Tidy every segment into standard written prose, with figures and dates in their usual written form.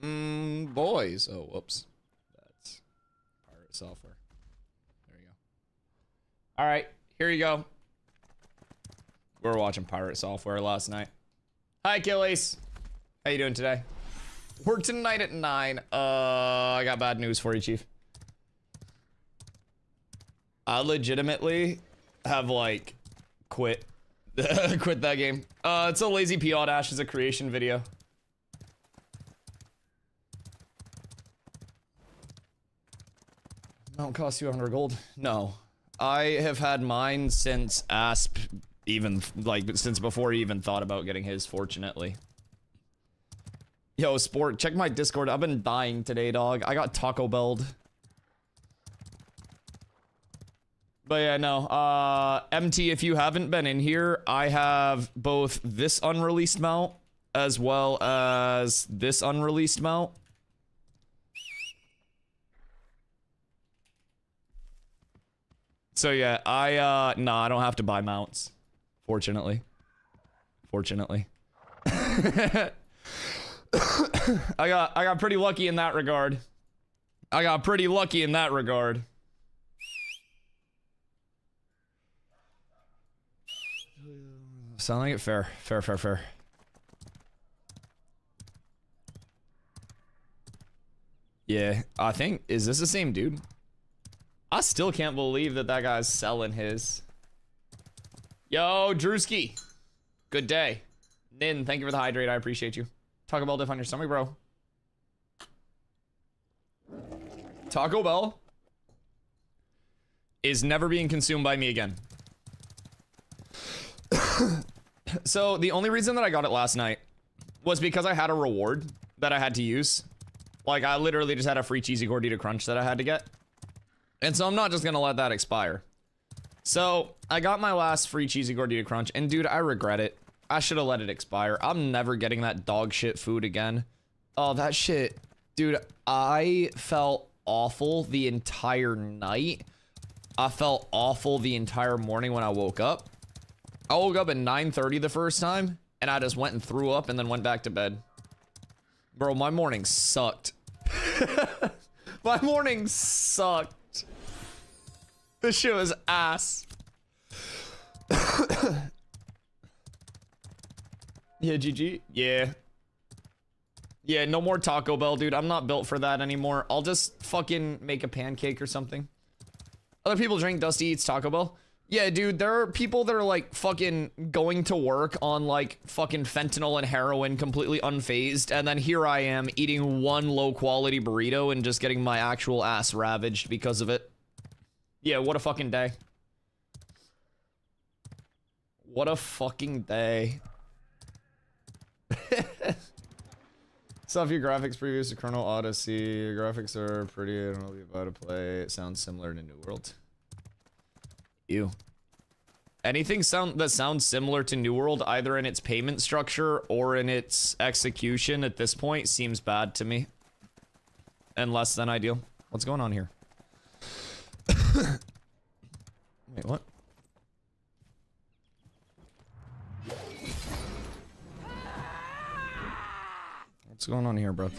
Boys. Oh, whoops. That's pirate software. There you go. All right, here you go. We were watching pirate software last night. Hi, Achilles. How you doing today? Work tonight at 9. I got bad news for you, Chief. I legitimately have, like, quit. Quit that game. It's a Lazy P Dash is a creation video. Don't cost you 100 gold. No. I have had mine since Asp, even, like, since before he even thought about getting his, fortunately. Yo, Sport, check my Discord. I've been dying today, dog. I got Taco Bell'd. But yeah, no. MT, if you haven't been in here, I have both this unreleased mount as well as this unreleased mount. So yeah, no, I don't have to buy mounts. Fortunately. Fortunately. I got pretty lucky in that regard. I got pretty lucky in that regard. Sound like it? Fair. Fair. Yeah, I think, is this the same dude? I still can't believe that that guy's selling his. Yo, Drewski. Good day. Nin, thank you for the hydrate. I appreciate you. Taco Bell diff on your stomach, bro. Taco Bell is never being consumed by me again. So the only reason that I got it last night was because I had a reward that I had to use. Like, I literally just had a free cheesy gordita crunch that I had to get. And so I'm not just gonna let that expire. So I got my last free cheesy gordita crunch, and dude, I regret it. I should have let it expire. I'm never getting that dog shit food again. Oh, that shit. Dude, I felt awful the entire night. I felt awful the entire morning when I woke up. I woke up at 9:30 the first time, and I just went and threw up and then went back to bed. Bro, my morning sucked. My morning sucked. This shit was ass. Yeah, GG. Yeah. Yeah, no more Taco Bell, dude. I'm not built for that anymore. I'll just fucking make a pancake or something. Other people drink Dusty Eats Taco Bell. Yeah, dude, there are people that are like fucking going to work on like fucking fentanyl and heroin completely unfazed, and then here I am eating one low quality burrito and just getting my actual ass ravaged because of it. Yeah, what a fucking day. What a fucking day. Saw your graphics previews to Chrono Odyssey. Your graphics are pretty. I don't know if you're about to play. It sounds similar to New World. Ew. Anything that sounds similar to New World, either in its payment structure or in its execution at this point, seems bad to me. And less than ideal. What's going on here? Wait, what? What's going on here, bro?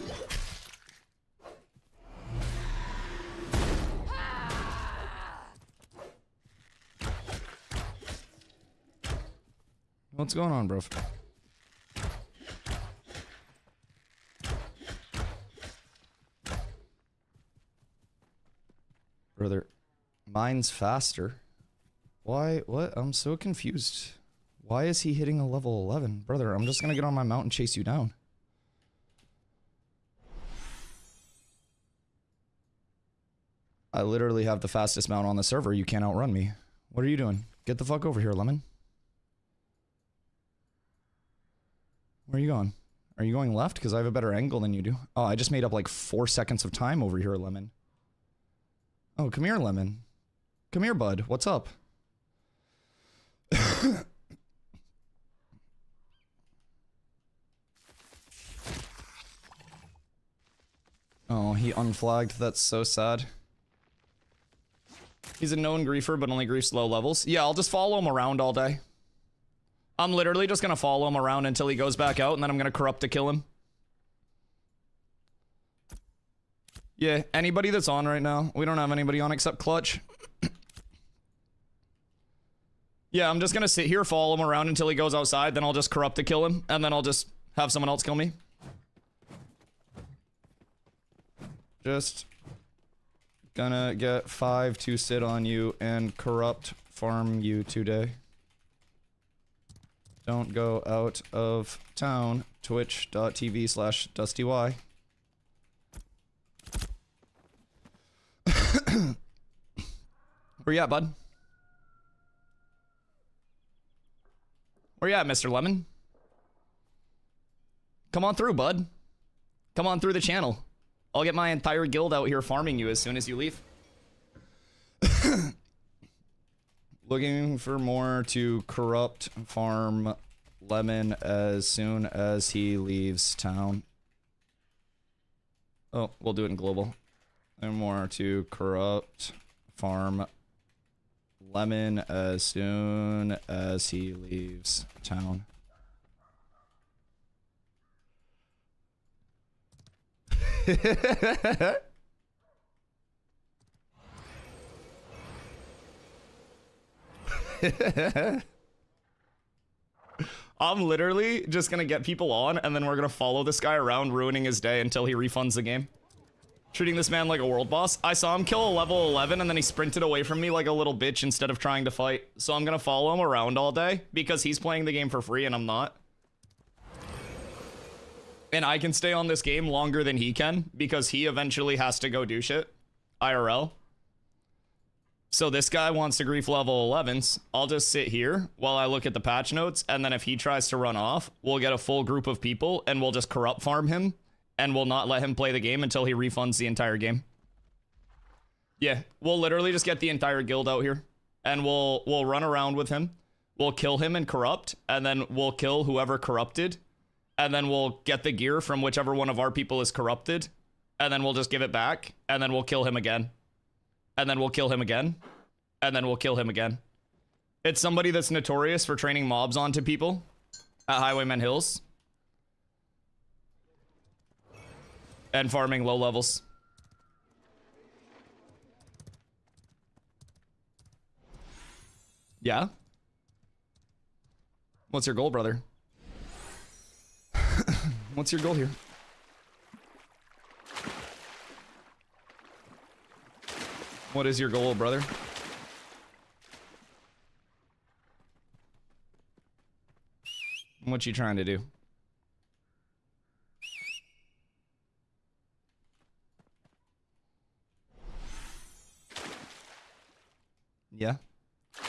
What's going on, bro? Brother, mine's faster. Why? What? I'm so confused. Why is he hitting a level 11? Brother, I'm just gonna get on my mount and chase you down. I literally have the fastest mount on the server. You can't outrun me. What are you doing? Get the fuck over here, Lemon. Where are you going? Are you going left? Because I have a better angle than you do. Oh, I just made up like 4 seconds of time over here, Lemon. Oh, come here, Lemon. Come here, bud. What's up? Oh, he unflagged. That's so sad. He's a known griefer, but only griefs low levels. Yeah, I'll just follow him around all day. I'm literally just gonna follow him around until he goes back out, and then I'm gonna corrupt to kill him. Yeah, anybody that's on right now. We don't have anybody on except Clutch. Yeah, I'm just gonna sit here, follow him around until he goes outside, then I'll just corrupt to kill him, and then I'll just have someone else kill me. Just gonna get 5 to sit on you and corrupt farm you today. Don't go out of town. Twitch.tv/DustyY. Where you at, bud? Where you at, Mr. Lemon? Come on through, bud. Come on through the channel. I'll get my entire guild out here farming you as soon as you leave. Looking for more to corrupt farm Lemon as soon as he leaves town. Oh, we'll do it in global. And more to corrupt farm Lemon as soon as he leaves town. I'm literally just gonna get people on and then we're gonna follow this guy around ruining his day until he refunds the game. Treating this man like a world boss. I saw him kill a level 11 and then he sprinted away from me like a little bitch instead of trying to fight. So I'm gonna follow him around all day because he's playing the game for free and I'm not. And I can stay on this game longer than he can because he eventually has to go do shit. IRL. So this guy wants to grief level 11s. I'll just sit here while I look at the patch notes, and then if he tries to run off, we'll get a full group of people and we'll just corrupt farm him, and we'll not let him play the game until he refunds the entire game. Yeah, we'll literally just get the entire guild out here, and we'll run around with him. We'll kill him and corrupt, and then we'll kill whoever corrupted, and then we'll get the gear from whichever one of our people is corrupted, and then we'll just give it back, and then we'll kill him again. And then we'll kill him again. And then we'll kill him again. It's somebody that's notorious for training mobs onto people at Highwayman Hills. And farming low levels. Yeah? What's your goal, brother? What's your goal here? What is your goal, brother? What you trying to do? Yeah.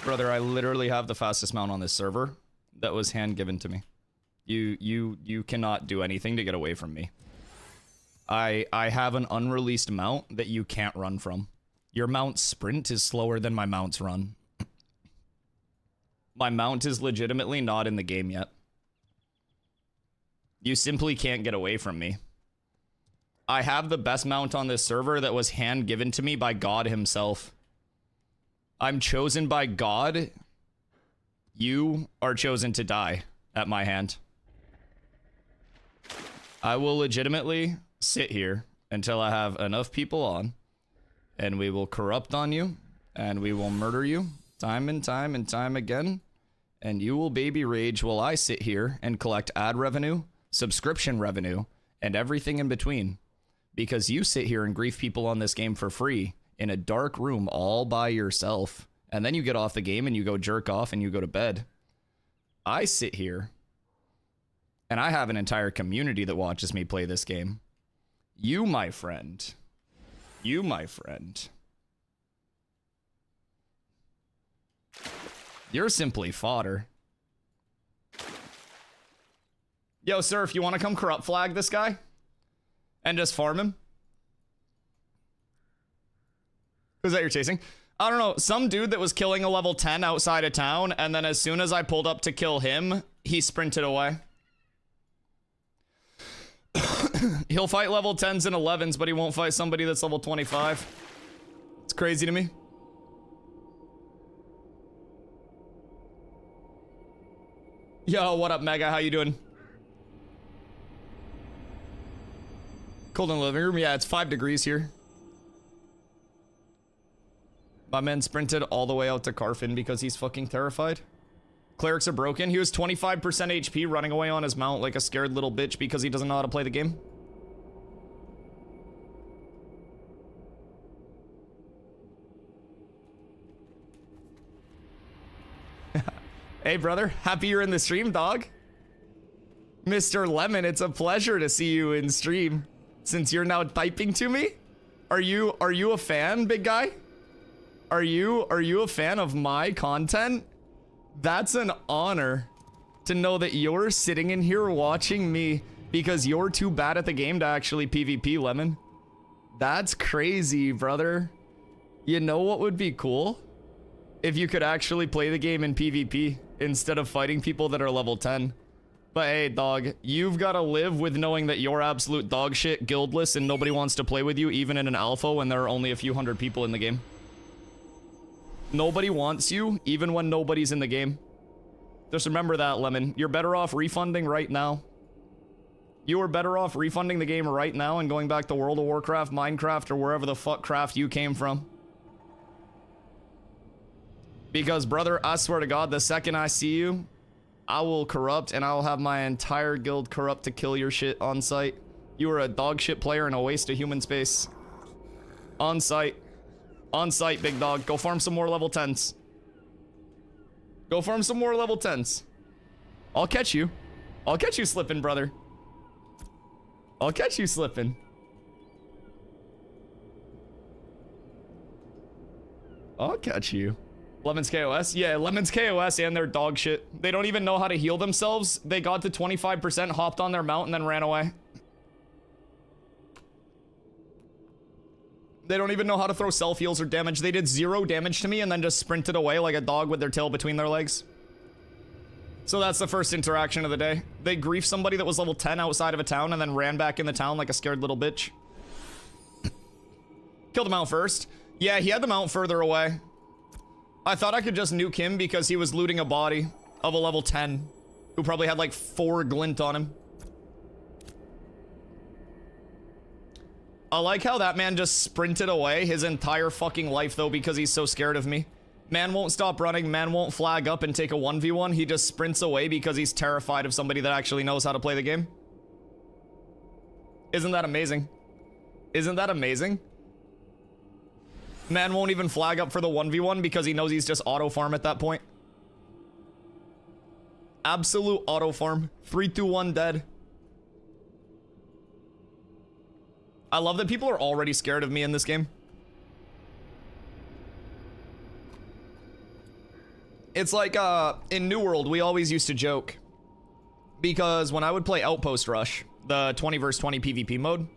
Brother, I literally have the fastest mount on this server that was hand given to me. You cannot do anything to get away from me. I have an unreleased mount that you can't run from. Your mount's sprint is slower than my mount's run. My mount is legitimately not in the game yet. You simply can't get away from me. I have the best mount on this server that was hand given to me by God himself. I'm chosen by God. You are chosen to die at my hand. I will legitimately sit here until I have enough people on, and we will corrupt on you, and we will murder you time and time and time again, and you will baby rage while I sit here and collect ad revenue, subscription revenue, and everything in between. Because you sit here and grief people on this game for free in a dark room all by yourself, and then you get off the game and you go jerk off and you go to bed. I sit here, and I have an entire community that watches me play this game. You, my friend... You, my friend. You're simply fodder. Yo, sir, if you want to come corrupt flag this guy and just farm him. Who's that you're chasing? I don't know. Some dude that was killing a level 10 outside of town, and then as soon as I pulled up to kill him, he sprinted away. He'll fight level 10s and 11s, but he won't fight somebody that's level 25. It's crazy to me. Yo, what up, Mega? How you doing? Cold in the living room? Yeah, it's 5 degrees here. My man sprinted all the way out to Carfin because he's fucking terrified. Clerics are broken. He was 25% HP running away on his mount like a scared little bitch because he doesn't know how to play the game. Hey, brother. Happy you're in the stream, dog. Mr. Lemon, it's a pleasure to see you in stream. Since you're now typing to me? Are you a fan, big guy? Are you a fan of my content? That's an honor to know that you're sitting in here watching me because you're too bad at the game to actually PvP, Lemon. That's crazy, brother. You know what would be cool? If you could actually play the game in PvP instead of fighting people that are level 10. But hey, dog, you've got to live with knowing that you're absolute dog shit, guildless, and nobody wants to play with you even in an alpha when there are only a few hundred people in the game. Nobody wants you even when nobody's in the game. Just remember that, Lemon. You're better off refunding right now. You are better off refunding the game right now and going back to World of Warcraft, Minecraft, or wherever the fuck craft you came from. Because, brother, I swear to God, the second I see you, I will corrupt and I will have my entire guild corrupt to kill your shit on site. You are a dog shit player and a waste of human space. On site. On site, big dog. Go farm some more level 10s. Go farm some more level 10s. I'll catch you. I'll catch you slipping, brother. I'll catch you slipping. I'll catch you. Lemon's KOS? Yeah, Lemon's KOS and they're dog shit. They don't even know how to heal themselves. They got to 25%, hopped on their mount, and then ran away. They don't even know how to throw self-heals or damage. They did 0 damage to me and then just sprinted away like a dog with their tail between their legs. So that's the first interaction of the day. They griefed somebody that was level 10 outside of a town and then ran back in the town like a scared little bitch. Killed the mount first. Yeah, he had the mount further away. I thought I could just nuke him because he was looting a body of a level 10 who probably had like 4 glint on him. I like how that man just sprinted away his entire fucking life though because he's so scared of me. Man won't stop running, man won't flag up and take a 1v1. He just sprints away because he's terrified of somebody that actually knows how to play the game. Isn't that amazing? Isn't that amazing? Man won't even flag up for the 1v1 because he knows he's just auto farm at that point. Absolute auto farm. 3, 2, 1 dead. I love that people are already scared of me in this game. It's like, in New World, we always used to joke. Because when I would play Outpost Rush, the 20 vs 20 PvP mode,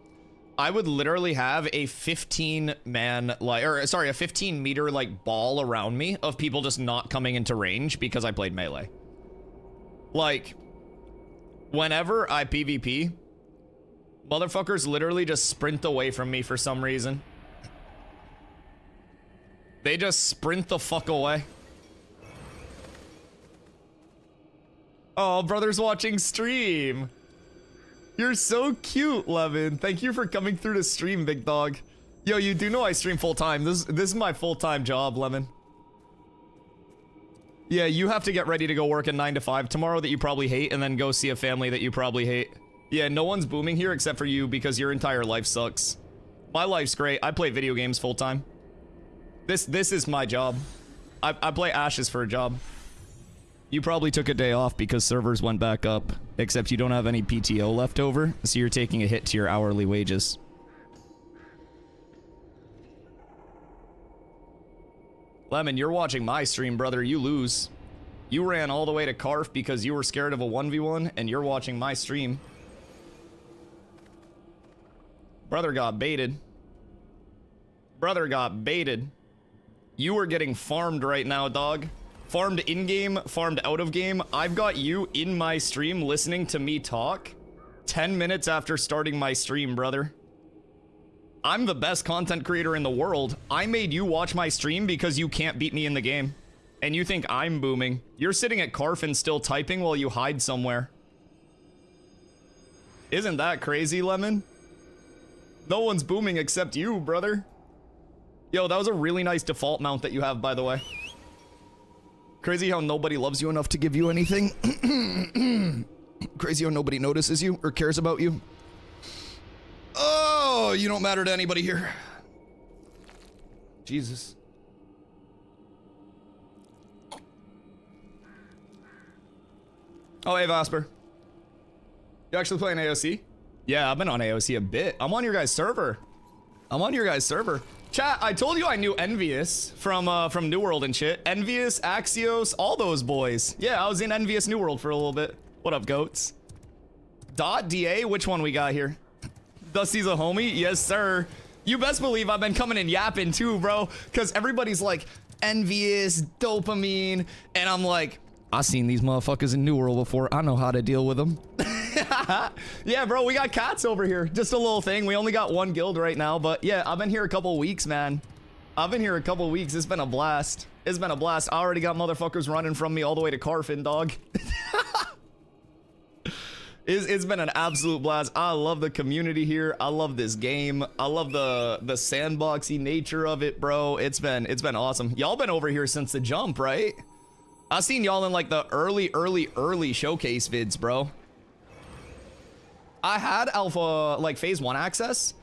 I would literally have a 15-man, like, or sorry, a 15-meter, like, ball around me of people just not coming into range because I played melee. Like, whenever I PvP, motherfuckers literally just sprint away from me for some reason. They just sprint the fuck away. Oh, brother's watching stream. You're so cute, Levin. Thank you for coming through to stream, big dog. Yo, you do know I stream full-time. This is my full-time job, Lemon. Yeah, you have to get ready to go work a 9 to 5 tomorrow that you probably hate and then go see a family that you probably hate. Yeah, no one's booming here except for you because your entire life sucks. My life's great. I play video games full-time. This is my job. I play Ashes for a job. You probably took a day off because servers went back up, except you don't have any PTO left over, so you're taking a hit to your hourly wages. Lemon, you're watching my stream, brother. You lose. You ran all the way to Carf because you were scared of a 1v1, and you're watching my stream. Brother got baited. Brother got baited. You are getting farmed right now, dog. Farmed in-game, farmed out of game. I've got you in my stream listening to me talk 10 minutes after starting my stream, brother. I'm the best content creator in the world. I made you watch my stream because you can't beat me in the game. And you think I'm booming. You're sitting at Carfin still typing while you hide somewhere. Isn't that crazy, Lemon? No one's booming except you, brother. Yo, that was a really nice default mount that you have, by the way. Crazy how nobody loves you enough to give you anything. Crazy how nobody notices you or cares about you. Oh, you don't matter to anybody here. Jesus. Oh, hey, Vasper. You actually playing AOC? Yeah, I've been on AOC a bit. I'm on your guys' server. Chat, I told you I knew Envious from New World and shit. Envious, Axios, all those boys. Yeah, I was in Envious New World for a little bit. What up, goats? Dot DA, which one we got here? Dusty's a homie? Yes, sir. You best believe I've been coming and yapping too, bro. Because everybody's like, Envious, dopamine. And I'm like, I've seen these motherfuckers in New World before. I know how to deal with them. Yeah, bro, we got cats over here. Just a little thing. We only got one guild right now. But yeah, I've been here a couple weeks, man. It's been a blast. I already got motherfuckers running from me all the way to Carfin, dog. It's been an absolute blast. I love the community here. I love this game. I love the sandboxy nature of it, bro. It's been awesome. Y'all been over here since the jump, right? I seen y'all in like the early showcase vids, bro. I had alpha, like phase 1 access,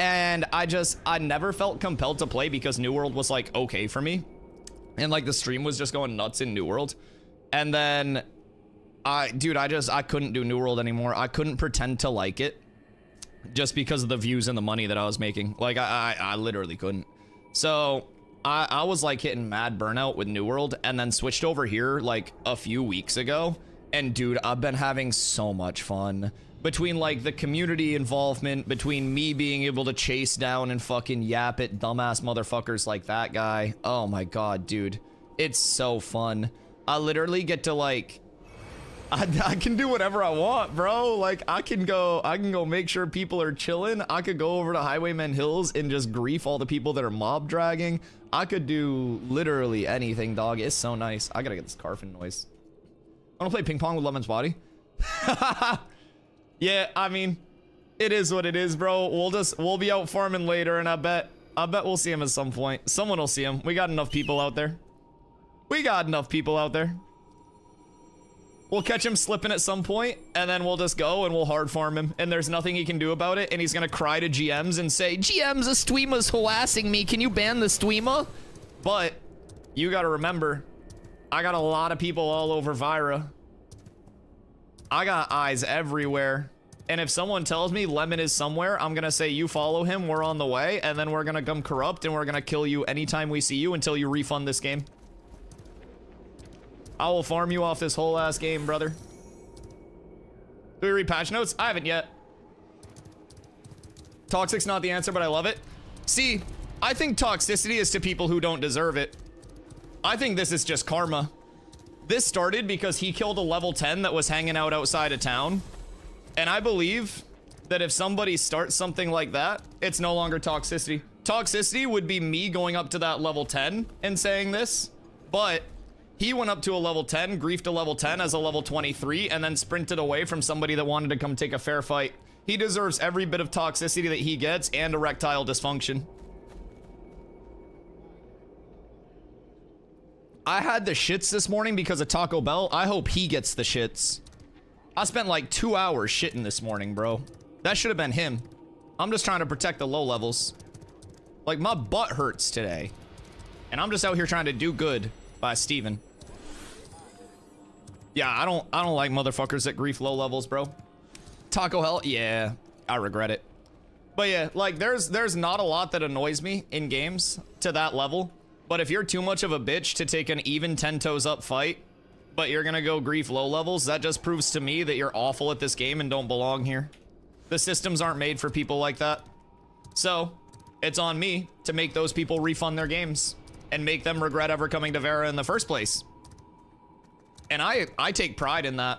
and I never felt compelled to play because New World was like okay for me. And like the stream was just going nuts in New World. And then I couldn't do New World anymore. I couldn't pretend to like it just because of the views and the money that I was making. Like I literally couldn't. So I was like hitting mad burnout with New World and then switched over here like a few weeks ago. And dude, I've been having so much fun. Between like the community involvement, between me being able to chase down and fucking yap at dumbass motherfuckers like that guy. Oh my god, dude. It's so fun. I literally get to like, I can do whatever I want, bro. Like I can go make sure people are chilling. I could go over to Highwayman Hills and just grief all the people that are mob dragging. I could do literally anything, dog. It's so nice. I gotta get this Carfin noise. I wanna play ping pong with Lemon's body. Yeah, I mean, it is what it is, bro. We'll be out farming later, and I bet we'll see him at some point. Someone will see him. We got enough people out there. We'll catch him slipping at some point, and then we'll just go and we'll hard farm him, and there's nothing he can do about it, and he's gonna cry to GMs and say, GMs, a Stweema's harassing me. Can you ban the Stweema? But you gotta remember, I got a lot of people all over Vira. I got eyes everywhere. And if someone tells me Lemon is somewhere, I'm gonna say, you follow him, we're on the way, and then we're gonna come corrupt and we're gonna kill you anytime we see you until you refund this game. I will farm you off this whole ass game, brother. Do we read patch notes? I haven't yet. Toxic's not the answer, but I love it. See, I think toxicity is to people who don't deserve it. I think this is just karma. This started because he killed a level 10 that was hanging out outside of town. And I believe that if somebody starts something like that, it's no longer toxicity. Toxicity would be me going up to that level 10 and saying this, but he went up to a level 10, griefed a level 10 as a level 23, and then sprinted away from somebody that wanted to come take a fair fight. He deserves every bit of toxicity that he gets and erectile dysfunction. I had the shits this morning because of Taco Bell. I hope he gets the shits. I spent like 2 hours shitting this morning, bro. That should have been him. I'm just trying to protect the low levels. Like, my butt hurts today. And I'm just out here trying to do good by Steven. Yeah, I don't like motherfuckers that grief low levels, bro. Taco Hell, yeah, I regret it. But yeah, like, there's not a lot that annoys me in games to that level. But if you're too much of a bitch to take an even 10 toes up fight, but you're gonna go grief low levels, that just proves to me that you're awful at this game and don't belong here. The systems aren't made for people like that. So, it's on me to make those people refund their games and make them regret ever coming to Vera in the first place. And I take pride in that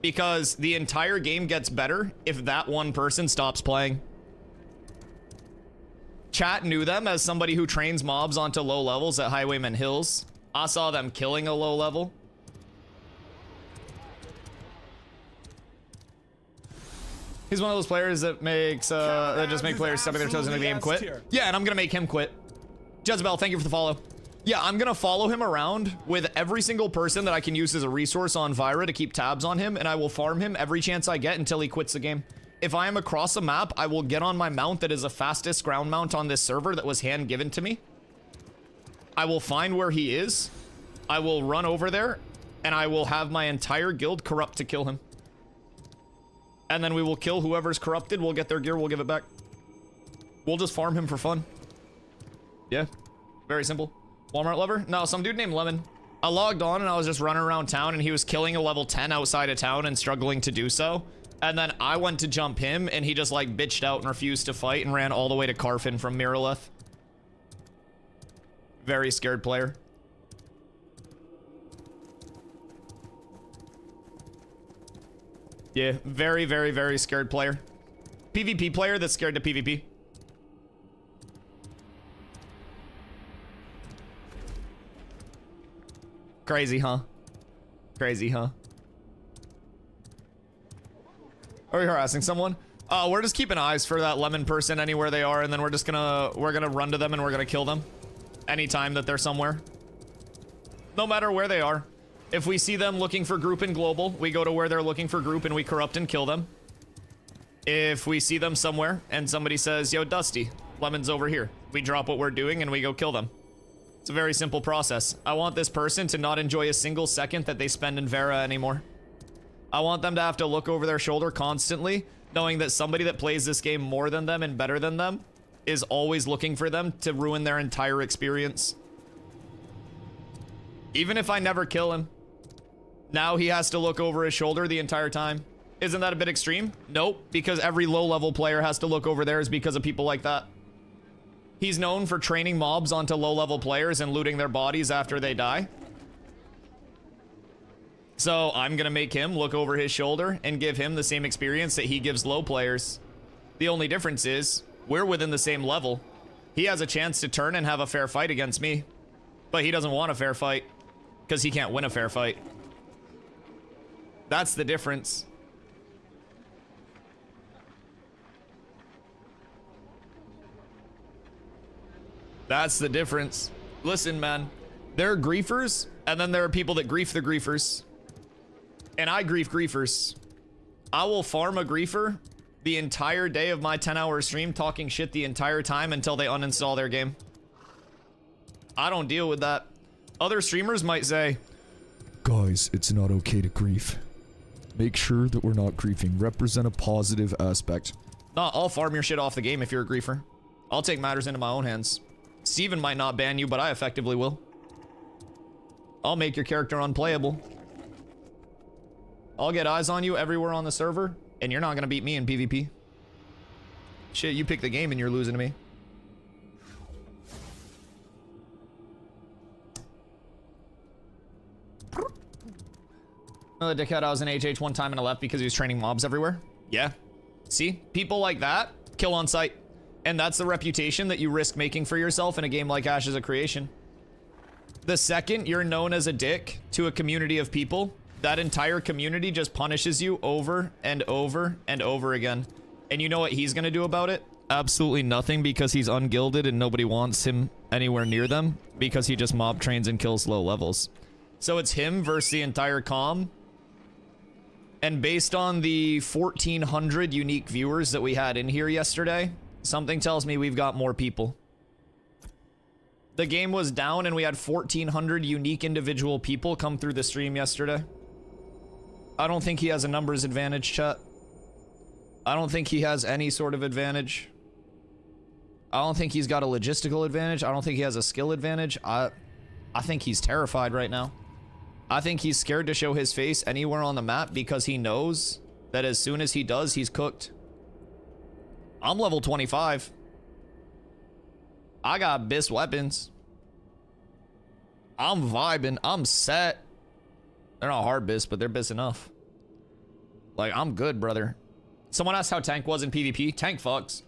because the entire game gets better if that one person stops playing. Chat knew them as somebody who trains mobs onto low levels at Highwayman Hills. I saw them killing a low level. He's one of those players that makes that just make players stubbing their toes in the game quit. Yeah, and I'm gonna make him quit. Jezebel, thank you for the follow. Yeah, I'm gonna follow him around with every single person that I can use as a resource on Vyra to keep tabs on him, and I will farm him every chance I get until he quits the game. If I am across a map, I will get on my mount that is the fastest ground mount on this server that was hand given to me. I will find where he is. I will run over there, and I will have my entire guild corrupt to kill him. And then we will kill whoever's corrupted. We'll get their gear. We'll give it back. We'll just farm him for fun. Yeah. Very simple. Walmart lover? No, some dude named Lemon. I logged on and I was just running around town and he was killing a level 10 outside of town and struggling to do so. And then I went to jump him and he just like bitched out and refused to fight and ran all the way to Carfin from Miralith. Very scared player. Yeah, very, very, very scared player. PvP player that's scared to PvP. Crazy, huh? Crazy, huh? Are we harassing someone? We're just keeping eyes for that Lemon person anywhere they are, and then we're gonna run to them and we're gonna kill them anytime that they're somewhere. No matter where they are. If we see them looking for group in global, we go to where they're looking for group and we corrupt and kill them. If we see them somewhere and somebody says, yo, Dusty, Lemon's over here, we drop what we're doing and we go kill them. It's a very simple process. I want this person to not enjoy a single second that they spend in Vera anymore. I want them to have to look over their shoulder constantly, knowing that somebody that plays this game more than them and better than them is always looking for them to ruin their entire experience. Even if I never kill him, now he has to look over his shoulder the entire time. Isn't that a bit extreme? Nope, because every low-level player has to look over theirs because of people like that. He's known for training mobs onto low-level players and looting their bodies after they die. So I'm gonna make him look over his shoulder and give him the same experience that he gives low players. The only difference is, we're within the same level. He has a chance to turn and have a fair fight against me. But he doesn't want a fair fight, because he can't win a fair fight. That's the difference. That's the difference. Listen, man. There are griefers, and then there are people that grief the griefers. And I grief griefers. I will farm a griefer the entire day of my 10-hour stream, talking shit the entire time until they uninstall their game. I don't deal with that. Other streamers might say, guys, it's not okay to grief. Make sure that we're not griefing. Represent a positive aspect. nah, I'll farm your shit off the game if you're a griefer. I'll take matters into my own hands. Steven might not ban you, but I effectively will. I'll make your character unplayable. I'll get eyes on you everywhere on the server, and you're not gonna beat me in PvP. Shit, you pick the game and you're losing to me. Another dickhead, I was in HH one time and I left because he was training mobs everywhere. Yeah. See? People like that, kill on sight. And that's the reputation that you risk making for yourself in a game like Ashes of Creation. The second you're known as a dick to a community of people, that entire community just punishes you over and over and over again. And you know what he's gonna do about it? Absolutely nothing, because he's ungilded and nobody wants him anywhere near them because he just mob trains and kills low levels. So it's him versus the entire comm. And based on the 1,400 unique viewers that we had in here yesterday, something tells me we've got more people. The game was down and we had 1,400 unique individual people come through the stream yesterday. I don't think he has a numbers advantage, chat. I don't think he has any sort of advantage. I don't think he's got a logistical advantage. I don't think he has a skill advantage. I think he's terrified right now. I think he's scared to show his face anywhere on the map because he knows that as soon as he does, he's cooked. I'm level 25. I got BIS weapons. I'm vibing. I'm set. They're not hard BIS, but they're BIS enough. Like, I'm good, brother. Someone asked how Tank was in PvP. Tank fucks.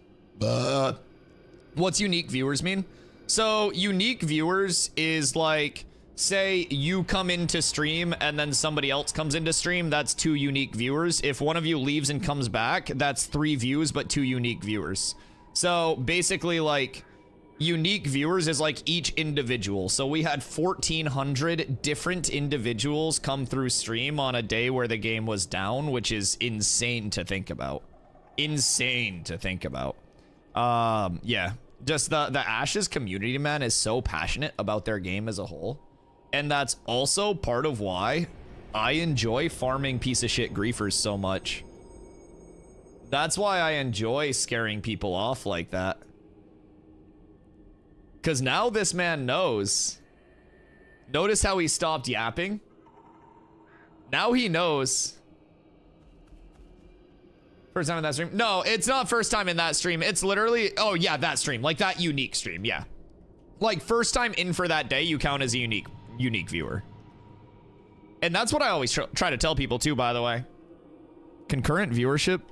What's unique viewers mean? So, unique viewers is like, say you come into stream and then somebody else comes into stream, that's 2 unique viewers. If one of you leaves and comes back, that's 3 views, but 2 unique viewers. So basically, like, unique viewers is like each individual. So we had 1,400 different individuals come through stream on a day where the game was down, which is insane to think about. Insane to think about. Yeah, just the Ashes community, man, is so passionate about their game as a whole. And that's also part of why I enjoy farming piece of shit griefers so much. That's why I enjoy scaring people off like that. Because now this man knows. Notice how he stopped yapping? Now he knows. First time in that stream? No, it's not first time in that stream. It's literally, oh yeah, that stream. Like that unique stream, yeah. Like first time in for that day, you count as a unique viewer. And that's what I always try to tell people too, by the way. Concurrent viewership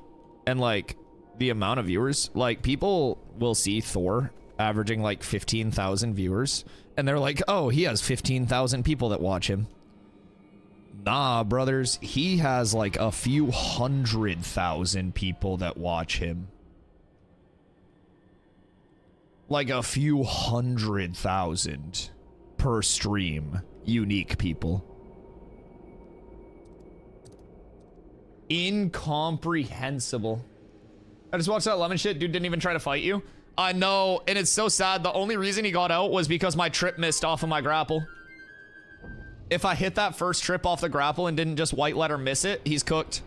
and like the amount of viewers, like people will see Thor averaging like 15,000 viewers and they're like, oh, he has 15,000 people that watch him. Nah, brothers, he has like a few 100,000 people that watch him. Like a few 100,000 per stream, unique people. Incomprehensible. I just watched that lemon shit. Dude didn't even try to fight you. I know, and it's so sad. The only reason he got out was because my trip missed off of my grapple. If I hit that first trip off the grapple and didn't just white letter miss it, he's cooked.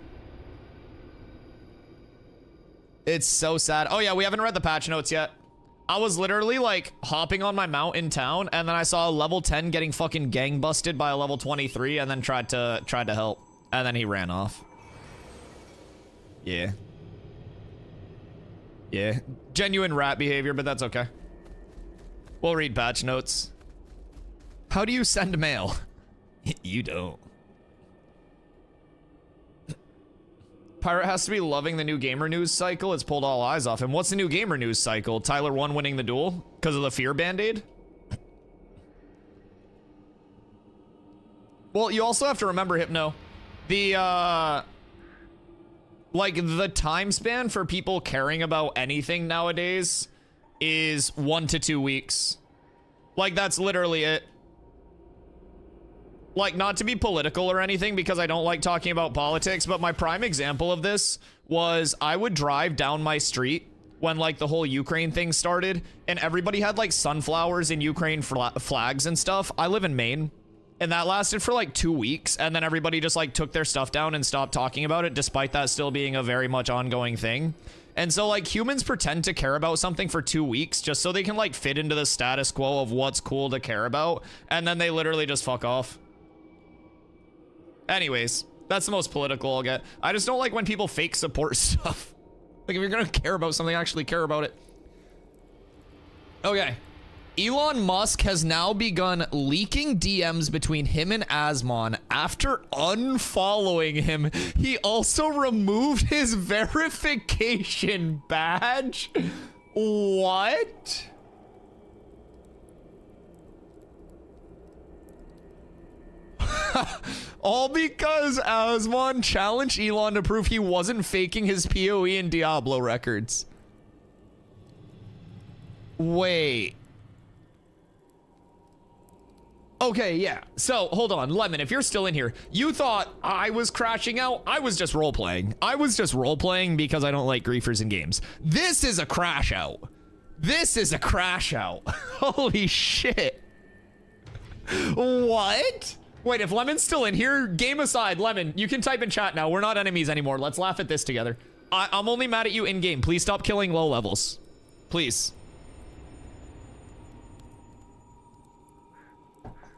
It's so sad. Oh yeah, we haven't read the patch notes yet. I was literally like hopping on my mount in town and then I saw a level 10 getting fucking gang busted by a level 23 and then tried to help. And then he ran off. Yeah. Yeah. Genuine rat behavior, but that's okay. We'll read patch notes. How do you send mail? You don't. Pirate has to be loving the new gamer news cycle. It's pulled all eyes off him. What's the new gamer news cycle? Tyler 1 winning the duel because of the fear band-aid? Well, you also have to remember, Hypno, the like the time span for people caring about anything nowadays is 1 to 2 weeks. Like that's literally it. Like, not to be political or anything because I don't like talking about politics, but my prime example of this was I would drive down my street when like the whole Ukraine thing started and everybody had like sunflowers and Ukraine flags and stuff. I live in Maine and that lasted for like 2 weeks and then everybody just like took their stuff down and stopped talking about it despite that still being a very much ongoing thing. And so like humans pretend to care about something for 2 weeks just so they can like fit into the status quo of what's cool to care about and then they literally just fuck off. Anyways, that's the most political I'll get. I just don't like when people fake support stuff. Like, if you're gonna care about something, actually care about it. Okay. Elon Musk has now begun leaking DMs between him and Asmon after unfollowing him. He also removed his verification badge. What? All because Asmon challenged Elon to prove he wasn't faking his PoE and Diablo records. Wait. Okay, yeah. So, hold on. Lemon, if you're still in here, you thought I was crashing out? I was just role-playing. I was just role-playing because I don't like griefers in games. This is a crash out. This is a crash out. Holy shit. What? Wait, if Lemon's still in here, game aside, Lemon, you can type in chat now. We're not enemies anymore. Let's laugh at this together. I'm only mad at you in-game. Please stop killing low levels. Please.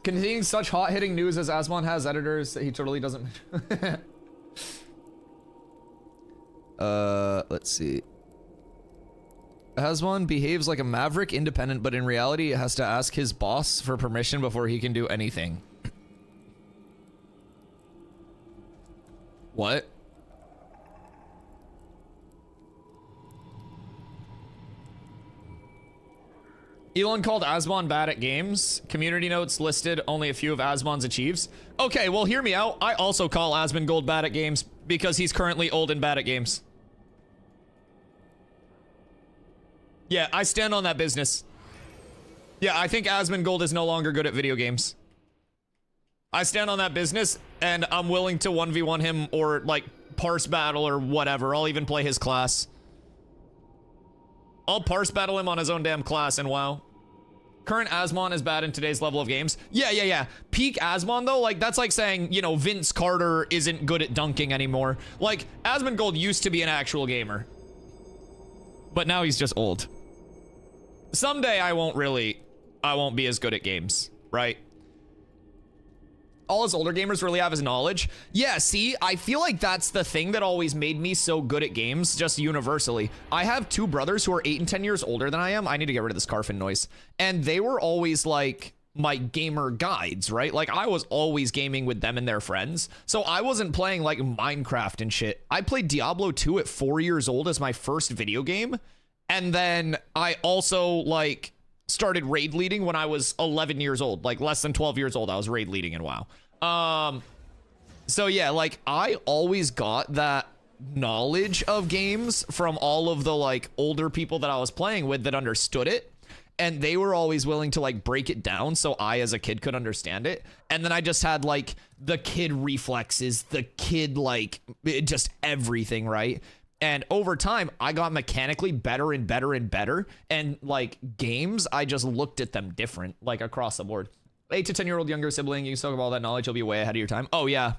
Containing such hot-hitting news as Asmon has editors that he totally doesn't... let's see. Asmon behaves like a maverick independent, but in reality, it has to ask his boss for permission before he can do anything. What? Elon called Asmon bad at games. Community notes listed only a few of Asmon's achieves. Okay, well, hear me out. I also call Asmongold bad at games because he's currently old and bad at games. Yeah, I stand on that business. Yeah, I think Asmongold is no longer good at video games. I stand on that business, and I'm willing to 1v1 him or, like, parse battle or whatever. I'll even play his class. I'll parse battle him on his own damn class in WoW. Current Asmon is bad in today's level of games. Yeah. Peak Asmon, though, like, that's like saying, you know, Vince Carter isn't good at dunking anymore. Like, Asmongold used to be an actual gamer. But now he's just old. Someday I won't be as good at games, right? All us older gamers really have is knowledge. Yeah, see, I feel like that's the thing that always made me so good at games, just universally. I have two brothers who are 8 and 10 years older than I am. I need to get rid of this Carfin noise. And they were always like my gamer guides, right? Like I was always gaming with them and their friends. So I wasn't playing like Minecraft and shit. I played Diablo 2 at 4 years old as my first video game. And then I also like started raid leading when I was 11 years old, like less than 12 years old. I was raid leading in WoW. So yeah, like I always got that knowledge of games from all of the like older people that I was playing with that understood it. And they were always willing to like break it down so I as a kid could understand it. And then I just had like the kid reflexes, the kid like just everything, right? And over time, I got mechanically better and better and better. And like games, I just looked at them different, like across the board. 8 to 10-year-old younger sibling, you still have all that knowledge, you'll be way ahead of your time. Oh yeah.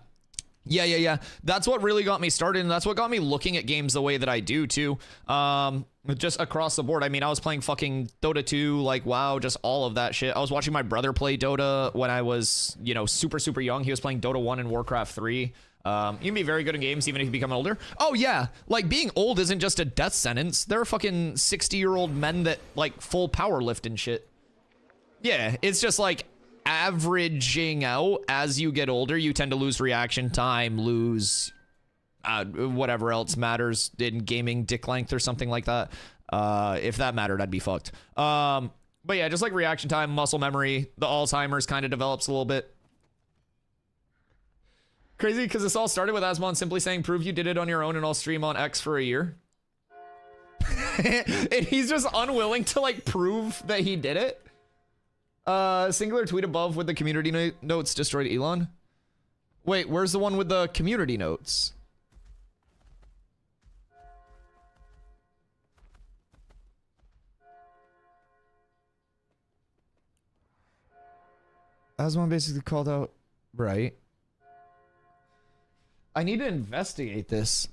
Yeah. That's what really got me started, and that's what got me looking at games the way that I do too. Just across the board. I mean, I was playing fucking Dota 2, like WoW, just all of that shit. I was watching my brother play Dota when I was, you know, super young. He was playing Dota 1 and Warcraft 3. You can be very good in games even if you become older. Oh yeah, like being old isn't just a death sentence. There are fucking 60-year-old men that like full power lift and shit. Yeah, it's just like averaging out as you get older. You tend to lose reaction time, lose whatever else matters in gaming, dick length or something like that. If that mattered, I'd be fucked. But yeah, just like reaction time, muscle memory, the Alzheimer's kind of develops a little bit. Crazy because this all started with Asmon simply saying, prove you did it on your own and I'll stream on X for a year. And he's just unwilling to like prove that he did it. Singular tweet above with the community notes destroyed Elon. Wait, where's the one with the community notes? Asmon basically called out, right? I need to investigate this.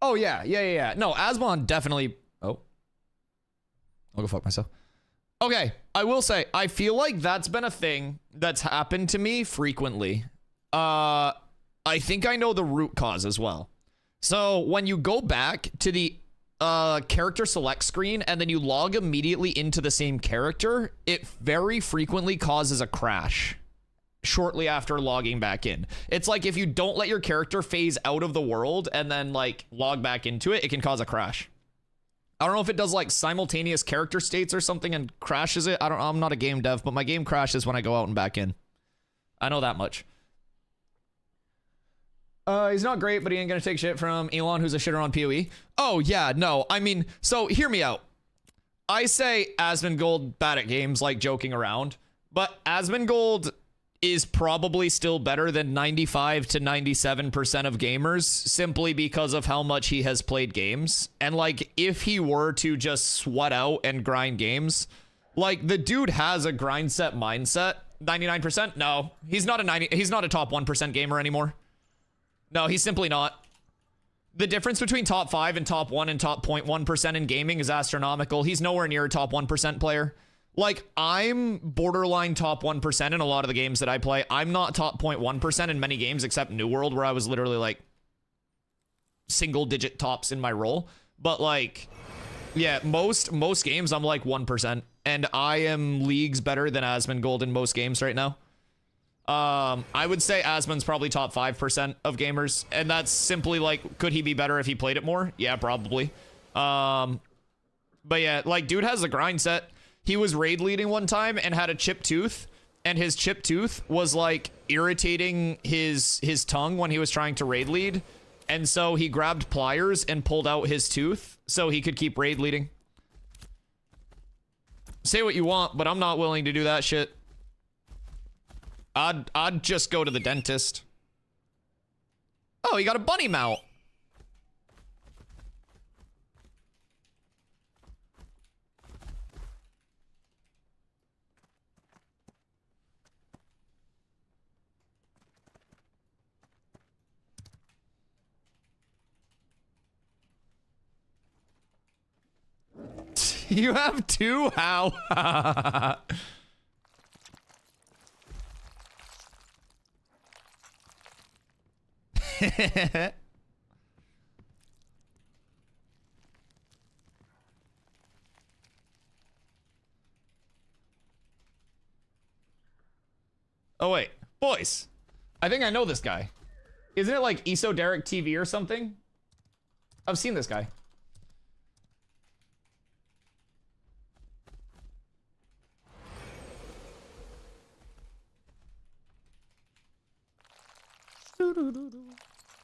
Oh, yeah. No, Asmon definitely... Oh. I'll go fuck myself. Okay, I will say, I feel like that's been a thing that's happened to me frequently. I think I know the root cause as well. So, when you go back to the character select screen and then you log immediately into the same character, it very frequently causes a crash shortly after logging back in. It's like if you don't let your character phase out of the world and then like log back into it, it can cause a crash. I don't know if it does like simultaneous character states or something and crashes it. I'm not a game dev, but my game crashes when I go out and back in. I know that much. He's not great, but he ain't gonna take shit from Elon, who's a shitter on PoE. Oh yeah, no, I mean, so hear me out. I say Asmongold bad at games, like joking around, but Asmongold is probably still better than 95 to 97% of gamers simply because of how much he has played games. And like, if he were to just sweat out and grind games, like the dude has a grind set mindset. 99%? No, he's not a top 1% gamer anymore. No, he's simply not. The difference between top 5 and top 1 and top 0.1% in gaming is astronomical. He's nowhere near a top 1% player. Like, I'm borderline top 1% in a lot of the games that I play. I'm not top 0.1% in many games except New World, where I was literally like single digit tops in my role. But like, yeah, most games I'm like 1%, and I am leagues better than Asmongold in most games right now. I would say Asmon's probably top 5% of gamers, and that's simply like, could he be better if he played it more? Yeah, probably. But yeah, like, dude has a grind set. He was raid leading one time and had a chipped tooth, and his chipped tooth was like irritating his tongue when he was trying to raid lead. And so he grabbed pliers and pulled out his tooth so he could keep raid leading. Say what you want, but I'm not willing to do that shit. I'd just go to the dentist. Oh, he got a bunny mount. You have two? How? Oh wait, boys. I think I know this guy. Isn't it like Esoteric TV or something? I've seen this guy.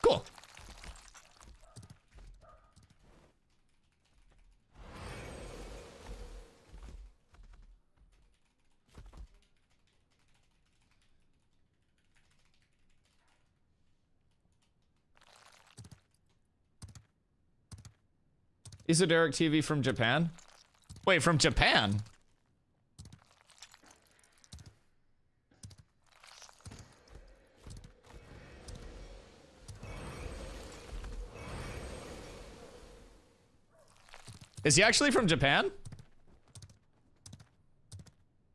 Cool. Esoteric TV from Japan? Wait, from Japan? Is he actually from Japan?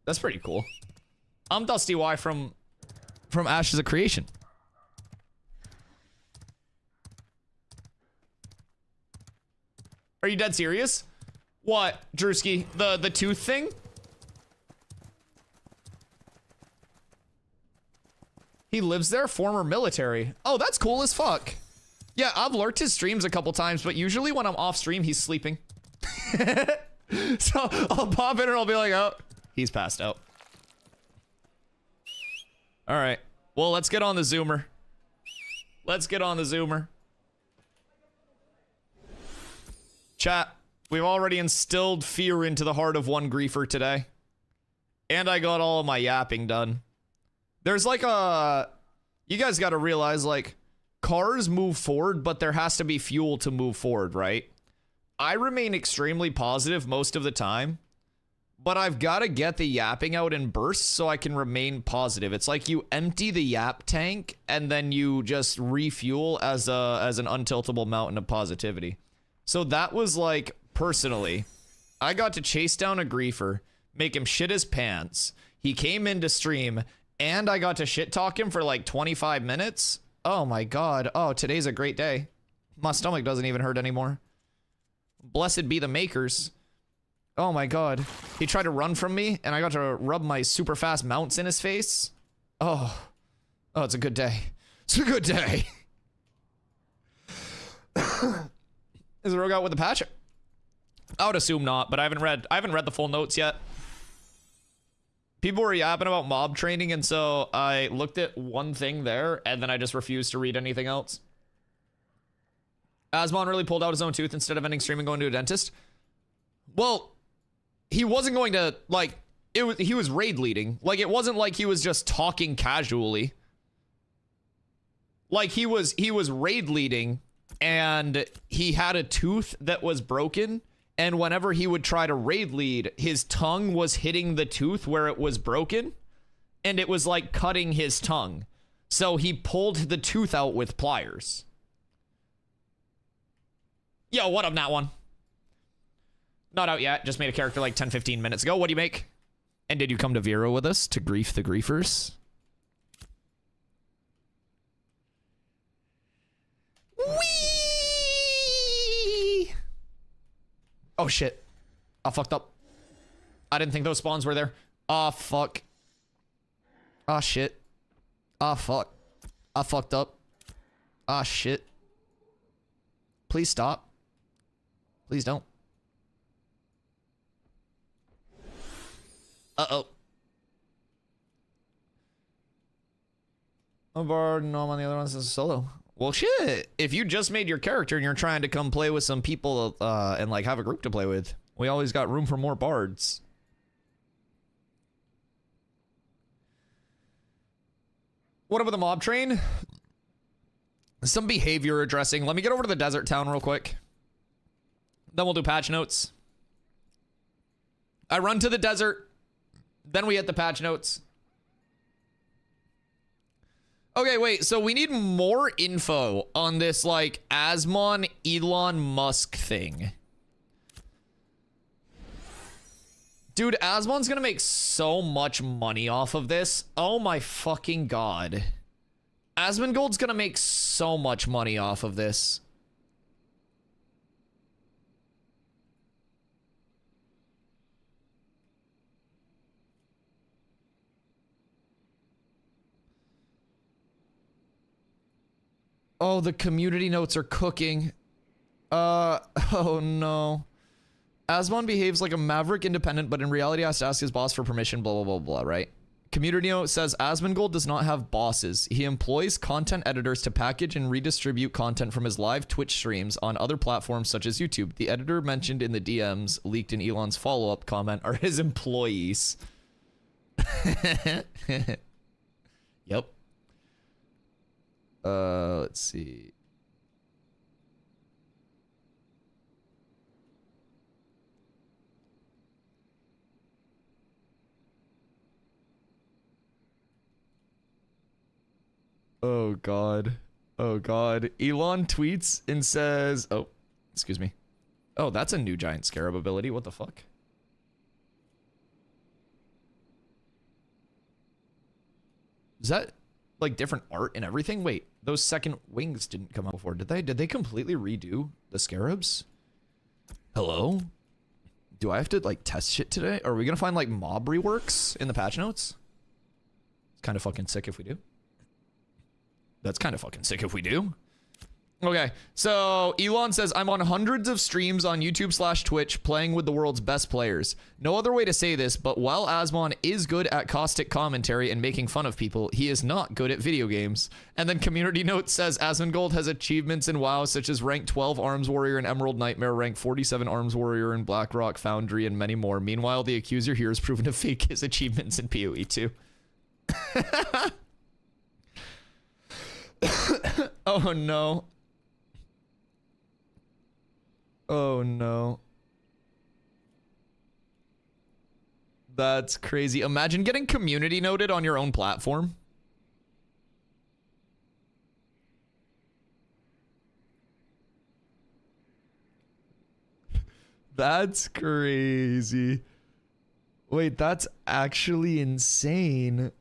That's pretty cool. I'm Dusty Y from Ashes of Creation. Are you dead serious? What, Drewski? The tooth thing? He lives there? Former military. Oh, that's cool as fuck. Yeah, I've lurked his streams a couple times, but usually when I'm off stream, he's sleeping. So I'll pop in and I'll be like, oh, he's passed out. All right. Well, let's get on the Zoomer. Let's get on the Zoomer. Chat, we've already instilled fear into the heart of one griefer today. And I got all of my yapping done. There's like a... You guys got to realize, like, cars move forward, but there has to be fuel to move forward, right? I remain extremely positive most of the time, but I've got to get the yapping out in bursts so I can remain positive. It's like you empty the yap tank and then you just refuel as an untiltable mountain of positivity. So that was like, personally, I got to chase down a griefer, make him shit his pants. He came into stream and I got to shit talk him for like 25 minutes. Oh my God. Oh, today's a great day. My stomach doesn't even hurt anymore. Blessed be the makers. Oh my God. He tried to run from me and I got to rub my super fast mounts in his face. Oh, it's a good day. It's a good day. Is the rogue out with the patch? I would assume not, but I haven't read the full notes yet. People were yapping about mob training, and so I looked at one thing there, and then I just refused to read anything else. Asmon really pulled out his own tooth instead of ending stream and going to a dentist. Well, he wasn't going to, like, he was raid leading. Like, it wasn't like he was just talking casually. Like, he was raid leading, and he had a tooth that was broken, and whenever he would try to raid lead, his tongue was hitting the tooth where it was broken, and it was like cutting his tongue. So he pulled the tooth out with pliers. Yo, what up, Nat One? Not out yet. Just made a character like 10-15 minutes ago. What do you make? And did you come to Vero with us to grief the griefers? Whee! Oh, shit. I fucked up. I didn't think those spawns were there. Ah, fuck. Ah, shit. Ah, fuck. I fucked up. Ah, shit. Please stop. Please don't. Uh-oh. I'm bored. No, I'm on the other one. This is solo. Well, shit. If you just made your character and you're trying to come play with some people and like have a group to play with, we always got room for more bards. What about the mob train? Some behavior addressing. Let me get over to the desert town real quick. Then we'll do patch notes. I run to the desert. Then we hit the patch notes. Okay, wait. So we need more info on this, like, Asmon Elon Musk thing. Dude, Asmon's gonna make so much money off of this. Oh my fucking god. Asmongold's gonna make so much money off of this. Oh, the community notes are cooking. Oh no. Asmon behaves like a maverick independent, but in reality has to ask his boss for permission, blah, blah, blah, blah, right? Community note says Asmongold does not have bosses. He employs content editors to package and redistribute content from his live Twitch streams on other platforms such as YouTube. The editor mentioned in the DMs leaked in Elon's follow-up comment are his employees. Yep. Let's see. Oh god. Oh god. Elon tweets and says, oh, excuse me. Oh, that's a new giant scarab ability. What the fuck? Is that like different art and everything? Wait, those second wings didn't come out before, did they? Did they completely redo the scarabs? Hello? Do I have to like test shit today? Are we gonna find like mob reworks in the patch notes? It's kind of fucking sick if we do. That's kind of fucking sick if we do. Okay, so Elon says, I'm on hundreds of streams on YouTube/Twitch playing with the world's best players. No other way to say this, but while Asmon is good at caustic commentary and making fun of people, he is not good at video games. And then community note says Asmongold has achievements in WoW such as rank 12 Arms Warrior and Emerald Nightmare, rank 47 Arms Warrior in Blackrock Foundry, and many more. Meanwhile, the accuser here has proven to fake his achievements in PoE 2. Oh no. Oh no. That's crazy. Imagine getting community noted on your own platform. That's crazy. Wait, that's actually insane.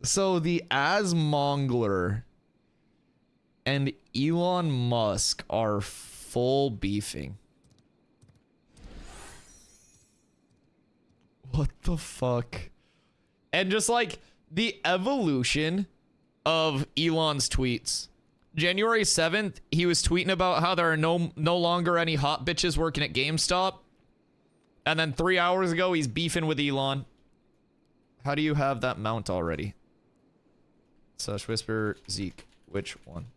So the Asmongler and Elon Musk are full beefing. What the fuck? And just like the evolution of Elon's tweets. January 7th, he was tweeting about how there are no longer any hot bitches working at GameStop. And then 3 hours ago, he's beefing with Elon. How do you have that mount already? Slash whisper Zeke. Which one?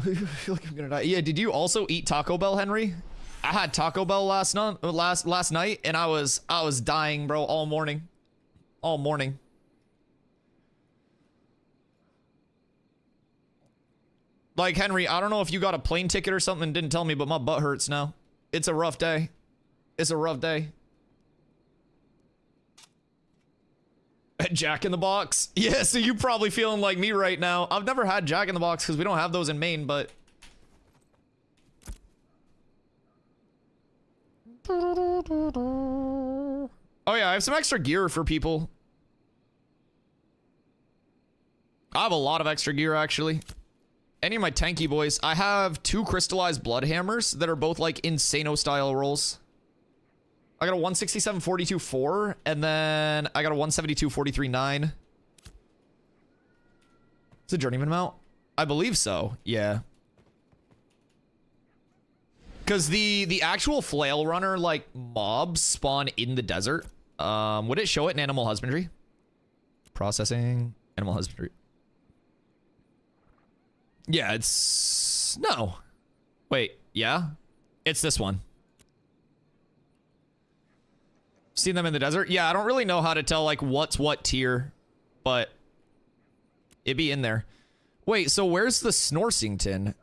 I feel like I'm gonna die. Yeah, did you also eat Taco Bell, Henry? I had Taco Bell last night and I was dying, bro, all morning. All morning. Like, Henry, I don't know if you got a plane ticket or something and didn't tell me, but my butt hurts now. It's a rough day. It's a rough day. Jack in the Box. Yeah, so you probably feeling like me right now. I've never had Jack in the Box because we don't have those in Maine, but... Oh yeah, I have some extra gear for people. I have a lot of extra gear, actually. Any of my tanky boys. I have 2 crystallized blood hammers that are both like Insano style rolls. I got a 167 42 4, and then I got a 172 43 9. It's a journeyman mount? I believe so, yeah. Because the actual flail runner, like, mobs spawn in the desert. Would it show it in animal husbandry? Processing, animal husbandry. Yeah, it's... No. Wait, yeah? It's this one. Seen them in the desert? Yeah, I don't really know how to tell, like, what's what tier, but it'd be in there. Wait, so where's the Snorsington?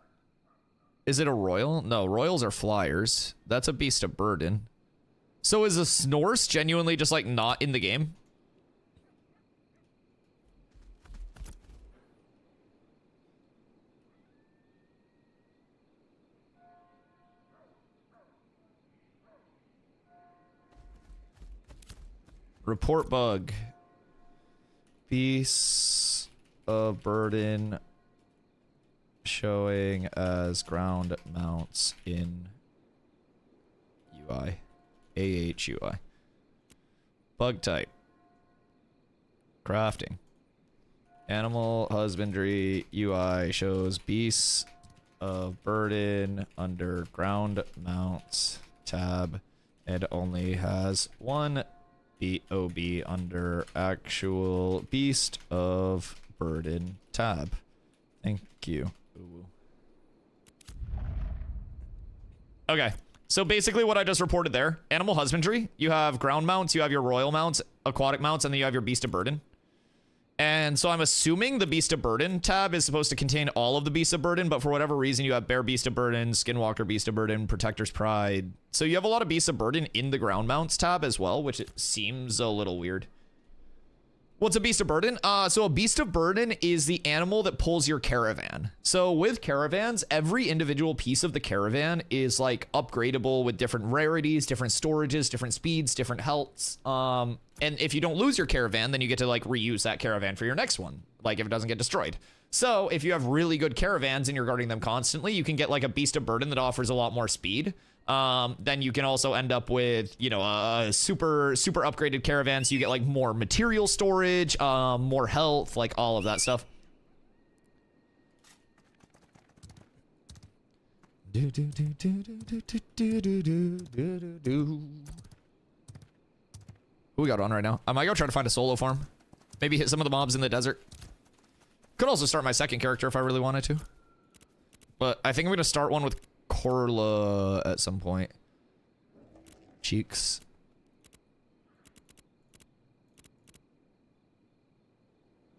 Is it a royal? No, royals are flyers. That's a beast of burden. So is the Snorse genuinely just, like, not in the game? Report bug. Beasts of burden showing as ground mounts in UI. AHUI. Bug type. Crafting. Animal husbandry UI shows beasts of burden under ground mounts tab and only has one BOB under actual beast of burden tab. Thank you. Ooh. Okay, so basically what I just reported there, animal husbandry, you have ground mounts, you have your royal mounts, aquatic mounts, and then you have your beast of burden. And so I'm assuming the beast of burden tab is supposed to contain all of the beasts of burden, but for whatever reason you have bear beast of burden, skinwalker beast of burden, protector's pride. So you have a lot of beasts of burden in the ground mounts tab as well, which it seems a little weird. What's a beast of burden? So a beast of burden is the animal that pulls your caravan. So with caravans, every individual piece of the caravan is like upgradable with different rarities, different storages, different speeds, different healths. And if you don't lose your caravan, then you get to like reuse that caravan for your next one, like if it doesn't get destroyed. So if you have really good caravans and you're guarding them constantly, you can get like a beast of burden that offers a lot more speed. Then you can also end up with, you know, a super upgraded caravan, so you get like more material storage, more health, like all of that stuff. Who we got on right now? I might go try to find a solo farm. Maybe hit some of the mobs in the desert. Could also start my second character if I really wanted to. But I think I'm going to start one with Corla at some point. Cheeks.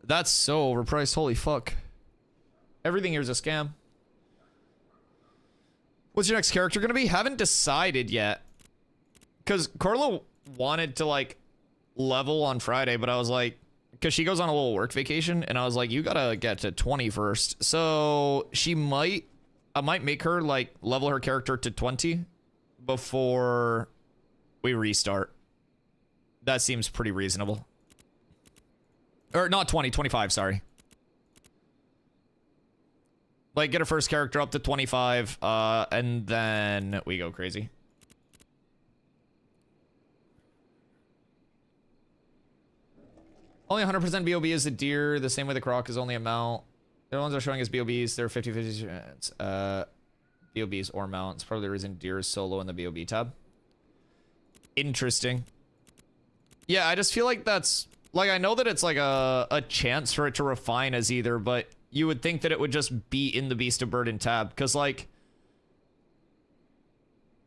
That's so overpriced. Holy fuck. Everything here is a scam. What's your next character going to be? Haven't decided yet. Because Corla wanted to, like, level on Friday, but I was like... Because she goes on a little work vacation, and I was like, you gotta get to 20 first. So she might... I might make her, like, level her character to 20 before we restart. That seems pretty reasonable. Or not 20, 25, sorry. Like, get her first character up to 25, and then we go crazy. Only 100% BOB is a deer, the same way the croc is only a mount. The ones are showing as BOBs, they're 50-50 chance. BOBs or mounts. Probably the reason deer is solo in the BOB tab. Interesting. Yeah, I just feel like that's... Like, I know that it's like a chance for it to refine as either, but you would think that it would just be in the Beast of Burden tab. Because, like...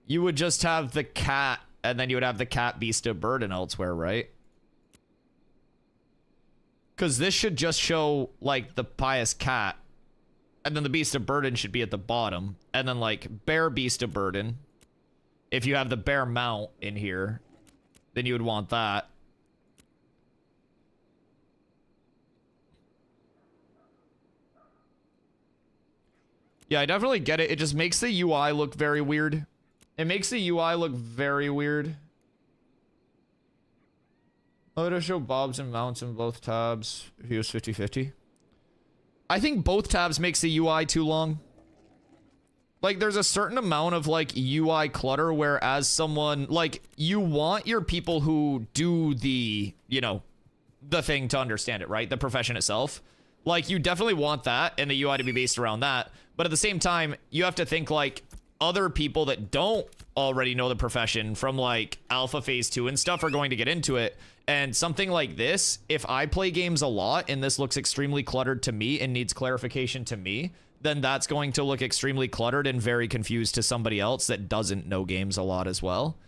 You would just have the cat, and then you would have the cat Beast of Burden elsewhere, right? Because this should just show, like, the pious cat. And then the Beast of Burden should be at the bottom. And then, like, bear Beast of Burden. If you have the bear mount in here, then you would want that. Yeah, I definitely get it. It just makes the UI look very weird. It makes the UI look very weird. Oh, it'll show bobs and mounts in both tabs. If he was 50-50. I think both tabs makes the UI too long. Like, there's a certain amount of, like, UI clutter where as someone, like, you want your people who do the, you know, the thing to understand it, right? The profession itself. Like, you definitely want that and the UI to be based around that. But at the same time, you have to think, like, other people that don't already know the profession from like alpha phase 2 and stuff are going to get into it. And something like this, if I play games a lot and this looks extremely cluttered to me and needs clarification to me, then that's going to look extremely cluttered and very confused to somebody else that doesn't know games a lot as well.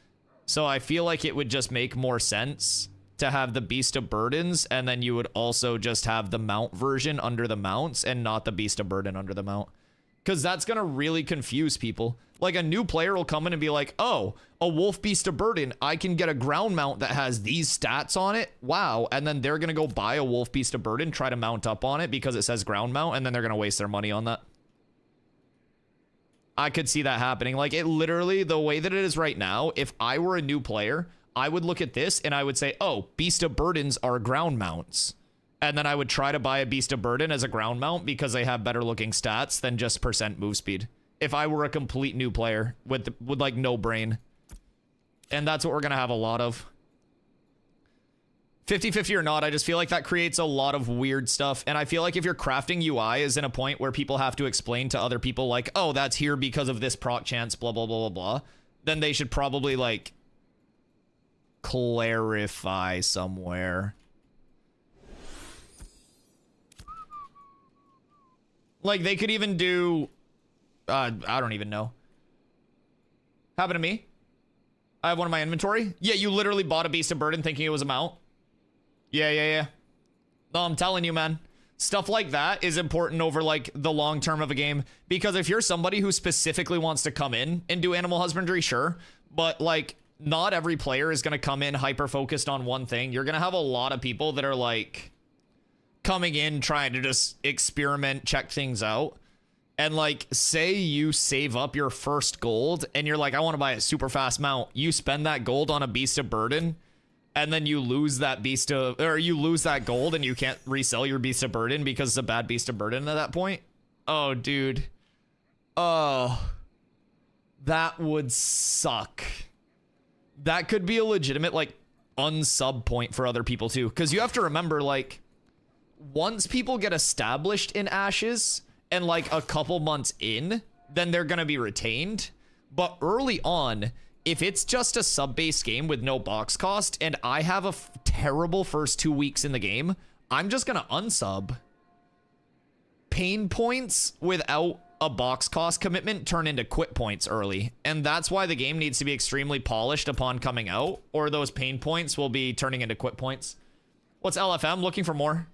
So I feel like it would just make more sense to have the Beast of Burdens, and then you would also just have the mount version under the mounts and not the Beast of Burden under the mount. Because that's going to really confuse people. Like, a new player will come in and be like, oh, a Wolf Beast of Burden, I can get a ground mount that has these stats on it. Wow. And then they're going to go buy a Wolf Beast of Burden, try to mount up on it because it says ground mount, and then they're going to waste their money on that. I could see that happening. Like, it literally, the way that it is right now, if I were a new player, I would look at this and I would say, oh, Beast of Burdens are ground mounts. And then I would try to buy a Beast of Burden as a ground mount because they have better looking stats than just percent move speed. If I were a complete new player with like no brain. And that's what we're going to have a lot of. 50-50 or not, I just feel like that creates a lot of weird stuff. And I feel like if your crafting UI is in a point where people have to explain to other people like, oh, that's here because of this proc chance, blah, blah, blah, blah, blah. Then they should probably like clarify somewhere. Like, they could even do... I don't even know. Happened to me. I have one in my inventory. Yeah, you literally bought a Beast of Burden thinking it was a mount. Yeah. No, I'm telling you, man. Stuff like that is important over, like, the long term of a game. Because if you're somebody who specifically wants to come in and do animal husbandry, sure. But, like, not every player is going to come in hyper-focused on one thing. You're going to have a lot of people that are, like... coming in trying to just experiment, check things out. And like, say you save up your first gold and you're like, I want to buy a super fast mount. You spend that gold on a Beast of Burden and then you lose that you lose that gold and you can't resell your Beast of Burden because it's a bad Beast of Burden at that point. Oh, dude. Oh, that would suck. That could be a legitimate like unsub point for other people too. Cause you have to remember, like, once people get established in Ashes and like a couple months in, then they're going to be retained. But early on, if it's just a sub-based game with no box cost and I have a terrible first 2 weeks in the game, I'm just going to unsub. Pain points without a box cost commitment turn into quit points early. And that's why the game needs to be extremely polished upon coming out, or those pain points will be turning into quit points. What's LFM? Looking for more?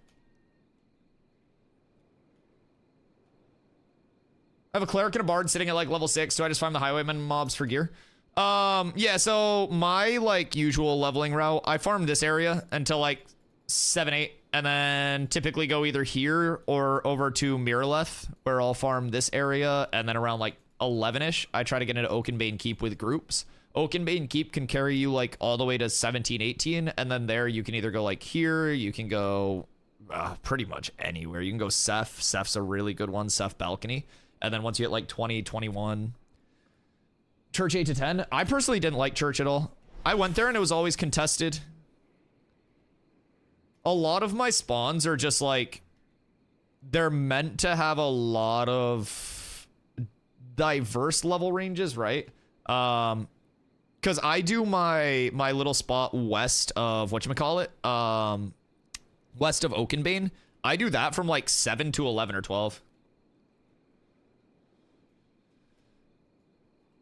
I have a cleric and a bard sitting at like level 6, so I just farm the highwayman mobs for gear. Yeah, so my like usual leveling route, I farm this area until like 7, 8, and then typically go either here or over to Miraleth, where I'll farm this area, and then around like 11-ish, I try to get into Oakenbane Keep with groups. Oakenbane Keep can carry you like all the way to 17, 18, and then there you can either go like here, you can go pretty much anywhere. You can go Seth. Seth's a really good one, Seth Balcony. And then once you hit like 20, 21, Church 8 to 10. I personally didn't like Church at all. I went there and it was always contested. A lot of my spawns are just like, they're meant to have a lot of diverse level ranges, right? Because I do my little spot west of, whatchamacallit? West of Oakenbane. I do that from like 7 to 11 or 12.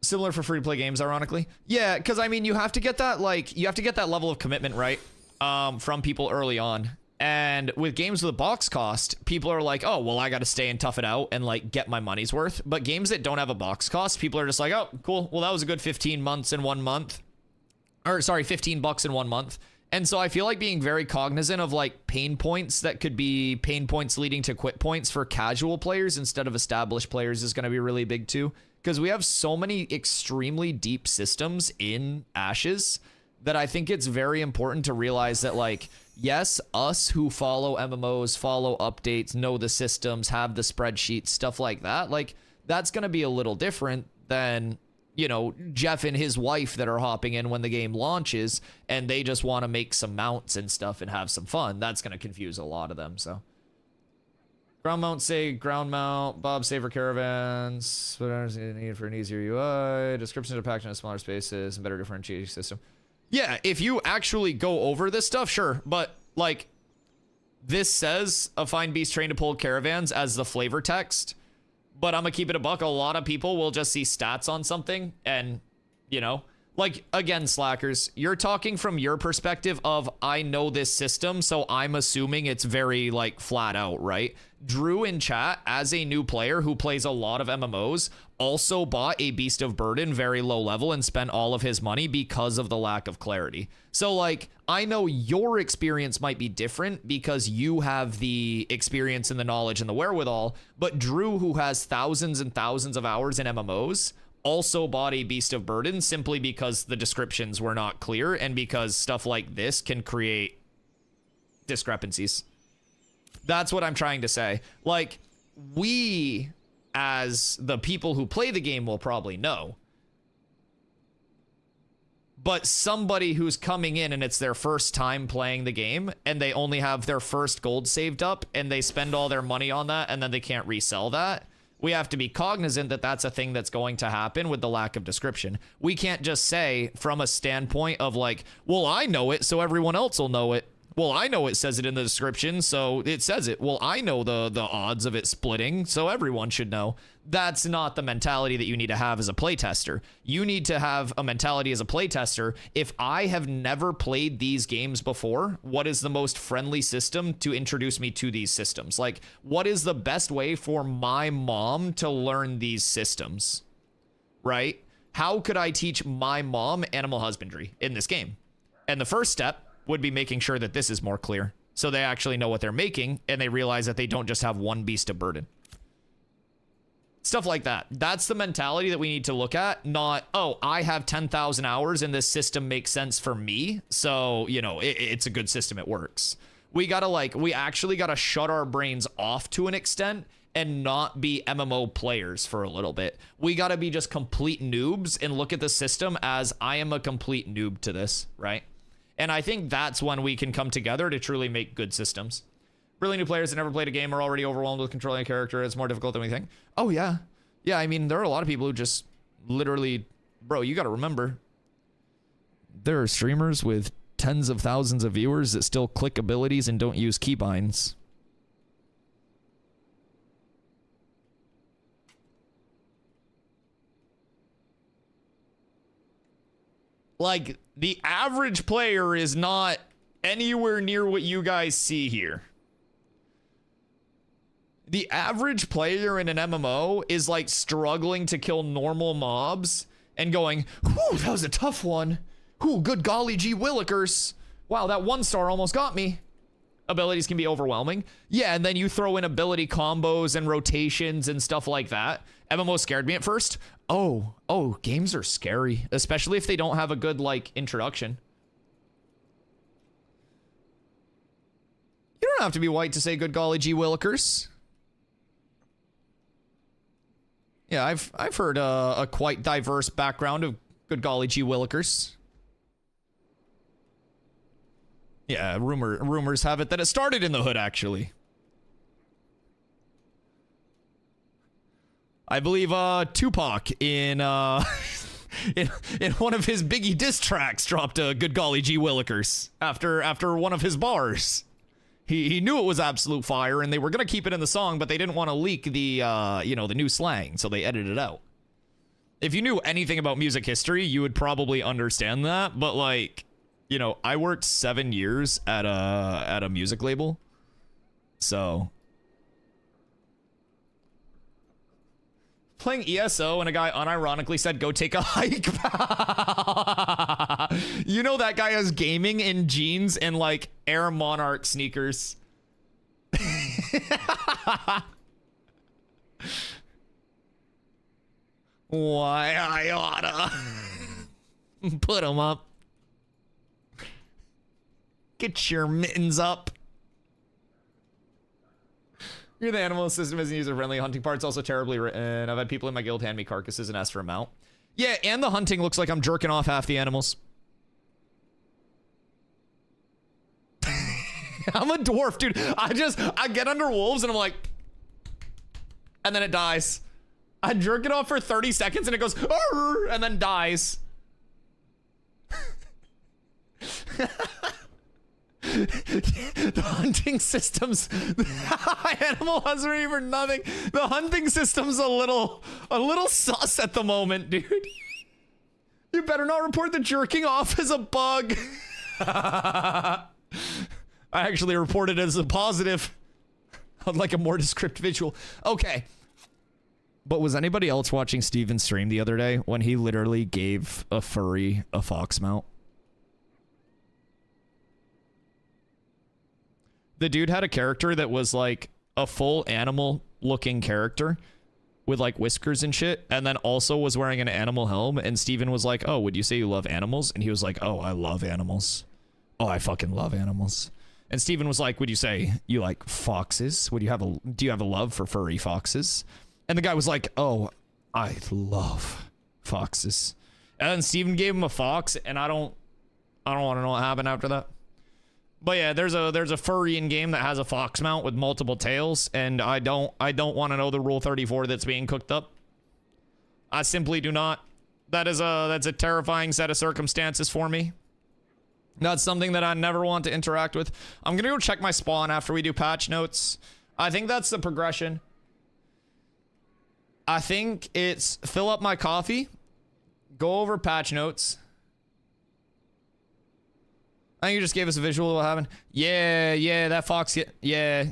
Similar for free-to-play games, ironically. Yeah, because, I mean, you have to get that, like, you have to get that level of commitment, right? From people early on. And with games with a box cost, people are like, oh, well, I got to stay and tough it out and, like, get my money's worth. But games that don't have a box cost, people are just like, oh, cool. Well, that was a good 15 months in 1 month. Or, sorry, $15 in 1 month. And so I feel like being very cognizant of, like, pain points that could be pain points leading to quit points for casual players instead of established players is going to be really big, too. Because we have so many extremely deep systems in Ashes that I think it's very important to realize that, like, yes, us who follow MMOs, follow updates, know the systems, have the spreadsheets, stuff like that, like, that's going to be a little different than, you know, Jeff and his wife that are hopping in when the game launches and they just want to make some mounts and stuff and have some fun. That's going to confuse a lot of them, so. Ground mount, say ground mount. Bob, safer caravans. Whatever's needed for an easier UI. Descriptions are packed into smaller spaces and better differentiating system. Yeah, if you actually go over this stuff, sure. But, like, this says a fine beast trained to pull caravans as the flavor text. But I'm gonna keep it a buck. A lot of people will just see stats on something and, you know, like, again, slackers, you're talking from your perspective of, I know this system, so I'm assuming it's very, like, flat out, right? Drew in chat, as a new player who plays a lot of MMOs, also bought a Beast of Burden very low level and spent all of his money because of the lack of clarity. So, like, I know your experience might be different because you have the experience and the knowledge and the wherewithal, but Drew, who has thousands and thousands of hours in MMOs, also bought a Beast of Burden simply because the descriptions were not clear and because stuff like this can create discrepancies. That's what I'm trying to say. Like, we, as the people who play the game, will probably know. But somebody who's coming in and it's their first time playing the game and they only have their first gold saved up and they spend all their money on that and then they can't resell that, we have to be cognizant that that's a thing that's going to happen with the lack of description. We can't just say from a standpoint of like, well, I know it, so everyone else will know it. Well, I know it says it in the description, so it says it. Well, I know the odds of it splitting, so everyone should know. That's not the mentality that you need to have as a playtester. You need to have a mentality as a playtester. If I have never played these games before, what is the most friendly system to introduce me to these systems? Like, what is the best way for my mom to learn these systems? Right? How could I teach my mom animal husbandry in this game? And the first step would be making sure that this is more clear so they actually know what they're making and they realize that they don't just have one beast of burden. Stuff like that. That's the mentality that we need to look at, not, oh, I have 10,000 hours and this system makes sense for me, so, you know, it's a good system, it works. We actually gotta shut our brains off to an extent and not be MMO players for a little bit. We gotta be just complete noobs and look at the system as, I am a complete noob to this, right? And I think that's when we can come together to truly make good systems. Really new players that never played a game are already overwhelmed with controlling a character. It's more difficult than we think. Oh, yeah. Yeah, I mean, there are a lot of people who just literally... Bro, you gotta remember. There are streamers with tens of thousands of viewers that still click abilities and don't use keybinds. Like, the average player is not anywhere near what you guys see here. The average player in an MMO is like struggling to kill normal mobs and going, whew, that was a tough one. Whew, good golly gee willikers. Wow, that 1-star almost got me. Abilities can be overwhelming. Yeah, and then you throw in ability combos and rotations and stuff like that. MMO scared me at first. Oh, games are scary, especially if they don't have a good, like, introduction. You don't have to be white to say good golly gee willikers. Yeah, I've heard a quite diverse background of good golly gee willikers. Yeah, rumors have it that it started in the hood, actually. I believe Tupac in in one of his Biggie diss tracks dropped a good golly gee willikers after one of his bars. He knew it was absolute fire and they were gonna keep it in the song, but they didn't want to leak the the new slang, so they edited it out. If you knew anything about music history, you would probably understand that, but like, you know, I worked 7 years at a music label, so playing ESO and a guy unironically said, go take a hike. You know that guy has gaming in jeans and like Air Monarch sneakers. Why I oughta put him up. Get your mittens up. You're the animal system isn't user-friendly. Hunting part's also terribly written. I've had people in my guild hand me carcasses and ask for a mount. Yeah, and the hunting looks like I'm jerking off half the animals. I'm a dwarf, dude. I get under wolves and I'm like, and then it dies. I jerk it off for 30 seconds and it goes, "Arr!" and then dies. The hunting systems, Animal Husbandry for nothing. The hunting system's a little sus at the moment, dude. You better not report the jerking off as a bug. I actually reported it as a positive. I'd like a more descriptive visual. Okay. But was anybody else watching Steven's stream the other day when he literally gave a furry a fox mount? The dude had a character that was like a full animal looking character with like whiskers and shit, and then also was wearing an animal helm, and Steven was like, "Oh, would you say you love animals?" And he was like, "Oh, I love animals. Oh, I fucking love animals." And Steven was like, "Would you say you like foxes? Do you have a love for furry foxes?" And the guy was like, "Oh, I love foxes." And then Steven gave him a fox, and I don't want to know what happened after that. But yeah, there's a furry in game that has a fox mount with multiple tails, and I don't want to know the Rule 34 that's being cooked up. I simply do not. That's a terrifying set of circumstances for me. That's something that I never want to interact with. I'm gonna go check my spawn after we do patch notes. I think that's the progression. I think it's fill up my coffee, go over patch notes. I think you just gave us a visual of what happened. Yeah, that fox yeah,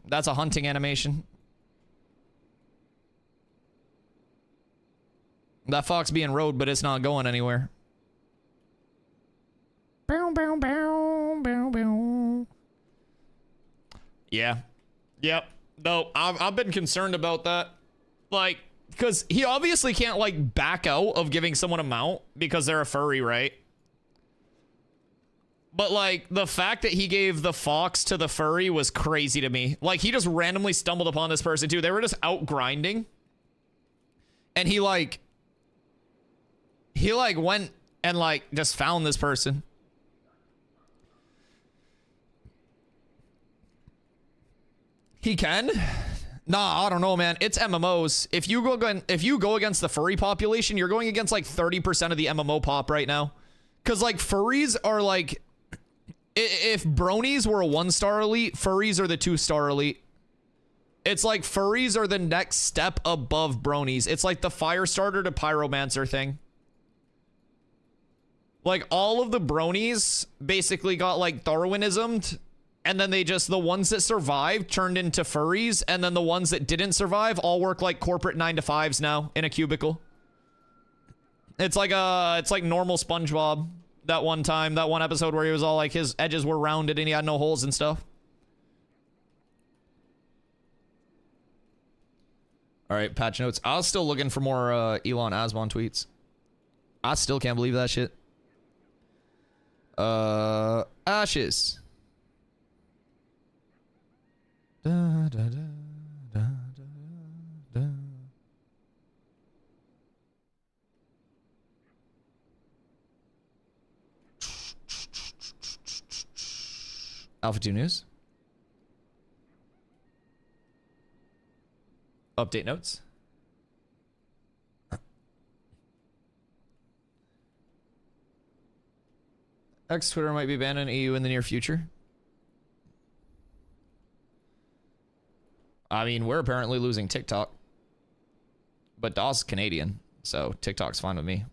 that's a hunting animation. That fox being rode, but it's not going anywhere. Bow, bow, bow, bow, bow. Yeah. Yep. No, I've been concerned about that. Like, because he obviously can't, like, back out of giving someone a mount because they're a furry, right? But, like, the fact that he gave the fox to the furry was crazy to me. Like, he just randomly stumbled upon this person, too. They were just out grinding. And he, like, went and, like, just found this person. He can? Nah, I don't know, man. It's MMOs. If you go against the furry population, you're going against, like, 30% of the MMO pop right now. Because, like, furries are, like... If bronies were a 1-star elite, furries are the 2-star elite. It's like furries are the next step above bronies. It's like the Firestarter to Pyromancer thing. Like, all of the bronies basically got, like, Darwinismed, and then the ones that survived turned into furries, and then the ones that didn't survive all work like corporate 9-to-5s now in a cubicle. It's like normal SpongeBob. That one episode where he was all like, his edges were rounded and he had no holes and stuff. All right, patch notes. I was still looking for more Elon Asmon tweets. I still can't believe that shit. Ashes. Da, da, da, da, da, da. Alpha 2 News. Update notes. X Twitter might be banned in EU in the near future. I mean, we're apparently losing TikTok. But DOS is Canadian, so TikTok's fine with me.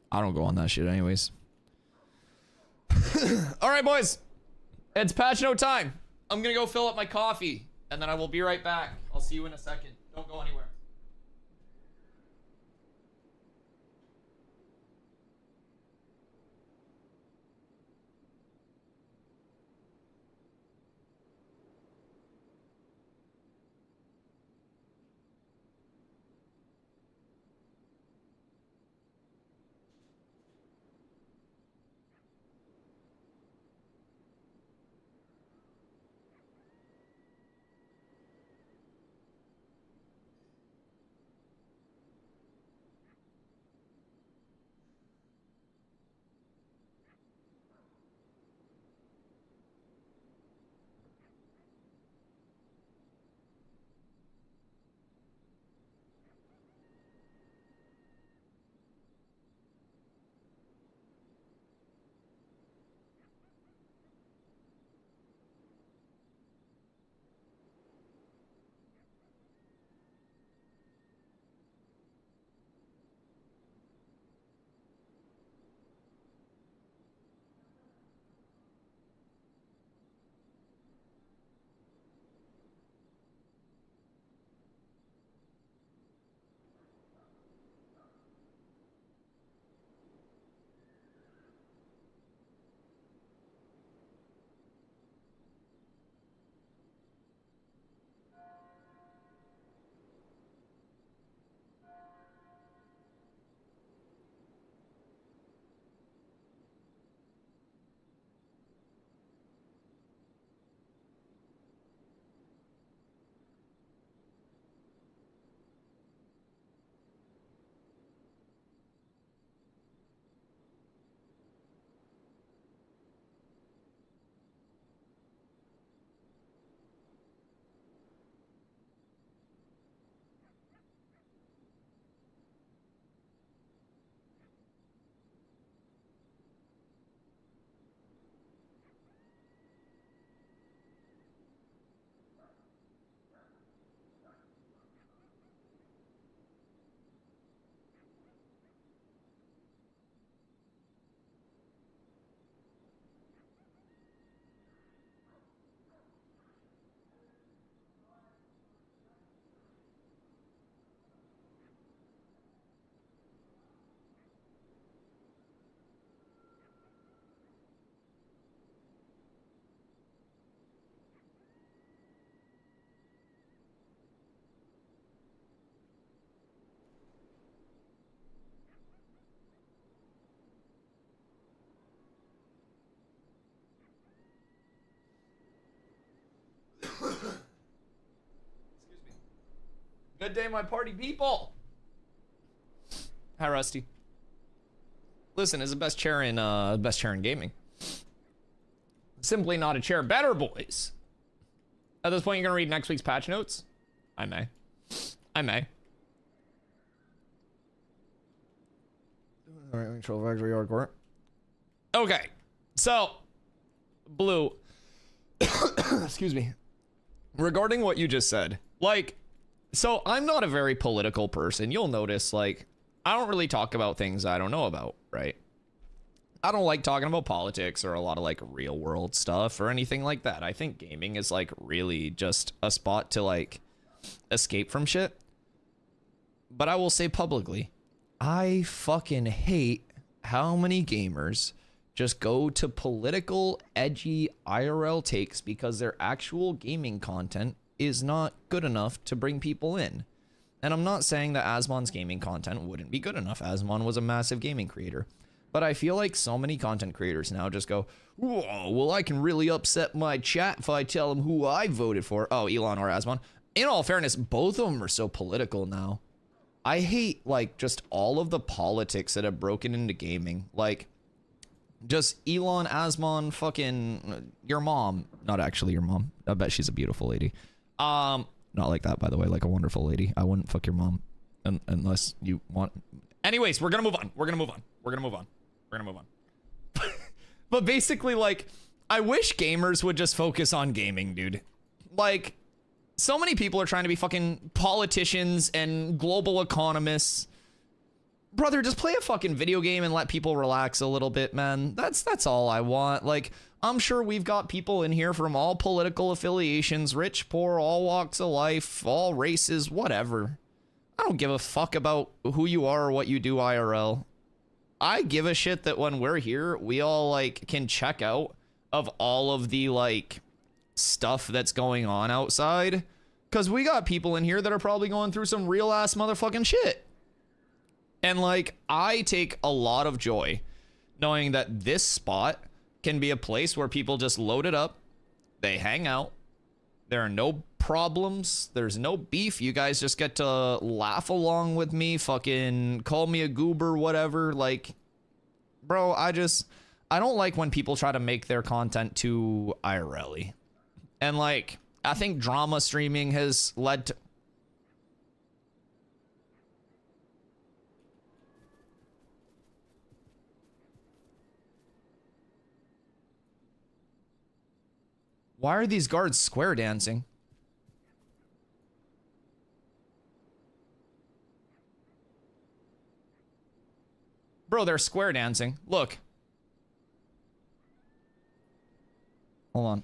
I don't go on that shit anyways. All right, boys. It's patch note time. I'm gonna go fill up my coffee, and then I will be right back. I'll see you in a second. Don't go anywhere. Good day, my party people. Hi, Rusty. Listen, is the best chair in gaming. Simply not a chair. Better, boys. At this point, you're gonna read next week's patch notes? I may. I may. Alright, control factory hardcore. Okay. So, Blue. Excuse me. Regarding what you just said, like, so I'm not a very political person. You'll notice, like, I don't really talk about things I don't know about, right? I don't like talking about politics or a lot of like real world stuff or anything like that. I think gaming is like really just a spot to like escape from shit. But I will say publicly, I fucking hate how many gamers just go to political, edgy IRL takes because their actual gaming content is not good enough to bring people in. And I'm not saying that Asmon's gaming content wouldn't be good enough. Asmon was a massive gaming creator. But I feel like so many content creators now just go, whoa, well, I can really upset my chat if I tell them who I voted for. Oh, Elon or Asmon. In all fairness, both of them are so political now. I hate, like, just all of the politics that have broken into gaming. Like, just Elon, Asmon, fucking your mom. Not actually your mom. I bet she's a beautiful lady. Not like that, by the way, like a wonderful lady. I wouldn't fuck your mom unless you want. Anyways, we're gonna move on. We're gonna move on. We're gonna move on. We're gonna move on. But basically, like, I wish gamers would just focus on gaming, dude. Like, so many people are trying to be fucking politicians and global economists. Brother, just play a fucking video game and let people relax a little bit, man. That's all I want. Like, I'm sure we've got people in here from all political affiliations, rich, poor, all walks of life, all races, whatever. I don't give a fuck about who you are or what you do IRL. I give a shit that when we're here, we all, like, can check out of all of the, like, stuff that's going on outside. Because we got people in here that are probably going through some real-ass motherfucking shit. And, like, I take a lot of joy knowing that this spot can be a place where people just load it up, they hang out, there are no problems, there's no beef, you guys just get to laugh along with me, fucking call me a goober, whatever. Like, bro, I don't like when people try to make their content too IRL-y. And, like, I think drama streaming has led to... Why are these guards square dancing? Bro, they're square dancing. Look. Hold on.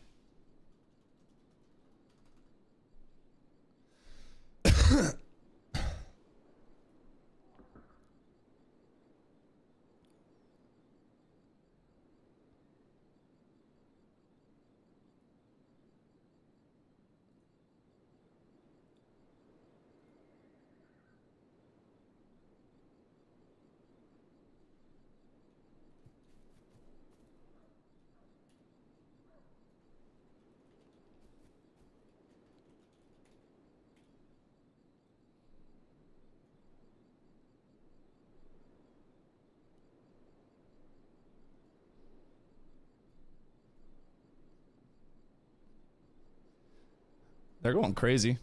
They're going crazy.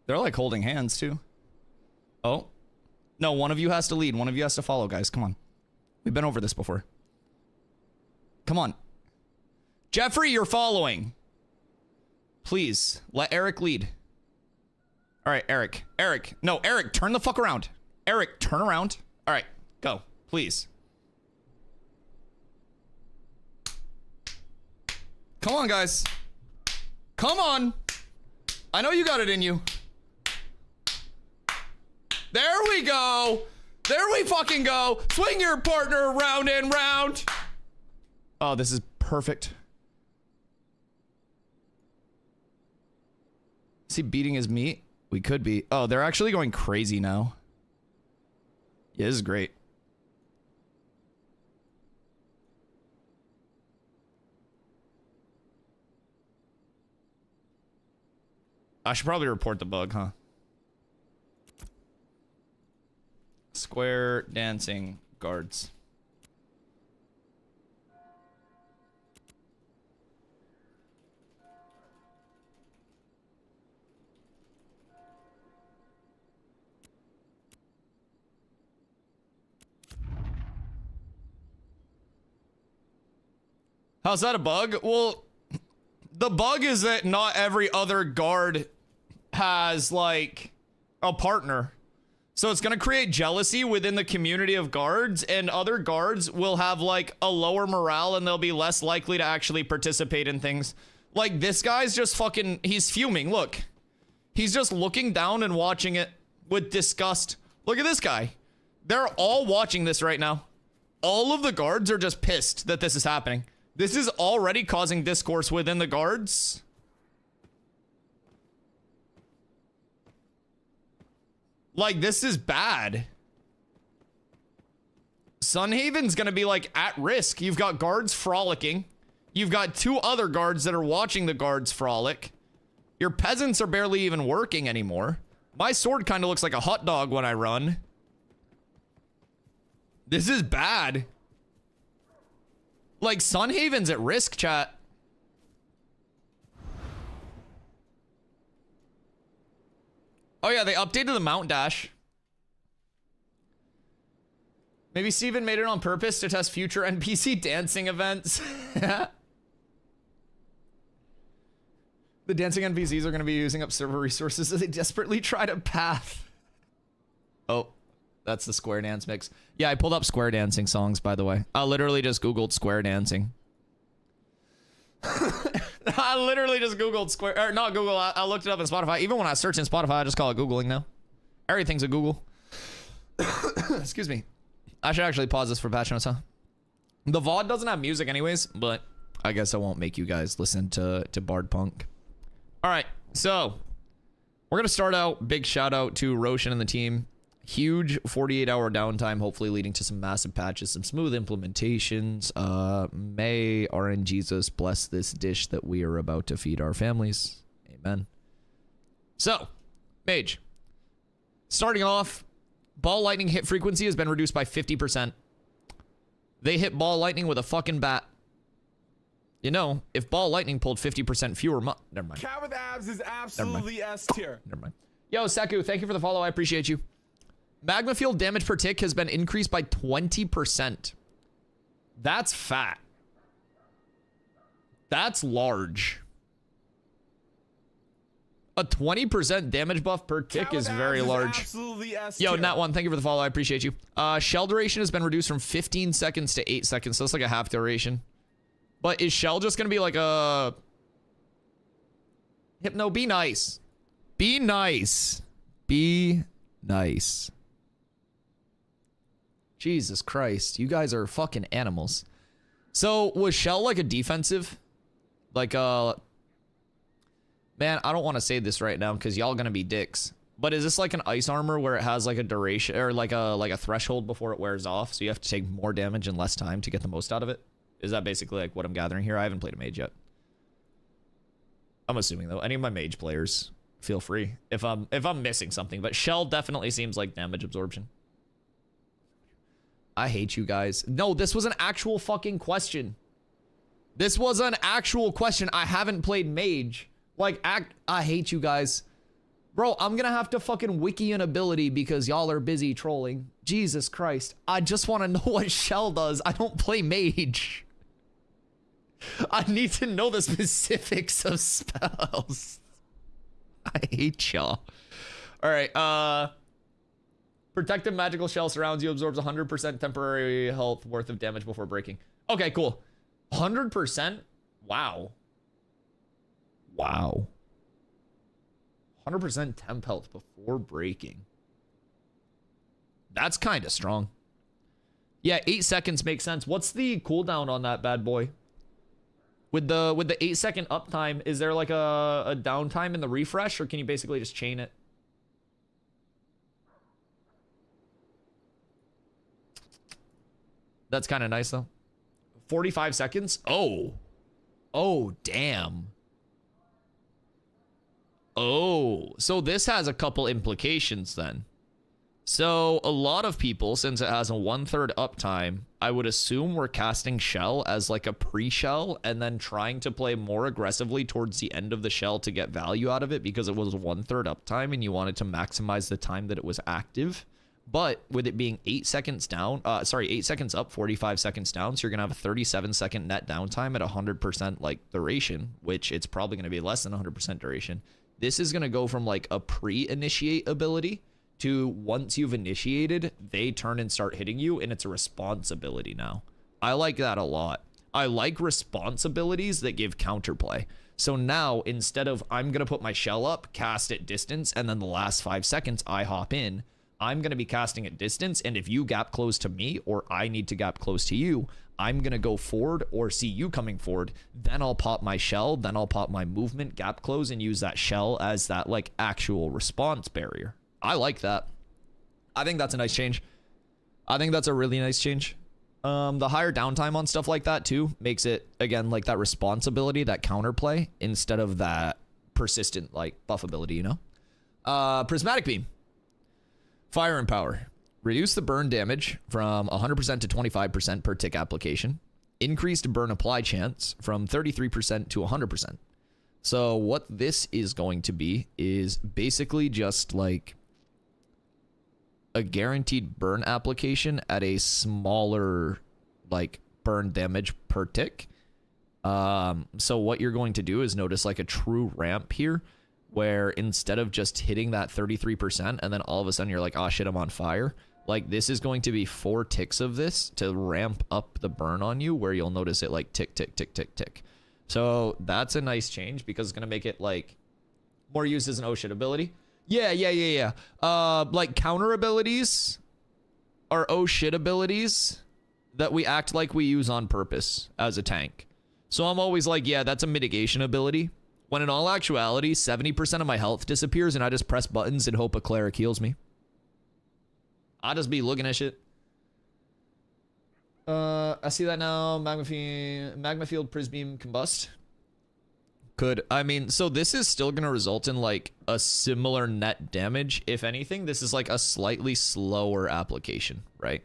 They're like holding hands too. Oh. No, one of you has to lead. One of you has to follow, guys. Come on. We've been over this before. Come on. Jeffrey, you're following. Please, let Eric lead. All right, Eric. Eric. No, Eric, turn the fuck around. Eric, turn around. All right, go. Please. Come on, guys. Come on. I know you got it in you. There we go. There we fucking go. Swing your partner round and round. Oh, this is perfect. Is he beating his meat? We could be. Oh, they're actually going crazy now. Yeah, this is great. I should probably report the bug, huh? Square dancing guards. How's that a bug? Well, the bug is that not every other guard has like a partner. So it's gonna create jealousy within the community of guards, and other guards will have like a lower morale and they'll be less likely to actually participate in things. Like this guy's just fucking, he's fuming, look. He's just looking down and watching it with disgust. Look at this guy. They're all watching this right now. All of the guards are just pissed that this is happening. This is already causing discourse within the guards. Like, this is bad. Sunhaven's gonna be, like, at risk. You've got guards frolicking. You've got 2 other guards that are watching the guards frolic. Your peasants are barely even working anymore. My sword kind of looks like a hot dog when I run. This is bad. Like, Sunhaven's at risk, chat. Oh yeah, they updated the mount dash. Maybe Steven made it on purpose to test future NPC dancing events. The dancing NPCs are going to be using up server resources as they desperately try to path. Oh, that's the square dance mix. Yeah, I pulled up square dancing songs, by the way. I literally just Googled square dancing. I literally just Googled square, or not Google, I looked it up in Spotify. Even when I search in Spotify, I just call it Googling now. Everything's a Google. Excuse me. I should actually pause this for patch notes, huh? The VOD doesn't have music anyways, but I guess I won't make you guys listen to Bard Punk. All right, so we're gonna start out. Big shout out to Roshan and the team. Huge 48-hour downtime, hopefully leading to some massive patches, some smooth implementations. May RNGesus bless this dish that we are about to feed our families. Amen. So, Mage. Starting off, ball lightning hit frequency has been reduced by 50%. They hit ball lightning with a fucking bat. You know, if ball lightning pulled 50% fewer never mind. Cat with abs is absolutely S tier. Never mind. Yo, Seku, thank you for the follow. I appreciate you. Magma field damage per tick has been increased by 20%. That's fat. That's large. A 20% damage buff per tick is very large. Absolutely S Yo, tier. Nat1, thank you for the follow. I appreciate you. Shell duration has been reduced from 15 seconds to 8 seconds. So that's like a half duration. But is Shell just going to be like a... Hypno, be nice. Be nice. Be nice. Jesus Christ. You guys are fucking animals. So, was Shell like a defensive? Like a... Man, I don't want to say this right now because y'all gonna be dicks. But is this like an ice armor where it has like a duration or like a threshold before it wears off? So you have to take more damage in less time to get the most out of it? Is that basically like what I'm gathering here? I haven't played a mage yet. I'm assuming though. Any of my mage players, feel free if I'm missing something. But Shell definitely seems like damage absorption. I hate you guys. No, this was an actual fucking question. This was an actual question. I haven't played mage. Like, I hate you guys. Bro, I'm gonna have to fucking wiki an ability because y'all are busy trolling. Jesus Christ. I just want to know what Shell does. I don't play mage. I need to know the specifics of spells. I hate y'all. All right, protective magical shell surrounds you, absorbs 100% temporary health worth of damage before breaking. Okay, cool. 100%? Wow. Wow. 100% temp health before breaking. That's kind of strong. Yeah, 8 seconds makes sense. What's the cooldown on that bad boy? With the 8-second uptime, is there like a downtime in the refresh, or can you basically just chain it? That's kind of nice though. 45 seconds? Oh. Oh, damn. Oh, so this has a couple implications then. So a lot of people, since it has a 1/3 uptime, I would assume we're casting shell as like a pre-shell and then trying to play more aggressively towards the end of the shell to get value out of it because it was 1/3 uptime and you wanted to maximize the time that it was active. But with it being 8 seconds down, 8 seconds up, 45 seconds down, so you're gonna have a 37-second net downtime at 100% like duration, which it's probably gonna be less than 100% duration. This is gonna go from like a pre-initiate ability to once you've initiated, they turn and start hitting you, and it's a responsibility now. I like that a lot. I like responsibilities that give counterplay. So now, instead of I'm going to put my shell up, cast at distance, and then the last 5 seconds I hop in, I'm going to be casting at distance, and if you gap close to me, or I need to gap close to you, I'm going to go forward or see you coming forward, then I'll pop my shell, then I'll pop my movement, gap close, and use that shell as that like actual response barrier. I like that. I think that's a nice change. I think that's a really nice change. The higher downtime on stuff like that too makes it, again, like that responsibility, that counterplay, instead of that persistent like buff ability, you know? Prismatic Beam. Fire and Power. Reduce the burn damage from 100% to 25% per tick application. Increased burn apply chance from 33% to 100%. So what this is going to be is basically just like a guaranteed burn application at a smaller like burn damage per tick. So what you're going to do is notice like a true ramp here where instead of just hitting that 33% and then all of a sudden you're like, oh shit, I'm on fire. Like this is going to be 4 ticks of this to ramp up the burn on you where you'll notice it like tick, tick, tick, tick, tick. So that's a nice change because it's going to make it like more used as an oh shit ability. Yeah. Like counter abilities are oh shit abilities that we act like we use on purpose as a tank. So I'm always like, yeah, that's a mitigation ability. When in all actuality, 70% of my health disappears and I just press buttons and hope a cleric heals me. I just be looking at shit. I see that now. Magma field Prisbeam combust. Could, I mean, so this is still going to result in like a similar net damage. If anything, this is like a slightly slower application, right?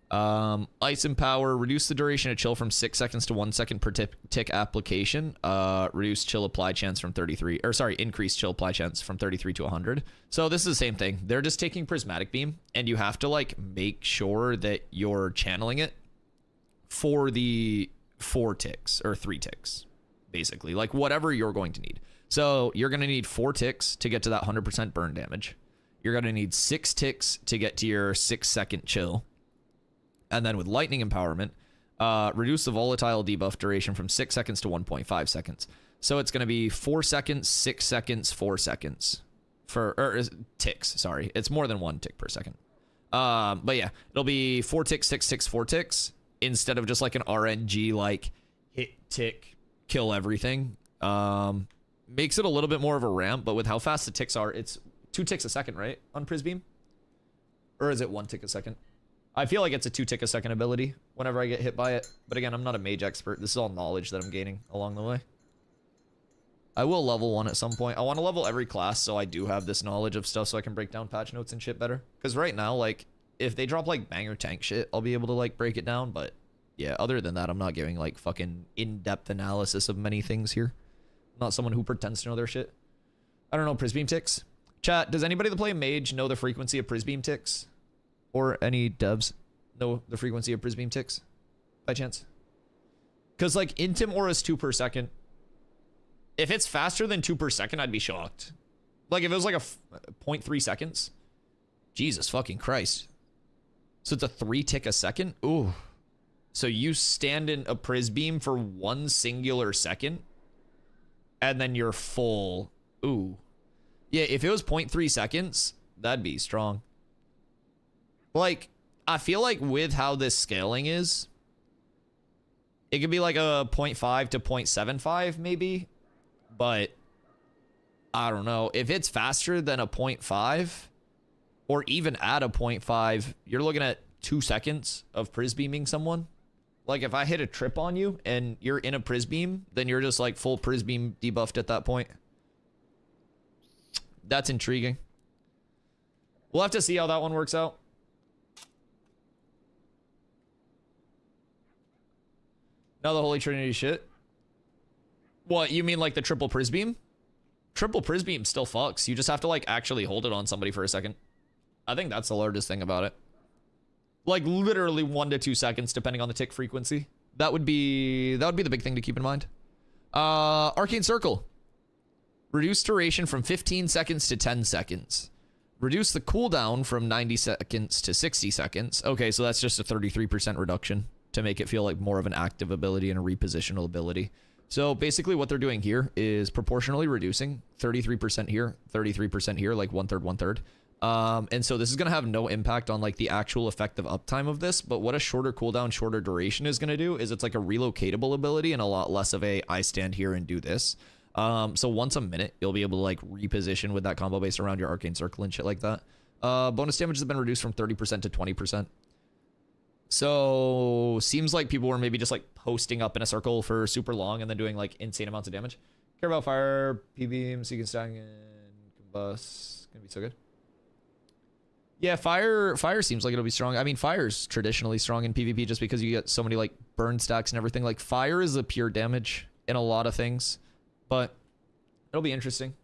Ice and Power, reduce the duration of chill from 6 seconds to 1 second per tick application. Reduce chill apply chance from 33, or sorry, increase chill apply chance from 33 to 100. So this is the same thing. They're just taking Prismatic Beam and you have to like make sure that you're channeling it for the 4 ticks or 3 ticks. Basically, like whatever you're going to need. So you're going to need 4 ticks to get to that 100% burn damage. You're going to need 6 ticks to get to your 6-second chill. And then with Lightning Empowerment, reduce the volatile debuff duration from 6 seconds to 1.5 seconds. So it's going to be 4 seconds, 6 seconds, 4 seconds. Or ticks, sorry. It's more than 1 tick per second. But yeah, it'll be 4 ticks, 6 ticks, 4 ticks. Instead of just like an RNG, like hit, tick, kill everything. Makes it a little bit more of a ramp, but with how fast the ticks are, it's 2 ticks a second, right? On Prisbeam? Or is it 1 tick a second? I feel like it's a 2 tick a second ability whenever I get hit by it. But again, I'm not a mage expert. This is all knowledge that I'm gaining along the way. I will level 1 at some point. I want to level every class so I do have this knowledge of stuff so I can break down patch notes and shit better. Because right now, like, if they drop like banger tank shit, I'll be able to like break it down, but yeah, other than that, I'm not giving like fucking in-depth analysis of many things here. I'm not someone who pretends to know their shit. I don't know Prisbeam ticks. Chat, does anybody that play Mage know the frequency of Prisbeam ticks? Or any devs know the frequency of Prisbeam ticks? By chance? Because like Intim Aura's 2 per second. If it's faster than 2 per second, I'd be shocked. Like if it was like a 0.3 seconds. Jesus fucking Christ. So it's a 3 tick a second? Ooh. So you stand in a Prisbeam for 1 singular second, and then you're full. Ooh. Yeah, if it was 0.3 seconds, that'd be strong. Like, I feel like with how this scaling is, it could be like a 0.5 to 0.75 maybe, but I don't know. If it's faster than a 0.5, or even at a 0.5, you're looking at 2 seconds of Prisbeaming someone. Like if I hit a trip on you and you're in a Prisbeam, then you're just like full Prisbeam debuffed at that point. That's intriguing. We'll have to see how that one works out. Now the Holy Trinity shit. What, you mean like the triple Prisbeam? Triple Prisbeam still fucks. You just have to like actually hold it on somebody for a second. I think that's the largest thing about it. Like literally 1 to 2 seconds depending on the tick frequency. That would be the big thing to keep in mind. Arcane Circle. Reduce duration from 15 seconds to 10 seconds. Reduce the cooldown from 90 seconds to 60 seconds. Okay, so that's just a 33% reduction to make it feel like more of an active ability and a repositional ability. So basically what they're doing here is proportionally reducing 33% here, 33% here, like 1/3, 1/3. And so this is going to have no impact on like the actual effective uptime of this, but what a shorter cooldown, shorter duration is going to do is it's like a relocatable ability and a lot less of a I stand here and do this. So once a minute, you'll be able to like reposition with that combo based around your Arcane Circle and shit like that. Bonus damage has been reduced from 30% to 20%. So seems like people were maybe just like posting up in a circle for super long and then doing like insane amounts of damage. Care about fire, P-beam, so you can stack and combust. Gonna be so good. Yeah, fire seems like it'll be strong. I mean, fire's traditionally strong in PvP just because you get so many like burn stacks and everything. Like fire is a pure damage in a lot of things, but it'll be interesting.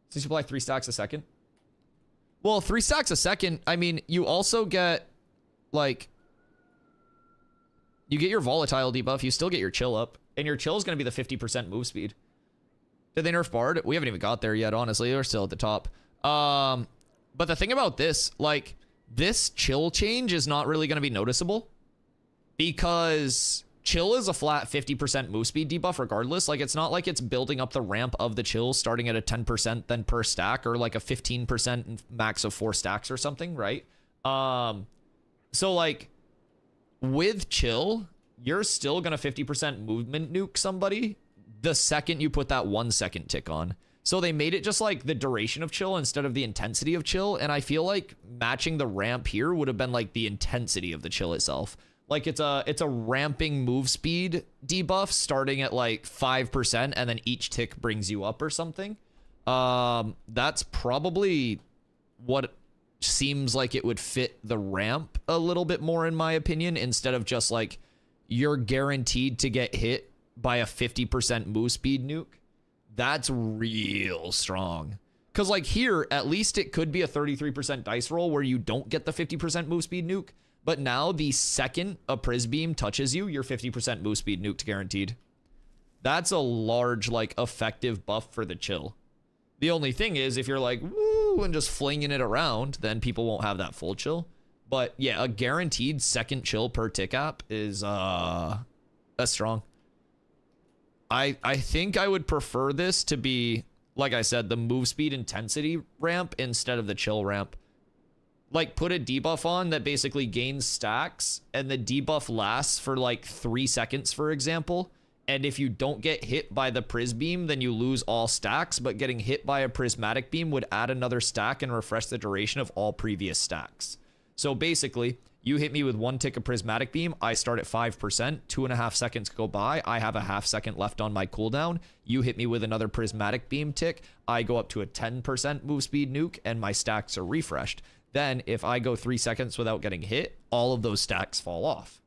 Since you apply 3 stacks a second. Well, 3 stacks a second. I mean, you also get like, you get your volatile debuff. You still get your chill up, and your chill is going to be the 50% move speed. Did they nerf Bard? We haven't even got there yet, honestly. We're still at the top. But the thing about this, like, this chill change is not really going to be noticeable because chill is a flat 50% move speed debuff regardless. Like, it's not like it's building up the ramp of the chill starting at a 10% then per stack or like a 15% max of 4 stacks or something, right? So like with chill, you're still going to 50% movement nuke somebody the second you put that 1 second tick on. So they made it just like the duration of chill instead of the intensity of chill. And I feel like matching the ramp here would have been like the intensity of the chill itself. Like it's a ramping move speed debuff starting at like 5% and then each tick brings you up or something. That's probably what seems like it would fit the ramp a little bit more in my opinion, instead of just like you're guaranteed to get hit by a 50% move speed nuke. That's real strong. Because like here, at least it could be a 33% dice roll where you don't get the 50% move speed nuke. But now the second a Prisbeam touches you, you're 50% move speed nuked guaranteed. That's a large, like, effective buff for the chill. The only thing is, if you're like, woo, and just flinging it around, then people won't have that full chill. But yeah, a guaranteed second chill per tick app is, that's strong. I think I would prefer this to be, like I said, the move speed intensity ramp instead of the chill ramp. Like, put a debuff on that basically gains stacks, and the debuff lasts for like 3 seconds, for example. And if you don't get hit by the Prisbeam, then you lose all stacks, but getting hit by a Prismatic Beam would add another stack and refresh the duration of all previous stacks. So basically, you hit me with 1 tick of Prismatic Beam, I start at 5%, 2.5 seconds go by, I have a ½ second left on my cooldown, you hit me with another Prismatic Beam tick, I go up to a 10% move speed nuke, and my stacks are refreshed. Then, if I go 3 seconds without getting hit, all of those stacks fall off.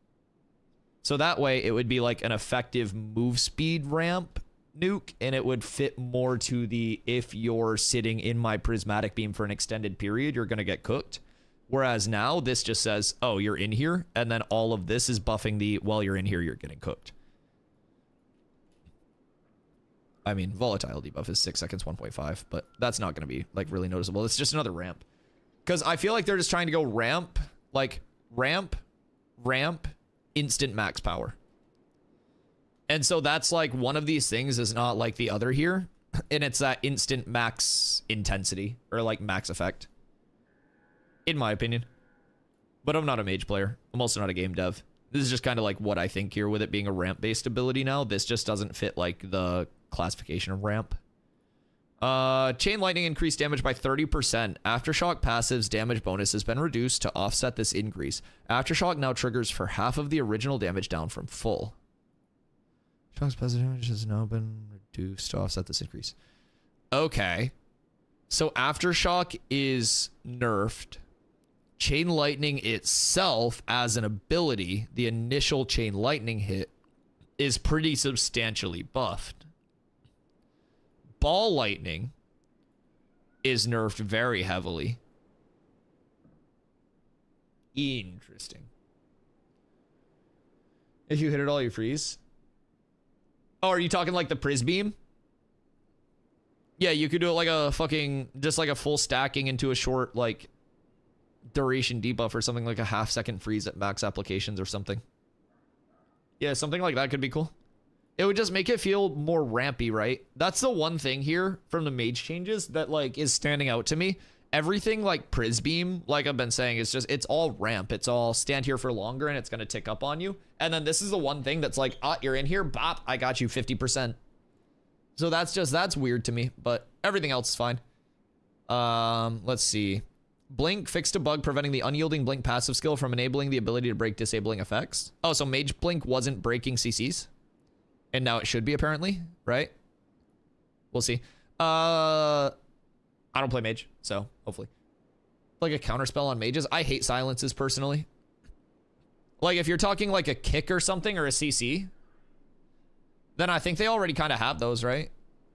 So that way, it would be like an effective move speed ramp nuke, and it would fit more to the, if you're sitting in my Prismatic Beam for an extended period, you're going to get cooked. Whereas now, this just says, oh, you're in here, and then all of this is buffing the, while you're in here, you're getting cooked. I mean, volatile debuff is 6 seconds, 1.5, but that's not going to be, like, really noticeable. It's just another ramp. Because I feel like they're just trying to go ramp, like, ramp, instant max power. And so that's, like, one of these things is not like the other here, and it's that instant max intensity, or, like, max effect. In my opinion. But I'm not a mage player. I'm also not a game dev. This is just kind of like what I think here with it being a ramp-based ability now. This just doesn't fit like the classification of ramp. Chain Lightning increased damage by 30%. Aftershock passive's damage bonus has been reduced to offset this increase. Aftershock now triggers for half of the original damage down from full. Shock's passive damage has now been reduced to offset this increase. Okay. So Aftershock is nerfed. Chain Lightning itself as an ability, the initial Chain Lightning hit, is pretty substantially buffed. Ball Lightning is nerfed very heavily. Interesting. If you hit it all, you freeze. Oh, are you talking like the Priz Beam? Yeah, you could do it like a fucking, just like a full stacking into a short, like, duration debuff or something, like a half-second freeze at max applications or something. Yeah, something like that could be cool. It would just make it feel more rampy, right? That's the one thing here from the mage changes that, like, is standing out to me. Everything like Priz Beam, like I've been saying, is just, it's all ramp. It's all stand here for longer and it's going to tick up on you. And then this is the one thing that's like, you're in here, bop, I got you 50%. So that's weird to me, but everything else is fine. Let's see. Blink fixed a bug preventing the unyielding Blink passive skill from enabling the ability to break disabling effects. Oh, so Mage Blink wasn't breaking CCs? And now it should be, apparently, right? We'll see. I don't play Mage, so hopefully. Like a counterspell on mages. I hate silences, personally. Like, if you're talking like a kick or something, or a CC, then I think they already kind of have those, right?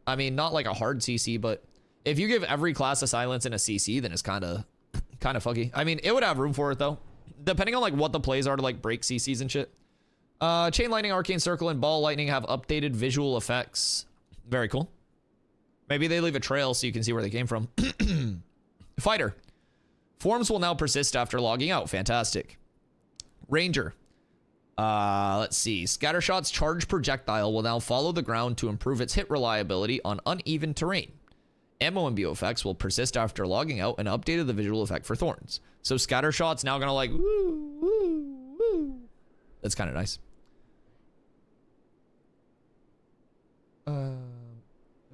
I mean, not like a hard CC, but if you give every class a silence and a CC, then it's kind of fucky. I mean, it would have room for it, though. Depending on, like, what the plays are to, like, break CCs and shit. Chain Lightning, Arcane Circle, and Ball Lightning have updated visual effects. Very cool. Maybe they leave a trail so you can see where they came from. Fighter. Forms will now persist after logging out. Fantastic. Ranger. Let's see. Scattershot's charged projectile will now follow the ground to improve its hit reliability on uneven terrain. Ammo imbue effects will persist after logging out and updated the visual effect for Thorns. So Scattershot's now gonna like woo, woo, woo. That's kind of nice.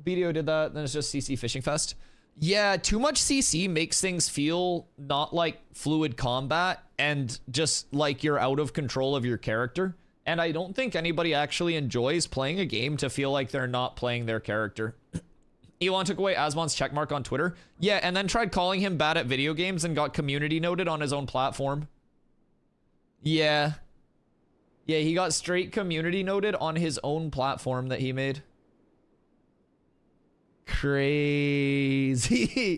BDO did that, then it's just CC Fishing Fest. Yeah, too much CC makes things feel not like fluid combat and just like you're out of control of your character. And I don't think anybody actually enjoys playing a game to feel like they're not playing their character. Elon took away Asmon's checkmark on Twitter. Yeah, and then tried calling him bad at video games and got community noted on his own platform. Yeah. Yeah, he got straight community noted on his own platform that he made. Crazy.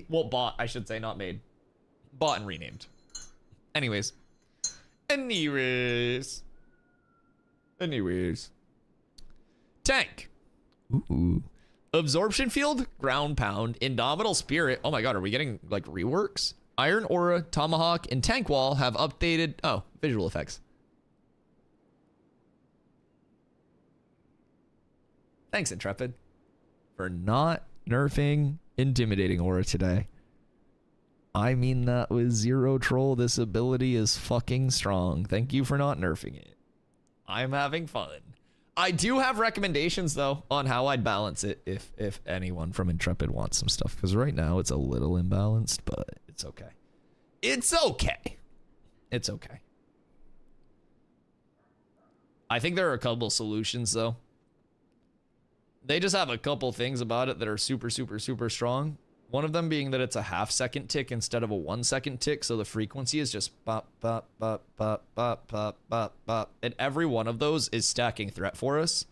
Well, bought, I should say, not made. Bought and renamed. Anyways. Tank. Ooh. Absorption Field, Ground Pound, Indomitable Spirit. Oh my god, are we getting, like, reworks? Iron Aura, Tomahawk, and Tank Wall have updated... Oh, visual effects. Thanks, Intrepid, for not nerfing Intimidating Aura today. I mean that with zero troll, this ability is fucking strong. Thank you for not nerfing it. I'm having fun. I do have recommendations, though, on how I'd balance it if anyone from Intrepid wants some stuff. Because right now it's a little imbalanced, but it's okay. It's okay. It's okay. I think there are a couple solutions, though. They just have a couple things about it that are super, super, super strong. One of them being that it's a half-second tick instead of a 1-second tick, so the frequency is just bop, bop, bop, bop, bop, bop, bop, bop. And every one of those is stacking threat for us.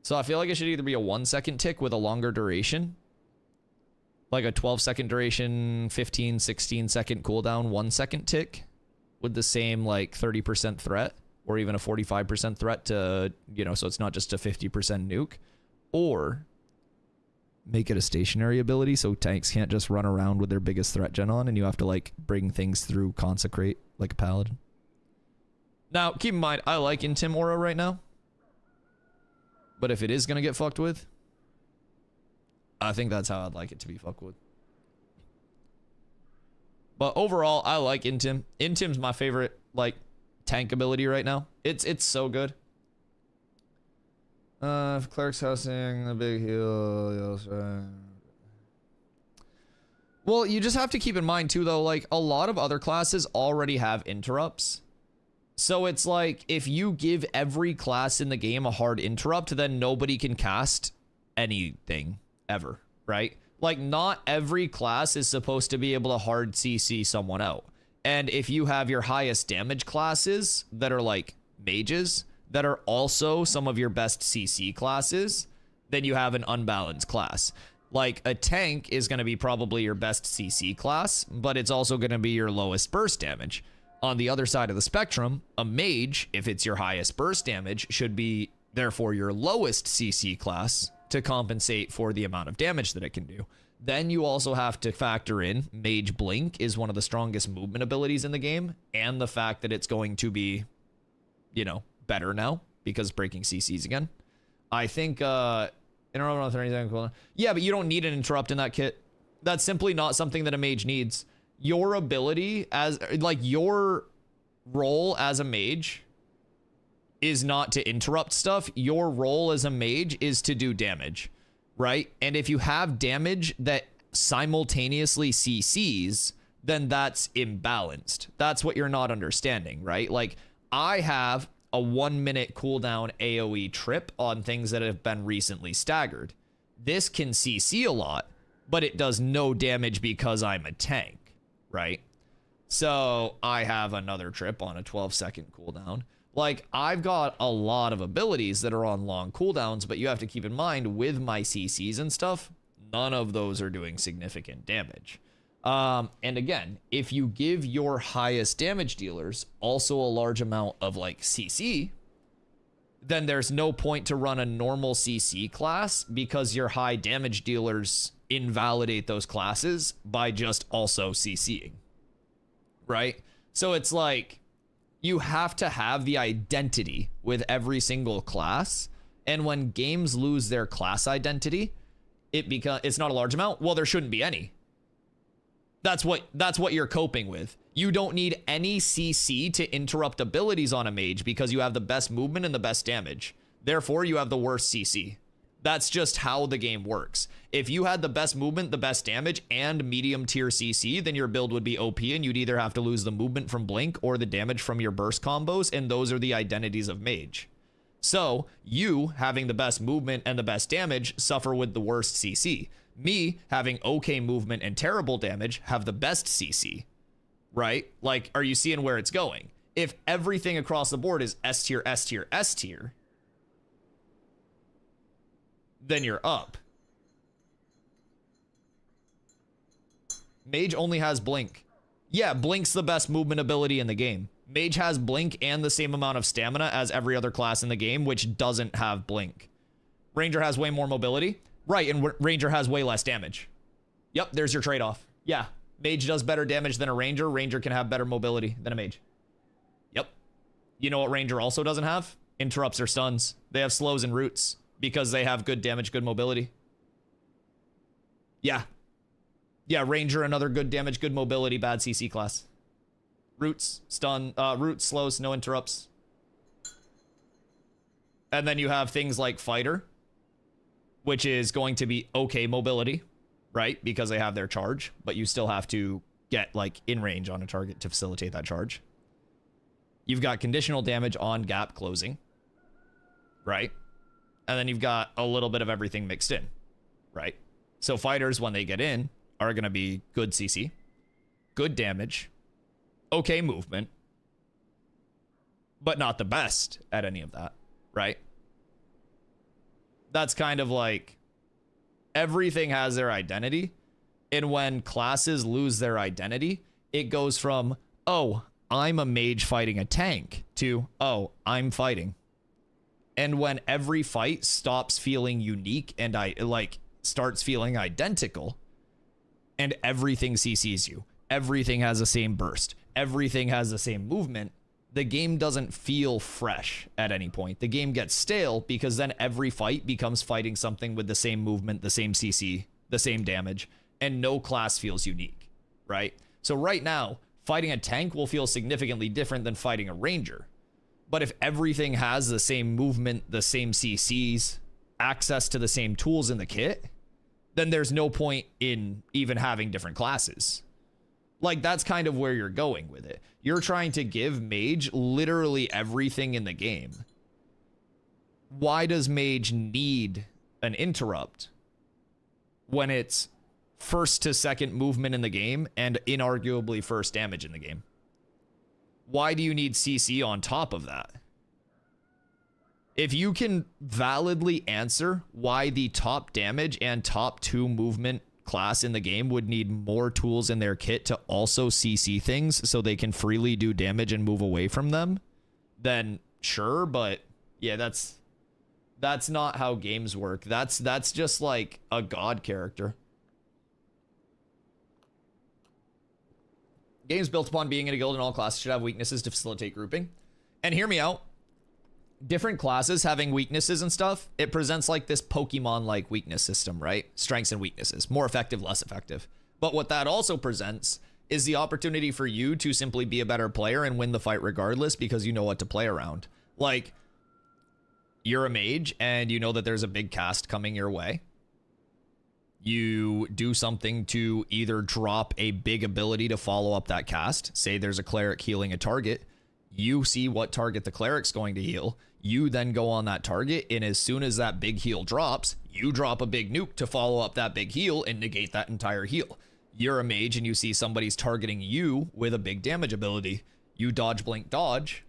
So I feel like it should either be a 1-second tick with a longer duration, like a 12-second duration, 15, 16-second cooldown, 1-second tick with the same, like, 30% threat, or even a 45% threat to, you know, so it's not just a 50% nuke. Or make it a stationary ability so tanks can't just run around with their biggest threat gen on and you have to, like, bring things through Consecrate like a paladin. Now, keep in mind, I like Intim Aura right now. But if it is going to get fucked with, I think that's how I'd like it to be fucked with. But overall, I like Intim. Intim's my favorite, like, tank ability right now. It's so good. Cleric's housing, the big heal. Well, you just have to keep in mind too, though, like, a lot of other classes already have interrupts. So it's like, if you give every class in the game a hard interrupt, then nobody can cast anything ever, right? Like, not every class is supposed to be able to hard CC someone out. And if you have your highest damage classes that are like mages, that are also some of your best CC classes, then you have an unbalanced class. Like, a tank is going to be probably your best CC class, but it's also going to be your lowest burst damage. On the other side of the spectrum, a mage, if it's your highest burst damage, should be therefore your lowest CC class to compensate for the amount of damage that it can do. Then you also have to factor in Mage Blink is one of the strongest movement abilities in the game, and the fact that it's going to be, you know, better now because breaking CCs again. I think interrupt on 30 seconds cooldown. Yeah, but you don't need an interrupt in that kit. That's simply not something that a mage needs. Your ability as like your role as a mage is not to interrupt stuff. Your role as a mage is to do damage, right? And if you have damage that simultaneously CCs, then that's imbalanced. That's what you're not understanding, right? Like, I have a 1 minute cooldown AoE trip on things that have been recently staggered. This can CC a lot, but it does no damage because I'm a tank, right? So I have another trip on a 12-second cooldown. Like, I've got a lot of abilities that are on long cooldowns, but you have to keep in mind with my CCs and stuff, none of those are doing significant damage. And again, if you give your highest damage dealers also a large amount of like CC, then there's no point to run a normal CC class because your high damage dealers invalidate those classes by just also CCing, right? So it's like, you have to have the identity with every single class. And when games lose their class identity, it's not a large amount. Well, there shouldn't be any. That's what you're coping with. You don't need any CC to interrupt abilities on a mage because you have the best movement and the best damage. Therefore, you have the worst CC. That's just how the game works. If you had the best movement, the best damage, and medium tier CC, then your build would be OP and you'd either have to lose the movement from Blink or the damage from your burst combos, and those are the identities of mage. So, you, having the best movement and the best damage, suffer with the worst CC. Me, having okay movement and terrible damage, have the best CC, right? Like, are you seeing where it's going? If everything across the board is S tier, S tier, S tier, then you're up. Mage only has Blink. Yeah, Blink's the best movement ability in the game. Mage has Blink and the same amount of stamina as every other class in the game, which doesn't have Blink. Ranger has way more mobility. Right, and Ranger has way less damage. Yep, there's your trade-off. Yeah, Mage does better damage than a Ranger. Ranger can have better mobility than a Mage. Yep. You know what Ranger also doesn't have? Interrupts or stuns. They have slows and roots because they have good damage, good mobility. Yeah. Yeah, Ranger, another good damage, good mobility, bad CC class. Roots, stun, roots, slows, no interrupts. And then you have things like Fighter, which is going to be okay mobility, right? Because they have their charge, but you still have to get like in range on a target to facilitate that charge. You've got conditional damage on gap closing, right? And then you've got a little bit of everything mixed in, right? So fighters, when they get in, are going to be good CC, good damage, okay movement, but not the best at any of that, right? That's kind of like everything has their identity. And when classes lose their identity, it goes from, oh, I'm a mage fighting a tank to, oh, I'm fighting. And when every fight stops feeling unique and starts feeling identical, and everything CCs you, everything has the same burst, everything has the same movement, the game doesn't feel fresh at any point. The game gets stale because then every fight becomes fighting something with the same movement, the same CC, the same damage, and no class feels unique, right? So right now, fighting a tank will feel significantly different than fighting a ranger. But if everything has the same movement, the same CCs, access to the same tools in the kit, then there's no point in even having different classes. Like, that's kind of where you're going with it. You're trying to give Mage literally everything in the game. Why does Mage need an interrupt when it's first to second movement in the game and inarguably first damage in the game. Why do you need CC on top of that? If you can validly answer why the top damage and top 2 movement class in the game would need more tools in their kit to also CC things so they can freely do damage and move away from them, then sure, but yeah, that's not how games work. That's just like a god character. Games built upon being in a guild in all classes should have weaknesses to facilitate grouping. And hear me out. Different classes having weaknesses and stuff, it presents like this Pokemon-like weakness system, right? Strengths and weaknesses. More effective, less effective. But what that also presents is the opportunity for you to simply be a better player and win the fight regardless because you know what to play around. Like, you're a mage and you know that there's a big cast coming your way. You do something to either drop a big ability to follow up that cast. Say there's a cleric healing a target. You see what target the cleric's going to heal. You then go on that target, and as soon as that big heal drops, you drop a big nuke to follow up that big heal and negate that entire heal. You're a mage and you see somebody's targeting you with a big damage ability. You dodge, blink, dodge.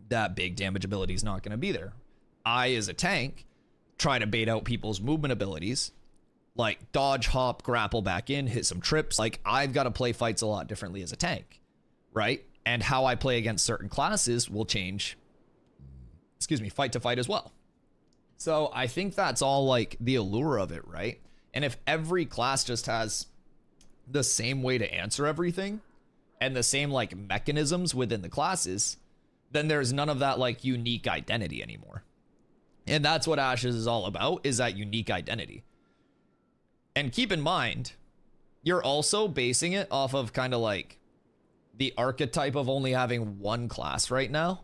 That big damage ability is not going to be there. I, as a tank, try to bait out people's movement abilities. Like dodge, hop, grapple back in, hit some trips. Like, I've got to play fights a lot differently as a tank, right? And how I play against certain classes will change, fight to fight as well. So I think that's all like the allure of it, right? And if every class just has the same way to answer everything and the same like mechanisms within the classes, then there's none of that like unique identity anymore. And that's what Ashes is all about, is that unique identity. And keep in mind, you're also basing it off of kind of like the archetype of only having one class right now.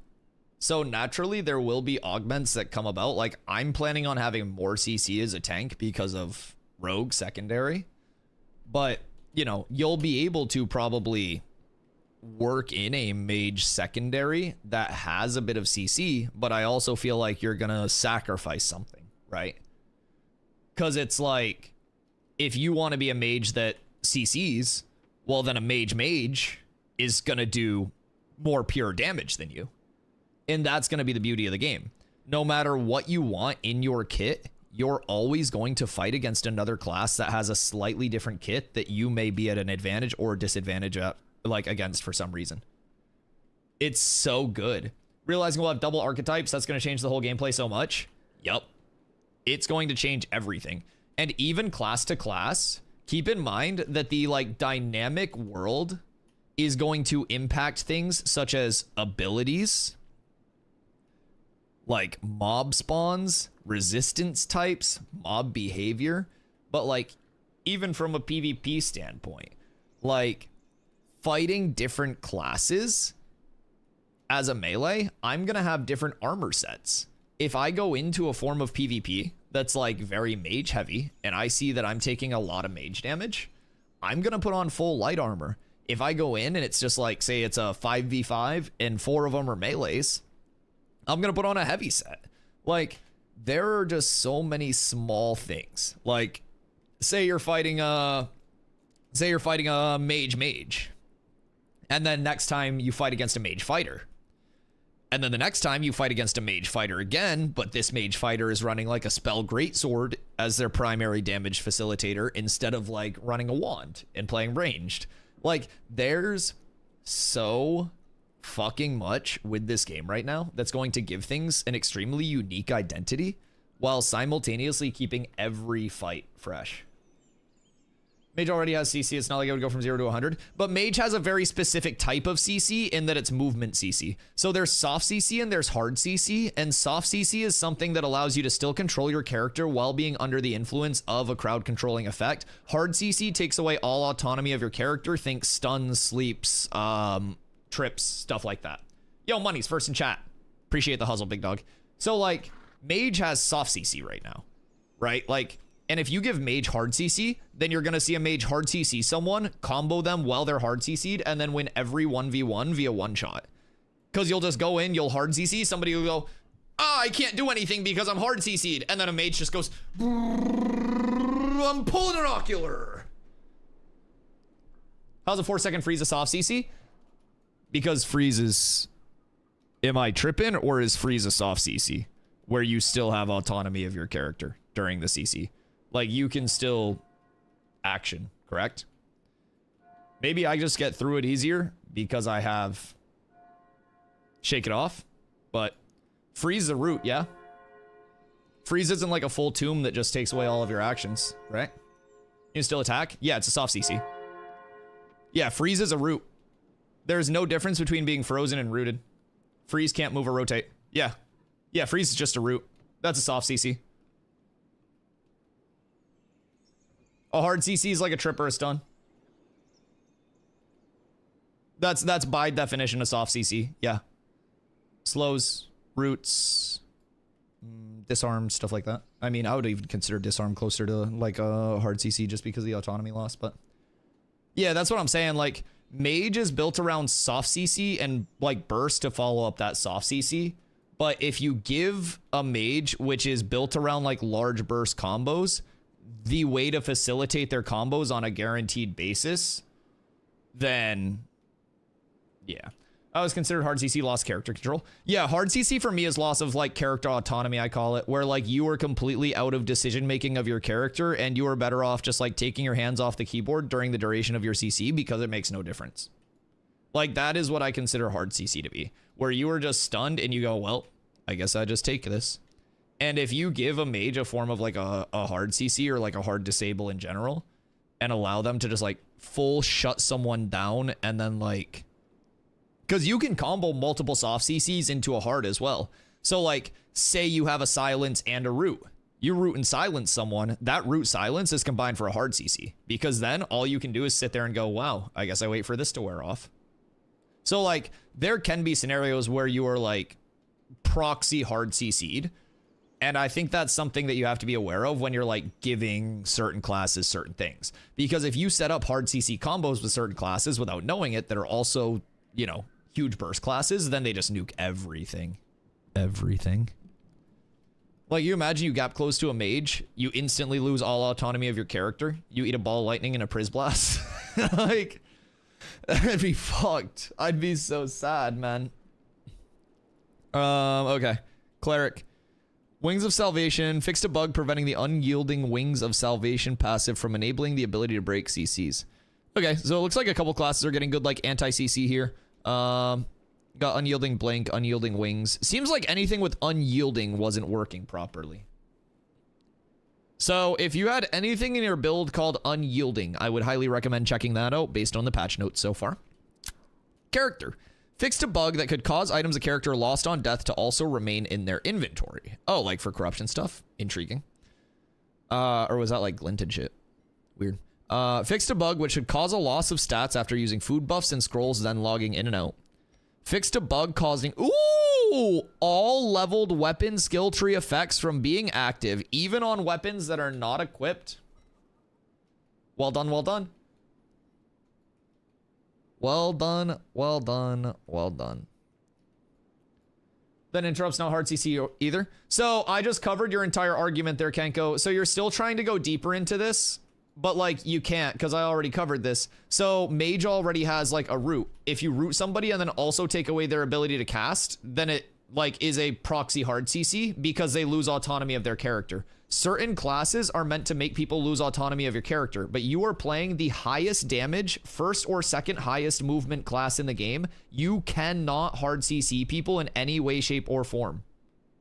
So naturally, there will be augments that come about. Like, I'm planning on having more CC as a tank because of Rogue secondary. But, you know, you'll be able to probably work in a mage secondary that has a bit of CC, but I also feel like you're going to sacrifice something, right? Because it's like, if you want to be a mage that CCs, well, then a mage is going to do more pure damage than you. And that's going to be the beauty of the game. No matter what you want in your kit, you're always going to fight against another class that has a slightly different kit that you may be at an advantage or disadvantage at, like, against for some reason. It's so good. Realizing we'll have double archetypes, that's going to change the whole gameplay so much. Yup. It's going to change everything. And even class to class, keep in mind that the like dynamic world is going to impact things such as abilities, like mob spawns, resistance types, mob behavior. But like, even from a PvP standpoint, like fighting different classes as a melee, I'm going to have different armor sets. If I go into a form of PvP that's like very mage heavy and I see that I'm taking a lot of mage damage, I'm going to put on full light armor. If I go in and it's just like, say it's a 5v5 and 4 of them are melees, I'm going to put on a heavy set. Like, there are just so many small things. Like, say you're fighting a mage, and then next time you fight against a mage fighter. And then the next time you fight against a mage fighter again, but this mage fighter is running like a spell greatsword as their primary damage facilitator instead of like running a wand and playing ranged. Like, there's so fucking much with this game right now that's going to give things an extremely unique identity while simultaneously keeping every fight fresh. Mage already has CC. It's not like it would go from 0 to 100. But Mage has a very specific type of CC in that it's movement CC. So there's soft CC and there's hard CC. And soft CC is something that allows you to still control your character while being under the influence of a crowd controlling effect. Hard CC takes away all autonomy of your character. Think stuns, sleeps, trips, stuff like that. Yo, Money's first in chat. Appreciate the hustle, big dog. So like, Mage has soft CC right now, right? Like, and if you give Mage hard CC, then you're going to see a Mage hard CC someone, combo them while they're hard CC'd, and then win every 1v1 via one shot. Because you'll just go in, you'll hard CC, somebody will go, I can't do anything because I'm hard CC'd. And then a Mage just goes, I'm pulling an ocular. How's a 4-second freeze a soft CC? Because freeze is... Am I tripping, or is freeze a soft CC? Where you still have autonomy of your character during the CC. Like, you can still action, correct? Maybe I just get through it easier because I have shake it off, but freeze is a root, yeah? Freeze isn't like a full tomb that just takes away all of your actions, right? You can still attack? Yeah, it's a soft CC. Yeah, freeze is a root. There's no difference between being frozen and rooted. Freeze can't move or rotate. Yeah. Yeah, freeze is just a root. That's a soft CC. A hard CC is like a trip or a stun. That's by definition a soft CC. Yeah. Slows, roots, disarm, stuff like that. I mean, I would even consider disarm closer to like a hard CC just because of the autonomy loss, but yeah, that's what I'm saying. Like, mage is built around soft CC and like burst to follow up that soft CC. But if you give a mage, which is built around like large burst combos, the way to facilitate their combos on a guaranteed basis, then yeah. I was considered hard CC lost character control. Yeah, hard CC for me is loss of like character autonomy, I call it, where like you are completely out of decision making of your character and you are better off just like taking your hands off the keyboard during the duration of your CC because it makes no difference. Like, that is what I consider hard CC to be, where you are just stunned and you go, well, I guess I just take this. And if you give a mage a form of like a hard CC or like a hard disable in general and allow them to just like full shut someone down and then like, because you can combo multiple soft CCs into a hard as well. So like, say you have a silence and a root. You root and silence someone, that root silence is combined for a hard CC. Because then all you can do is sit there and go, wow, I guess I wait for this to wear off. So like, there can be scenarios where you are like proxy hard CC'd. And I think that's something that you have to be aware of when you're like giving certain classes certain things. Because if you set up hard CC combos with certain classes without knowing it that are also, you know, huge burst classes, then they just nuke everything. Everything. Like, you imagine you gap close to a mage, you instantly lose all autonomy of your character. You eat a ball of lightning and a Priz Blast. Like, that'd be fucked. I'd be so sad, man. Okay. Cleric. Wings of Salvation. Fixed a bug preventing the unyielding Wings of Salvation passive from enabling the ability to break CCs. Okay, so it looks like a couple classes are getting good, like, anti-CC here. Got Unyielding Blink, Unyielding Wings. Seems like anything with Unyielding wasn't working properly. So if you had anything in your build called Unyielding, I would highly recommend checking that out based on the patch notes so far. Character. Fixed a bug that could cause items a character lost on death to also remain in their inventory. Oh, like for corruption stuff? Intriguing. Or was that like glinted shit? Weird. Fixed a bug which should cause a loss of stats after using food buffs and scrolls, then logging in and out. Fixed a bug causing, ooh, all leveled weapon skill tree effects from being active, even on weapons that are not equipped. Well done, well done. Well done, well done, well done. Then interrupts not hard CC either. So I just covered your entire argument there, Kenko. So you're still trying to go deeper into this, but like you can't because I already covered this. So mage already has like a root. If you root somebody and then also take away their ability to cast, then it like is a proxy hard CC because they lose autonomy of their character. Certain classes are meant to make people lose autonomy of your character, but you are playing the highest damage, first or second highest movement class in the game. You cannot hard CC people in any way, shape, or form.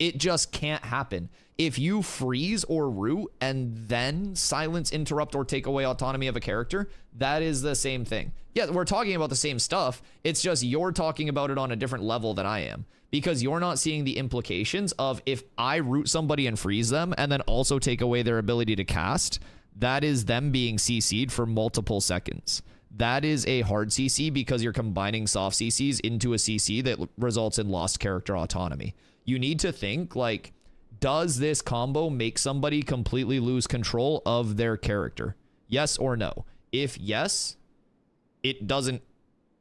It just can't happen. If you freeze or root and then silence, interrupt, or take away autonomy of a character, that is the same thing. Yeah, we're talking about the same stuff. It's just you're talking about it on a different level than I am. Because you're not seeing the implications of if I root somebody and freeze them and then also take away their ability to cast, that is them being CC'd for multiple seconds. That is a hard CC because you're combining soft CCs into a CC that results in lost character autonomy. You need to think like, does this combo make somebody completely lose control of their character? Yes or no? If yes, it doesn't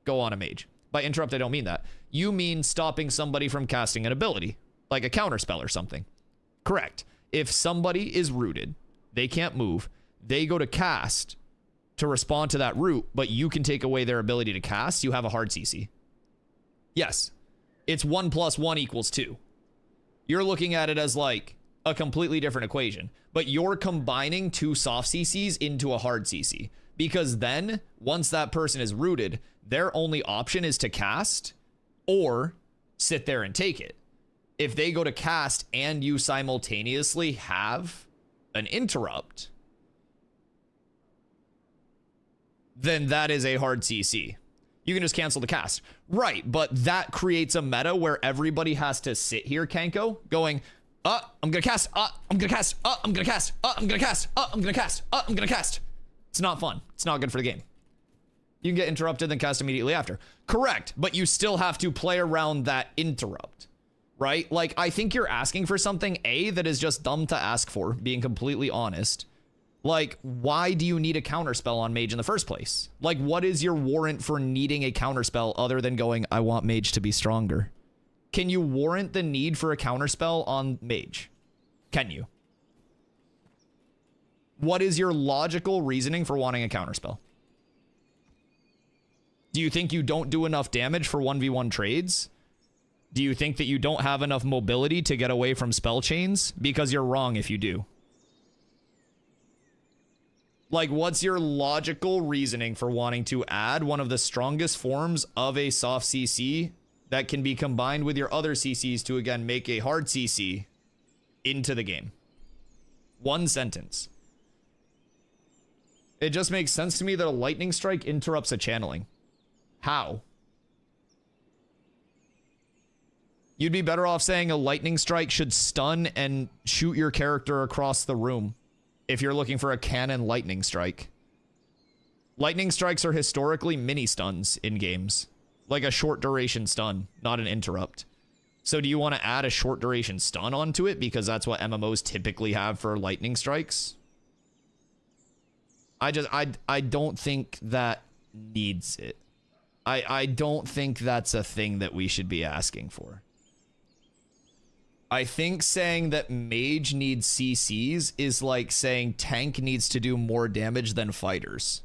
go on a mage. By interrupt, I don't mean that. You mean stopping somebody from casting an ability, like a counterspell or something. Correct. If somebody is rooted, they can't move, they go to cast to respond to that root, but you can take away their ability to cast, you have a hard CC. Yes. It's 1 + 1 = 2. You're looking at it as like a completely different equation, but you're combining 2 soft CCs into a hard CC, because then once that person is rooted, their only option is to cast or sit there and take it. If they go to cast and you simultaneously have an interrupt, then that is a hard CC. You can just cancel the cast. Right, but that creates a meta where everybody has to sit here, Kenko, going, I'm gonna cast, I'm gonna cast, I'm gonna cast, I'm gonna cast, I'm gonna cast, I'm gonna cast. It's not fun. It's not good for the game. You can get interrupted, then cast immediately after. Correct, but you still have to play around that interrupt, right? Like, I think you're asking for something, A, that is just dumb to ask for, being completely honest. Like, why do you need a counterspell on Mage in the first place? Like, what is your warrant for needing a counterspell other than going, I want Mage to be stronger? Can you warrant the need for a counterspell on Mage? Can you? What is your logical reasoning for wanting a counterspell? Do you think you don't do enough damage for 1v1 trades? Do you think that you don't have enough mobility to get away from spell chains? Because you're wrong if you do. Like, what's your logical reasoning for wanting to add one of the strongest forms of a soft CC that can be combined with your other CCs to, again, make a hard CC into the game? One sentence. It just makes sense to me that a lightning strike interrupts a channeling. How? You'd be better off saying a lightning strike should stun and shoot your character across the room if you're looking for a canon lightning strike. Lightning strikes are historically mini stuns in games, like a short duration stun, not an interrupt. So do you want to add a short duration stun onto it because that's what MMOs typically have for lightning strikes? I don't think that needs it. I don't think that's a thing that we should be asking for. I think saying that Mage needs CCs is like saying tank needs to do more damage than fighters.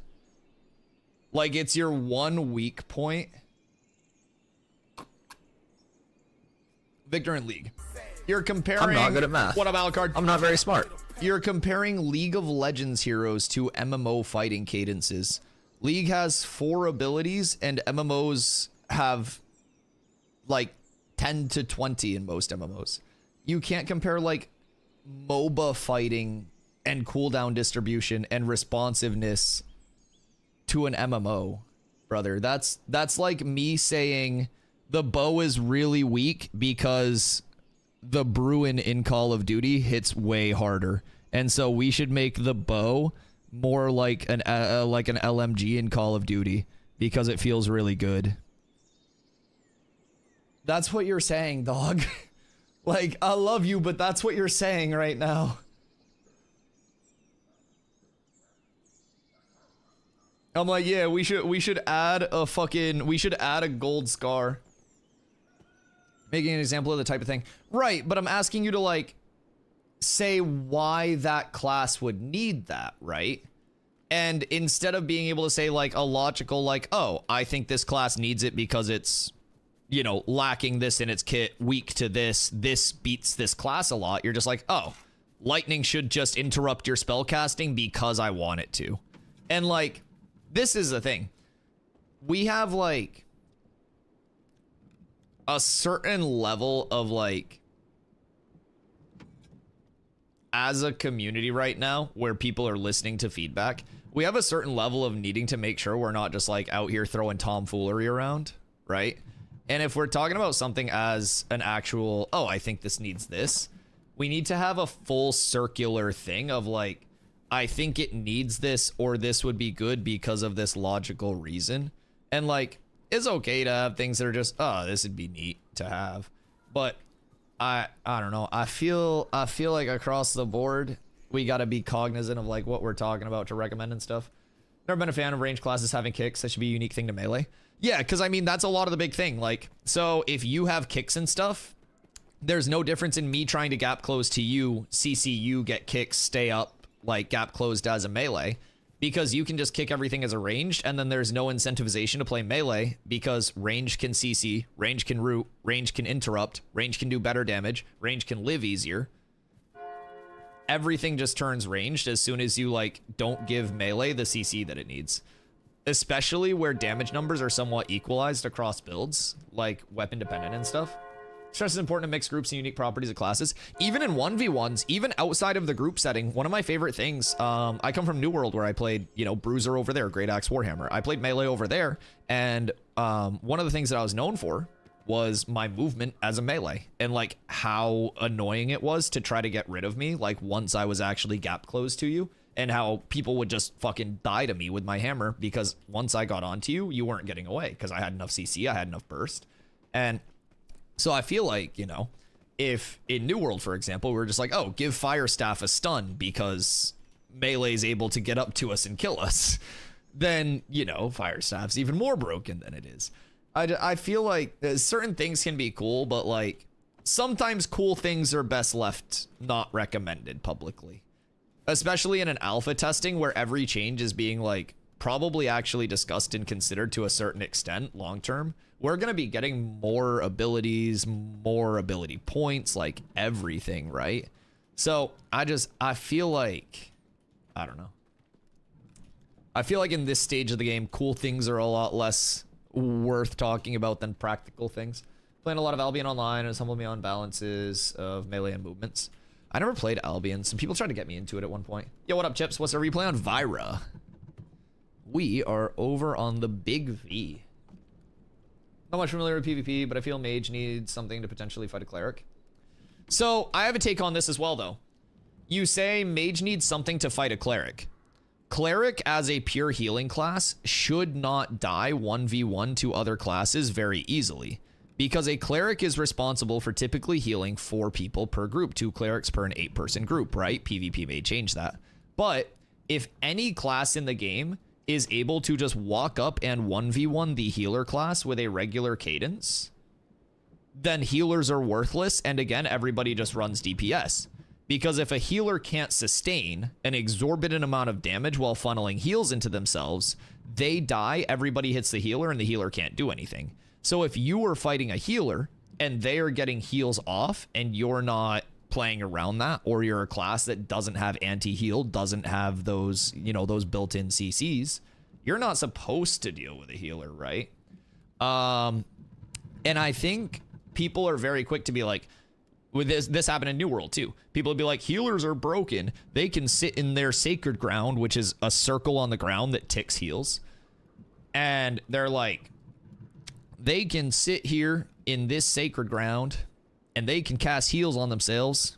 Like, it's your one weak point. Victor in League. You're comparing... I'm not good at math. What up, Alucard? I'm not very smart. You're comparing League of Legends heroes to MMO fighting cadences. League has 4 abilities, and MMOs have, like, 10 to 20 in most MMOs. You can't compare, like, MOBA fighting and cooldown distribution and responsiveness to an MMO, brother. That's like me saying the bow is really weak because the Bruin in Call of Duty hits way harder, and so we should make the bow more like an LMG in Call of Duty because it feels really good. That's what you're saying, dog. Like, I love you, but that's what you're saying right now. I'm like, yeah, we should add a gold scar. Making an example of the type of thing. Right, but I'm asking you to, like, say why that class would need that, right? And instead of being able to say, like, a logical, like, oh, I think this class needs it because it's, you know, lacking this in its kit, weak to this beats this class a lot, you're just like, oh, lightning should just interrupt your spell casting because I want it to. And, like, this is the thing. We have, like, a certain level of, like, as a community right now where people are listening to feedback, we have a certain level of needing to make sure we're not just, like, out here throwing tomfoolery around, right? And if we're talking about something as an actual, oh, I think this needs this, we need to have a full circular thing of, like, I think it needs this, or this would be good because of this logical reason. And, like, it's okay to have things that are just, oh, this would be neat to have. But I don't know. I feel like across the board, we got to be cognizant of, like, what we're talking about to recommend and stuff. Never been a fan of range classes having kicks. That should be a unique thing to Melee. Yeah, because, I mean, that's a lot of the big thing. Like, so if you have kicks and stuff, there's no difference in me trying to gap close to you, CC you, get kicks, stay up, like, gap closed as a Melee. because you can just kick everything as a ranged, and then there's no incentivization to play melee because range can CC, range can root, range can interrupt, range can do better damage, range can live easier. Everything just turns ranged as soon as you like don't give melee the CC that it needs. Especially where damage numbers are somewhat equalized across builds, like weapon dependent and stuff. Stress is important to mix groups and unique properties of classes. Even in 1v1s, even outside of the group setting, one of my favorite things, I come from New World where I played, you know, Bruiser over there, Great Axe Warhammer. I played melee over there, and one of the things that I was known for was my movement as a melee and like how annoying it was to try to get rid of me, like once I was actually gap close to you. And how people would just fucking die to me with my hammer because once I got onto you, you weren't getting away because I had enough CC, I had enough burst. And so I feel like, you know, if in New World, for example, we were just like, oh, give Firestaff a stun because melee's able to get up to us and kill us, then, you know, Firestaff's even more broken than it is. I feel like certain things can be cool, but like sometimes cool things are best left not recommended publicly. Especially in an alpha testing where every change is being like probably actually discussed and considered to a certain extent long term. We're going to be getting more abilities, more ability points, like everything, right? So I feel like, I don't know. I feel like in this stage of the game, cool things are a lot less worth talking about than practical things. Playing a lot of Albion online has humbled me on balances of melee and movements. I never played Albion. Some people tried to get me into it at one point. Yo, what up, Chips? What's our replay on Vyra? We are over on the Big V. Not much familiar with PvP, but I feel Mage needs something to potentially fight a Cleric. So, I have a take on this as well, though. You say Mage needs something to fight a Cleric. Cleric, as a pure healing class, should not die 1v1 to other classes very easily. Because a cleric is responsible for typically healing 4 people per group, 2 clerics per an 8-person group, right? PvP may change that. But if any class in the game is able to just walk up and 1v1 the healer class with a regular cadence, then healers are worthless, and again, everybody just runs DPS. Because if a healer can't sustain an exorbitant amount of damage while funneling heals into themselves, they die, everybody hits the healer, and the healer can't do anything. So if you are fighting a healer and they are getting heals off and you're not playing around that, or you're a class that doesn't have anti-heal, doesn't have those, you know, those built-in CCs, you're not supposed to deal with a healer, right? And I think people are very quick to be like, with this happened in New World too. People would be like, healers are broken. They can sit in their sacred ground, which is a circle on the ground that ticks heals. And they're like, they can sit here in this sacred ground and they can cast heals on themselves.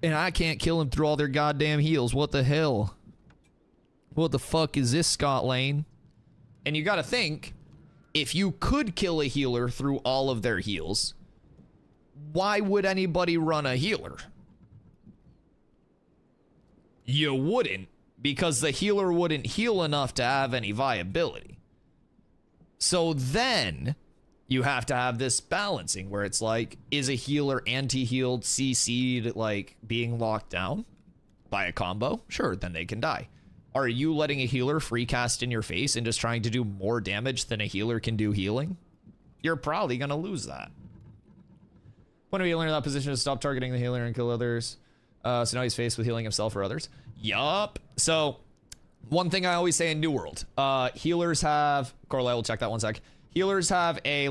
And I can't kill them through all their goddamn heals. What the hell? What the fuck is this, Scott Lane? And you gotta think, if you could kill a healer through all of their heals, why would anybody run a healer? You wouldn't, because the healer wouldn't heal enough to have any viability. So then you have to have this balancing where it's like, is a healer anti-healed, CC'd, like being locked down by a combo? Sure, then they can die. Are you letting a healer free cast in your face and just trying to do more damage than a healer can do healing? You're probably going to lose that. When are you learning that position to stop targeting the healer and kill others? So now he's faced with healing himself or others. Yup. So one thing I always say in New World, healers have, Carlisle will check that one sec. Healers have a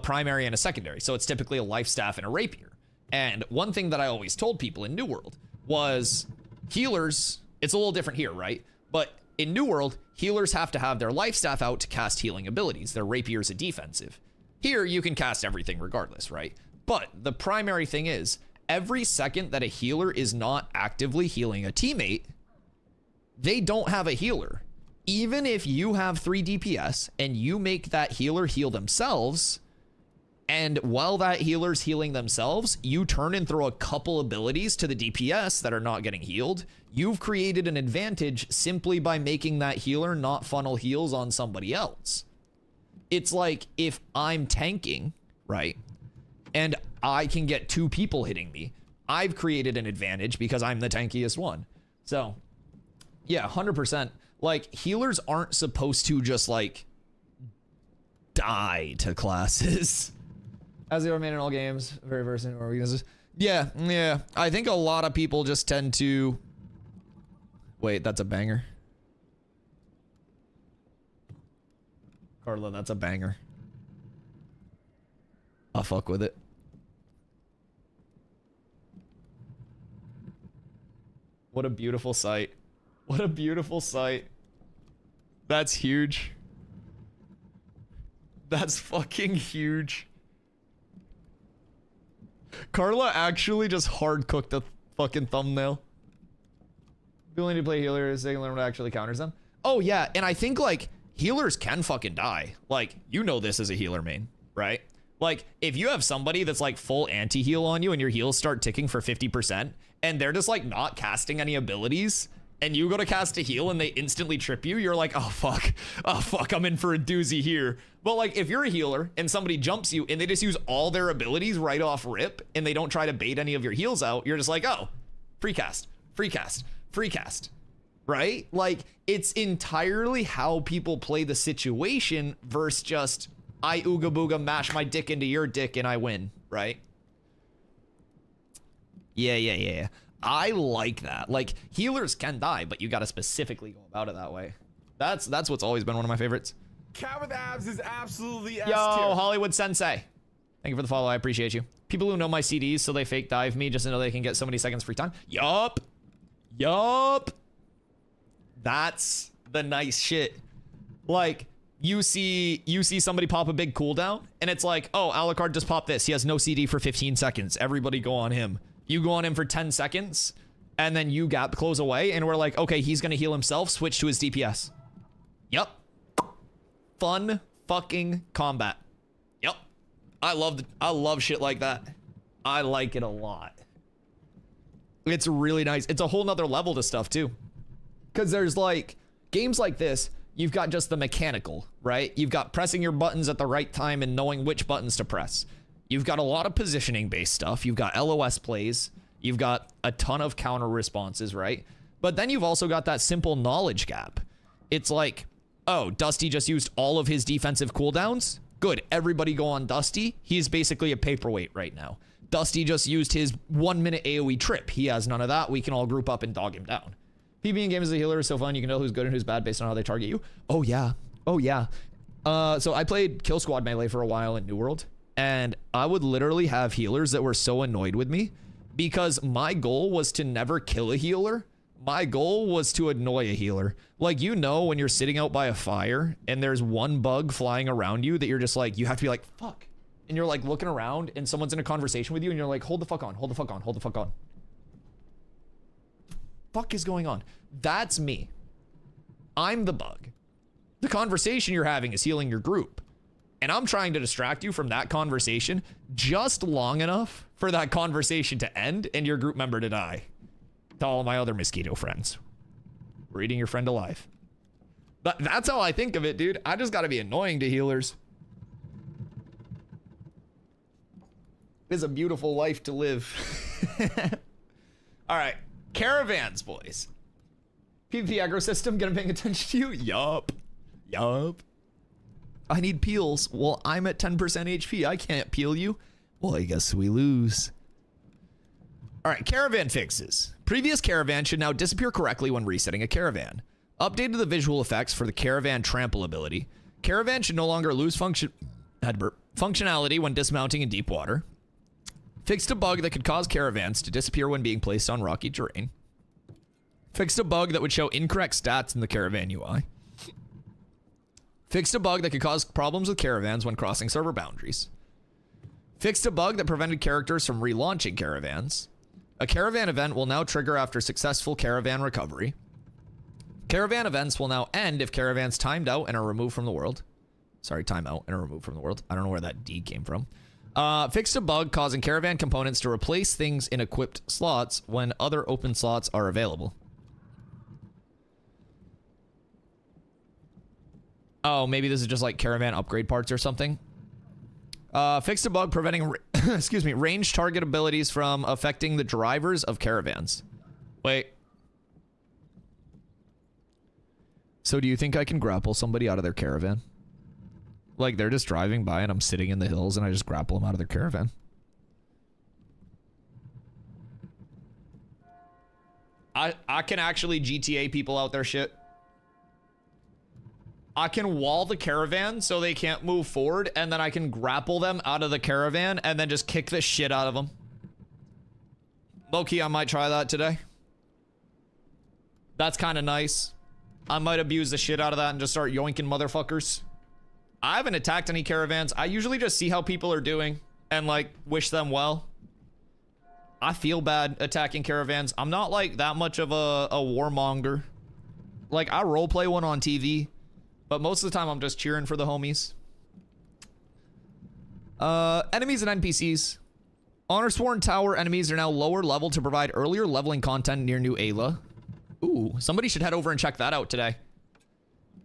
primary and a secondary. So it's typically a life staff and a rapier. And one thing that I always told people in New World was healers, it's a little different here, right? But in New World, healers have to have their life staff out to cast healing abilities. Their rapiers are defensive. Here, you can cast everything regardless, right? But the primary thing is, every second that a healer is not actively healing a teammate, they don't have a healer. Even if you have 3 DPS and you make that healer heal themselves, and while that healer's healing themselves, you turn and throw a couple abilities to the DPS that are not getting healed, you've created an advantage simply by making that healer not funnel heals on somebody else. It's like if I'm tanking, right, and I can get 2 people hitting me, I've created an advantage because I'm the tankiest one. So Yeah, 100%. Like, healers aren't supposed to just, like, die to classes. As they remain in all games, very versed in or weaknesses. Yeah. I think a lot of people just tend to... Wait, that's a banger. Carla, that's a banger. I'll fuck with it. What a beautiful sight. What a beautiful sight. That's huge. That's fucking huge. Carla actually just hard cooked the fucking thumbnail. Willing to play healers, they can learn what actually counters them. Oh yeah, and I think like healers can fucking die. Like, you know this as a healer main, right? Like, if you have somebody that's like full anti-heal on you and your heals start ticking for 50% and they're just like not casting any abilities and you go to cast a heal and they instantly trip you, you're like, oh fuck, I'm in for a doozy here. But like, if you're a healer and somebody jumps you and they just use all their abilities right off rip and they don't try to bait any of your heals out, you're just like, oh, free cast, right? Like, it's entirely how people play the situation versus just, I ooga booga mash my dick into your dick and I win, right? Yeah. I like that. Like, healers can die, but you gotta specifically go about it that way. That's what's always been one of my favorites. Cat with abs is absolutely S Yo, tier. Hollywood Sensei. Thank you for the follow. I appreciate you. People who know my CDs, so they fake dive me just to know they can get so many seconds free time. Yup. That's the nice shit. Like, you see somebody pop a big cooldown, and it's like, oh, Alucard just popped this. He has no CD for 15 seconds. Everybody go on him. You go on him for 10 seconds, and then you gap close away, and we're like, okay, he's gonna heal himself, switch to his DPS. Yup. Fun fucking combat. Yup. I love shit like that. I like it a lot. It's really nice. It's a whole nother level to stuff too. Because there's like, games like this, you've got just the mechanical, right? You've got pressing your buttons at the right time and knowing which buttons to press. You've got a lot of positioning based stuff. You've got LOS plays. You've got a ton of counter responses, right? But then you've also got that simple knowledge gap. It's like, oh, Dusty just used all of his defensive cooldowns. Good, everybody go on Dusty. He's basically a paperweight right now. Dusty just used his 1 minute AoE trip. He has none of that. We can all group up and dog him down. PB in games as a healer is so fun. You can know who's good and who's bad based on how they target you. Oh yeah. So I played Kill Squad Melee for a while in New World, and I would literally have healers that were so annoyed with me because my goal was to never kill a healer. My goal was to annoy a healer. Like, you know, when you're sitting out by a fire and there's one bug flying around you that you're just like, you have to be like, fuck. And you're like looking around and someone's in a conversation with you and you're like, hold the fuck on. Fuck is going on? That's me. I'm the bug. The conversation you're having is healing your group. And I'm trying to distract you from that conversation just long enough for that conversation to end and your group member to die. To all of my other mosquito friends. We're eating your friend alive. But that's how I think of it, dude. I just gotta be annoying to healers. It's a beautiful life to live. All right. Caravans, boys. PvP aggro system, gonna paying attention to you? Yup. I need peels. Well, I'm at 10% HP. I can't peel you. Well, I guess we lose. All right, caravan fixes. Previous caravan should now disappear correctly when resetting a caravan. Updated the visual effects for the caravan trample ability. Caravan should no longer lose functionality when dismounting in deep water. Fixed a bug that could cause caravans to disappear when being placed on rocky terrain. Fixed a bug that would show incorrect stats in the caravan UI. Fixed a bug that could cause problems with caravans when crossing server boundaries. Fixed a bug that prevented characters from relaunching caravans. A caravan event will now trigger after successful caravan recovery. Caravan events will now end if caravans timed out and are removed from the world. Sorry, timeout and are removed from the world. I don't know where that D came from. Fixed a bug causing caravan components to replace things in equipped slots when other open slots are available. Oh, maybe this is just like caravan upgrade parts or something. Fixed a bug preventing range target abilities from affecting the drivers of caravans. Wait. So do you think I can grapple somebody out of their caravan? Like, they're just driving by and I'm sitting in the hills and I just grapple them out of their caravan. I can actually GTA people out their shit. I can wall the caravan so they can't move forward, and then I can grapple them out of the caravan and then just kick the shit out of them. Low-key, I might try that today. That's kind of nice. I might abuse the shit out of that and just start yoinking motherfuckers. I haven't attacked any caravans. I usually just see how people are doing and, like, wish them well. I feel bad attacking caravans. I'm not, like, that much of a warmonger. Like, I roleplay one on TV, but most of the time I'm just cheering for the homies. Enemies and NPCs. Honor Sworn Tower enemies are now lower level to provide earlier leveling content near New Ayla. Ooh, somebody should head over and check that out today.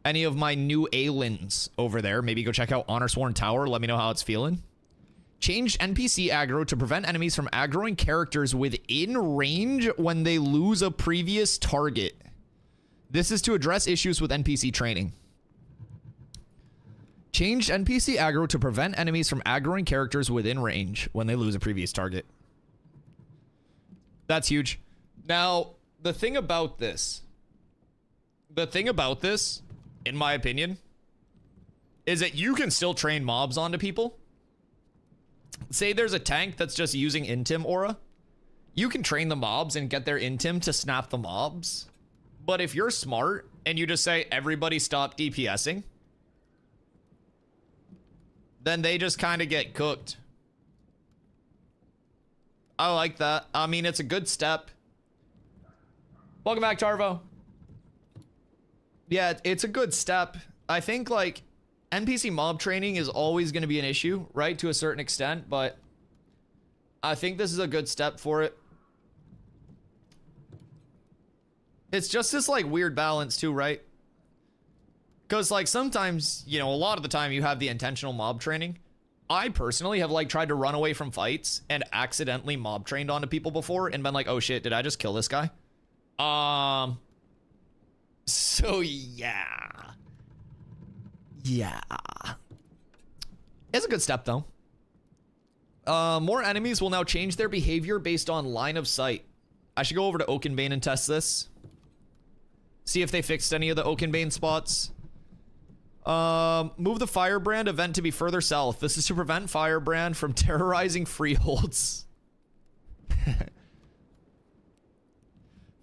Any of my new Aylins over there, maybe go check out Honor Sworn Tower. Let me know how it's feeling. Changed NPC aggro to prevent enemies from aggroing characters within range when they lose a previous target. This is to address issues with NPC training. Changed NPC aggro to prevent enemies from aggroing characters within range when they lose a previous target. That's huge. Now, the thing about this, in my opinion, is that you can still train mobs onto people. Say there's a tank that's just using Intim aura. You can train the mobs and get their Intim to snap the mobs. But if you're smart and you just say, everybody stop DPSing, then they just kind of get cooked. I like that. I mean, it's a good step. Welcome back, Tarvo. Yeah, it's a good step. I think, like, NPC mob training is always going to be an issue, right? To a certain extent, but I think this is a good step for it. It's just this, like, weird balance too, right? Because, like, sometimes, you know, a lot of the time you have the intentional mob training. I personally have, like, tried to run away from fights and accidentally mob trained onto people before and been like, oh shit, did I just kill this guy? So yeah. Yeah. It's a good step, though. More enemies will now change their behavior based on line of sight. I should go over to Oakenbane and test this. See if they fixed any of the Oakenbane spots. Move the Firebrand event to be further south. This is to prevent Firebrand from terrorizing freeholds.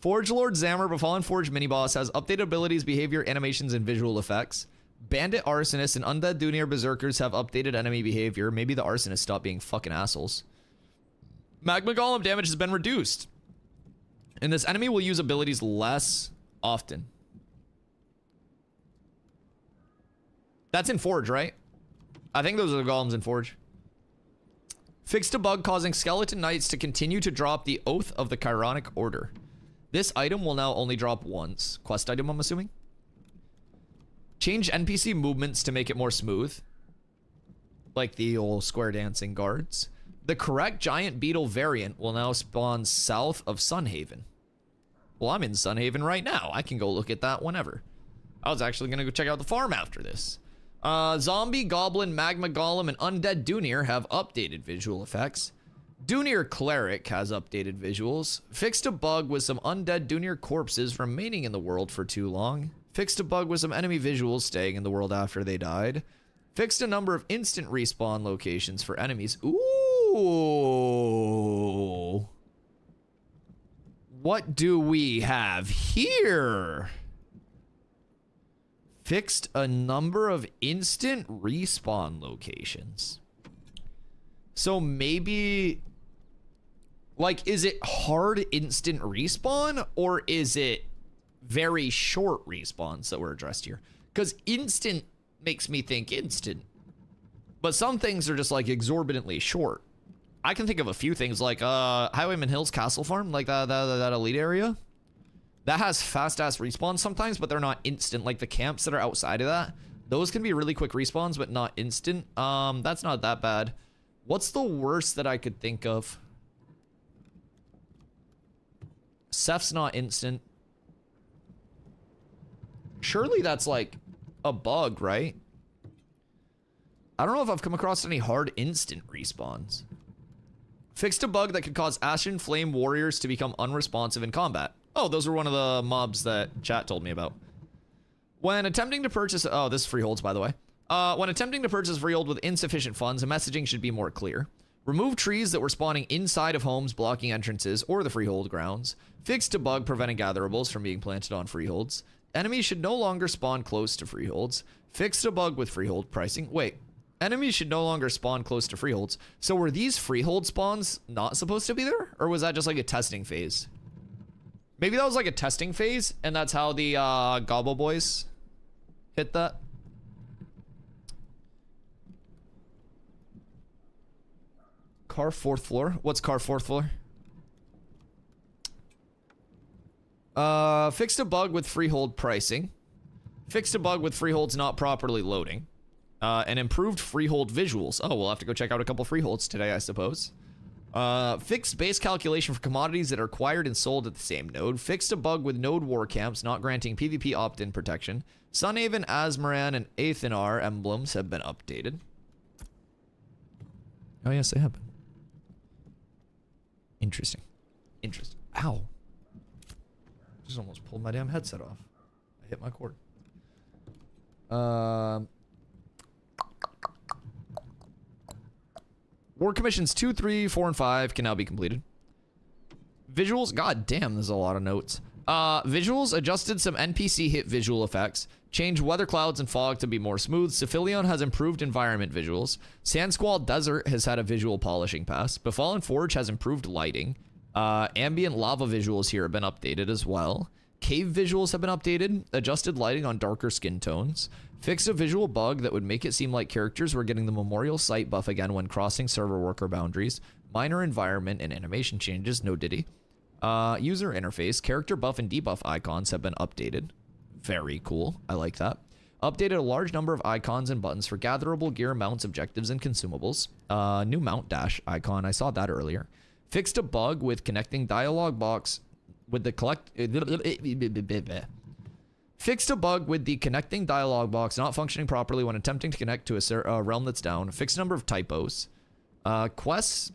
Forge Lord Zammer, Befallen Forge mini-boss, has updated abilities, behavior, animations, and visual effects. Bandit Arsonist and Undead Dunir Berserkers have updated enemy behavior. Maybe the Arsonists stop being fucking assholes. Magma Golem damage has been reduced. And this enemy will use abilities less often. That's in Forge, right? I think those are the golems in Forge. Fixed a bug causing Skeleton Knights to continue to drop the Oath of the Chironic Order. This item will now only drop once. Quest item, I'm assuming. Change NPC movements to make it more smooth. Like the old square dancing guards. The correct giant beetle variant will now spawn south of Sunhaven. Well, I'm in Sunhaven right now. I can go look at that whenever. I was actually going to go check out the farm after this. Zombie, Goblin, Magma Golem, and Undead Dunir have updated visual effects. Dunir Cleric has updated visuals. Fixed a bug with some Undead Dunir corpses remaining in the world for too long. Fixed a bug with some enemy visuals staying in the world after they died. Fixed a number of instant respawn locations for enemies. Ooh. What do we have here? Fixed a number of instant respawn locations. So maybe, like, is it hard instant respawn or is it very short respawns that were addressed here? Because instant makes me think instant, but some things are just like exorbitantly short. I can think of a few things like Highwayman Hills Castle Farm, like that elite area. That has fast-ass respawns sometimes, but they're not instant. Like the camps that are outside of that, those can be really quick respawns, but not instant. That's not that bad. What's the worst that I could think of? Ceph's not instant. Surely that's like a bug, right? I don't know if I've come across any hard instant respawns. Fixed a bug that could cause Ashen Flame warriors to become unresponsive in combat. Oh, those were one of the mobs that chat told me about. When attempting to purchase... Oh, this is freeholds, by the way. When attempting to purchase freehold with insufficient funds, the messaging should be more clear. Remove trees that were spawning inside of homes, blocking entrances, or the freehold grounds. Fixed a bug preventing gatherables from being planted on freeholds. Enemies should no longer spawn close to freeholds. Fixed a bug with freehold pricing. Wait. Enemies should no longer spawn close to freeholds. So were these freehold spawns not supposed to be there? Or was that just like a testing phase? Maybe that was like a testing phase, and that's how the Gobble Boys hit that. Car 4th floor? What's car 4th floor? Fixed a bug with freehold pricing. Fixed a bug with freeholds not properly loading. And improved freehold visuals. Oh, we'll have to go check out a couple freeholds today, I suppose. Fixed base calculation for commodities that are acquired and sold at the same node. Fixed a bug with node war camps not granting PvP opt-in protection. Sunhaven, Azmoran, and Aethanar emblems have been updated. Oh, yes, they have been. Interesting. Interesting. Ow. Just almost pulled my damn headset off. I hit my cord. War Commissions 2, 3, 4, and 5 can now be completed. Visuals. God damn, there's a lot of notes. Visuals adjusted some NPC hit visual effects. Changed weather clouds and fog to be more smooth. Cephalion has improved environment visuals. Sand Squall Desert has had a visual polishing pass. Befallen Forge has improved lighting. Ambient lava visuals here have been updated as well. Cave visuals have been updated. Adjusted lighting on darker skin tones. Fixed a visual bug that would make it seem like characters were getting the Memorial Site buff again when crossing server worker boundaries. Minor environment and animation changes, no diddy. User interface, character buff and debuff icons have been updated. Very cool. I like that. Updated a large number of icons and buttons for gatherable gear, mounts, objectives, and consumables. New mount dash icon. I saw that earlier. Fixed a bug with connecting dialogue box with the Fixed a bug with the connecting dialogue box not functioning properly when attempting to connect to a realm that's down. Fixed a number of typos. Quests.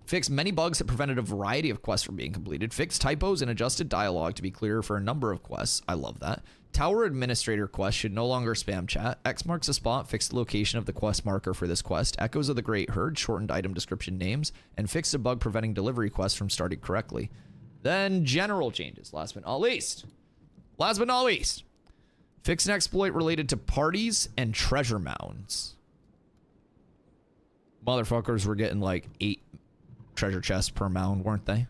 Fixed many bugs that prevented a variety of quests from being completed. Fixed typos and adjusted dialogue to be clearer for a number of quests. I love that. Tower Administrator quest should no longer spam chat. X marks a spot. Fixed the location of the quest marker for this quest. Echoes of the Great Herd. Shortened item description names. And fixed a bug preventing delivery quests from starting correctly. Then general changes. Last but not least. Fixed an exploit related to parties and treasure mounds. Motherfuckers were getting like 8 treasure chests per mound, weren't they?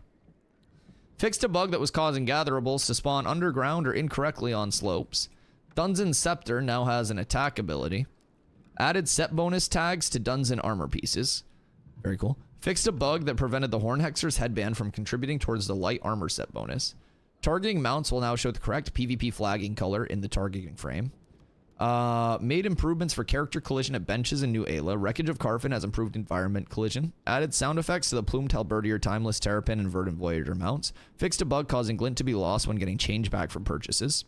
Fixed a bug that was causing gatherables to spawn underground or incorrectly on slopes. Dungeon Scepter now has an attack ability. Added set bonus tags to Dungeon armor pieces. Very cool. Fixed a bug that prevented the Hornhexer's headband from contributing towards the light armor set bonus. Targeting mounts will now show the correct PvP flagging color in the targeting frame. Made improvements for character collision at benches in New Ayla. Wreckage of Carfin has improved environment collision. Added sound effects to the Plumed Halberdier, Timeless Terrapin, and Verdant Voyager mounts. Fixed a bug causing glint to be lost when getting change back from purchases.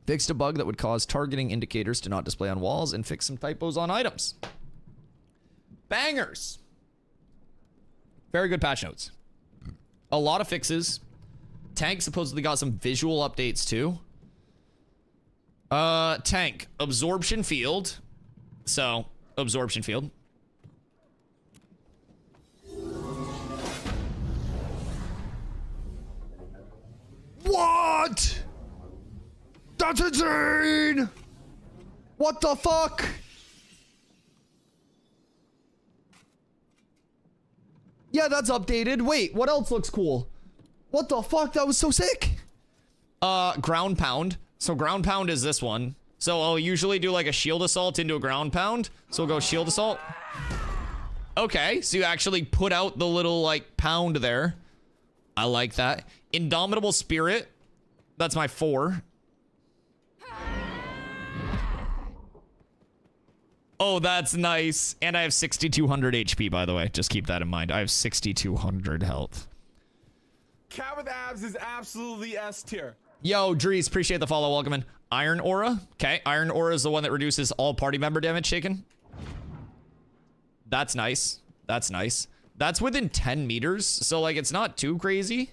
Fixed a bug that would cause targeting indicators to not display on walls, and fixed some typos on items. Bangers! Very good patch notes. A lot of fixes. Tank supposedly got some visual updates too. Tank. Absorption field. So, absorption field. What? That's insane! What the fuck? Yeah, that's updated. Wait, what else looks cool? What the fuck? That was so sick. Ground pound. So ground pound is this one. So I'll usually do like a shield assault into a ground pound. So we'll go shield assault. Okay, so you actually put out the little like pound there. I like that. Indomitable Spirit. That's my 4. Oh, that's nice. And I have 6,200 HP, by the way. Just keep that in mind. I have 6,200 health. Cat with abs is absolutely S tier. Yo, Drees, appreciate the follow. Welcome in. Iron Aura. Okay, Iron Aura is the one that reduces all party member damage taken. That's nice. That's nice. That's within 10 meters, so like it's not too crazy.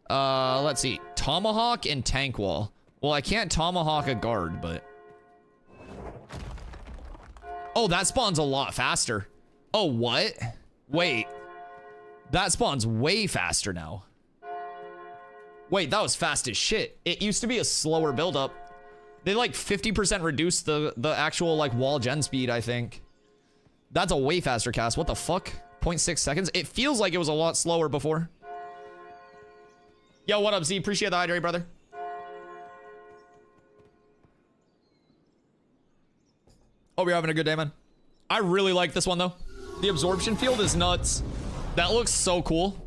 Let's see. Tomahawk and Tank Wall. Well, I can't Tomahawk a guard, but... Oh, that spawns a lot faster. Oh, what? Wait. That spawns way faster now. Wait, that was fast as shit. It used to be a slower buildup. They like 50% reduced the actual like wall gen speed, I think. That's a way faster cast. What the fuck? 0.6 seconds? It feels like it was a lot slower before. Yo, what up, Z? Appreciate the hydrate, brother. Hope you're having a good day, man. I really like this one, though. The absorption field is nuts. That looks so cool.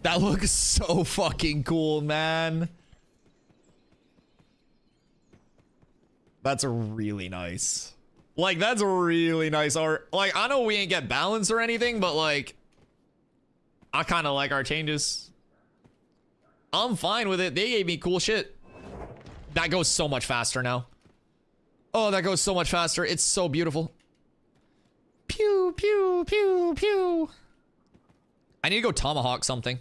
That looks so fucking cool, man. That's really nice. Like, that's really nice art. Like, I know we ain't get balance or anything, but like, I kind of like our changes. I'm fine with it. They gave me cool shit. That goes so much faster now. Oh, that goes so much faster. It's so beautiful. Pew, pew, pew, pew. I need to go Tomahawk something.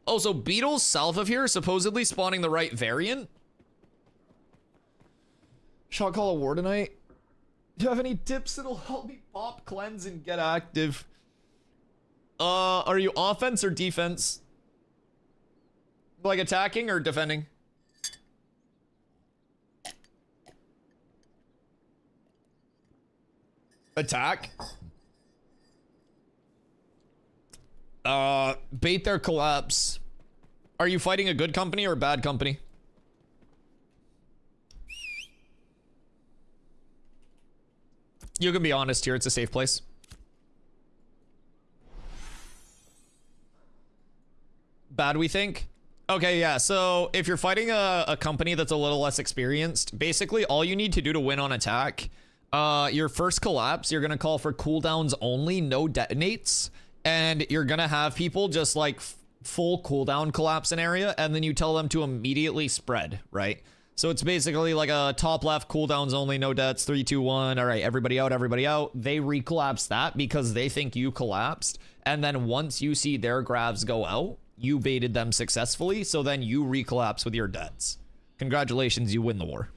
Oh, so beetles south of here supposedly spawning the right variant. Shot call a Wardenite. Do you have any tips that'll help me pop, cleanse, and get active? Are you offense or defense? Like attacking or defending? Attack. Bait their collapse. Are you fighting a good company or a bad company? You can be honest here, it's a safe place. Bad, we think? Okay, yeah, so if you're fighting a company that's a little less experienced, basically all you need to do to win on attack, your first collapse, you're gonna call for cooldowns only, no detonates, and you're gonna have people just like full cooldown collapse an area, and then you tell them to immediately spread, right? So it's basically like a top left cooldowns only, no deaths, 3, 2, 1. All right, everybody out, everybody out. They recollapse that because they think you collapsed. And then once you see their gravs go out, you baited them successfully. So then you recollapse with your deaths. Congratulations, you win the war.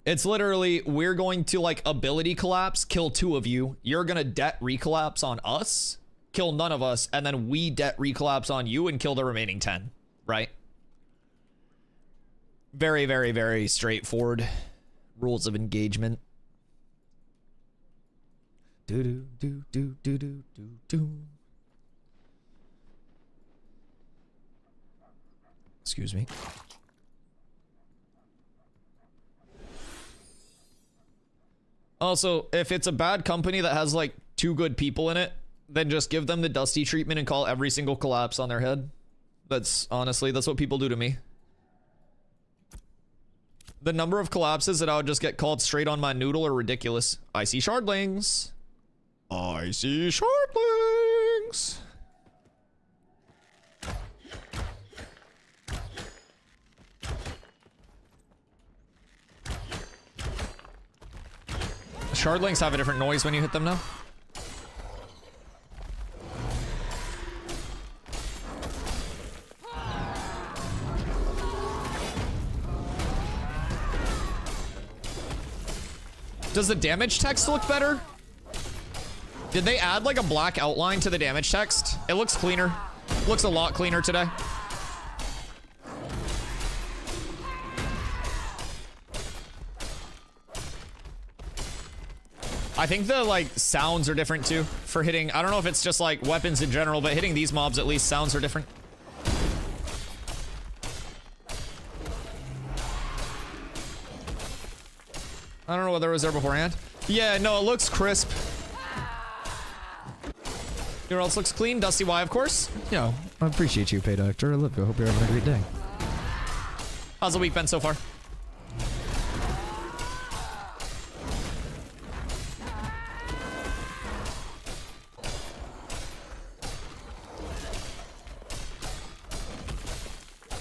It's literally, we're going to like ability collapse, kill 2 of you. You're gonna det recollapse on us, kill none of us, and then we det recollapse on you and kill the remaining 10, right? Very, very, very straightforward rules of engagement. Do do do do do do do do. Excuse me. Also, if it's a bad company that has like 2 good people in it, then just give them the Dusty treatment and call every single collapse on their head. That's honestly, that's what people do to me. The number of collapses that I would just get called straight on my noodle are ridiculous. I see shardlings. I see shardlings. Shardlings have a different noise when you hit them now. Does the damage text look better? Did they add like a black outline to the damage text? It looks cleaner. Looks a lot cleaner today. I think the like sounds are different too for hitting. I don't know if it's just like weapons in general, but hitting these mobs at least sounds are different. I don't know whether it was there beforehand. Yeah, no, it looks crisp. Your else looks clean. Dusty Y, of course. Yo, I appreciate you, Pay Doctor. I love you. I hope you're having a great day. How's the week been so far?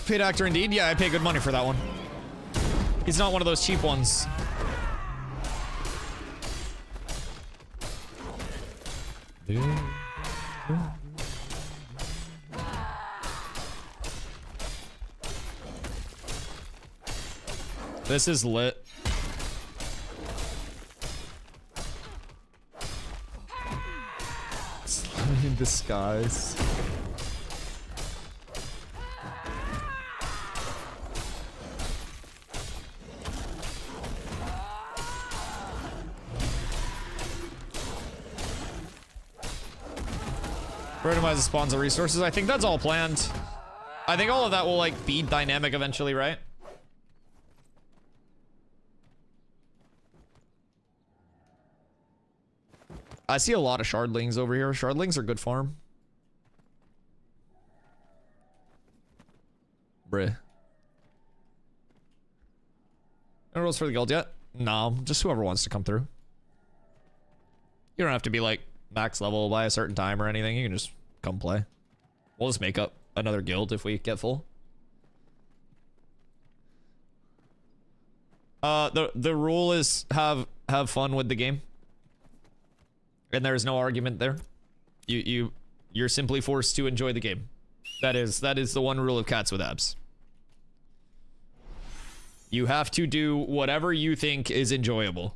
Paid actor indeed. Yeah, I pay good money for that one. He's not one of those cheap ones. This is lit. Slime in disguise. Randomize the spawns of resources. I think that's all planned. I think all of that will like be dynamic eventually, right? I see a lot of shardlings over here. Shardlings are good farm. Bruh. No rules for the guild yet? No, just whoever wants to come through. You don't have to be like max level by a certain time or anything. You can just come play. We'll just make up another guild if we get full. The rule is have fun with the game. And there is no argument there. You're simply forced to enjoy the game. That is the one rule of Cats with Abs. You have to do whatever you think is enjoyable.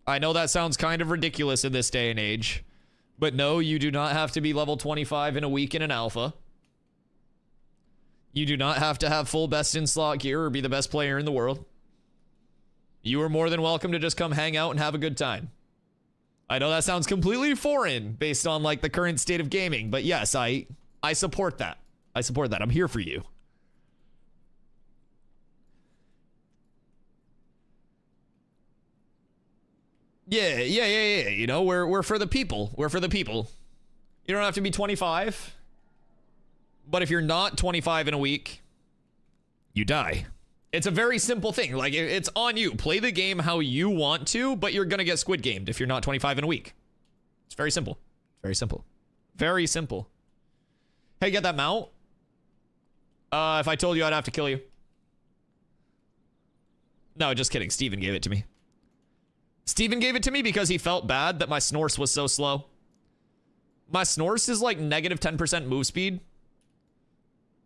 I know that sounds kind of ridiculous in this day and age, but no, you do not have to be level 25 in a week in an alpha. You do not have to have full best in slot gear or be the best player in the world. You are more than welcome to just come hang out and have a good time. I know that sounds completely foreign based on like the current state of gaming, but yes, I support that. I support that. I'm here for you. Yeah. You know, we're for the people. We're for the people. You don't have to be 25. But if you're not 25 in a week, you die. It's a very simple thing. Like, it's on you. Play the game how you want to, but you're gonna get squid gamed if you're not 25 in a week. It's very simple. Very simple. Very simple. Hey, get that mount? If I told you, I'd have to kill you. No, just kidding. Steven gave it to me. Steven gave it to me because he felt bad that my Snorse was so slow. My Snorse is like negative 10% move speed.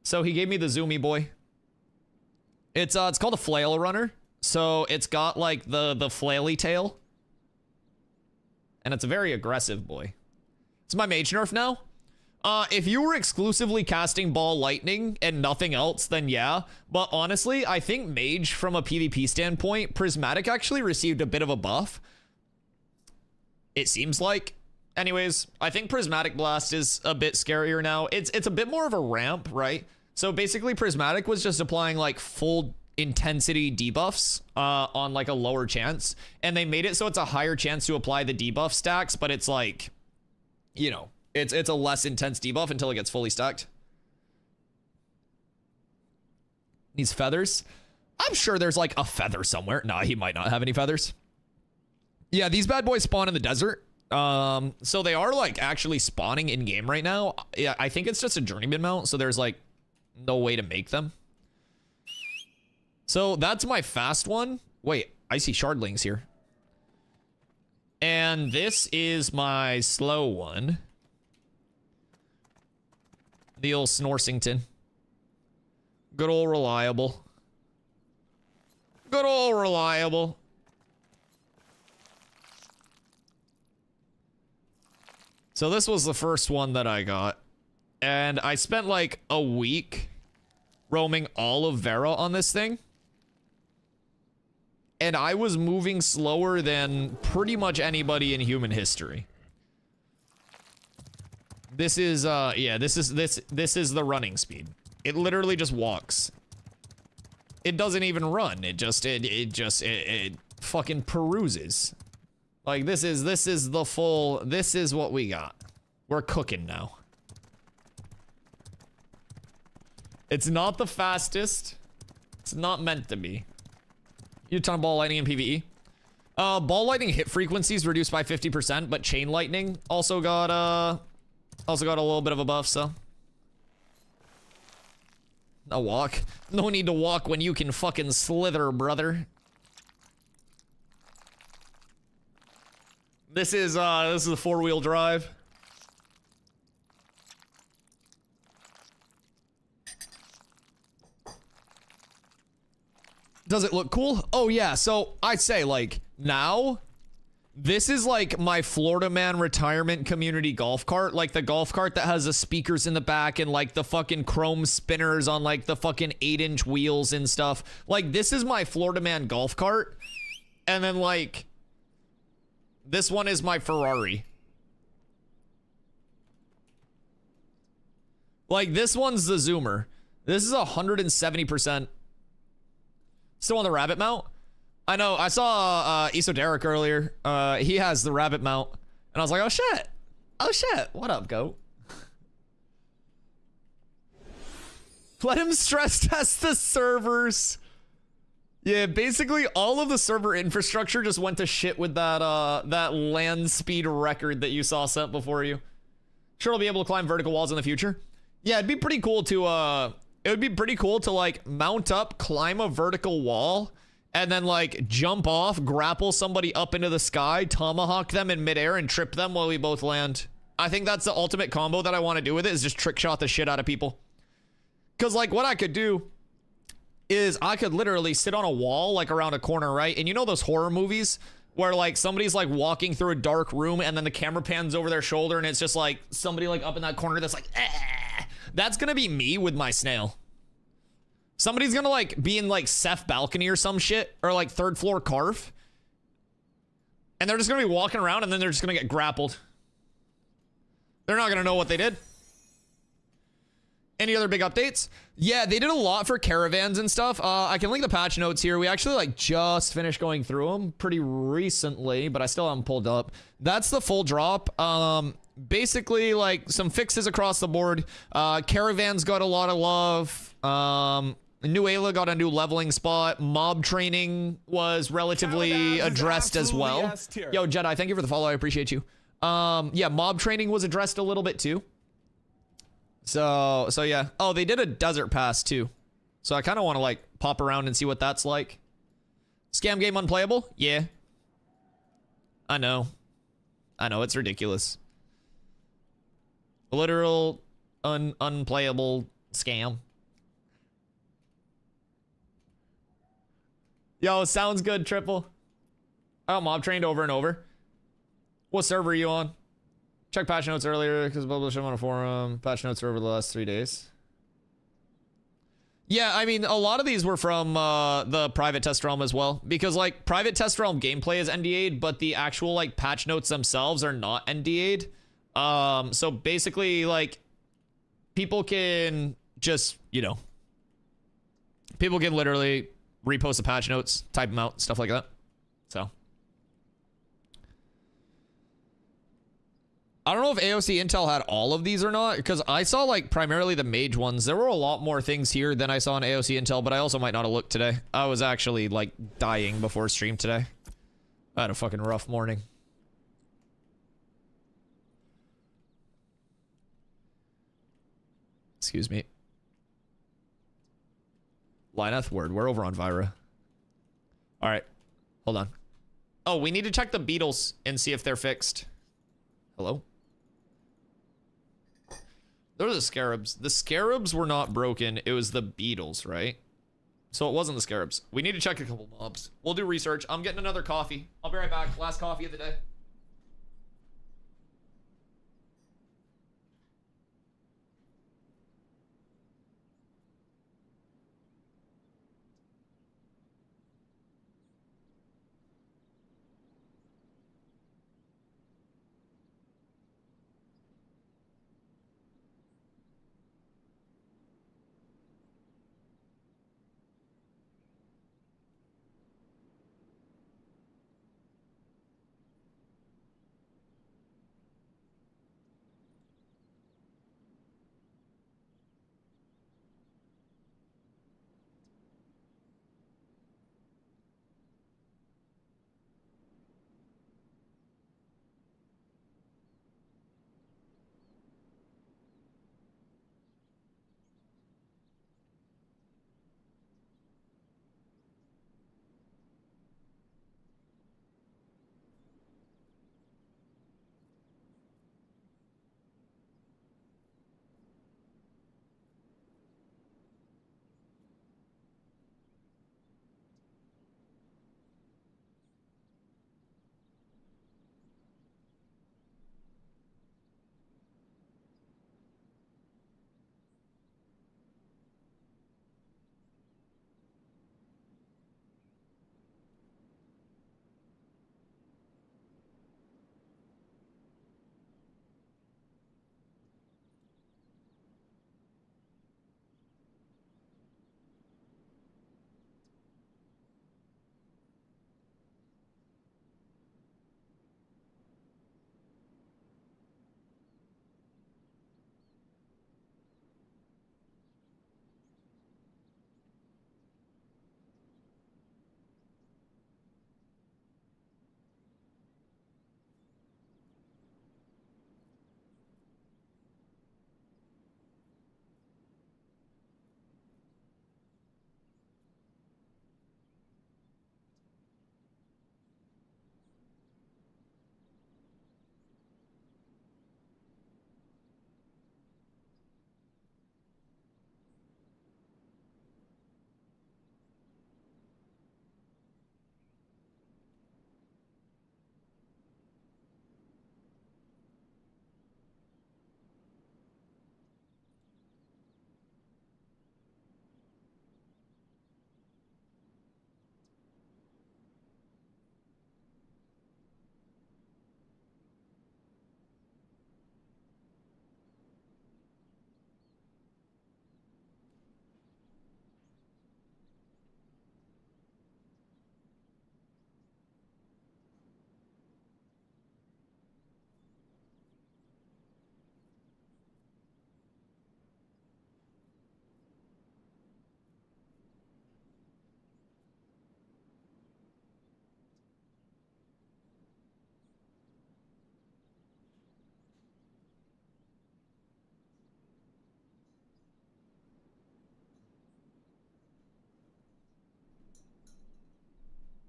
So he gave me the Zoomy boy. It's called a flail runner. So it's got like the flaily tail. And it's a very aggressive boy. It's my mage nerf now. If you were exclusively casting ball lightning and nothing else, then yeah. But honestly, I think mage from a PvP standpoint, Prismatic actually received a bit of a buff. It seems like. Anyways, I think Prismatic Blast is a bit scarier now. It's a bit more of a ramp, right? So basically Prismatic was just applying like full intensity debuffs on like a lower chance. And they made it so it's a higher chance to apply the debuff stacks, but it's like, you know, it's a less intense debuff until it gets fully stacked. Needs feathers. I'm sure there's like a feather somewhere. Nah, he might not have any feathers. Yeah, these bad boys spawn in the desert. So they are like actually spawning in game right now. Yeah, I think it's just a journeyman mount, so there's like no way to make them. So that's my fast one. Wait, I see shardlings here. And this is my slow one. The old Snorsington. Good old reliable. Good old reliable. So this was the first one that I got. And I spent like a week roaming all of Vera on this thing. And I was moving slower than pretty much anybody in human history. This is yeah, this is the running speed. It literally just walks. It doesn't even run. It fucking peruses. Like this is the full, this is what we got. We're cooking now. It's not the fastest. It's not meant to be. You ton of ball lightning in PvE. Ball lightning hit frequency is reduced by 50%, but chain lightning also got a little bit of a buff, so. A walk. No need to walk when you can fucking slither, brother. This is a 4-wheel drive. Does it look cool? Oh yeah, so I'd say like now this is like my Florida Man retirement community golf cart, like the golf cart that has the speakers in the back and like the fucking chrome spinners on like the fucking 8-inch wheels and stuff. Like this is my Florida Man golf cart. And then like this one is my Ferrari. Like this one's the Zoomer. This is 170%. Still on the rabbit mount. I know, I saw Esoteric earlier. He has the rabbit mount. And I was like, oh shit. Oh shit. What up, goat? Let him stress test the servers. Yeah, basically all of the server infrastructure just went to shit with that that land speed record that you saw sent before you. Sure, it'll be able to climb vertical walls in the future. Yeah, it'd be pretty cool to it would be pretty cool to like mount up, climb a vertical wall, and then like jump off, grapple somebody up into the sky, tomahawk them in midair, and trip them while we both land. I think that's the ultimate combo that I want to do with it, is just trick shot the shit out of people. Cause like what I could do is I could literally sit on a wall like around a corner, right? And you know those horror movies where like somebody's like walking through a dark room and then the camera pans over their shoulder and it's just like somebody like up in that corner that's like, eh. That's gonna be me with my snail. Somebody's gonna like be in like Seth balcony or some shit, or like 3rd floor Carf, and they're just gonna be walking around and then they're just gonna get grappled. They're not gonna know what they did. Any other big updates? Yeah, they did a lot for caravans and stuff. I can link the patch notes here. We actually like just finished going through them pretty recently, but I still haven't pulled up. That's the full drop. Basically like some fixes across the board. Caravans got a lot of love. New Ayla got a new leveling spot. Mob training was relatively addressed as well. Yo, Jedi, thank you for the follow. I appreciate you. Yeah, mob training was addressed a little bit too. So yeah. Oh, they did a desert pass too. So I kind of want to like pop around and see what that's like. Scam game unplayable? Yeah. I know. It's ridiculous. A literal unplayable scam. Yo, sounds good, Triple. Oh, mob trained over and over. What server are you on? Check patch notes earlier because published them on a forum. Patch notes are over the last 3 days. Yeah, I mean, a lot of these were from the private test realm as well, because like private test realm gameplay is NDA'd, but the actual like patch notes themselves are not NDA'd. So basically like people can just, you know, people can literally repost the patch notes, type them out, stuff like that. So I don't know if AOC Intel had all of these or not, because I saw like primarily the mage ones. There were a lot more things here than I saw in AOC Intel, but I also might not have looked today. I was actually like dying before stream today. I had a fucking rough morning. Excuse me. Lineth word. We're over on Vira. All right. Hold on. Oh, we need to check the beetles and see if they're fixed. Hello? Those are the scarabs. The scarabs were not broken. It was the beetles, right? So it wasn't the scarabs. We need to check a couple mobs. We'll do research. I'm getting another coffee. I'll be right back. Last coffee of the day.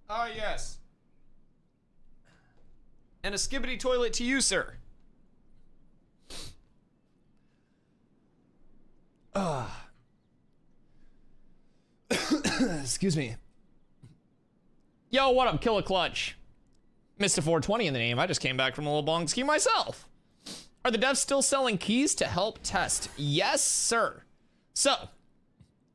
Ah, yes. And a skibbity toilet to you, sir. Excuse me. Yo, what up, Killer Clutch? Mr. 420 in the name. I just came back from a little bong ski myself. Are the devs still selling keys to help test? Yes, sir. So,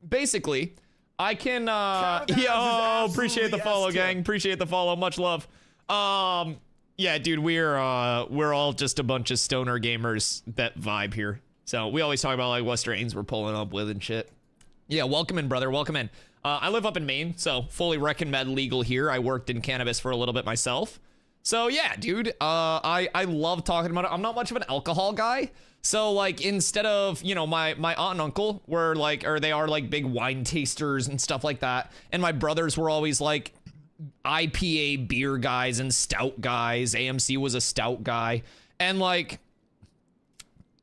basically, I can, yo, appreciate the follow, gang. Appreciate the follow. Much love. Yeah, dude, we're all just a bunch of stoner gamers that vibe here. So, we always talk about, like, what strains we're pulling up with and shit. Yeah, welcome in, brother. Welcome in. I live up in Maine, so fully rec and med legal here. I worked in cannabis for a little bit myself. So yeah, dude, I love talking about it. I'm not much of an alcohol guy. So like, instead of, you know, my aunt and uncle were like, or they are like big wine tasters and stuff like that. And my brothers were always like IPA beer guys and stout guys. AMC was a stout guy. And like,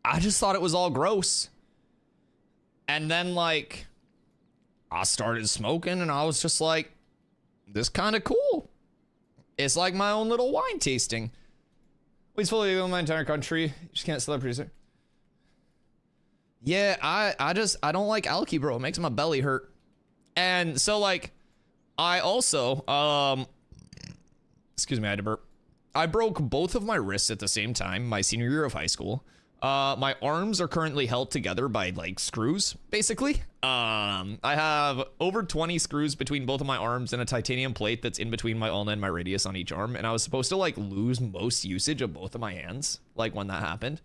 I just thought it was all gross. And then like, I started smoking and I was just like, this kind of cool. It's like my own little wine tasting. It's fully legal in my entire country. You just can't sell a producer. Yeah, I don't like alky, bro. It makes my belly hurt. And so like, I also, excuse me, I had to burp. I broke both of my wrists at the same time, my senior year of high school. My arms are currently held together by like screws, basically. I have over 20 screws between both of my arms and a titanium plate that's in between my ulna and my radius on each arm. And I was supposed to like lose most usage of both of my hands, like when that happened.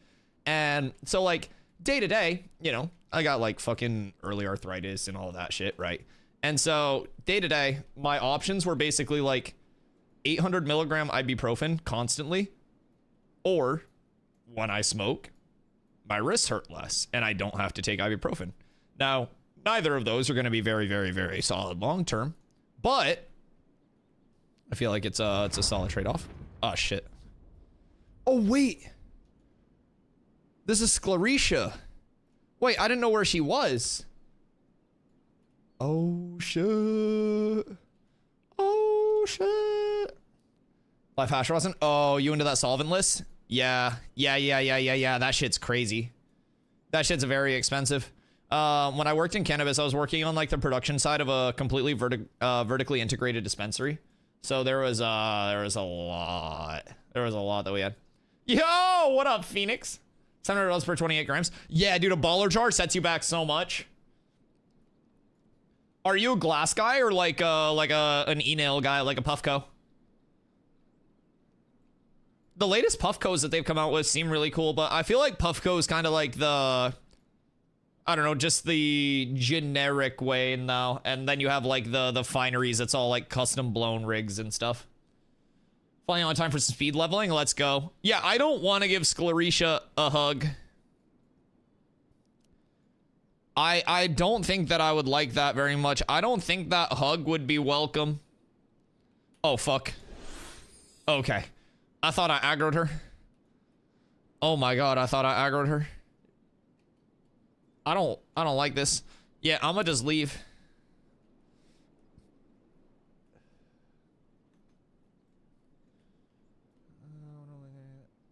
And so like day to day, you know, I got like fucking early arthritis and all of that shit, right? And so day to day, my options were basically like 800 milligram ibuprofen constantly, or when I smoke, my wrists hurt less and I don't have to take ibuprofen. Now, neither of those are going to be very, very, very solid long term, but I feel like it's a solid trade-off. Oh shit. Oh wait. This is Scleretia. Wait, I didn't know where she was. Oh shit. Oh shit. Life hash wasn't. Oh, you into that solvent list? Yeah. That shit's crazy. That shit's very expensive. When I worked in cannabis, I was working on like the production side of a completely vertically integrated dispensary. So there was a lot that we had. Yo, what up, Phoenix? $700 per 28 grams. Yeah, dude, a baller jar sets you back so much. Are you a glass guy or like an e-nail guy, like a Puffco? The latest Puffcos that they've come out with seem really cool, but I feel like Puffco is kind of like the, I don't know, just the generic way now. And then you have like the fineries that's all like custom blown rigs and stuff. Finally on time for some speed leveling. Let's go. Yeah, I don't want to give Scleretia a hug. I don't think that I would like that very much. I don't think that hug would be welcome. Oh, fuck. Okay. I thought I aggroed her. Oh my god, I thought I aggroed her. I don't like this. Yeah, I'm gonna just leave.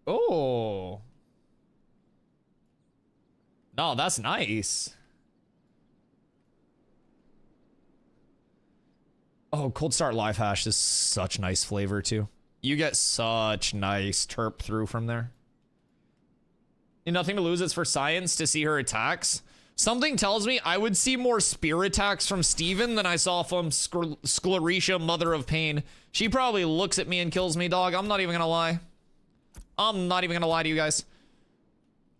Oh. No, that's nice. Oh, Cold Start Live Hash is such nice flavor too. You get such nice terp through from there. Nothing to lose. It's for science to see her attacks. Something tells me I would see more spear attacks from Steven than I saw from Scleretia, Mother of Pain. She probably looks at me and kills me, dog. I'm not even gonna lie. I'm not even gonna lie to you guys.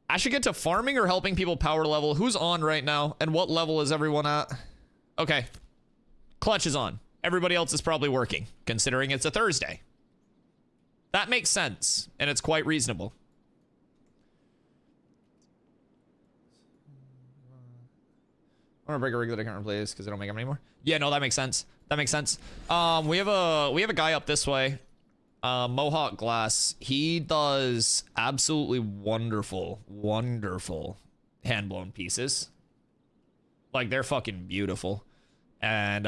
I should get to farming or helping people power level. Who's on right now? And what level is everyone at? Okay. Clutch is on. Everybody else is probably working, considering it's a Thursday. That makes sense, and it's quite reasonable. I'm gonna break a rig that I can't replace because I don't make them anymore. Yeah, no, that makes sense. That makes sense. We have a guy up this way, Mohawk Glass. He does absolutely wonderful hand blown pieces. Like they're fucking beautiful. And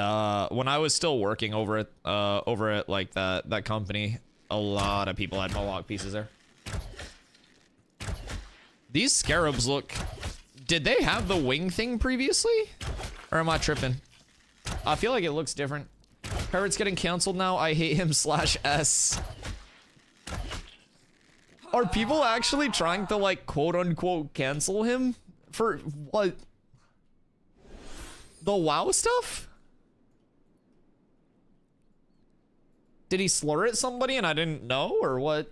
when I was still working over at like that company, a lot of people had Mohawk pieces there. These scarabs look... Did they have the wing thing previously? Or am I tripping? I feel like it looks different. Parrot's getting canceled now. I hate him /S. Are people actually trying to, like, quote-unquote cancel him? For what? The WoW stuff? Did he slur at somebody and I didn't know, or what?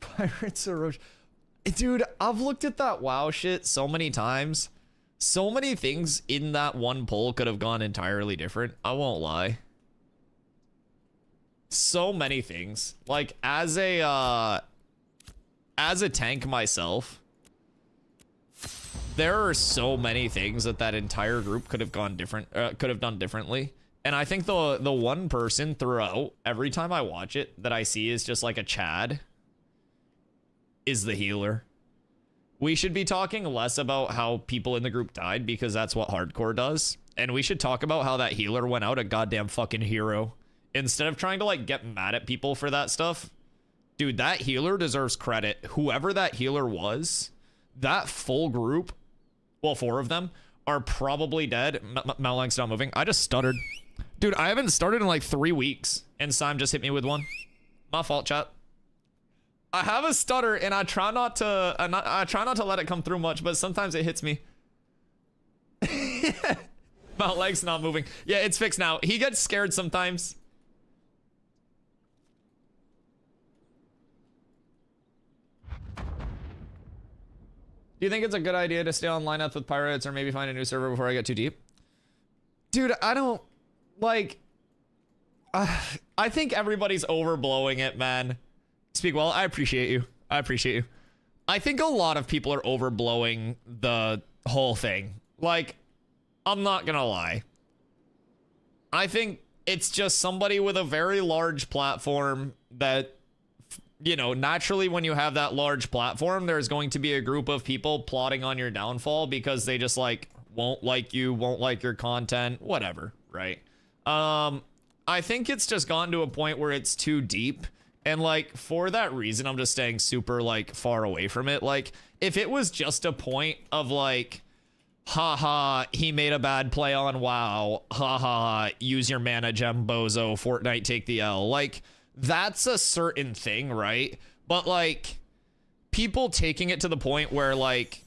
Pirates of Roche. Dude, I've looked at that WoW shit so many times. So many things in that one poll could have gone entirely different. I won't lie. So many things. Like, as a tank myself, there are so many things that entire group could have gone different, could have done differently. And I think the one person throughout, every time I watch it, that I see is just like a Chad, is the healer. We should be talking less about how people in the group died, because that's what hardcore does. And we should talk about how that healer went out a goddamn fucking hero. Instead of trying to, like, get mad at people for that stuff. Dude, that healer deserves credit. Whoever that healer was, that full group, well, 4 of them, are probably dead. Malang's not moving. I just stuttered. Dude, I haven't started in like 3 weeks, and Sam just hit me with one. My fault, chat. I have a stutter, and I try not to. I try not to let it come through much, but sometimes it hits me. My leg's not moving. Yeah, it's fixed now. He gets scared sometimes. Do you think it's a good idea to stay on lineup with pirates, or maybe find a new server before I get too deep? Dude, I don't like. I think everybody's overblowing it, man. Speak well. I appreciate you. I appreciate you. I think a lot of people are overblowing the whole thing. Like, I'm not gonna lie. I think it's just somebody with a very large platform that, you know, naturally when you have that large platform, there's going to be a group of people plotting on your downfall because they just, like, won't like you, won't like your content, whatever, right? I think it's just gotten to a point where it's too deep. And, like, for that reason, I'm just staying super, like, far away from it. Like, if it was just a point of, like, haha, he made a bad play on WoW, haha, use your mana gem, bozo, Fortnite take the L. Like, that's a certain thing, right? But, like, people taking it to the point where, like,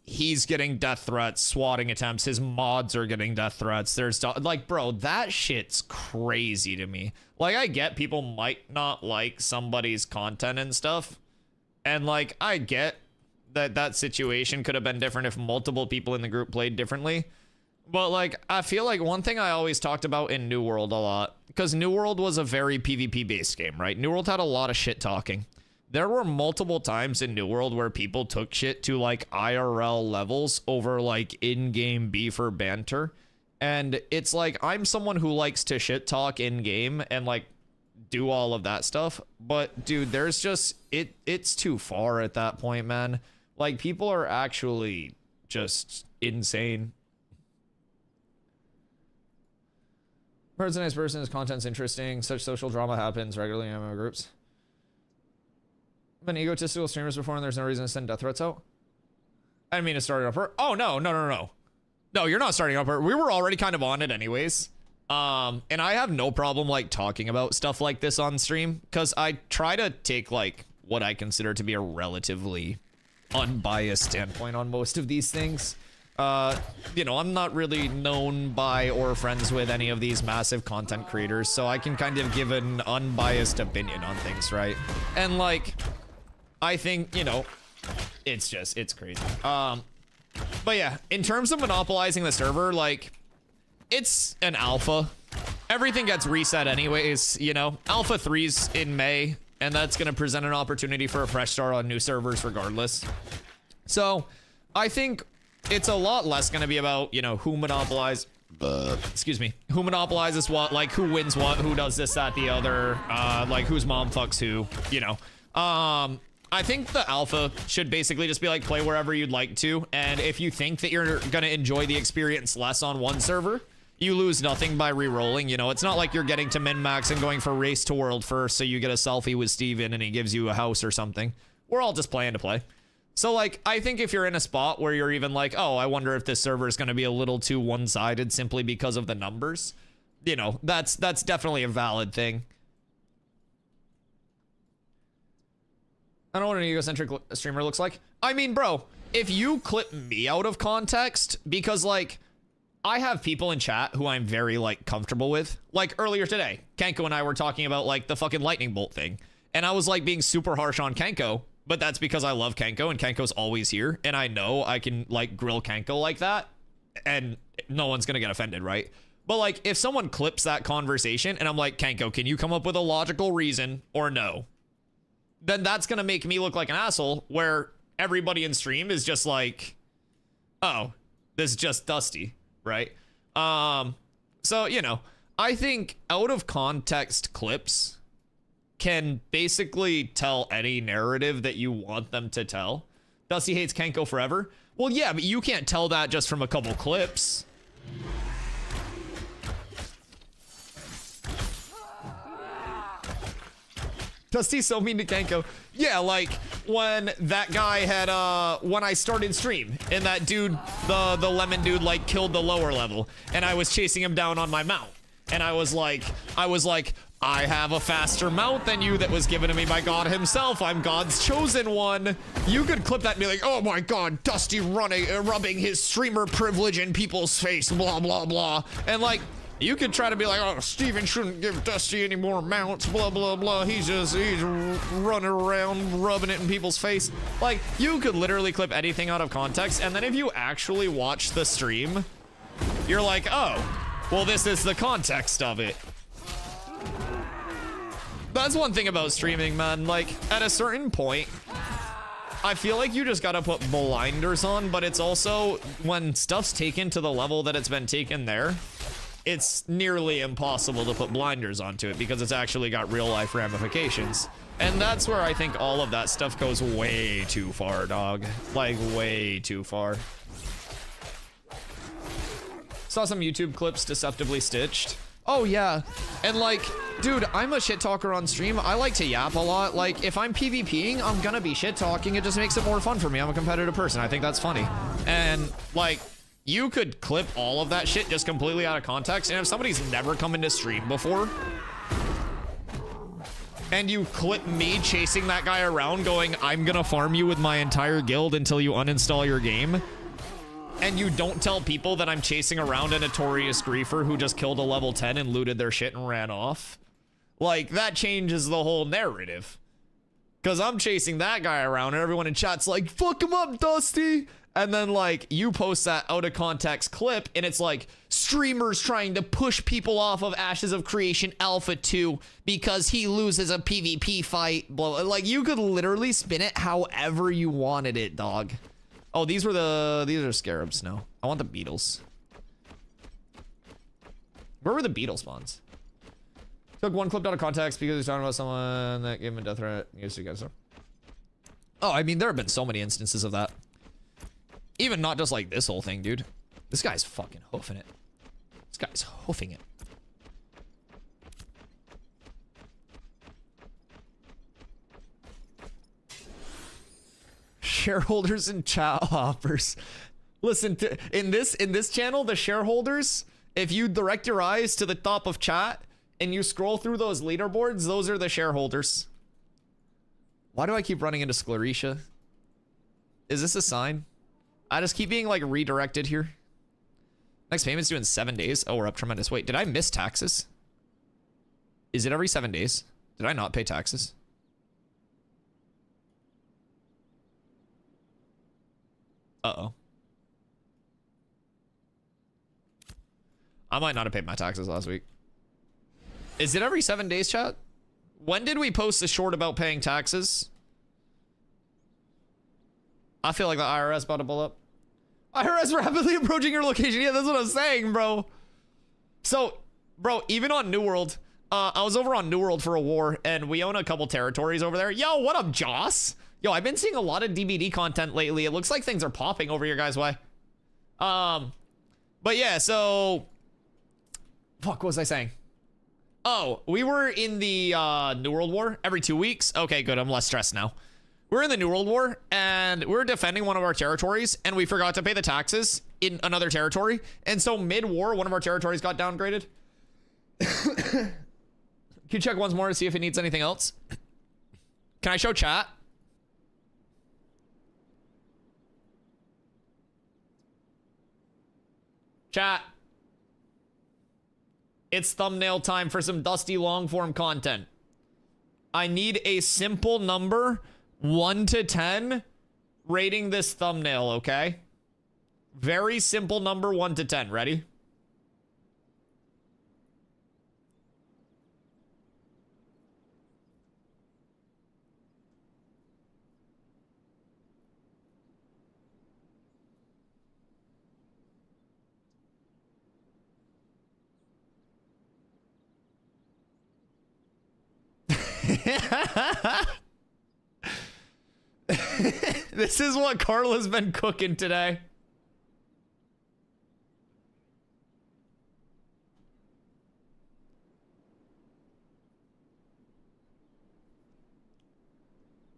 he's getting death threats, swatting attempts, his mods are getting death threats, there's, like, bro, that shit's crazy to me. Like, I get people might not like somebody's content and stuff, and, like, I get that situation could have been different if multiple people in the group played differently, but, like, I feel like one thing I always talked about in New World a lot, because New World was a very PvP based game, right? New World had a lot of shit talking. There were multiple times in New World where people took shit to, like, IRL levels over, like, in-game beef or banter. And it's like, I'm someone who likes to shit talk in-game and, like, do all of that stuff. But, dude, there's just... It's too far at that point, man. Like, people are actually just insane. Bird's a nice person. His content's interesting. Such social drama happens regularly in MMO groups. Been egotistical streamers before, and there's no reason to send death threats out. I didn't mean to start it up. Oh, no. No, you're not starting up. We were already kind of on it anyways. And I have no problem, like, talking about stuff like this on stream, because I try to take, like, what I consider to be a relatively unbiased standpoint on most of these things. You know, I'm not really known by or friends with any of these massive content creators, so I can kind of give an unbiased opinion on things, right? And, like, I think, you know, it's crazy. But yeah, in terms of monopolizing the server, like, it's an alpha. Everything gets reset anyways, you know? Alpha 3's in May, and that's gonna present an opportunity for a fresh start on new servers regardless. So, I think it's a lot less gonna be about, you know, who monopolizes who monopolizes what, like, who wins what, who does this, that, the other, like, whose mom fucks who, you know. I think the alpha should basically just be like, play wherever you'd like to. And if you think that you're going to enjoy the experience less on one server, you lose nothing by re-rolling. You know, it's not like you're getting to min-max and going for race to world first, so you get a selfie with Steven and he gives you a house or something. We're all just playing to play. So, like, I think if you're in a spot where you're even like, oh, I wonder if this server is going to be a little too one-sided simply because of the numbers, you know, that's definitely a valid thing. I don't know what an egocentric streamer looks like. I mean, bro, if you clip me out of context, because, like, I have people in chat who I'm very, like, comfortable with. Like, earlier today, Kenko and I were talking about, like, the fucking lightning bolt thing. And I was, like, being super harsh on Kenko, but that's because I love Kenko, and Kenko's always here. And I know I can, like, grill Kenko like that, and no one's gonna get offended, right? But, like, if someone clips that conversation, and I'm like, Kenko, can you come up with a logical reason, or no? Then that's gonna make me look like an asshole, where everybody in stream is just like, oh, this is just Dusty, right? So, you know, I think out of context clips can basically tell any narrative that you want them to tell. Dusty hates Kenko forever. Well, yeah, but you can't tell that just from a couple clips. Dusty's so mean to Kenko. Yeah, like when that guy had when I started stream and that dude, the lemon dude, like killed the lower level and I was chasing him down on my mount. And I was like, I have a faster mount than you that was given to me by God himself. I'm God's chosen one. You could clip that and be like, oh my God, Dusty rubbing his streamer privilege in people's face, blah, blah, blah. And like, you could try to be like, oh, Steven shouldn't give Dusty any more mounts, blah, blah, blah. He's running around rubbing it in people's face. Like, you could literally clip anything out of context. And then if you actually watch the stream, you're like, oh, well, this is the context of it. That's one thing about streaming, man. Like, at a certain point, I feel like you just gotta put blinders on, but it's also when stuff's taken to the level that it's been taken there, it's nearly impossible to put blinders onto it because it's actually got real life ramifications. And that's where I think all of that stuff goes way too far, dog. Like, way too far. Saw some YouTube clips deceptively stitched. Oh yeah, and like, dude, I'm a shit talker on stream. I like to yap a lot. Like, if I'm PvPing, I'm gonna be shit talking. It just makes it more fun for me. I'm a competitive person. I think that's funny. And like, you could clip all of that shit just completely out of context. And if somebody's never come into stream before, and you clip me chasing that guy around going, I'm gonna farm you with my entire guild until you uninstall your game, and you don't tell people that I'm chasing around a notorious griefer who just killed a level 10 and looted their shit and ran off, like, that changes the whole narrative. Because I'm chasing that guy around and everyone in chat's like, fuck him up, Dusty. And then, like, you post that out of context clip and it's like, streamers trying to push people off of Ashes of Creation Alpha 2 because he loses a PvP fight. Blah. Like, you could literally spin it however you wanted it, dog. Oh, these are scarabs now. I want the beetles. Where were the beetle spawns? Took one clip out of context because he's talking about someone that gave him a death threat. Yes, you guys are. Oh, I mean, there have been so many instances of that. Even not just like this whole thing, dude. This guy's fucking hoofing it. This guy's hoofing it. Shareholders and chat hoppers. Listen, in this channel, the shareholders, if you direct your eyes to the top of chat and you scroll through those leaderboards, those are the shareholders. Why do I keep running into Scleretia? Is this a sign? I just keep being like redirected here. Next payment's due in 7 days. Oh, we're up tremendous. Wait, did I miss taxes? Is it every 7 days? Did I not pay taxes? Uh-oh. I might not have paid my taxes last week. Is it every 7 days, chat? When did we post the short about paying taxes? I feel like the IRS about to pull up. IRS rapidly approaching your location. Yeah, that's what I'm saying, bro. So, bro, even on New World, I was over on New World for a war, and we own a couple territories over there. Yo, what up, Joss? Yo, I've been seeing a lot of DBD content lately. It looks like things are popping over your guys' way. But yeah, so fuck, what was I saying? Oh, we were in the New World War every 2 weeks. Okay, good. I'm less stressed now. We're in the New World War and we're defending one of our territories and we forgot to pay the taxes in another territory. And so mid-war, one of our territories got downgraded. Can you check once more to see if it needs anything else? Can I show chat? Chat. It's thumbnail time for some Dusty long form content. I need a simple number, 1 to 10, rating this thumbnail, okay? Very simple number, 1 to 10. Ready? This is what Carla's been cooking today.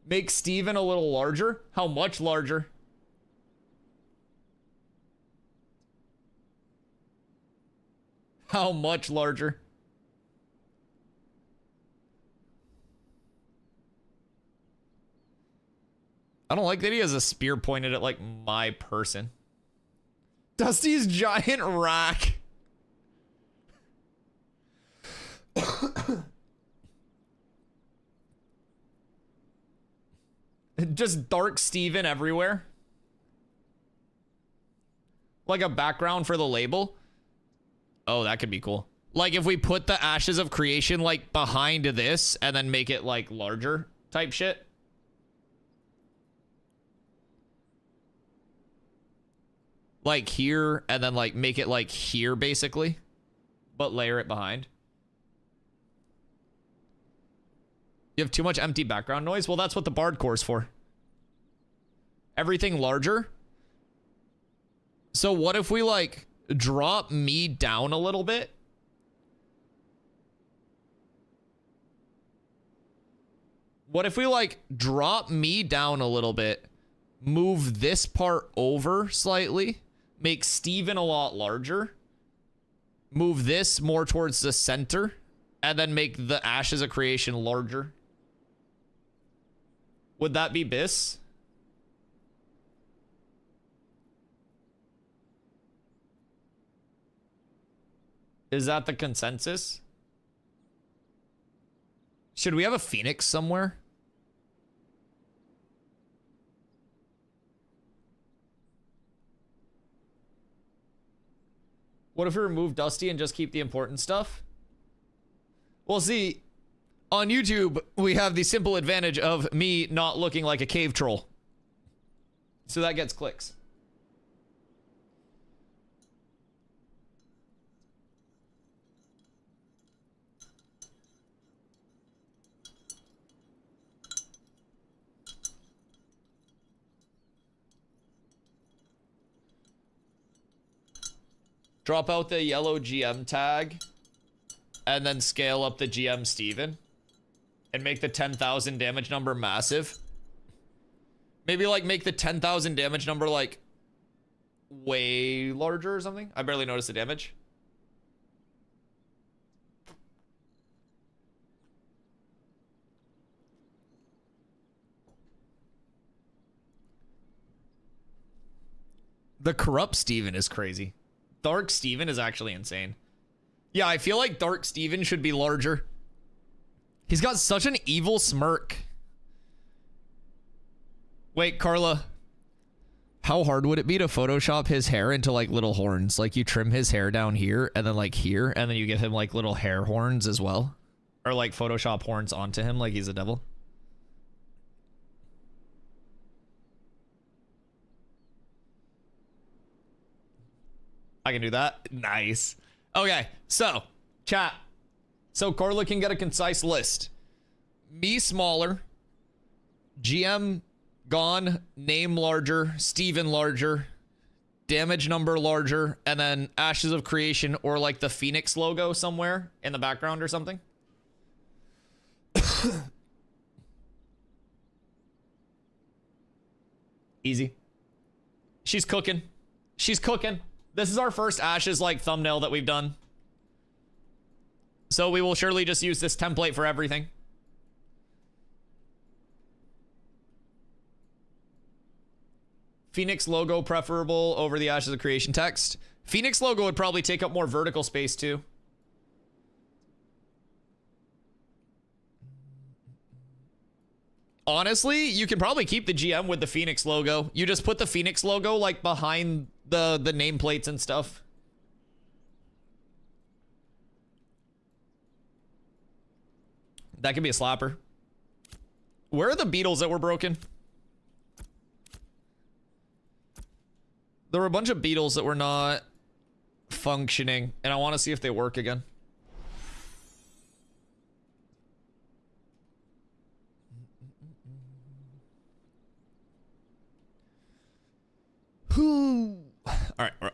Make Steven a little larger? How much larger? How much larger? I don't like that he has a spear pointed at, like, my person. Dusty's giant rack. Just Dark Steven everywhere. Like a background for the label. Oh, that could be cool. Like if we put the Ashes of Creation, like, behind this and then make it, like, larger type shit. Like here, and then like make it like here basically, but layer it behind. You have too much empty background noise? Well, that's what the Bard core is for. Everything larger. So what if we like drop me down a little bit? What if we like drop me down a little bit, move this part over slightly, make Steven a lot larger, move this more towards the center, and then make the Ashes of Creation larger? Would that be Biss? Is that the consensus? Should we have a Phoenix somewhere? What if we remove Dusty and just keep the important stuff? Well, see, on YouTube, we have the simple advantage of me not looking like a cave troll. So that gets clicks. Drop out the yellow GM tag and then scale up the GM Steven and make the 10,000 damage number massive. Maybe like make the 10,000 damage number like way larger or something. I barely noticed the damage. The corrupt Steven is crazy. Dark Steven is actually insane. Yeah, I feel like Dark Steven should be larger. He's got such an evil smirk. Wait, Carla. How hard would it be to Photoshop his hair into like little horns? Like you trim his hair down here and then like here, and then you get him like little hair horns as well? Or like Photoshop horns onto him like he's a devil? I can do that. Nice. Okay, so chat. So Carla can get a concise list. Me smaller, GM gone, name larger, Steven larger, damage number larger, and then Ashes of Creation or like the Phoenix logo somewhere in the background or something. Easy. She's cooking. She's cooking. This is our first Ashes like thumbnail that we've done. So we will surely just use this template for everything. Phoenix logo preferable over the Ashes of Creation text. Phoenix logo would probably take up more vertical space too. Honestly, you can probably keep the GM with the Phoenix logo. You just put the Phoenix logo like behind the nameplates and stuff. That could be a slapper. Where are the beetles that were broken? There were a bunch of beetles that were not functioning, and I want to see if they work again. All right, all right.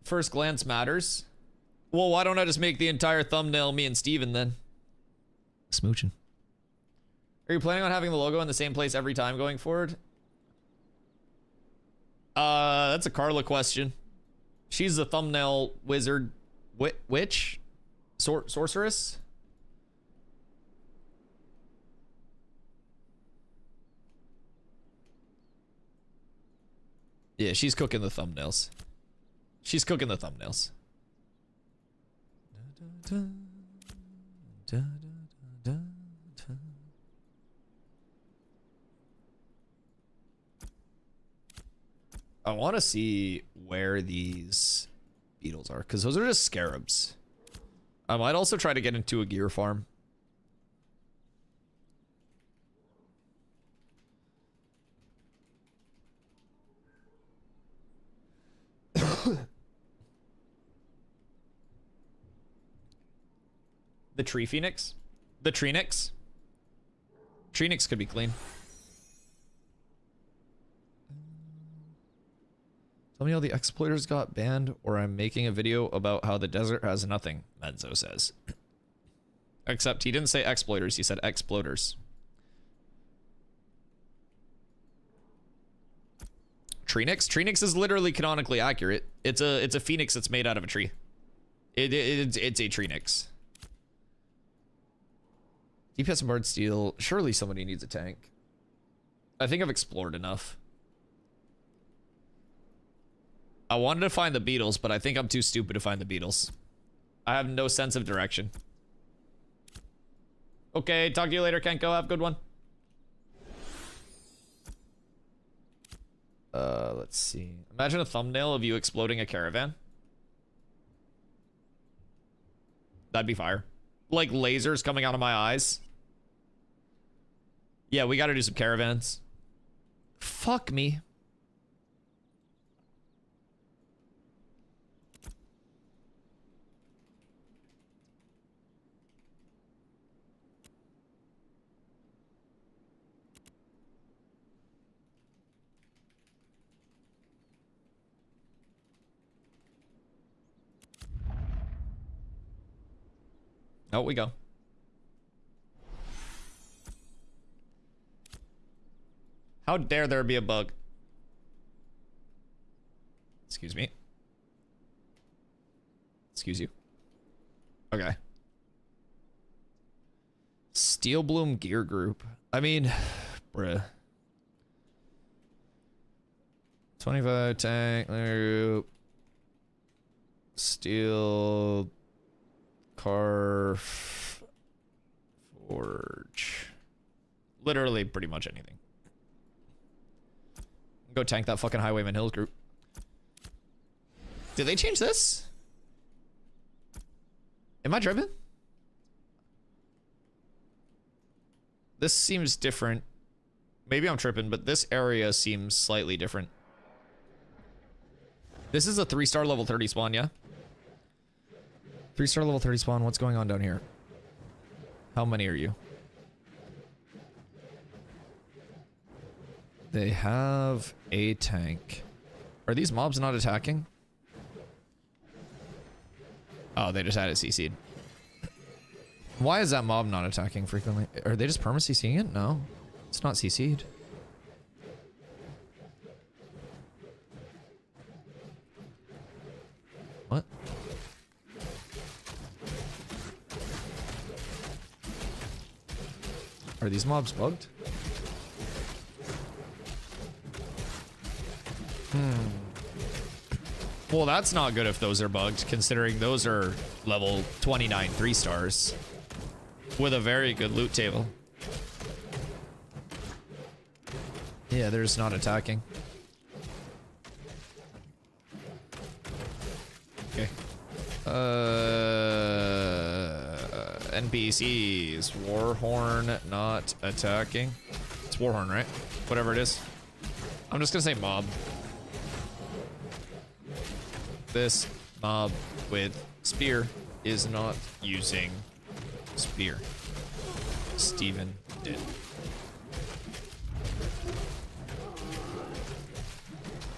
First glance matters. Well, why don't I just make the entire thumbnail me and Steven then? Smooching. Are you planning on having the logo in the same place every time going forward? That's a Carla question. She's the thumbnail wizard. Witch? Sorceress? Yeah, she's cooking the thumbnails. She's cooking the thumbnails. I want to see where these beetles are, because those are just scarabs. I might also try to get into a gear farm. The tree phoenix? The Treenix? Treenix could be clean. Tell me how the exploiters got banned, or I'm making a video about how the desert has nothing, Menzo says. Except he didn't say exploiters, he said exploders. Treenix? Treenix is literally canonically accurate. It's a phoenix that's made out of a tree. It's a Treenix. DPS and Bard Steel. Surely somebody needs a tank. I think I've explored enough. I wanted to find the beetles, but I think I'm too stupid to find the beetles. I have no sense of direction. Okay, talk to you later, Kenko. Have a good one. Let's see. Imagine a thumbnail of you exploding a caravan. That'd be fire. Like lasers coming out of my eyes. Yeah, we gotta do some caravans. Fuck me. Out we go. How dare there be a bug? Excuse me. Excuse you. Okay. Steel Bloom Gear Group. I mean, bruh. 25 tank group. Steel car forge. Literally pretty much anything. Go tank that fucking Highwayman Hills group. Did they change this? Am I tripping? This seems different. Maybe I'm tripping, but this area seems slightly different. This is a 3-star level 30 spawn, yeah? 3-star level 30 spawn. What's going on down here? How many are you? They have a tank. Are these mobs not attacking? Oh, they just had it CC'd. Why is that mob not attacking frequently? Are they just perma CCing it? No, it's not CC'd. What? Are these mobs bugged? Well, that's not good if those are bugged, considering those are level 29 3-stars with a very good loot table. Yeah, they're just not attacking. Okay. NPCs. Warhorn not attacking. It's Warhorn, right? Whatever it is. I'm just gonna say mob. This mob with spear is not using spear. Steven did.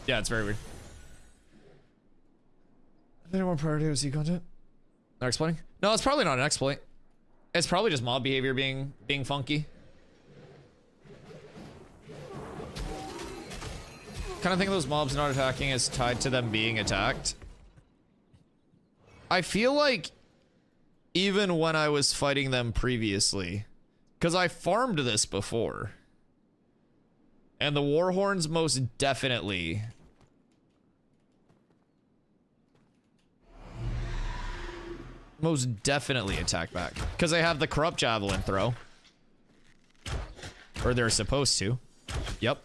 Yeah, it's very weird. Any more priority OC content? Not exploiting? No, it's probably not an exploit. It's probably just mob behavior being funky. Kind of think of those mobs not attacking is tied to them being attacked. I feel like even when I was fighting them previously, because I farmed this before, and the Warhorns most definitely attack back, because they have the corrupt javelin throw, or they're supposed to. Yep.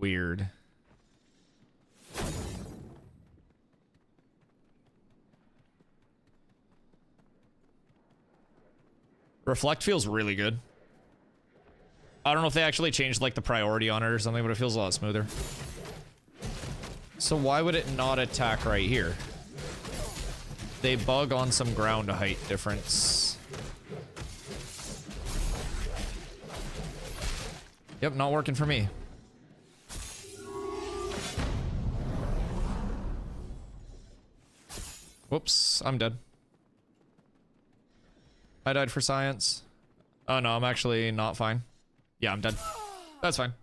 Weird. Reflect feels really good. I don't know if they actually changed like the priority on it or something, but it feels a lot smoother. So why would it not attack right here? They bug on some ground height difference. Yep, not working for me. Whoops, I'm dead. I died for science. Oh no, I'm actually not fine. Yeah, I'm dead. That's fine.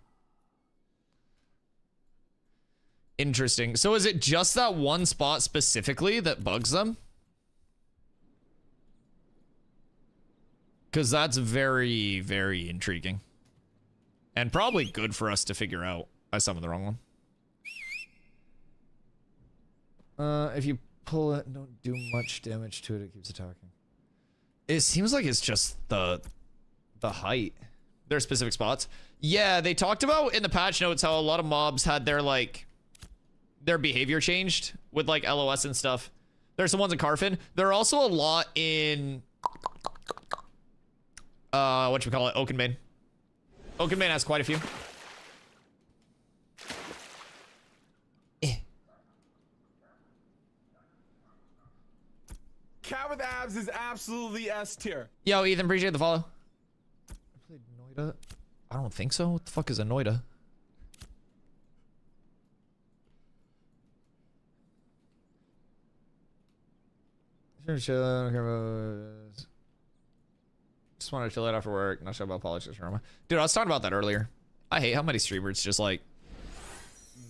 Interesting. So is it just that one spot specifically that bugs them? Because that's very, very intriguing. And probably good for us to figure out. I summoned the wrong one. If you pull it and don't do much damage to it, it keeps attacking. It seems like it's just the height. There are specific spots. Yeah, they talked about in the patch notes how a lot of mobs had their like their behavior changed with like LOS and stuff. There's some ones in Carfin. There are also a lot in whatchamacallit, Oakenbane. Oakenbane has quite a few. Cat with abs is absolutely S tier. Yo, Ethan, appreciate the follow. I played Noida. I don't think so. What the fuck is a Noida? Just want to chill out after work. Not sure about politics. Dude, I was talking about that earlier. I hate how many streamers just like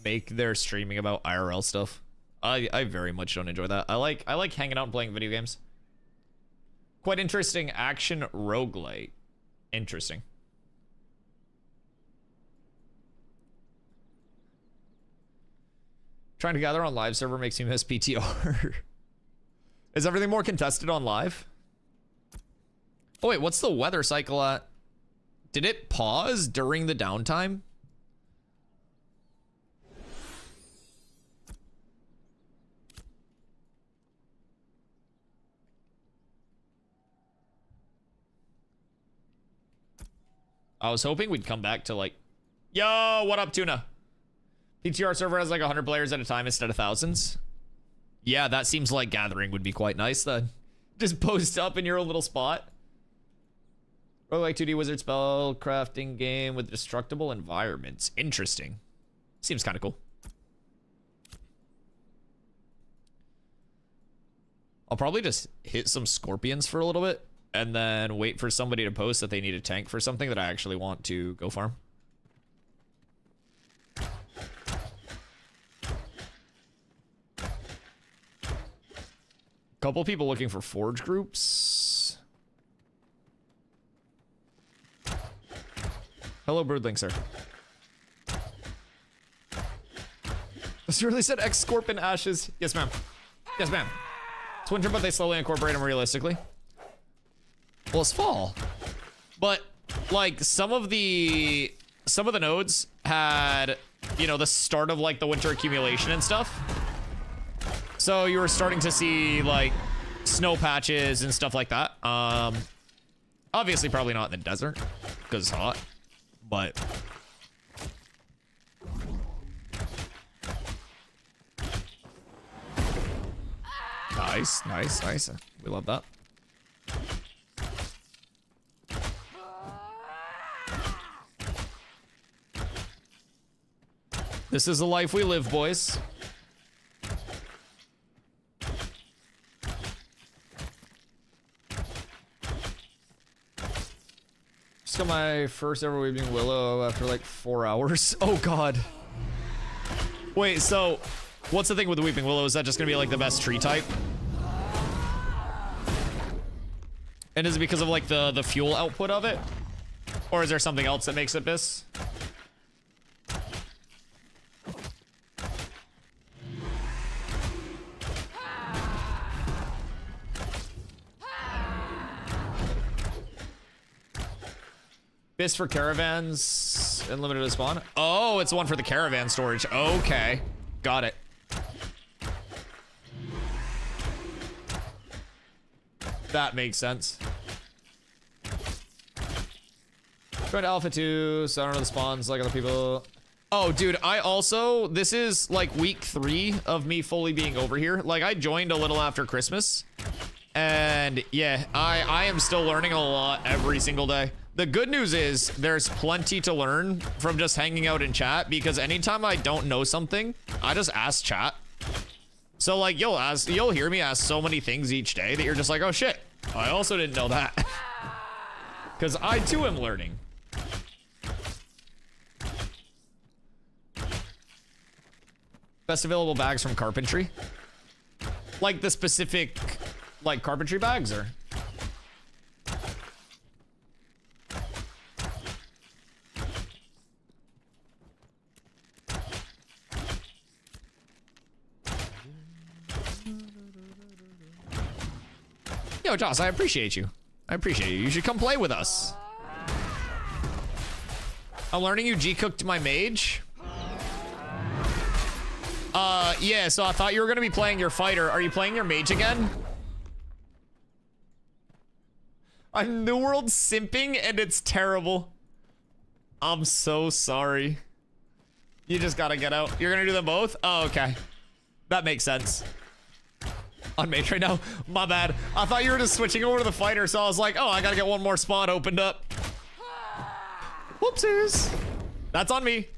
make their streaming about IRL stuff. I very much don't enjoy that. I like hanging out and playing video games. Quite interesting action roguelite. Interesting. Trying to gather on live server makes me miss PTR. Is everything more contested on live? Oh wait, what's the weather cycle at? Did it pause during the downtime? I was hoping we'd come back to like, yo, what up, Tuna? PTR server has like 100 players at a time instead of thousands. Yeah, that seems like gathering would be quite nice then. Just post up in your own little spot. Or like 2D wizard spell crafting game with destructible environments. Interesting. Seems kind of cool. I'll probably just hit some scorpions for a little bit and then wait for somebody to post that they need a tank for something that I actually want to go farm. Couple people looking for forge groups. Hello, Birdling, sir. Does you really said X-Scorpion ashes? Yes, ma'am. Yes, ma'am. It's winter, but they slowly incorporate them realistically. Well, it's fall. But, like, some of the nodes had, you know, the start of, like, the winter accumulation and stuff. So you were starting to see, like, snow patches and stuff like that. Obviously, probably not in the desert, because it's hot. But... Nice, nice, nice. We love that. This is the life we live, boys. Just got my first ever Weeping Willow after like 4 hours. Oh god. Wait, so what's the thing with the Weeping Willow? Is that just gonna be like the best tree type? And is it because of like the fuel output of it? Or is there something else that makes it this? This for caravans and limited to spawn? Oh, it's one for the caravan storage. Okay. Got it. That makes sense. Joined Alpha 2, so I don't know the spawns like other people. Oh, dude, I also, this is like week 3 of me fully being over here. Like, I joined a little after Christmas. And yeah, I am still learning a lot every single day. The good news is there's plenty to learn from just hanging out in chat, because anytime I don't know something, I just ask chat. So like you'll hear me ask so many things each day that you're just like, oh shit, I also didn't know that. Because I too am learning. Best available bags from carpentry? Like the specific, like carpentry bags, or? Yo, Joss, I appreciate you. I appreciate you. You should come play with us. I'm learning you G-cooked my mage. Yeah, so I thought you were gonna be playing your fighter. Are you playing your mage again? I'm New World simping and it's terrible. I'm so sorry. You just gotta get out. You're gonna do them both? Oh, okay. That makes sense. On mage right now? My bad. I thought you were just switching over to the fighter, so I was like, oh, I gotta get one more spot opened up. Whoopsies. That's on me.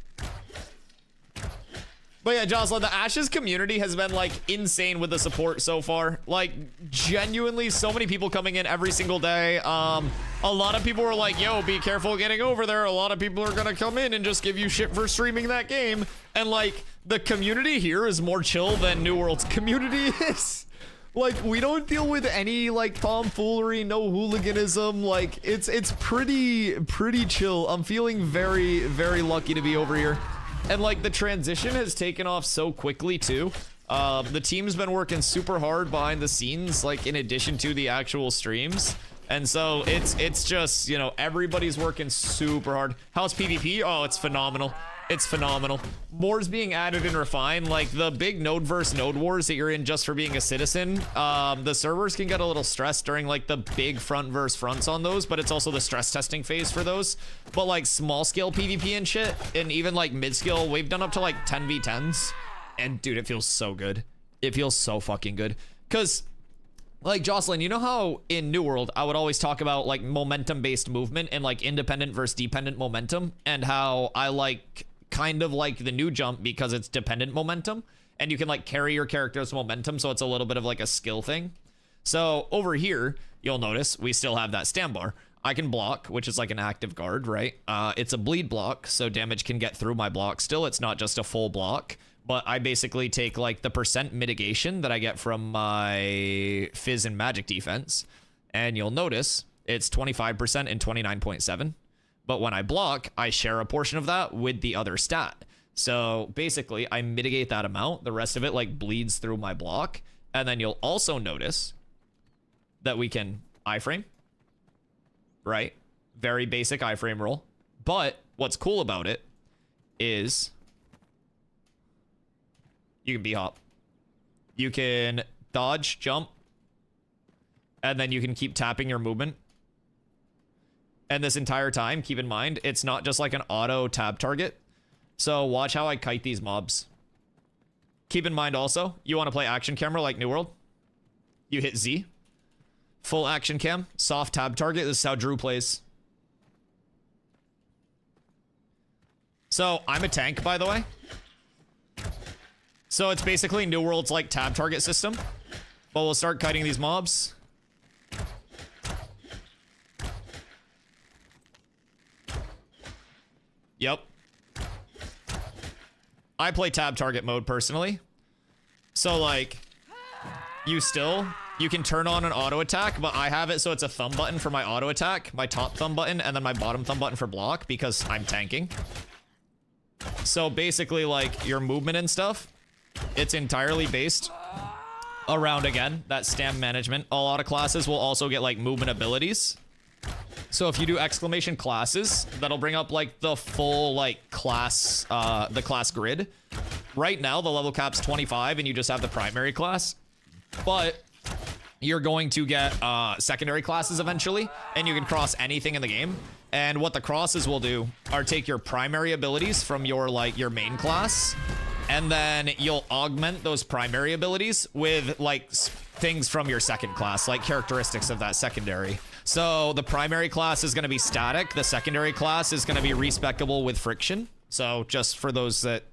But yeah, Jocelyn, the Ashes community has been like insane with the support so far. Like genuinely so many people coming in every single day. A lot of people were like, yo, be careful getting over there. A lot of people are gonna come in and just give you shit for streaming that game. And like the community here is more chill than New World's community is. Like, we don't deal with any like tomfoolery, no hooliganism. Like it's pretty chill. I'm feeling very, very lucky to be over here. And like the transition has taken off so quickly too. The team's been working super hard behind the scenes, like in addition to the actual streams. And so it's just, you know, everybody's working super hard. How's PvP? Oh, it's phenomenal. It's phenomenal. More's being added and refined. Like the big node versus node wars that you're in just for being a citizen. The servers can get a little stressed during like the big front versus fronts on those, but it's also the stress testing phase for those. But like small scale PvP and shit, and even like mid scale, we've done up to like 10v10s. And dude, it feels so good. It feels so fucking good. Cause like Jocelyn, you know how in New World, I would always talk about like momentum based movement and like independent versus dependent momentum, and how I like kind of like the new jump because it's dependent momentum and you can like carry your character's momentum. So it's a little bit of like a skill thing. So over here, you'll notice we still have that stand bar. I can block, which is like an active guard, right? It's a bleed block, so damage can get through my block still. It's not just a full block. But I basically take like the percent mitigation that I get from my Fizz and Magic defense. And you'll notice it's 25% and 29.7. But when I block, I share a portion of that with the other stat. So basically I mitigate that amount. The rest of it like bleeds through my block. And then you'll also notice that we can iframe, right? Very basic iframe roll. But what's cool about it is you can b-hop. You can dodge, jump, and then you can keep tapping your movement. And this entire time, keep in mind, it's not just like an auto tab target. So watch how I kite these mobs. Keep in mind also, you want to play action camera like New World. You hit Z. Full action cam, soft tab target. This is how Drew plays. So I'm a tank, by the way. So it's basically New World's like tab target system. But we'll start kiting these mobs. Yep. I play tab target mode personally. So like, you can turn on an auto attack, but I have it so it's a thumb button for my auto attack, my top thumb button, and then my bottom thumb button for block because I'm tanking. So basically like your movement and stuff, it's entirely based around, again, that stam management. All auto classes will also get like movement abilities. So if you do exclamation classes, that'll bring up like the full like class, the class grid. Right now, the level cap's 25 and you just have the primary class, but you're going to get secondary classes eventually, and you can cross anything in the game. And what the crosses will do are take your primary abilities from your like your main class, and then you'll augment those primary abilities with like things from your second class, like characteristics of that secondary. So the primary class is going to be static. The secondary class is going to be respecable with friction. So just for those that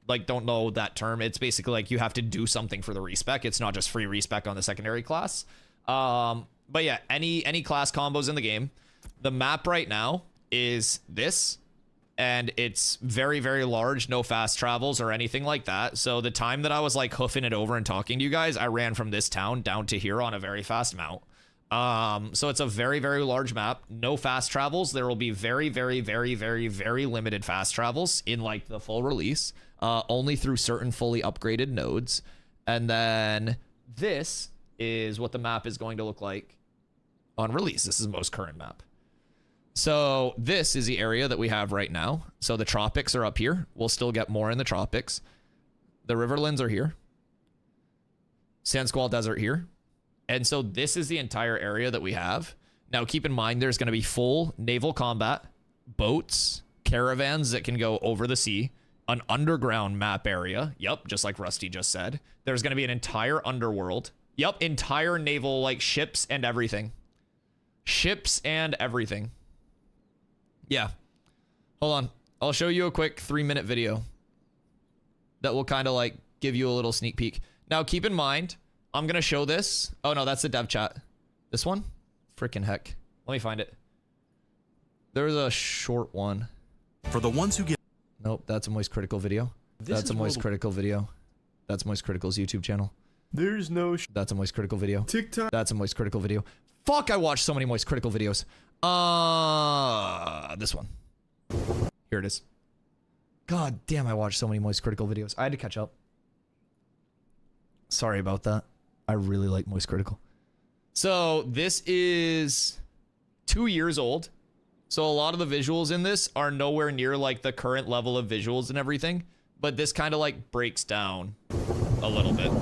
like don't know that term, it's basically like you have to do something for the respec. It's not just free respec on the secondary class. But yeah, any class combos in the game. The map right now is this, and it's very, very large, no fast travels or anything like that. So the time that I was like hoofing it over and talking to you guys, I ran from this town down to here on a very fast mount. So it's a very, very large map, no fast travels. There will be very, very, very, very, very limited fast travels in like the full release, only through certain fully upgraded nodes. And then this is what the map is going to look like on release. This is the most current map. So this is the area that we have right now. So the tropics are up here. We'll still get more in the tropics. The Riverlands are here. Sand Squall Desert here. And so this is the entire area that we have. Now keep in mind there's going to be full naval combat, boats, caravans that can go over the sea, an underground map area. Yep, just like Rusty just said. There's going to be an entire underworld. Yep, entire naval like ships and everything. Ships and everything. Yeah. Hold on. I'll show you a quick 3-minute video that will kind of like give you a little sneak peek. Now keep in mind, I'm going to show this. Oh no, that's the dev chat. This one? Freaking heck. Let me find it. There's a short one. For the ones who get... Nope, that's a Moist Critical video. That's a Moist Critical video. That's Moist Critical's YouTube channel. There's no That's a Moist Critical video. TikTok. That's a Moist Critical video. Fuck, I watched so many Moist Critical videos. This one. Here it is. God damn, I watched so many Moist Critical videos. I had to catch up. Sorry about that. I really like Moist Critical. So this is 2 years old. So a lot of the visuals in this are nowhere near like the current level of visuals and everything. But this kind of like breaks down a little bit.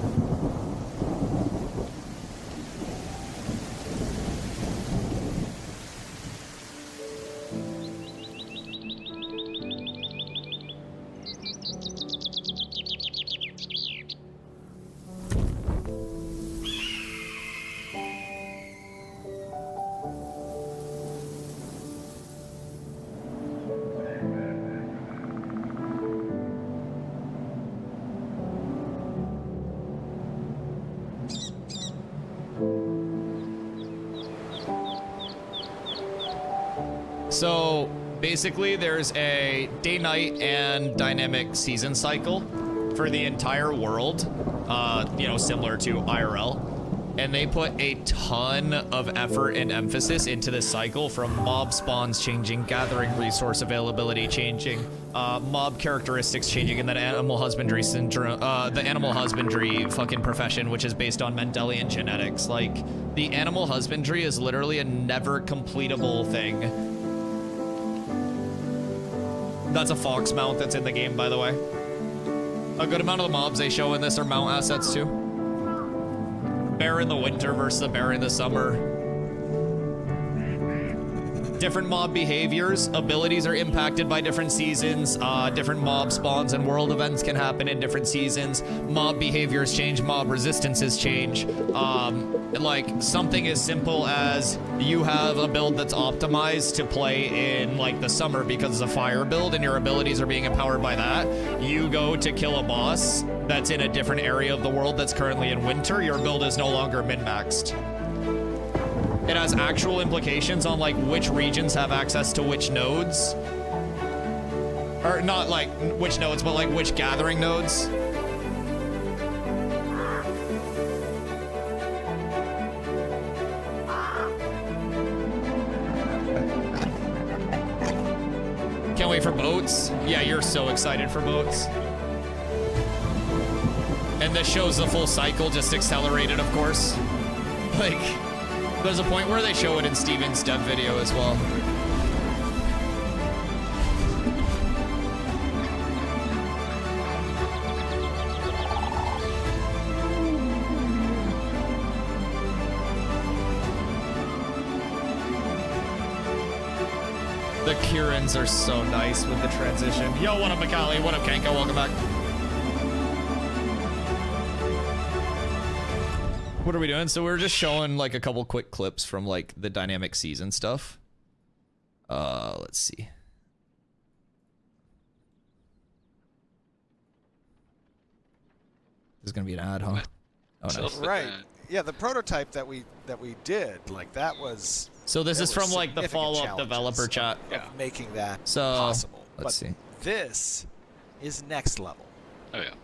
So basically there's a day, night, and dynamic season cycle for the entire world, you know, similar to IRL. And they put a ton of effort and emphasis into this cycle, from mob spawns changing, gathering resource availability changing, mob characteristics changing, and then animal husbandry syndrome, the animal husbandry fucking profession, which is based on Mendelian genetics. Like, the animal husbandry is literally a never completable thing. That's a fox mount that's in the game, by the way. A good amount of the mobs they show in this are mount assets too. Bear in the winter versus the bear in the summer. Different mob behaviors, abilities are impacted by different seasons. Different mob spawns and world events can happen in different seasons. Mob behaviors change, mob resistances change. Like something as simple as you have a build that's optimized to play in like the summer because it's a fire build and your abilities are being empowered by that. You go to kill a boss that's in a different area of the world that's currently in winter, your build is no longer min-maxed. It has actual implications on like which regions have access to which nodes. Or not like which nodes, but like which gathering nodes. Can't wait for boats. Yeah, you're so excited for boats. And this shows the full cycle, just accelerated, of course. Like, there's a point where they show it in Steven's dev video as well. The Kirans are so nice with the transition. Yo, what up, Mikali? What up, Kanka? Welcome back. What are we doing? So we're just showing like a couple quick clips from like the dynamic season stuff. Let's see. This is gonna be an ad, huh? Oh, nice. Right. Yeah, the prototype that we did, like that was. So this is from like the significant follow-up developer chat. of making that So possible. let's see. This is next level. Oh yeah.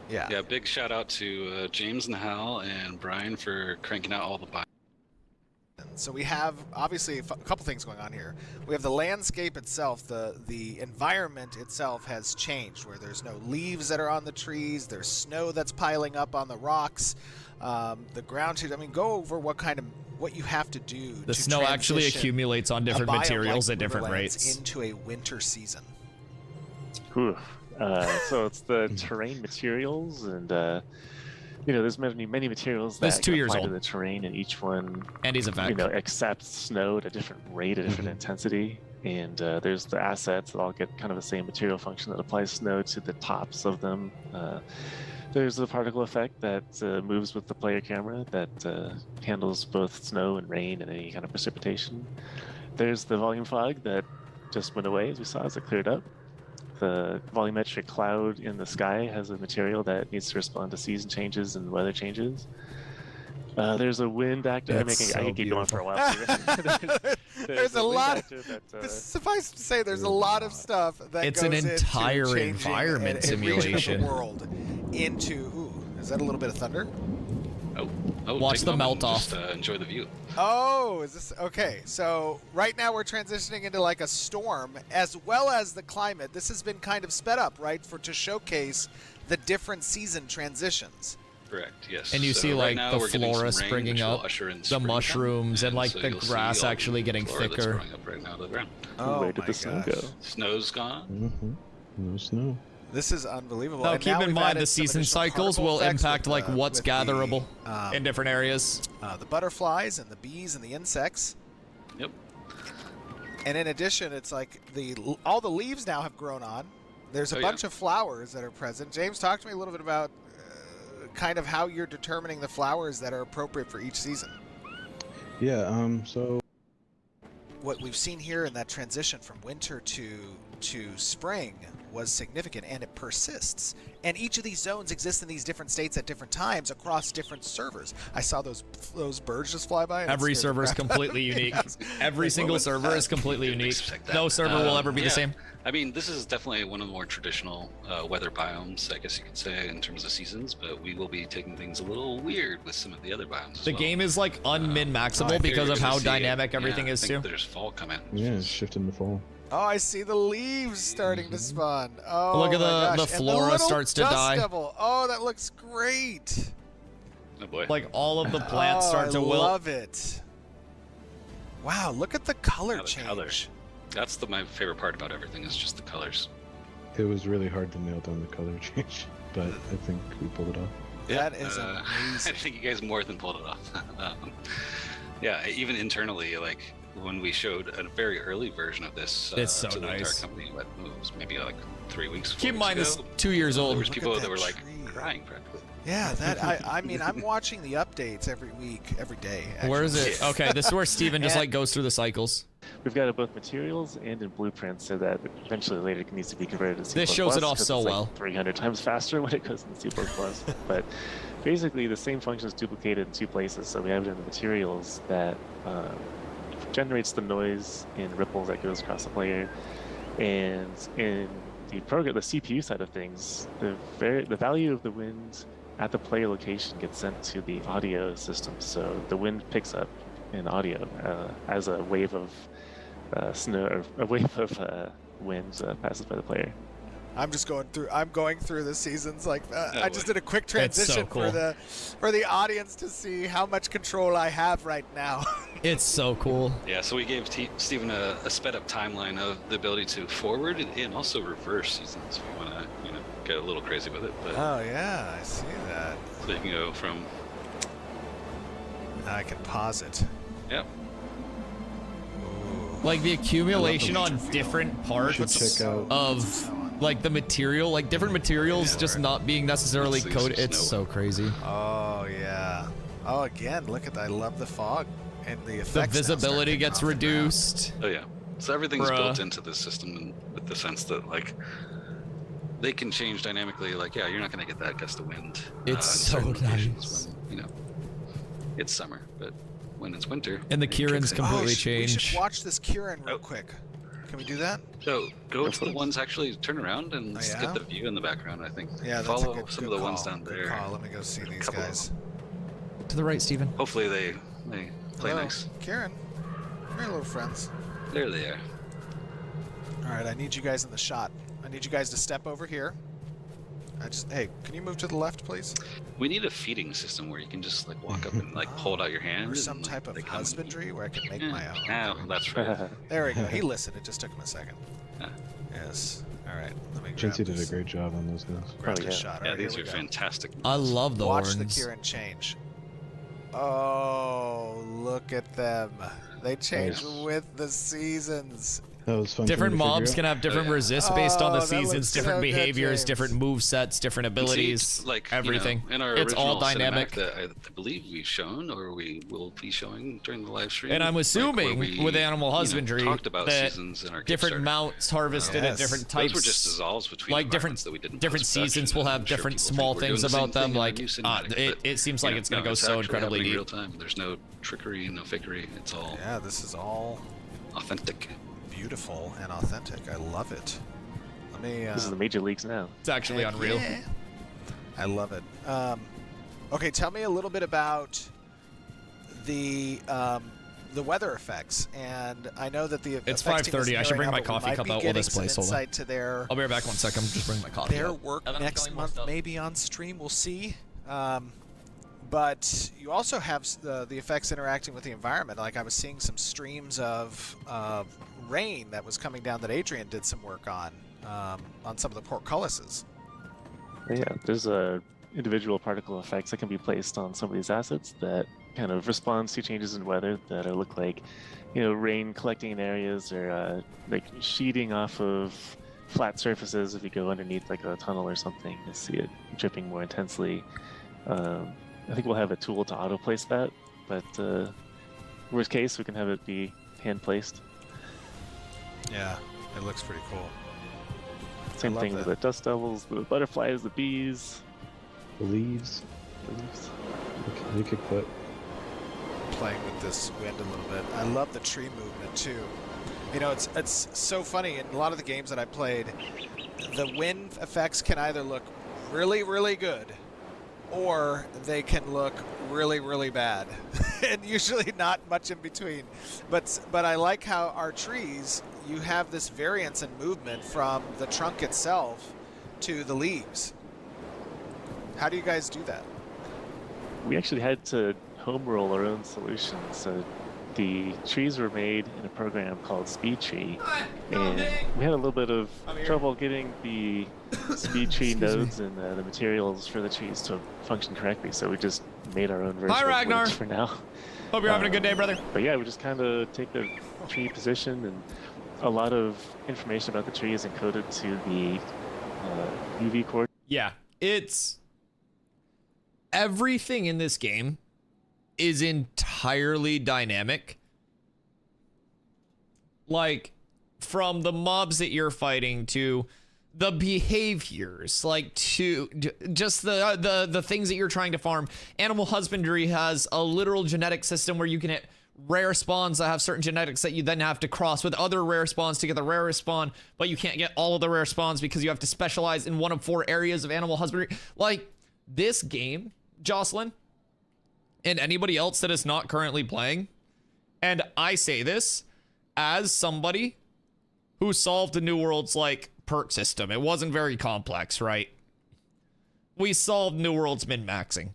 Yeah. Yeah, big shout out to James and Hal and Brian for cranking out all the buttons. So we have obviously a couple things going on here. We have the landscape itself, the environment itself has changed, where there's no leaves that are on the trees, there's snow that's piling up on the rocks, the ground. I mean, go over what you have to do. The snow actually accumulates on different materials at different rates into a winter season. Whew. So it's the terrain materials, and you know, there's many materials that That's 2 years apply old. to the terrain, and each one, And he's a vet. you know, accepts snow at a different rate, a different intensity. And there's the assets that all get kind of the same material function that applies snow to the tops of them. There's the particle effect that moves with the player camera that handles both snow and rain and any kind of precipitation. There's the volume fog that just went away, as we saw, as it cleared up. The volumetric cloud in the sky has a material that needs to respond to season changes and weather changes. There's a wind actor. I could keep going for a while. There's a lot of suffice to say, there's a lot of stuff that It's goes an entire into changing environment a region of the simulation. world into. Ooh, is that a little bit of thunder? Oh, Watch take a the moment melt and just, off. enjoy the view. Oh, is this okay? So right now we're transitioning into like a storm, as well as the climate. This has been kind of sped up, right, to showcase the different season transitions. Correct. Yes. And you So see, right like, now the we're getting some flora rain, springing which will up, usher in the spring, mushrooms, and like so the you'll see grass all actually the getting flora that's thicker. growing up right now to the ground. Oh Where did my the snow gosh. go? Snow's gone. No snow. This is unbelievable. Now And keep now in we've mind added the some season additional cycles particle will effects impact with like the- what's with the, gatherable in different areas. the butterflies and the bees and the insects. Yep. And in addition, it's like all the leaves now have grown on. There's a Oh, yeah. bunch of flowers that are present. James, talk to me a little bit about kind of how you're determining the flowers that are appropriate for each season. Yeah, so What we've seen here in that transition from winter to spring was significant, and it persists. And each of these zones exist in these different states at different times across different servers. I saw those birds just fly by. And it Every scared the server is crap out of completely me. unique. Yes. Every Like, single what was server that? is completely Didn't unique. expect that. No server will ever be Yeah. the same. I mean, this is definitely one of the more traditional weather biomes, I guess you could say, in terms of seasons. But we will be taking things a little weird with some of the other biomes. as The well. game is like unmin I maxable figured because of You're how gonna see- dynamic yeah, everything I is think too. There's fall coming. yeah, it's shifting to fall. Oh, I see the leaves starting to spawn. Oh, Look at my the gosh. And flora little starts to dust die. devil. Oh, that looks great. Oh boy. Like all of the plants start I to wilt. love it. Wow, look at the color Yeah, the change. color. That's my favorite part about everything is just the colors. It was really hard to nail down the color change, but I think we pulled it off. That is I amazing. think you guys more than pulled it off. Yeah, even internally, like when we showed a very early version of this It's so to the entire nice. company, what it was maybe like 3 weeks. 4 Keep in weeks mind this ago, 2 years there old. was Look people at that were that like tree. crying practically. Yeah, that I mean, I'm watching the updates every week, every day. Where is actually. it? Okay, this is where Steven just And- like goes through the cycles. We've got it both materials and in blueprints, so that eventually later it needs to be converted to C++. This shows it off 'cause so it's like well. 300 times faster when it goes into C++. But basically, the same function is duplicated in two places. So we have it in the materials that generates the noise in ripples that goes across the player, and in the program, the CPU side of things, the value of the wind at the player location gets sent to the audio system. So the wind picks up in audio as a wave of snow, or a wave of wind passes by the player. I'm just going through. I'm going through the seasons like that. Oh, I just boy. did a quick It's so transition cool. for the audience to see how much control I have right now. It's so cool. Yeah, so we gave Steven a sped up timeline of the ability to forward and also reverse seasons if you want to, get a little crazy with it. But Oh yeah, I see that. so you can go from, Now I can pause it. yep, Like the accumulation on different Should parts check out. of like the material, like different materials just not being necessarily Let's see coded. some It's snow. so crazy. Oh yeah. Oh again, look at that. I love the fog and the effects. The now start visibility kicking gets off the ground. reduced. oh yeah. So everything's Bruh. built into the system, and with the sense that like they can change dynamically. Like, yeah, you're not going to get that gust of wind. It's in certain so locations nice. When, it's summer, but when it's winter. And the it Kieran's kicks in. completely we changed. should watch this Kieran real Oh. quick. Can we do that? So go to the ones actually turn around and Oh, yeah? get the view in the background. I think. Yeah, that's Follow a good, some good of the call. ones down Good there. call. Let me go see these couple of guys. To the right, Steven. Hopefully they play Hello, nice. Kieran. Come here, little friends. There they are. All right, I need you guys in the shot. I need you guys to step over here. Hey, can you move to the left, please? We need a feeding system where you can just like walk up and like hold out your hand. Or and, some like, type of they come and- husbandry where I can make Yeah. my own. Yeah, that's right. There we go. He listened. It just took him a second. Yeah. Yes. All right. Let me grab Chelsea did a this. great job on those guys. Grab Oh, this yeah. shot. All Yeah, right, these here are we go. fantastic. I love the Watch the horns. Kieran change. Oh, look at them. They change Nice. with the seasons. That was fun. for Different me to figure mobs out. can have different yeah. resists based on Oh, the that looks seasons, so different good, behaviors, James. different move sets, different abilities, See, like everything. in our It's all original cinematic dynamic. that I believe we've shown, or we will be showing during the live stream. And I'm like, where assuming we, with animal husbandry talked about that seasons in our different Kickstarter. mounts harvested Yes. at different Those types. were just dissolves between like environments different that we did in different post-production, seasons will and have I'm sure different people small think we're things doing the same about them. thing in our Like new cinematic, but, it seems like you it's know, gonna go it's so actually incredibly happening deep. real time. There's no trickery, no fakery. It's all Yeah, this is all authentic. beautiful and authentic. I love it. Let me. This is the major leagues now. It's actually heck unreal. yeah. I love it. Okay, tell me a little bit about the weather effects. And I know that the It's effects team 5:30. I isn't should there bring right my now, but we coffee might cup be out while getting this some plays. Hold on. insight to their I'll be right back 1 second. I'm just bringing my coffee. their out. work And then I'm next filling more month, stuff. maybe on stream. We'll see. But you also have the effects interacting with the environment. Like I was seeing some streams of rain that was coming down that Adrian did some work on some of the portcullises. Yeah, there's individual particle effects that can be placed on some of these assets that kind of responds to changes in weather that look like, rain collecting in areas or like sheeting off of flat surfaces. If you go underneath like a tunnel or something, you see it dripping more intensely. I think we'll have a tool to auto place that, but worst case, we can have it be hand placed. Yeah, it looks pretty cool. Same thing with the dust devils, the butterflies, the bees. The leaves. They could put. Playing with this wind a little bit. I love the tree movement too. It's so funny. In a lot of the games that I played, the wind effects can either look really, really good, or they can look really, really bad, and usually not much in between. But I like how our trees, you have this variance in movement from the trunk itself to the leaves. How do you guys do that? We actually had to home roll our own solution. So the trees were made in a program called SpeedTree, and we had a little bit of trouble getting the SpeedTree nodes and the materials for the trees to function correctly. So we just made our own version Hi, Ragnar. of Wix for now. Hope you're having a good day, brother. But yeah, we just kind of take the tree position, and a lot of information about the tree is encoded to the UV core. Yeah, it's everything in this game is entirely dynamic. Like, from the mobs that you're fighting to the behaviors, like to just the things that you're trying to farm. Animal husbandry has a literal genetic system where you can hit rare spawns that have certain genetics that you then have to cross with other rare spawns to get the rarest spawn, but you can't get all of the rare spawns because you have to specialize in one of 4 areas of animal husbandry. Like, this game, Jocelyn, and anybody else that is not currently playing, and I say this as somebody who solved the New World's like perk system. It wasn't very complex, right? We solved New World's min-maxing.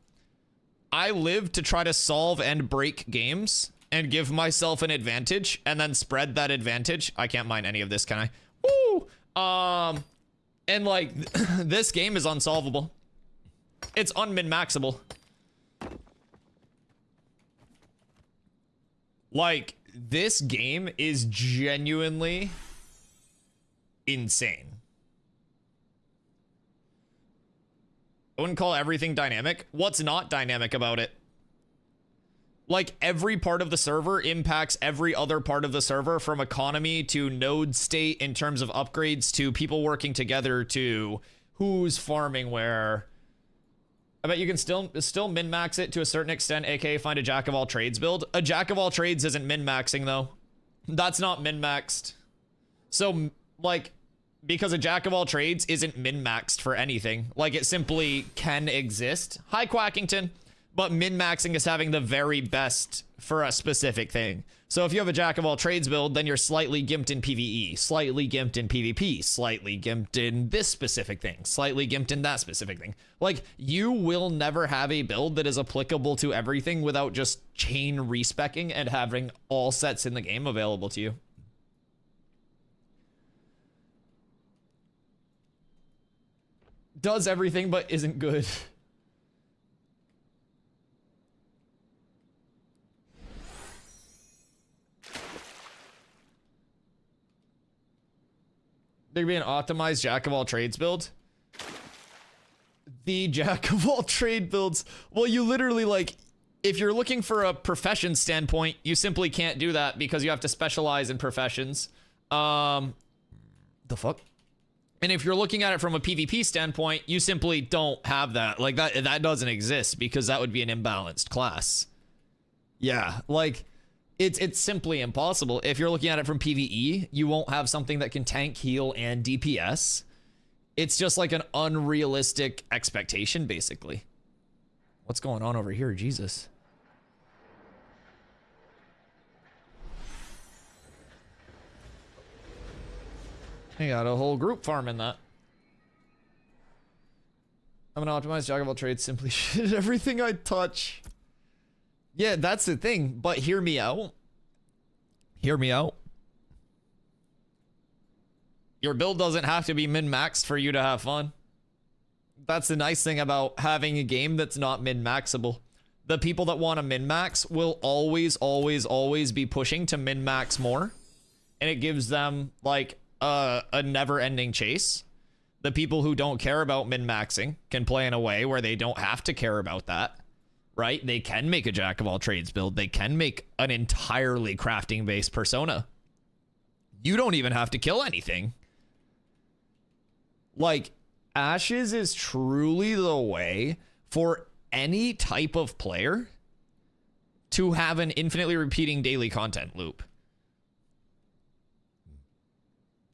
I live to try to solve and break games and give myself an advantage and then spread that advantage. I can't mine any of this, can I? Woo! And like, this game is unsolvable. It's unmin-maxable. Like, this game is genuinely insane. I wouldn't call everything dynamic. What's not dynamic about it? Like, every part of the server impacts every other part of the server, from economy to node state in terms of upgrades to people working together to who's farming where. I bet you can still min-max it to a certain extent, aka find a jack of all trades build. A jack of all trades isn't min-maxing though. That's not min-maxed. So, like, because a jack of all trades isn't min-maxed for anything. Like, it simply can exist. Hi, Quackington. But min-maxing is having the very best for a specific thing. So if you have a jack of all trades build, then you're slightly gimped in PvE, slightly gimped in PvP, slightly gimped in this specific thing, slightly gimped in that specific thing. Like, you will never have a build that is applicable to everything without just chain respecking and having all sets in the game available to you. Does everything but isn't good. There be an optimized jack of all trades build. The jack of all trade builds. Well, you literally, like, if you're looking for a profession standpoint, you simply can't do that because you have to specialize in professions. The fuck? And if you're looking at it from a PvP standpoint, you simply don't have that. Like, that doesn't exist because that would be an imbalanced class. Yeah, like, it's simply impossible. If you're looking at it from PvE, you won't have something that can tank, heal, and DPS. It's just like an unrealistic expectation, basically. What's going on over here? Jesus. They got a whole group farming that. I'm an optimized jack of all trades, simply shit at everything I touch. Yeah, that's the thing, but hear me out. Hear me out. Your build doesn't have to be min-maxed for you to have fun. That's the nice thing about having a game that's not min-maxable. The people that want to min-max will always, always, always be pushing to min-max more. And it gives them, like, a never-ending chase. The people who don't care about min-maxing can play in a way where they don't have to care about that. Right? They can make a jack of all trades build. They can make an entirely crafting-based persona. You don't even have to kill anything. Like, Ashes is truly the way for any type of player to have an infinitely repeating daily content loop.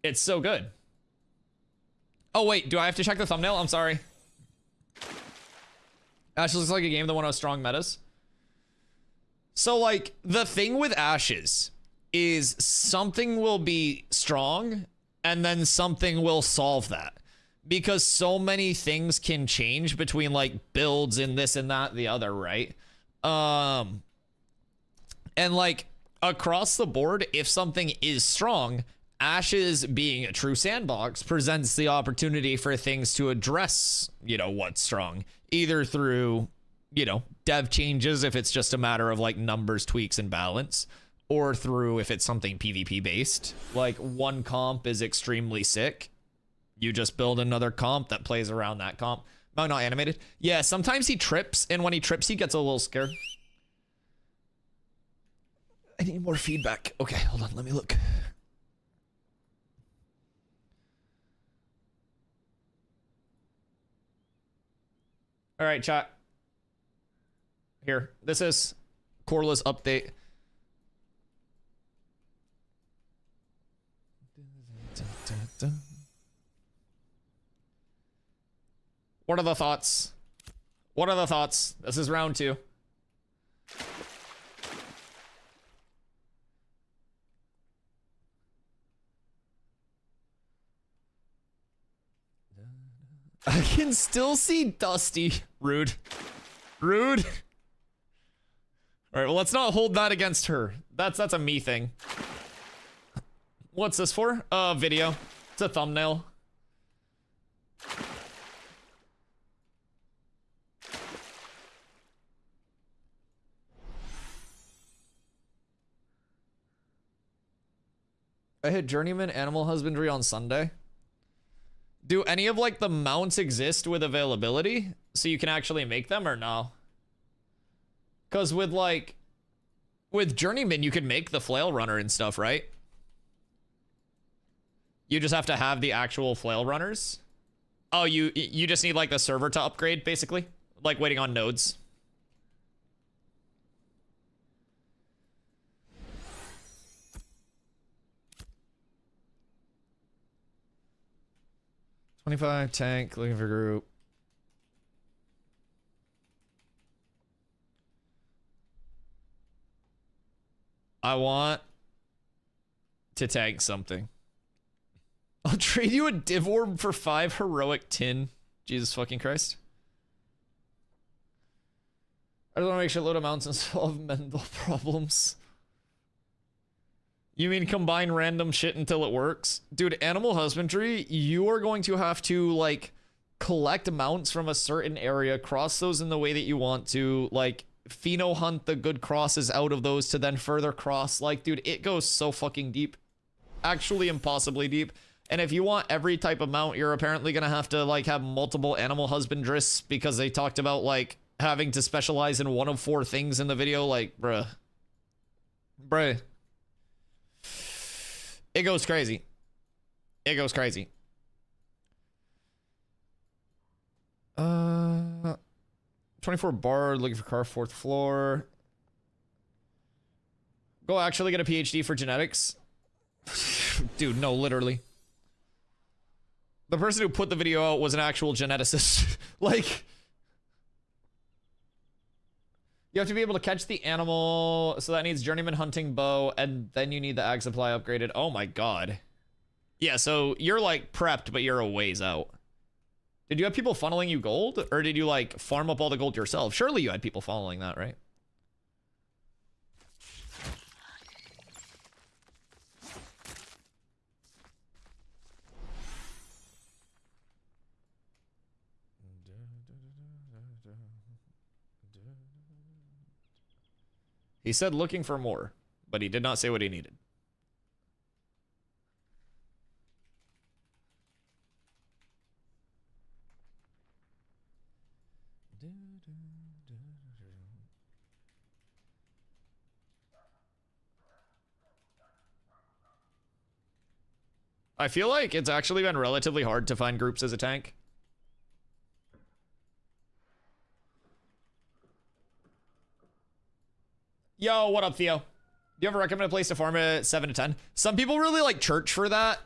It's so good. Oh, wait, do I have to check the thumbnail? I'm sorry. Ashes looks like a game that won us strong metas. So, like, the thing with Ashes is something will be strong and then something will solve that. Because so many things can change between, like, builds and this and that and the other, right? And, like, across the board, if something is strong, Ashes being a true sandbox presents the opportunity for things to address, you know, what's strong. Either through, you know, dev changes if it's just a matter of, like, numbers, tweaks, and balance. Or through if it's something PvP based. Like, one comp is extremely sick. You just build another comp that plays around that comp. Oh, not animated. Yeah, sometimes he trips, and when he trips, he gets a little scared. I need more feedback. Okay, hold on, let me look. All right, chat. Here, this is Corla's update. What are the thoughts? What are the thoughts? This is round 2. I can still see Dusty. Rude. Rude. All right, well, let's not hold that against her. That's a me thing. What's this for? Video. It's a thumbnail. I hit Journeyman Animal Husbandry on Sunday. Do any of, like, the mounts exist with availability so you can actually make them or no? Because with, like, with Journeyman, you could make the flail runner and stuff, right? You just have to have the actual flail runners. Oh, you just need, like, the server to upgrade, basically? Like, waiting on nodes. $25 tank, looking for group. I want to tank something. I'll trade you a div orb for 5 heroic tin. Jesus fucking Christ. I just want to make sure load amounts and solve mental problems. You mean combine random shit until it works? Dude, Animal Husbandry, you are going to have to, like, collect mounts from a certain area, cross those in the way that you want to, like, pheno hunt the good crosses out of those to then further cross. Like, dude, it goes so fucking deep. Actually impossibly deep. And if you want every type of mount, you're apparently gonna have to, like, have multiple Animal Husbandrists because they talked about, like, having to specialize in one of 4 things in the video. Like, bruh. Bruh. It goes crazy. It goes crazy. 24 Bard, looking for car, 4th floor. Go actually get a PhD for genetics. Dude, no, literally. The person who put the video out was an actual geneticist. Like, you have to be able to catch the animal, so that needs Journeyman Hunting Bow, and then you need the Ag Supply upgraded. Oh my god. Yeah, so you're, like, prepped, but you're a ways out. Did you have people funneling you gold? Or did you like farm up all the gold yourself? Surely you had people funneling that, right? He said looking for more, but he did not say what he needed. I feel like it's actually been relatively hard to find groups as a tank. Yo, what up, Theo? Do you ever recommend a place to farm at 7 to 10? Some people really like church for that.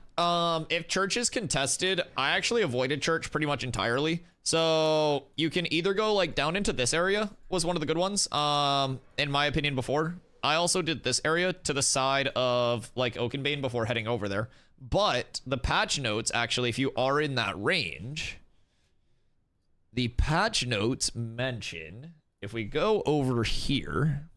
If church is contested, I actually avoided church pretty much entirely. So you can either go like down into this area, was one of the good ones, in my opinion before. I also did this area to the side of like Oakenbane before heading over there. But the patch notes, actually, if you are in that range, the patch notes mention, if we go over here,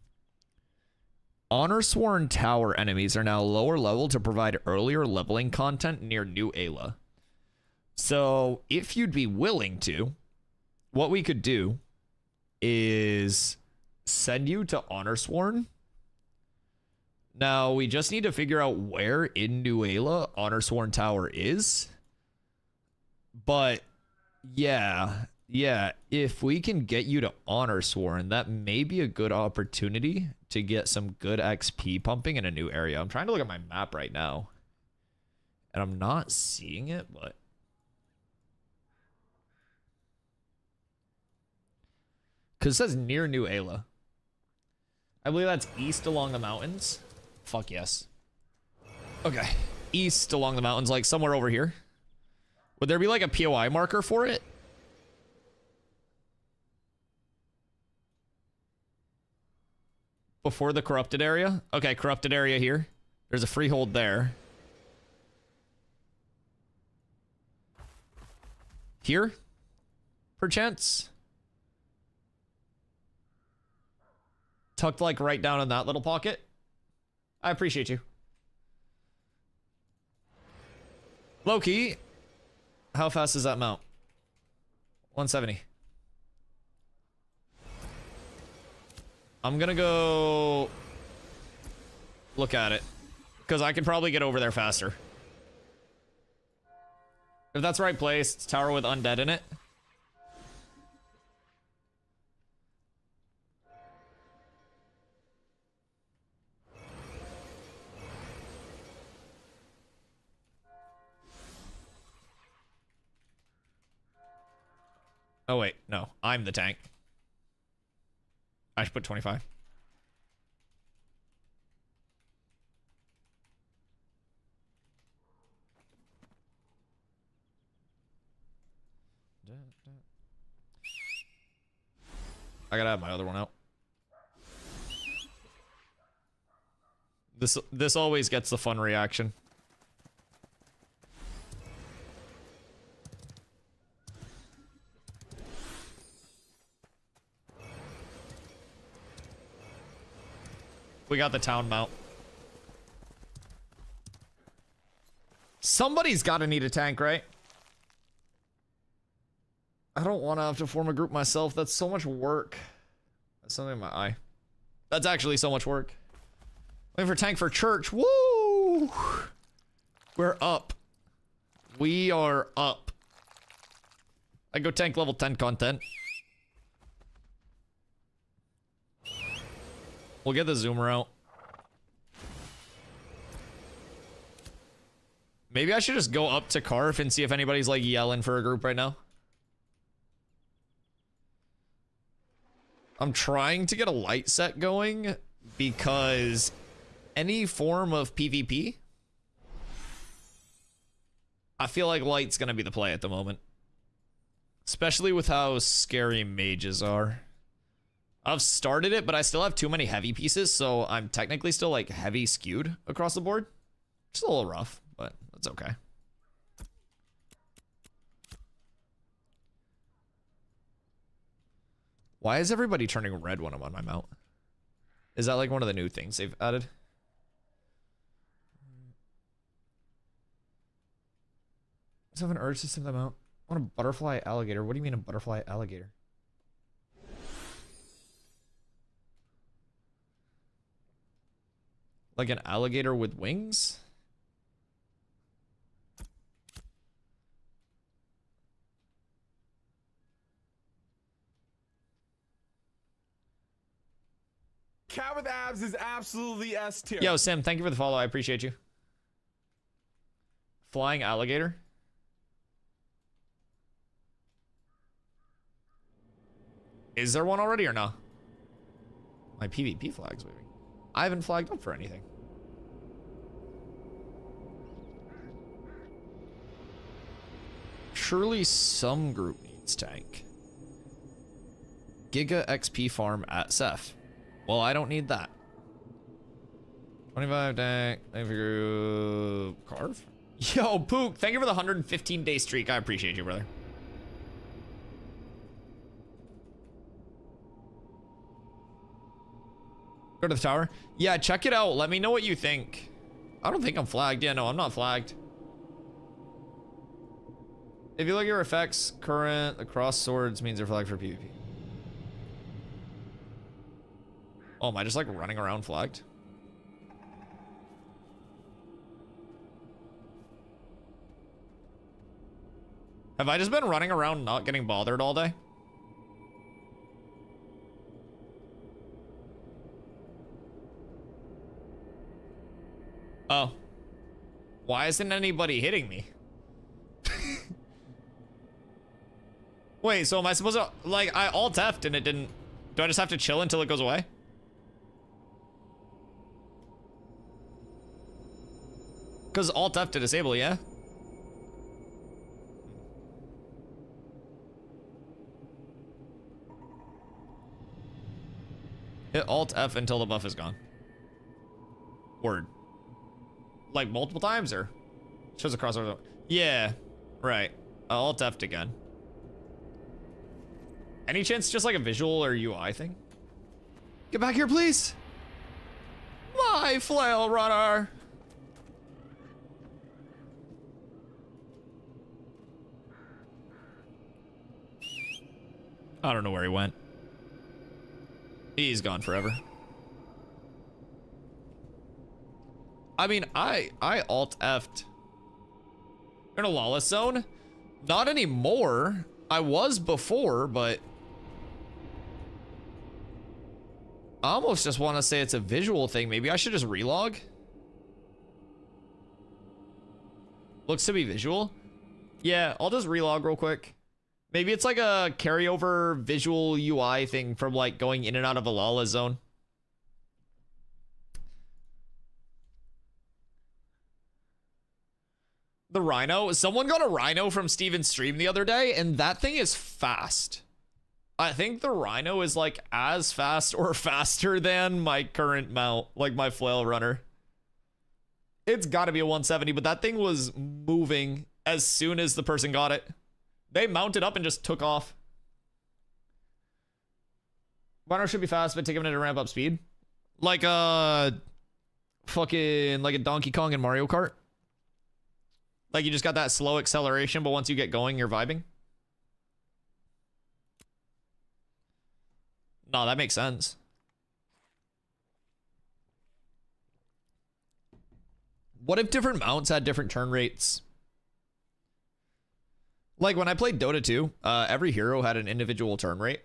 Honor Sworn Tower enemies are now lower level to provide earlier leveling content near New Ayla. So if you'd be willing to, what we could do is send you to Honor Sworn. Now, we just need to figure out where in New Ayla Honor Sworn Tower is. But, yeah, if we can get you to Honor Sworn, that may be a good opportunity to get some good XP pumping in a new area. I'm trying to look at my map right now, and I'm not seeing it, but... because it says near New Ayla. I believe that's east along the mountains. Fuck yes. Okay. East along the mountains, like somewhere over here. Would there be like a POI marker for it? Before the corrupted area? Okay, corrupted area here. There's a freehold there. Here? Perchance? Tucked like right down in that little pocket. I appreciate you. Loki, how fast does that mount? 170. I'm gonna go look at it, because I can probably get over there faster. If that's the right place, it's a tower with undead in it. Oh wait, no, I'm the tank. I should put 25. I gotta have my other one out. This always gets the fun reaction. We got the town mount. Somebody's got to need a tank, right? I don't want to have to form a group myself. That's so much work. That's something in my eye. That's actually so much work. Waiting for tank for church. Woo! We're up. We are up. I go tank level 10 content. We'll get the zoomer out. Maybe I should just go up to Karf and see if anybody's like yelling for a group right now. I'm trying to get a light set going because any form of PvP, I feel like light's gonna be the play at the moment. Especially with how scary mages are. I've started it, but I still have too many heavy pieces, so I'm technically still like heavy skewed across the board. It's a little rough, but that's okay. Why is everybody turning red when I'm on my mount? Is that like one of the new things they've added? I have an urge to send them out. I want a butterfly alligator. What do you mean a butterfly alligator? Like an alligator with wings? Cat with abs is absolutely S tier. Yo, Sim, thank you for the follow. I appreciate you. Flying alligator? Is there one already or no? My PvP flag's waving. I haven't flagged up for anything. Surely some group needs tank. Giga XP farm at Ceph. Well, I don't need that. 25 tank, thank you group, Carve. Yo, Pook, thank you for the 115-day streak. I appreciate you, brother. Go to the tower. Yeah, check it out. Let me know what you think. I don't think I'm flagged. Yeah, no, I'm not flagged. If you look at your effects, current, the cross swords means they're flagged for PvP. Oh, am I just like running around flagged? Have I just been running around not getting bothered all day? Oh. Why isn't anybody hitting me? Wait, so am I supposed to, like, I alt-F'd and it didn't, do I just have to chill until it goes away? Because alt-F to disable, yeah? Hit alt-F until the buff is gone. Word. Like multiple times, or? Shows a crossover. Yeah, right. Alt-F'd again. Any chance just like a visual or UI thing? Get back here, please! My flail runner! I don't know where he went. He's gone forever. I mean, I alt-F'd in a lawless zone. Not anymore. I was before, but I almost just want to say it's a visual thing. Maybe I should just relog. Looks to be visual. Yeah, I'll just relog real quick. Maybe it's like a carryover visual UI thing from like going in and out of a lawless zone. The Rhino. Someone got a Rhino from Steven's stream the other day, and that thing is fast. I think the Rhino is like as fast or faster than my current mount, like my flail runner. It's got to be a 170, but that thing was moving as soon as the person got it. They mounted up and just took off. Rhino should be fast, but take a minute to ramp up speed. Like a fucking, like a Donkey Kong and Mario Kart. Like you just got that slow acceleration, but once you get going, you're vibing. No, that makes sense. What if different mounts had different turn rates? Like when I played Dota 2, every hero had an individual turn rate.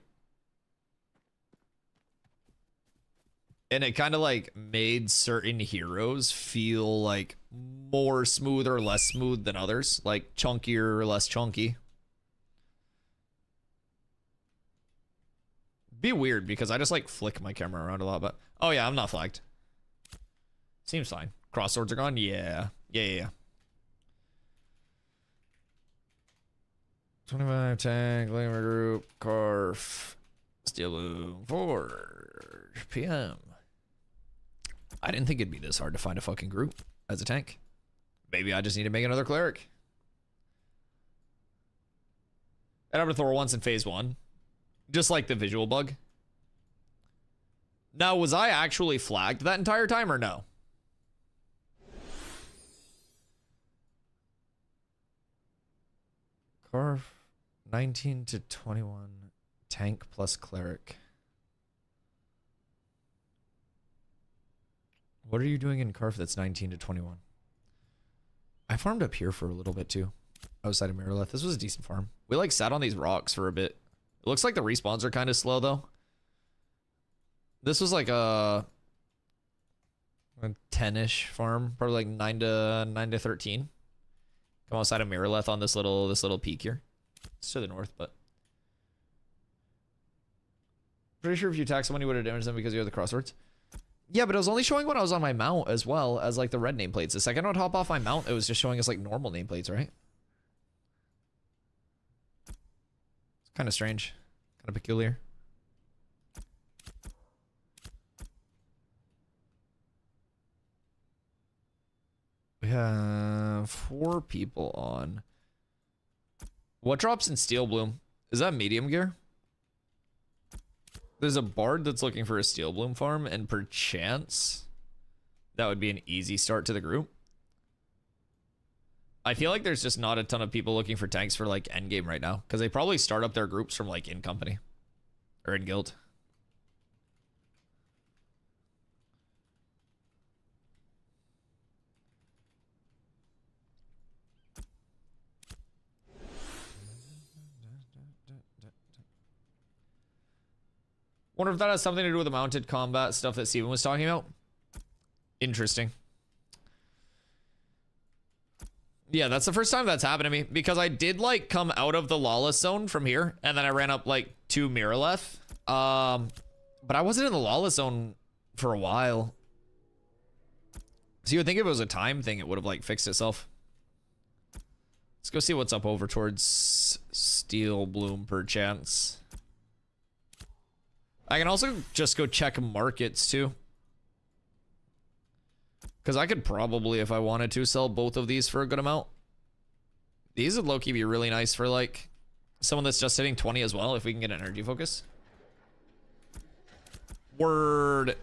And it kind of like made certain heroes feel like more smooth or less smooth than others. Like chunkier or less chunky. Be weird because I just like flick my camera around a lot, but oh yeah, I'm not flagged. Seems fine. Cross swords are gone? Yeah. Yeah. 25 tank, Glamour Group, Carf, Steel Boom, Forge, PM. I didn't think it'd be this hard to find a fucking group as a tank. Maybe I just need to make another cleric. I never Thor once in phase 1. Just like the visual bug. Now, was I actually flagged that entire time or no? Carve 19 to 21 tank plus cleric. What are you doing in Carf that's 19 to 21? I farmed up here for a little bit too. Outside of Miraleth. This was a decent farm. We like sat on these rocks for a bit. It looks like the respawns are kind of slow though. This was like a 10-ish farm, probably like 9 to 13. Come outside of Miraleth on this little peak here. It's to the north, but pretty sure if you attack someone, you would have damaged them because you have the crosswords. Yeah, but it was only showing when I was on my mount as well as like the red nameplates. The second I would hop off my mount, it was just showing us like normal nameplates, right? It's kind of strange, kind of peculiar. We have 4 people on. What drops in Steel Bloom? Is that medium gear? There's a bard that's looking for a Steel Bloom farm, and perchance that would be an easy start to the group. I feel like there's just not a ton of people looking for tanks for like endgame right now, because they probably start up their groups from like in company or in guild. Wonder if that has something to do with the mounted combat stuff that Steven was talking about. Interesting. Yeah, that's the first time that's happened to me, because I did like come out of the lawless zone from here, and then I ran up like to Miraleth. But I wasn't in the lawless zone for a while. So you would think if it was a time thing, it would have like fixed itself. Let's go see what's up over towards Steel Bloom perchance. I can also just go check markets too. Because I could probably, if I wanted to, sell both of these for a good amount. These would low-key be really nice for like someone that's just hitting 20 as well, if we can get an energy focus. Word.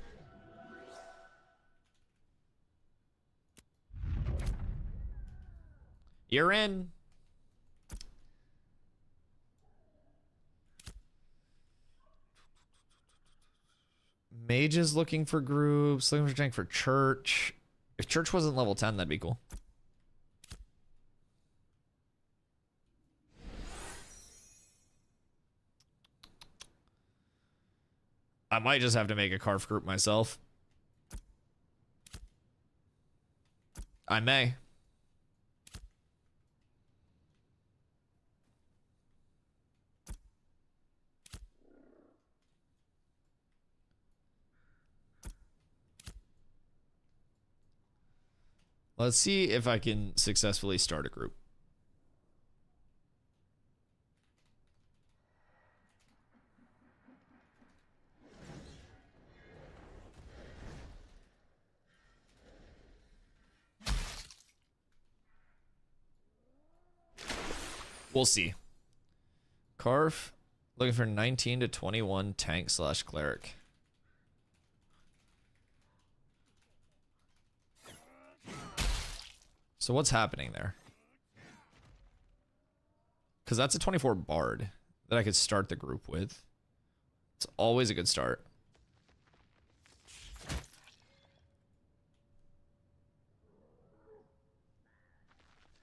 You're in. Mage is looking for groups, looking for tank for church. If church wasn't level 10, that'd be cool. I might just have to make a Carf group myself. I may. Let's see if I can successfully start a group. We'll see. Carf looking for 19 to 21 tank / cleric. So what's happening there? Because that's a 24 bard that I could start the group with. It's always a good start.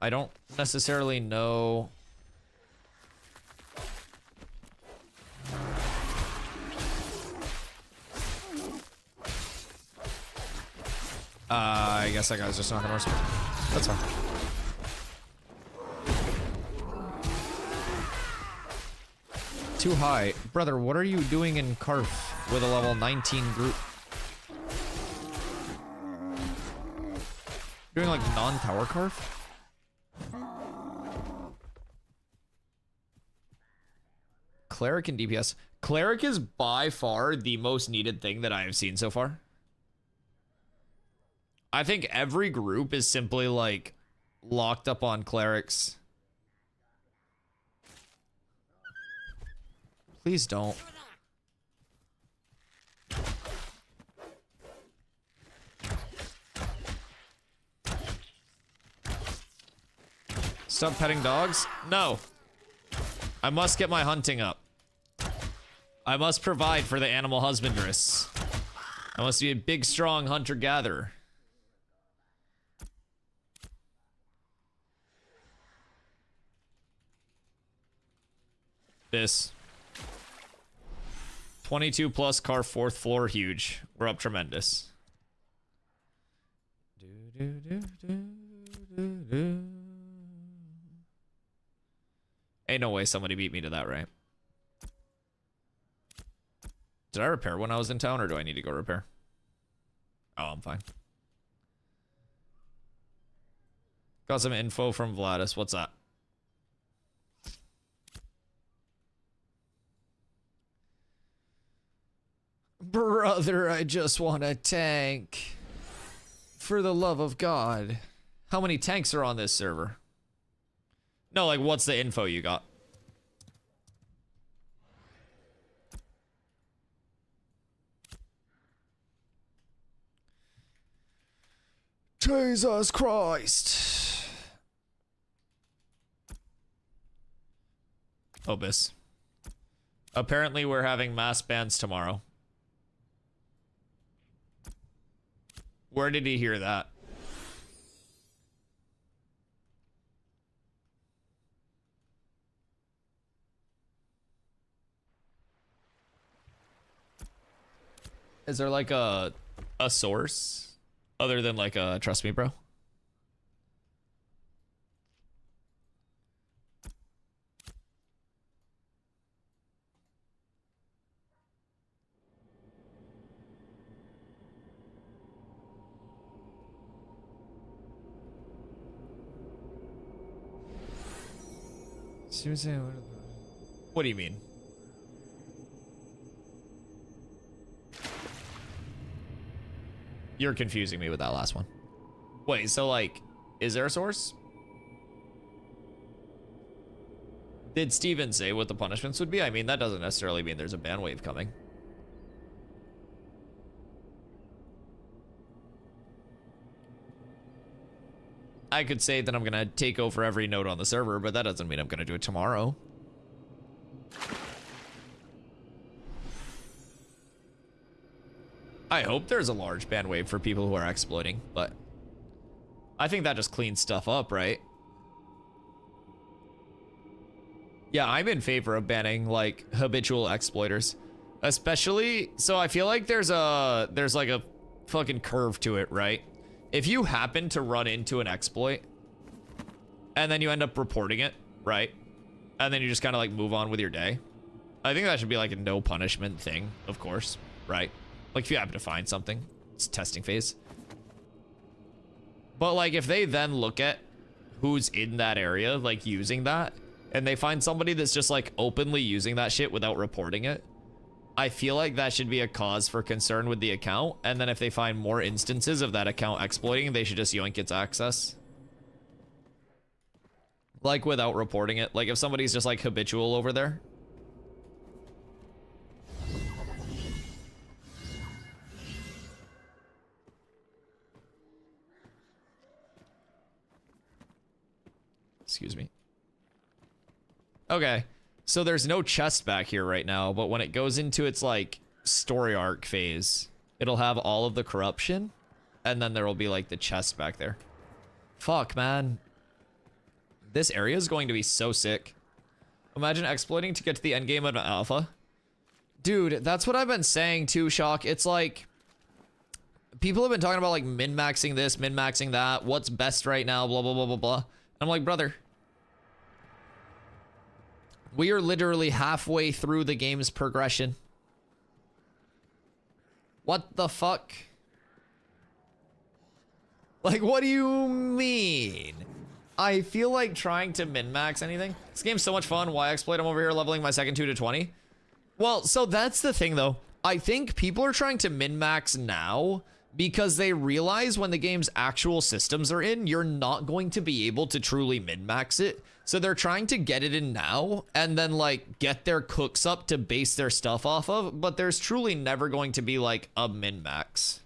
I don't necessarily know. I guess that guy's just not gonna respond. That's fine. Too high. Brother, what are you doing in Carf with a level 19 group? Doing like non-tower Carf? Cleric and DPS. Cleric is by far the most needed thing that I have seen so far. I think every group is simply like locked up on clerics. Please don't. Stop petting dogs? No. I must get my hunting up. I must provide for the animal husbandress. I must be a big, strong hunter-gatherer. This. 22 plus car, 4th floor, huge. We're up tremendous. Ain't no way somebody beat me to that, right? Did I repair when I was in town, or do I need to go repair? Oh, I'm fine. Got some info from Vladis. What's that? Brother, I just want a tank. For the love of God. How many tanks are on this server? No, like, what's the info you got? Jesus Christ. Obis. Apparently we're having mass bans tomorrow. Where did he hear that? Is there like a source other than like a trust me, bro? What do you mean? You're confusing me with that last one. Wait, so like, is there a source? Did Steven say what the punishments would be? I mean, that doesn't necessarily mean there's a ban wave coming. I could say that I'm gonna take over every node on the server, but that doesn't mean I'm gonna do it tomorrow. I hope there's a large ban wave for people who are exploiting, but I think that just cleans stuff up, right? Yeah, I'm in favor of banning like habitual exploiters, especially. So I feel like there's like a fucking curve to it, right? If you happen to run into an exploit and then you end up reporting it, right? And then you just kind of like move on with your day. I think that should be like a no punishment thing, of course, right? Like if you happen to find something, it's testing phase. But like if they then look at who's in that area, like using that, and they find somebody that's just like openly using that shit without reporting it, I feel like that should be a cause for concern with the account. And then if they find more instances of that account exploiting, they should just yoink its access. Like without reporting it. Like if somebody's just like habitual over there. Excuse me. Okay. So there's no chest back here right now, but when it goes into its like story arc phase, it'll have all of the corruption, and then there will be like the chest back there. Fuck, man. This area is going to be so sick. Imagine exploiting to get to the end game of an alpha. Dude, that's what I've been saying too, Shock. It's like people have been talking about like min-maxing this, min-maxing that, what's best right now, blah, blah, blah, blah, blah. I'm like, brother, we are literally halfway through the game's progression. What the fuck? Like, what do you mean? I feel like trying to min-max anything. This game's so much fun. Why exploit? I'm over here leveling my second 2 to 20. Well, so that's the thing though. I think people are trying to min-max now because they realize when the game's actual systems are in, you're not going to be able to truly min-max it. So they're trying to get it in now and then like get their cooks up to base their stuff off of, but there's truly never going to be like a min-max.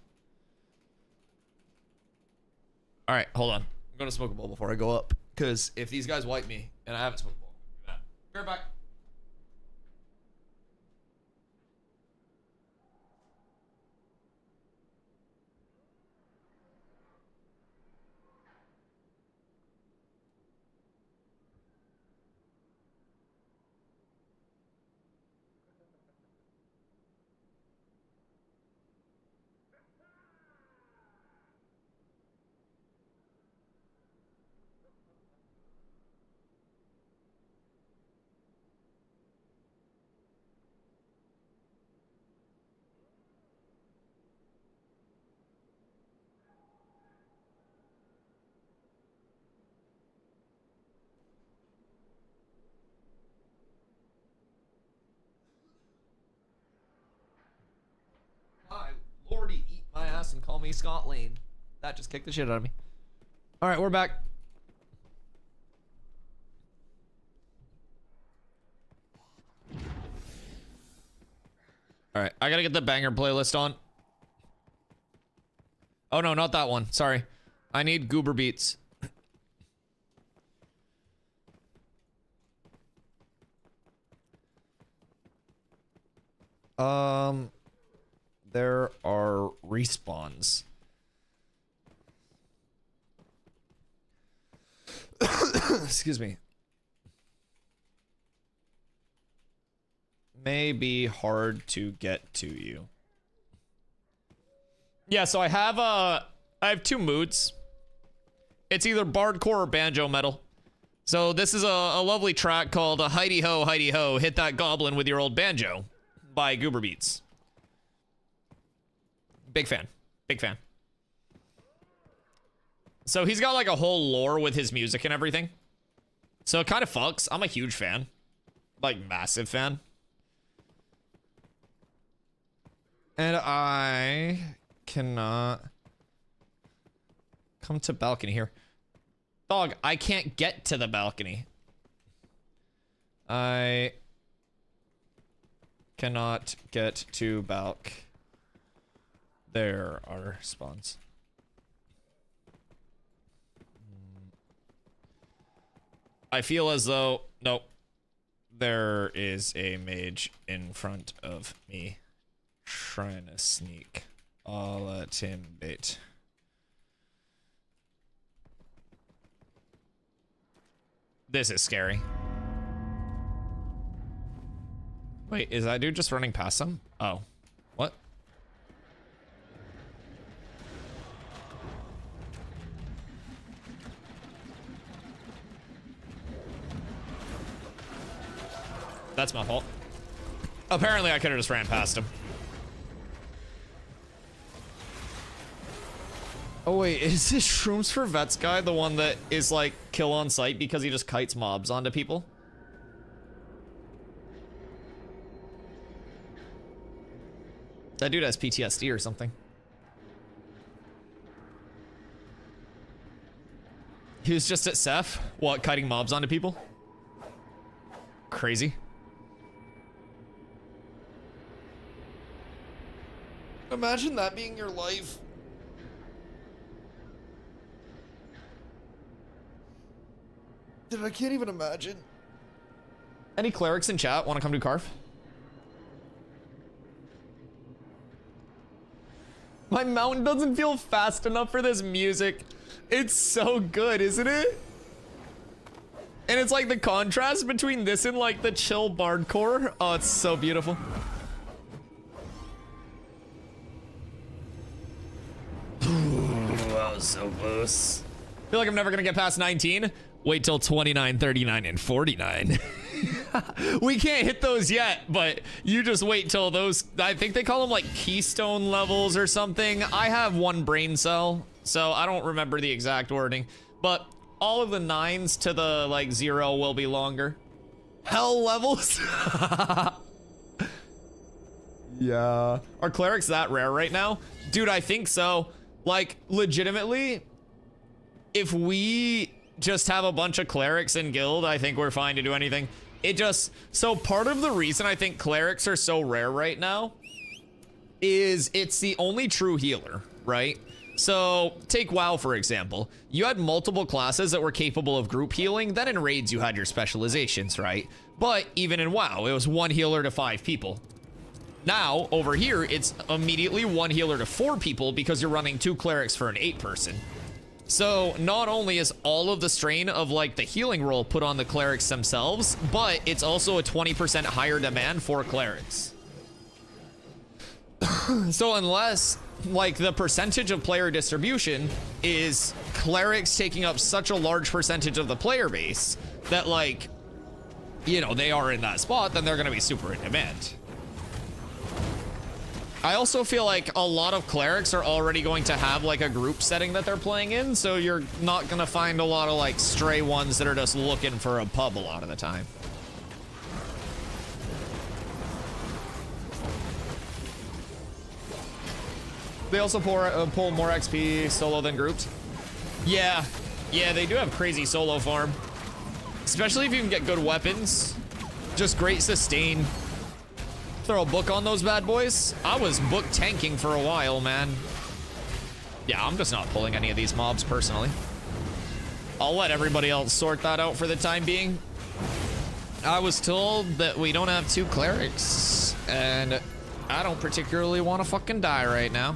All right, hold on. I'm gonna smoke a bowl before I go up, because if these guys wipe me and I haven't smoked a bowl, be right back. Lordy, eat my ass and call me Scott Lane. That just kicked the shit out of me. All right, we're back. All right, I gotta get the banger playlist on. Oh no, not that one. Sorry. I need Goober Beats. There are respawns. Excuse me. May be hard to get to you. Yeah, so I have two moods. It's either bardcore or banjo metal. So this is a lovely track called Heidi Ho, Hit That Goblin with Your Old Banjo by Goober Beats. Big fan. Big fan. So he's got like a whole lore with his music and everything. So it kind of fucks. I'm a huge fan. Like, massive fan. And I cannot come to balcony here. Dog, I can't get to the balcony. I cannot get to balc. There are spawns. I feel as though, nope. There is a mage in front of me trying to sneak. I'll let him bait. This is scary. Wait, is that dude just running past him? Oh. What? That's my fault. Apparently I could have just ran past him. Oh wait, is this Shrooms for Vets guy the one that is like kill on sight because he just kites mobs onto people? That dude has PTSD or something. He was just at Ceph, what, kiting mobs onto people? Crazy. Imagine that being your life. Dude, I can't even imagine. Any clerics in chat want to come to Carve? My mountain doesn't feel fast enough for this music. It's so good, isn't it? And it's like the contrast between this and like the chill bardcore. Oh, it's so beautiful. That was so close. I feel like I'm never gonna get past 19. Wait till 29, 39, and 49. We can't hit those yet, but you just wait till those, I think they call them like keystone levels or something. I have one brain cell, so I don't remember the exact wording, but all of the 9s to the like 0 will be longer. Hell levels. Yeah. Are clerics that rare right now? Dude, I think so. Like, legitimately, if we just have a bunch of clerics in guild, I think we're fine to do anything. So part of the reason I think clerics are so rare right now is it's the only true healer, right? So take WoW, for example. You had multiple classes that were capable of group healing. Then in raids, you had your specializations, right? But even in WoW, it was 1 healer to 5 people. Now, over here, it's immediately 1 healer to 4 people because you're running 2 clerics for an 8-person. So not only is all of the strain of like the healing role put on the clerics themselves, but it's also a 20% higher demand for clerics. So unless like the percentage of player distribution is clerics taking up such a large percentage of the player base that like, you know, they are in that spot, then they're going to be super in demand. I also feel like a lot of clerics are already going to have like a group setting that they're playing in, so you're not gonna find a lot of like stray ones that are just looking for a pub a lot of the time. They also pull more XP solo than groups. Yeah, they do have crazy solo farm. Especially if you can get good weapons. Just great sustain. Throw a book on those bad boys. I was book tanking for a while, man. Yeah, I'm just not pulling any of these mobs personally. I'll let everybody else sort that out for the time being. I was told that we don't have 2 clerics, and I don't particularly want to fucking die right now.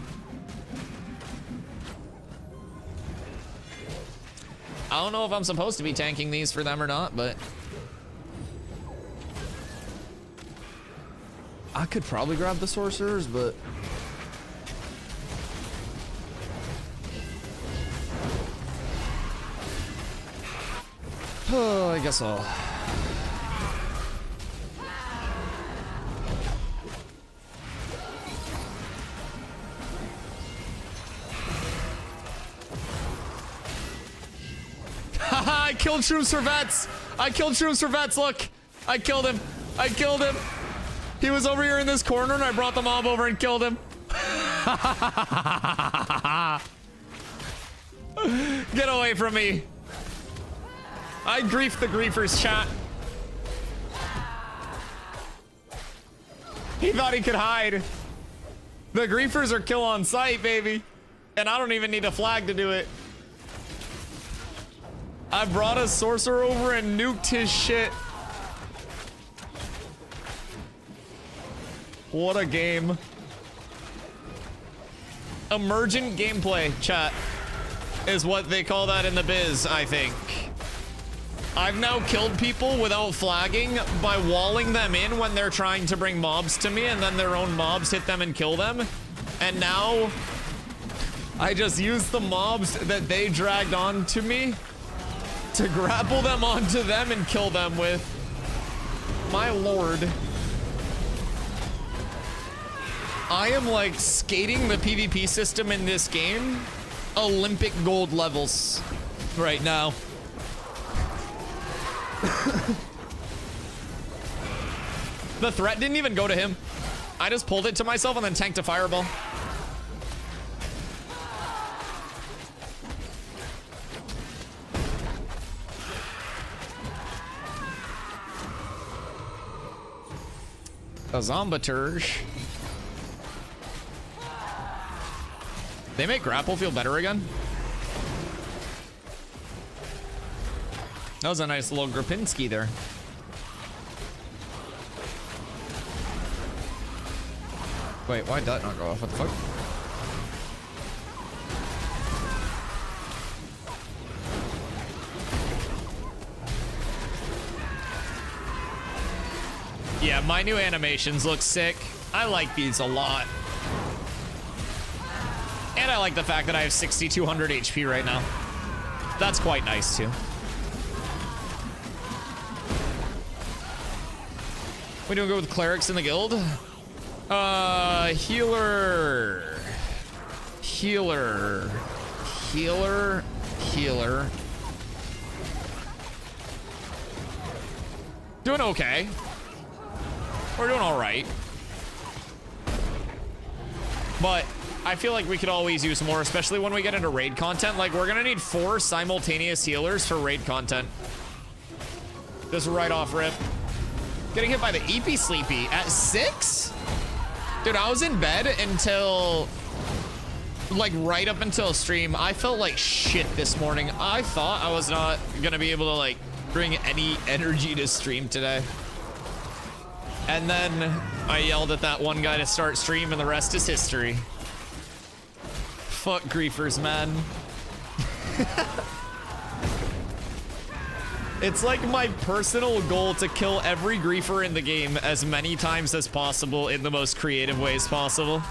I don't know if I'm supposed to be tanking these for them or not, but I could probably grab the sorcerers, but oh, I guess I'll. Haha, I killed Shroom Servets! I killed Shroom Servets, look! I killed him! I killed him! He was over here in this corner and I brought the mob over and killed him. Get away from me. I griefed the griefers, chat. He thought he could hide. The griefers are kill on sight, baby. And I don't even need a flag to do it. I brought a sorcerer over and nuked his shit. What a game. Emergent gameplay, chat, is what they call that in the biz, I think. I've now killed people without flagging by walling them in when they're trying to bring mobs to me, and then their own mobs hit them and kill them. And now I just use the mobs that they dragged onto me to grapple them onto them and kill them with. My lord. I am like skating the PvP system in this game Olympic gold levels right now. The threat didn't even go to him. I just pulled it to myself and then tanked a fireball. A Zombaturge. They make grapple feel better again. That was a nice little Grapinski there. Wait, why'd that not go off? What the fuck? Yeah, my new animations look sick. I like these a lot. And I like the fact that I have 6,200 HP right now. That's quite nice too. We doing good with clerics in the guild? Healer. Healer. Healer. Healer. Doing okay. We're doing all right. But I feel like we could always use more, especially when we get into raid content. Like, we're gonna need 4 simultaneous healers for raid content. Just right off rip. Getting hit by the Eepy Sleepy at 6? Dude, I was in bed until, like, right up until stream. I felt like shit this morning. I thought I was not gonna be able to, like, bring any energy to stream today. And then I yelled at that one guy to start stream, and the rest is history. Fuck griefers, man. It's like my personal goal to kill every griefer in the game as many times as possible in the most creative ways possible.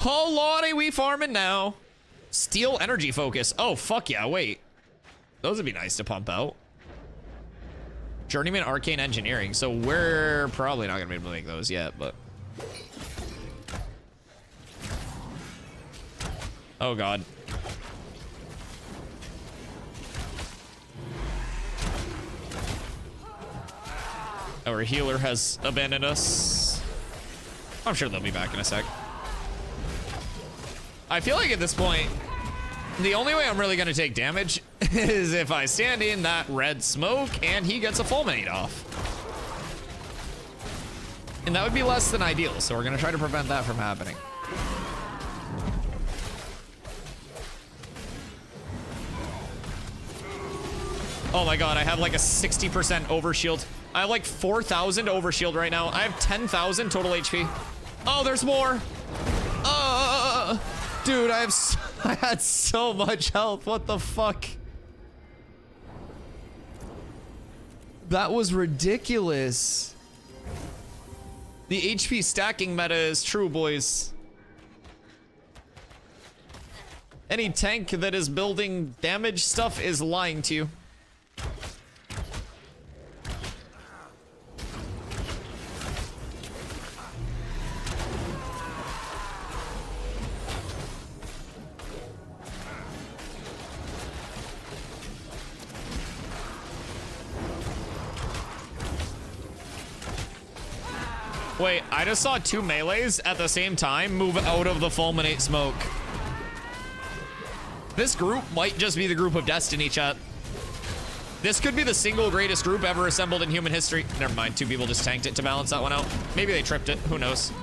Oh lordy, we farming now. Steel energy focus. Oh fuck yeah, wait. Those would be nice to pump out. Journeyman Arcane Engineering. So we're probably not gonna be able to make those yet, but. Oh god. Our healer has abandoned us. I'm sure they'll be back in a sec. I feel like at this point, the only way I'm really gonna take damage is if I stand in that red smoke and he gets a fulminate off. And that would be less than ideal, so we're gonna try to prevent that from happening. Oh my god, I have like a 60% overshield. I have like 4,000 overshield right now. I have 10,000 total HP. Oh, there's more. Dude, I had so much health. What the fuck? That was ridiculous. The HP stacking meta is true, boys. Any tank that is building damage stuff is lying to you. Wait, I just saw 2 melees at the same time move out of the fulminate smoke. This group might just be the group of destiny, chat. This could be the single greatest group ever assembled in human history. Never mind, 2 people just tanked it to balance that one out. Maybe they tripped it, who knows.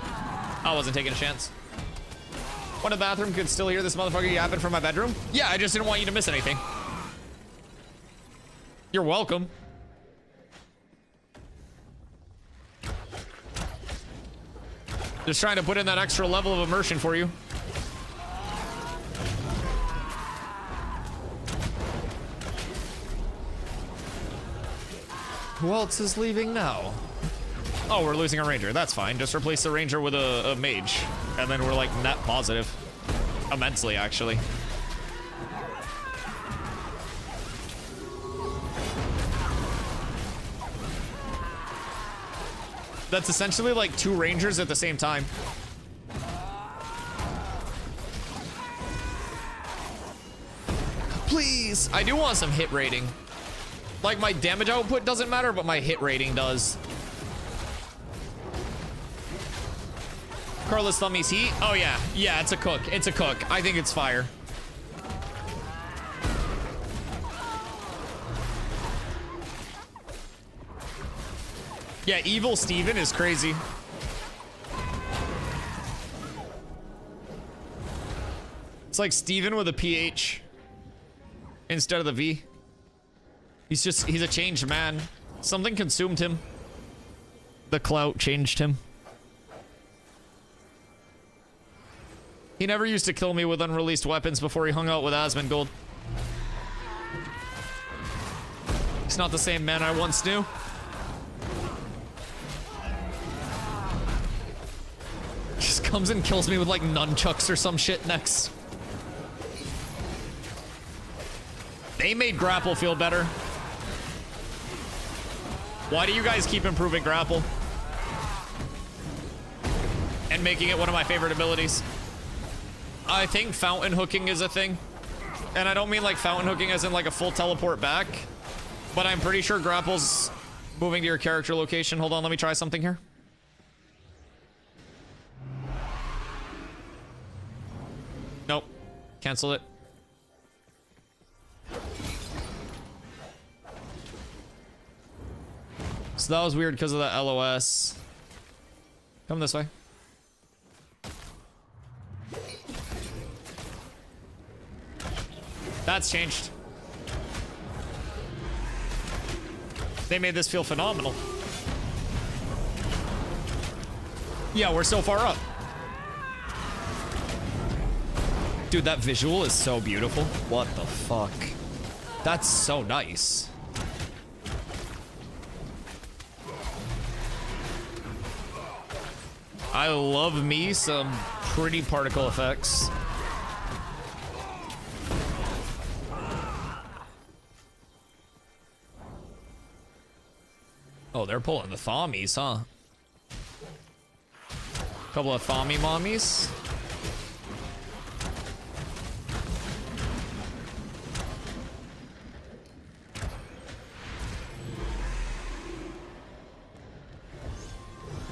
I wasn't taking a chance. What, a bathroom could still hear this motherfucker yapping from my bedroom? Yeah, I just didn't want you to miss anything. You're welcome. Just trying to put in that extra level of immersion for you. Who else is leaving now? Oh, we're losing a ranger. That's fine. Just replace the ranger with a mage. And then we're like net positive. Immensely, actually. That's essentially like 2 rangers at the same time. Please, I do want some hit rating. Like, my damage output doesn't matter, but my hit rating does. Carlos Thummy's heat? Oh yeah, yeah, it's a cook. It's a cook. I think it's fire. Yeah, Evil Steven is crazy. It's like Steven with a PH instead of the V. He's a changed man. Something consumed him. The clout changed him. He never used to kill me with unreleased weapons before he hung out with Asmongold. He's not the same man I once knew. Just comes and kills me with like nunchucks or some shit next. They made grapple feel better. Why do you guys keep improving grapple? And making it one of my favorite abilities? I think fountain hooking is a thing. And I don't mean like fountain hooking as in like a full teleport back. But I'm pretty sure grapple's Moving to your character location. Hold on, let me try something here. Nope. Cancel it. So that was weird because of the LOS. Come this way. That's changed. They made this feel phenomenal. Yeah, we're so far up. Dude, that visual is so beautiful. What the fuck? That's so nice. I love me some pretty particle effects. Oh, they're pulling the thommies, huh? Couple of thommy mommies.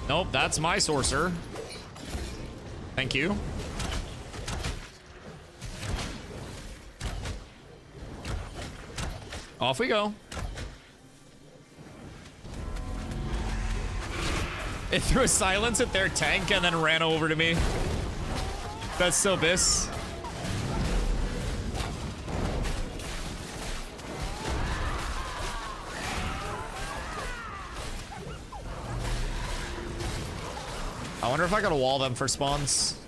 Nope, that's my sorcerer. Thank you. Off we go. It threw a silence at their tank and then ran over to me. That's so bis. I wonder if I gotta wall them for spawns.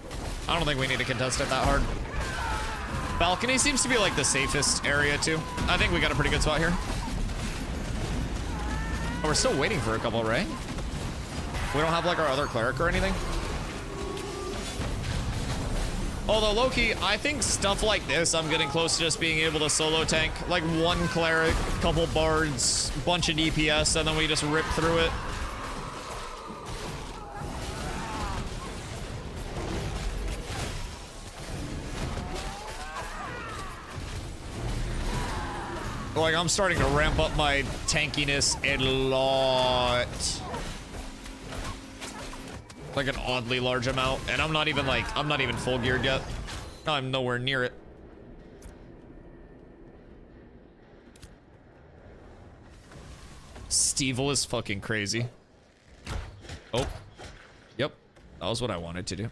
I don't think we need to contest it that hard. Balcony seems to be like the safest area too. I think we got a pretty good spot here. Oh, we're still waiting for a couple, right? We don't have like our other cleric or anything. Although low-key, I think stuff like this, I'm getting close to just being able to solo tank. Like one cleric, couple bards, bunch of DPS, and then we just rip through it. Like, I'm starting to ramp up my tankiness a lot. Like an oddly large amount. And I'm not even like, I'm not even full geared yet. I'm nowhere near it. Stevel is fucking crazy. Oh. Yep. That was what I wanted to do.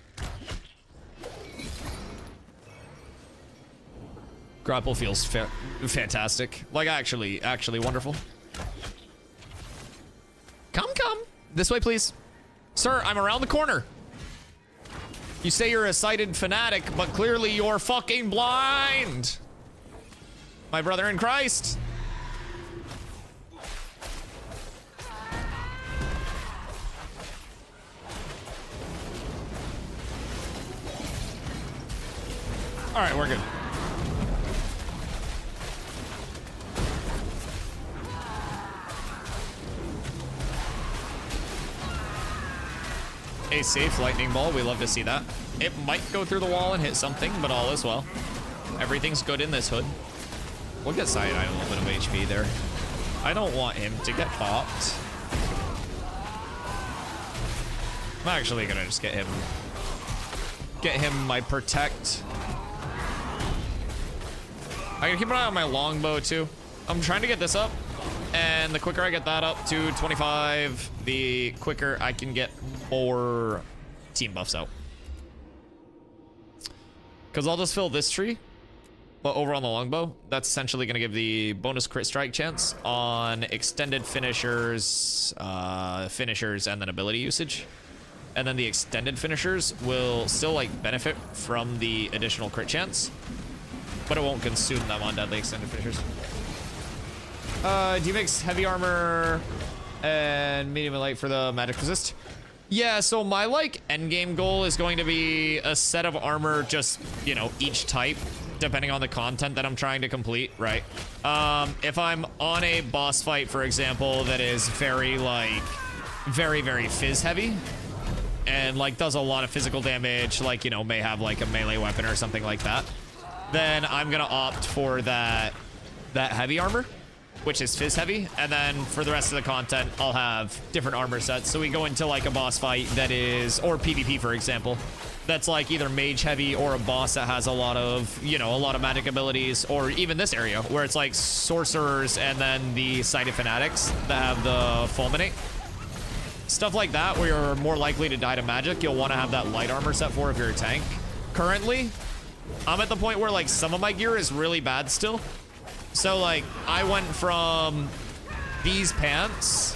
Grapple feels fantastic. Like, actually wonderful. Come. This way, please. Sir, I'm around the corner. You say you're a sighted fanatic, but clearly you're fucking blind. My brother in Christ. All right, we're good. A safe lightning ball, we love to see that. It might go through the wall and hit something, but all is well. Everything's good in this hood. We'll get Cyanide a little bit of HP there. I don't want him to get popped. I'm actually gonna just get him my protect. I gotta keep an eye on my longbow too. I'm trying to get this up, and the quicker I get that up to 25, the quicker I can get more team buffs out. Because I'll just fill this tree, but over on the longbow, that's essentially going to give the bonus crit strike chance on extended finishers, and then ability usage. And then the extended finishers will still like benefit from the additional crit chance, but it won't consume them on deadly extended finishers. Do you mix heavy armor and medium and light for the magic resist? Yeah, so my like endgame goal is going to be a set of armor, just, you know, each type, depending on the content that I'm trying to complete, right? If I'm on a boss fight, for example, that is very fizz heavy and like does a lot of physical damage, like, you know, may have like a melee weapon or something like that, then I'm gonna opt for that heavy armor. which is fizz heavy, and then for the rest of the content, I'll have different armor sets. So we go into like a boss fight that is, or PvP for example, that's like either mage heavy or a boss that has a lot of, you know, a lot of magic abilities, or even this area where it's like sorcerers and then the sighted fanatics that have the fulminate. Stuff like that where you're more likely to die to magic, you'll want to have that light armor set for if you're a tank. Currently, I'm at the point where like some of my gear is really bad still. So like I went from these pants,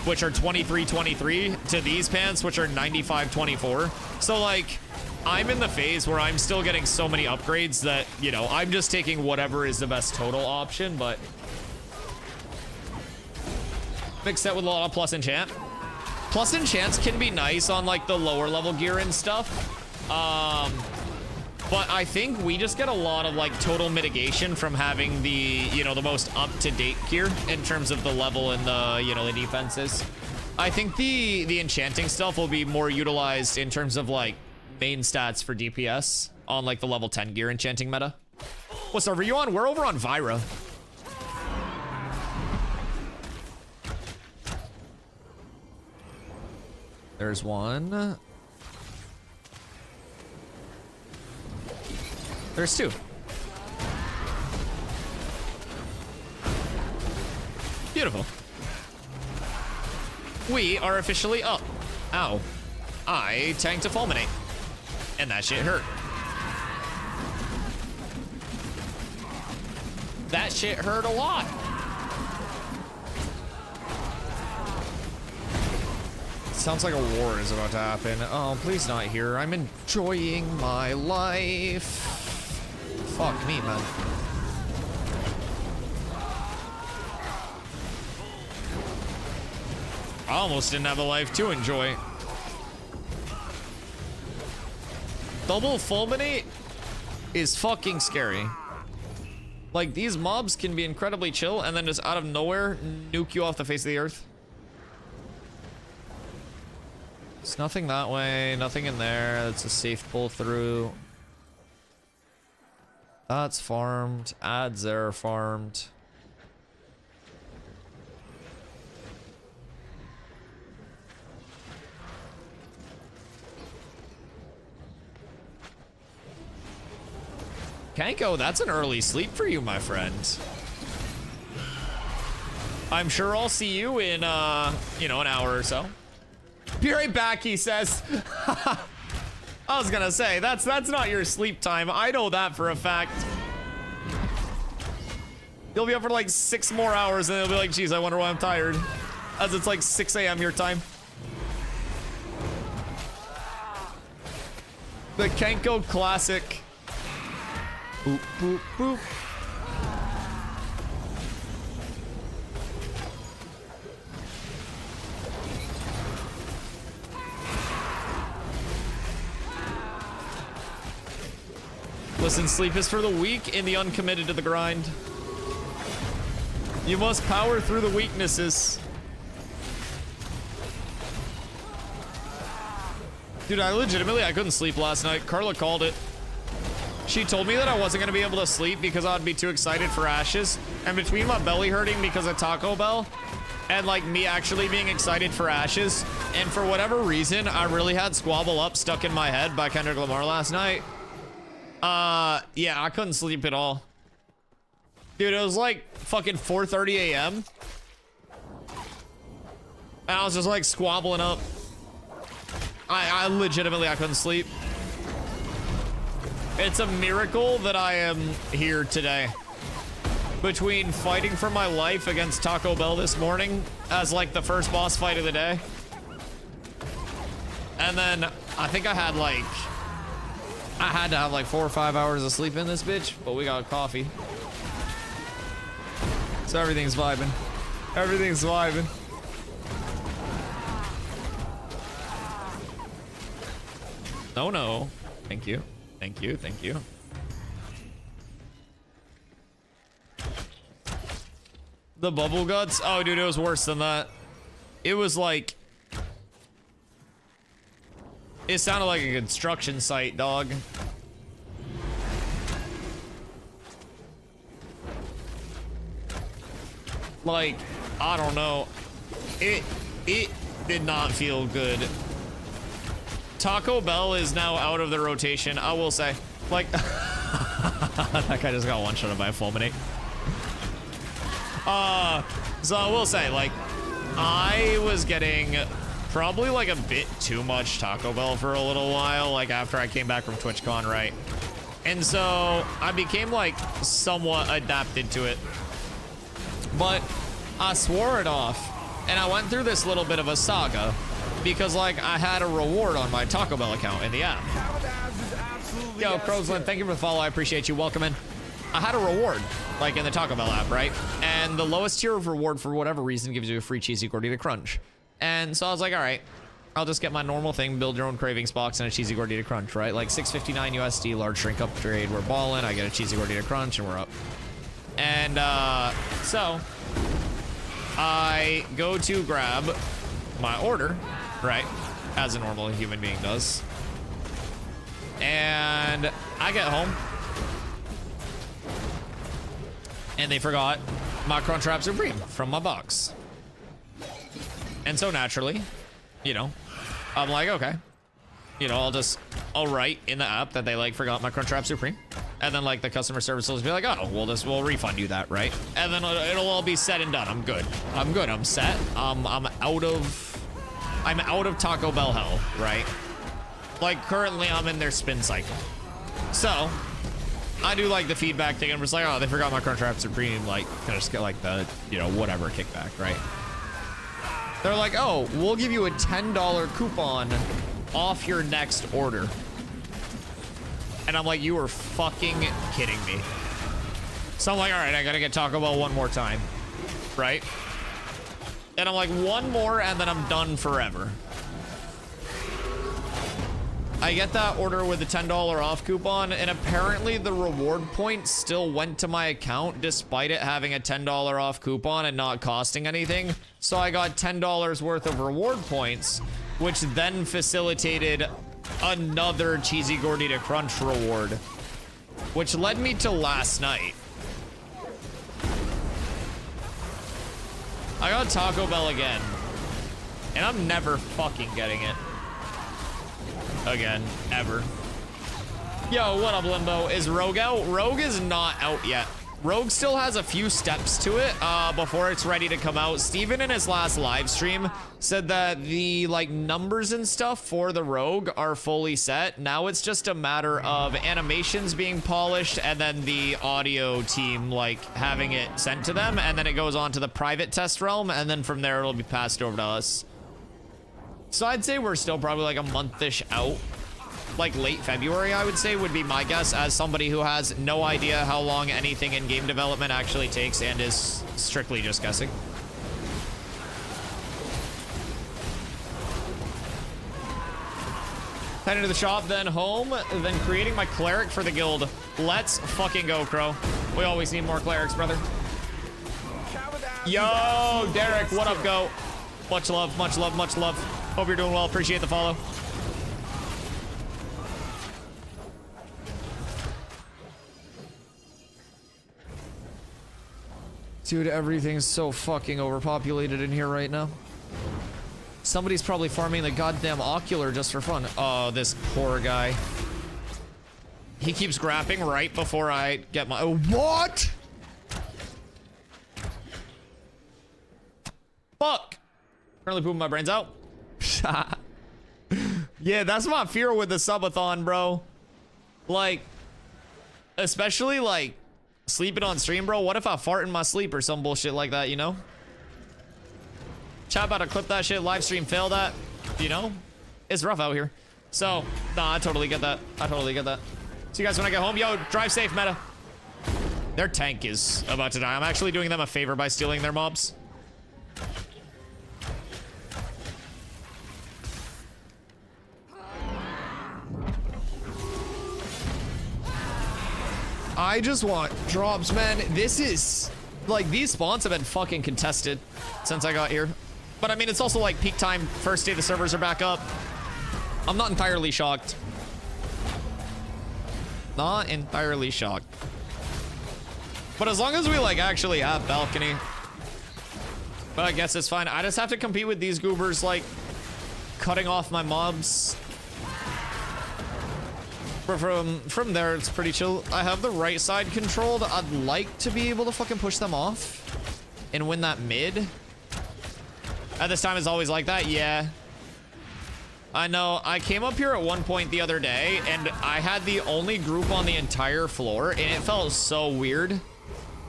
which are 23-23, to these pants, which are 95-24. So like I'm in the phase where I'm still getting so many upgrades that, you know, I'm just taking whatever is the best total option, but big set with a lot of plus enchant. Plus enchants can be nice on like the lower level gear and stuff. But I think we just get a lot of like total mitigation from having the, you know, the most up-to-date gear in terms of the level and the, you know, the defenses. I think the enchanting stuff will be more utilized in terms of like main stats for DPS on like the level 10 gear enchanting meta. What server are you on? We're over on Vyra. There's one. There's two. Beautiful. We are officially up. Ow. I tanked a fulminate. And that shit hurt. That shit hurt a lot. Sounds like a war is about to happen. Oh, please not here. I'm enjoying my life. Fuck me, man. I almost didn't have a life to enjoy. Double fulminate is fucking scary. Like, these mobs can be incredibly chill and then just out of nowhere nuke you off the face of the earth. There's nothing that way, nothing in there. That's a safe pull through. That's farmed. Ads there are farmed. Kanko, that's an early sleep for you, my friend. I'm sure I'll see you in, you know, an hour or so. Be right back, he says. I was gonna say, that's not your sleep time. I know that for a fact. You'll be up for like 6 more hours and you'll be like, geez, I wonder why I'm tired. As it's like 6 a.m. your time. The Kenko classic. Boop, boop, boop. Listen, sleep is for the weak and the uncommitted to the grind. You must power through the weaknesses. Dude, I couldn't sleep last night. Carla called it. She told me that I wasn't gonna be able to sleep because I'd be too excited for Ashes. And between my belly hurting because of Taco Bell and like me actually being excited for Ashes, and for whatever reason, I really had Squabble Up stuck in my head by Kendrick Lamar last night. Yeah, I couldn't sleep at all. Dude, it was like fucking 4:30 a.m. And I was just like squabbling up. I legitimately, I couldn't sleep. It's a miracle that I am here today. Between fighting for my life against Taco Bell this morning as like the first boss fight of the day. And then I think I had to have like 4 or 5 hours of sleep in this bitch, but we got coffee. So everything's vibing. Everything's vibing. Oh no. Thank you. Thank you. Thank you. The bubble guts? Oh, dude, it was worse than that. It was like... It sounded like a construction site, dog. Like, I don't know. It did not feel good. Taco Bell is now out of the rotation, I will say. Like, that guy just got one-shotted by a fulminate. So I will say, like, I was getting probably like a bit too much Taco Bell for a little while, like after I came back from TwitchCon, right? And so I became like somewhat adapted to it. But I swore it off, and I went through this little bit of a saga because like I had a reward on my Taco Bell account in the app. Cow with abs is absolutely Yo, S Crowsland, thank you for the follow. I appreciate you. Welcome in. I had a reward, like in the Taco Bell app, right? And the lowest tier of reward, for whatever reason, gives you a free cheesy gordita crunch. And so I was like, all right, I'll just get my normal thing, build your own cravings box and a cheesy gordita crunch, right? Like 659 USD, large shrink upgrade. We're balling. I get a cheesy gordita crunch and we're up. And so I go to grab my order, right? As a normal human being does. And I get home. And they forgot my Crunchwrap Supreme from my box. And so naturally, you know, I'm like, okay. You know, I'll write in the app that they like forgot my Crunchwrap Supreme. And then like the customer service will just be like, oh, we'll refund you that, right? And then it'll all be said and done. I'm good. I'm set. I'm out of Taco Bell hell, right? Like currently I'm in their spin cycle. So I do like the feedback thing. I'm just like, oh, they forgot my Crunchwrap Supreme. Like, can I just get like the, you know, whatever kickback, right? They're like, oh, we'll give you a $10 coupon off your next order. And I'm like, you are fucking kidding me. So I'm like, all right, I gotta get Taco Bell one more time, right? And I'm like, one more and then I'm done forever. I get that order with a $10 off coupon, and apparently the reward points still went to my account despite it having a $10 off coupon and not costing anything. So I got $10 worth of reward points, which then facilitated another Cheesy Gordita Crunch reward, which led me to last night. I got Taco Bell again, and I'm never fucking getting it again, ever. Yo, what up, Limbo? Is Rogue out? Rogue is not out yet. Rogue still has a few steps to it before it's ready to come out. Steven in his last live stream said that the like numbers and stuff for the Rogue are fully set. Now it's just a matter of animations being polished and then the audio team like having it sent to them, and then it goes on to the private test realm, and then from there it'll be passed over to us. So I'd say we're still probably like a month-ish out. Like late February, I would say, would be my guess, as somebody who has no idea how long anything in game development actually takes and is strictly just guessing. Heading to the shop, then home, then creating my cleric for the guild. Let's fucking go, Crow. We always need more clerics, brother. Yo, Derek, what up, go? Much love, much love, much love. Hope you're doing well. Appreciate the follow. Dude, everything's so fucking overpopulated in here right now. Somebody's probably farming the goddamn ocular just for fun. Oh, this poor guy. He keeps grapping right before I get my... Oh, what? Fuck. Currently pooping my brains out. Yeah, that's my fear with the subathon, bro. Like, especially like sleeping on stream, bro. What if I fart in my sleep or some bullshit like that, you know? Chat about to clip that shit, live stream fail that, you know? It's rough out here. So, nah, I totally get that. I totally get that. See you guys when I get home. Yo, drive safe, meta. Their tank is about to die. I'm actually doing them a favor by stealing their mobs. I just want drops, man. This is like, these spawns have been fucking contested since I got here. But I mean, it's also like peak time. First day the servers are back up. I'm not entirely shocked. Not entirely shocked. But as long as we like actually have balcony, But I guess it's fine. I just have to compete with these goobers, like, cutting off my mobs. But from there, it's pretty chill. I have the right side controlled. I'd like to be able to fucking push them off and win that mid. At this time, it's always like that. Yeah. I know. I came up here at one point the other day, and I had the only group on the entire floor, and it felt so weird.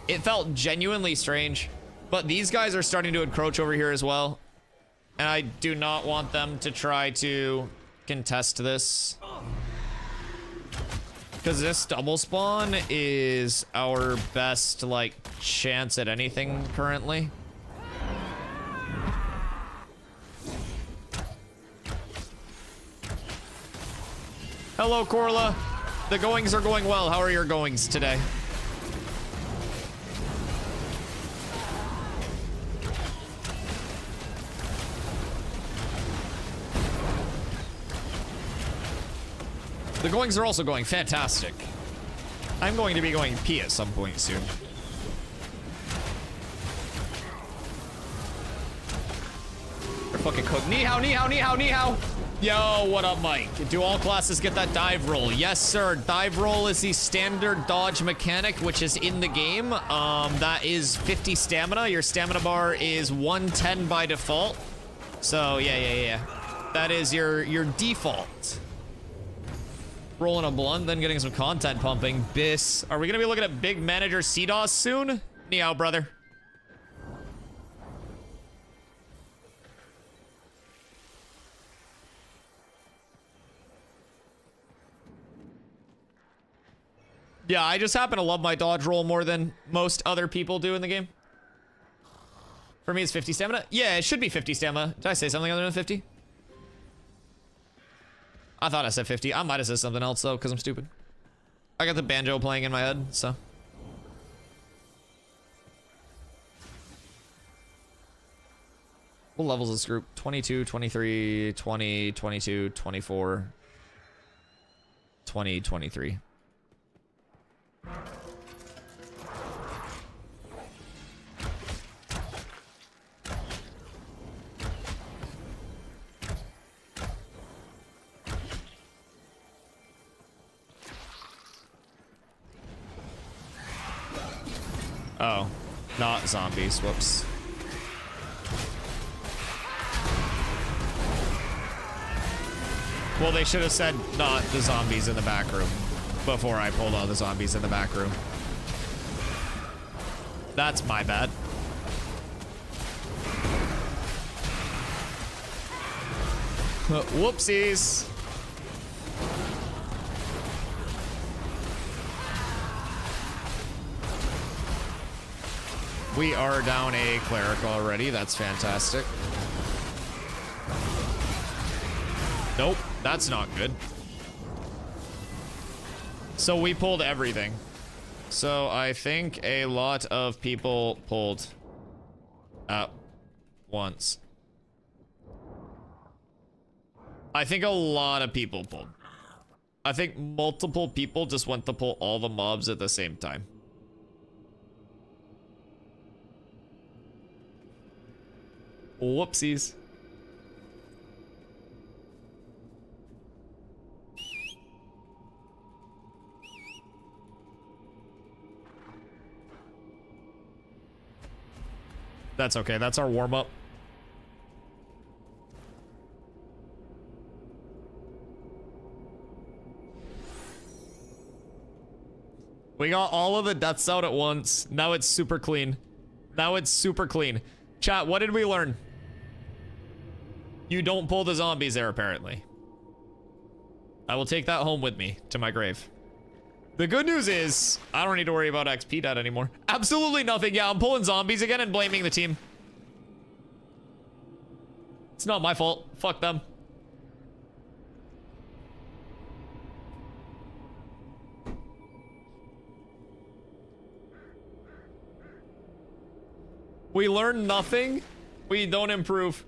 It felt genuinely strange. But these guys are starting to encroach over here as well. And I do not want them to try to contest this. Because this double spawn is our best, like, chance at anything currently. Hello, Corla. The goings are going well. How are your goings today? The goings are also going fantastic. I'm going to be going pee at some point soon. They're fucking cooked. Ni hao, ni hao, ni hao, ni hao. Yo, what up, Mike? Do all classes get that dive roll? Yes, sir. Dive roll is the standard dodge mechanic, which is in the game. That is 50 stamina. Your stamina bar is 110 by default. So, yeah. That is your default. Rolling a blunt, then getting some content pumping. Biss. Are we gonna be looking at big manager CDOS soon? Ni hao, brother. Yeah, I just happen to love my dodge roll more than most other people do in the game. For me, it's 50 stamina. Yeah, it should be 50 stamina. Did I say something other than 50? I thought I said 50. I might have said something else, though, because I'm stupid. I got the banjo playing in my head, so. What levels is this group? 22, 23, 20, 22, 24, 20, 23. Oh, not zombies. Whoops. Well, they should have said not the zombies in the back room before I pulled all the zombies in the back room. That's my bad. Whoopsies. We are down a cleric already. That's fantastic. Nope, that's not good. So we pulled everything. So I think a lot of people pulled at once. I think a lot of people pulled. I think multiple people just went to pull all the mobs at the same time. Whoopsies. That's okay. That's our warm-up. We got all of the deaths out at once. Now it's super clean. Now it's super clean. Chat, what did we learn? You don't pull the zombies there, apparently. I will take that home with me to my grave. The good news is, I don't need to worry about XP debt anymore. Absolutely nothing. Yeah, I'm pulling zombies again and blaming the team. It's not my fault. Fuck them. We learn nothing. We don't improve.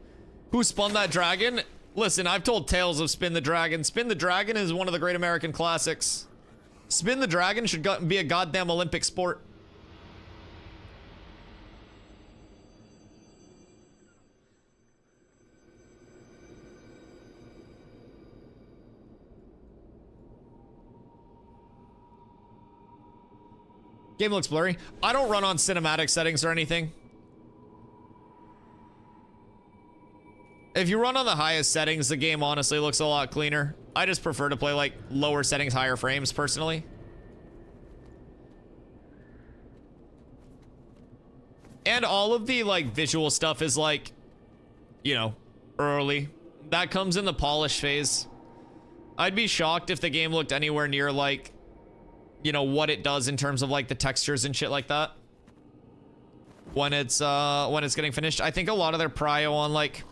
Who spun that dragon? Listen, I've told tales of Spin the Dragon. Spin the Dragon is one of the great American classics. Spin the Dragon should be a goddamn Olympic sport. Game looks blurry. I don't run on cinematic settings or anything. If you run on the highest settings, the game honestly looks a lot cleaner. I just prefer to play like lower settings, higher frames personally. And all of the like visual stuff is like, you know, early. That comes in the polish phase. I'd be shocked if the game looked anywhere near like, you know, what it does in terms of like the textures and shit like that. When it's getting finished. I think a lot of their prio on like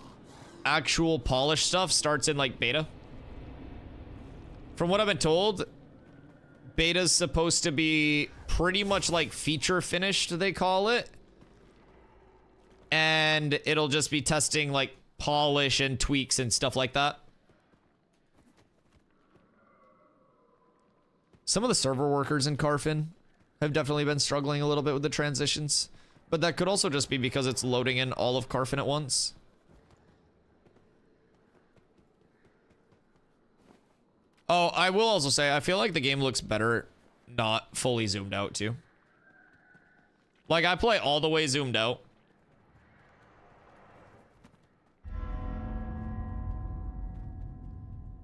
actual polish stuff starts in like beta. From what I've been told, beta's supposed to be pretty much like feature finished, they call it. And it'll just be testing like polish and tweaks and stuff like that. Some of the server workers in Carfin have definitely been struggling a little bit with the transitions, but that could also just be because it's loading in all of Carfin at once. Oh, I will also say, I feel like the game looks better not fully zoomed out too. Like, I play all the way zoomed out.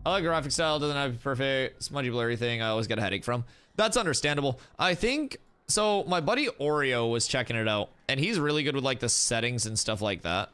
I like graphic style, doesn't have perfect smudgy blurry thing I always get a headache from. That's understandable. I think, so my buddy Oreo was checking it out, and he's really good with like the settings and stuff like that.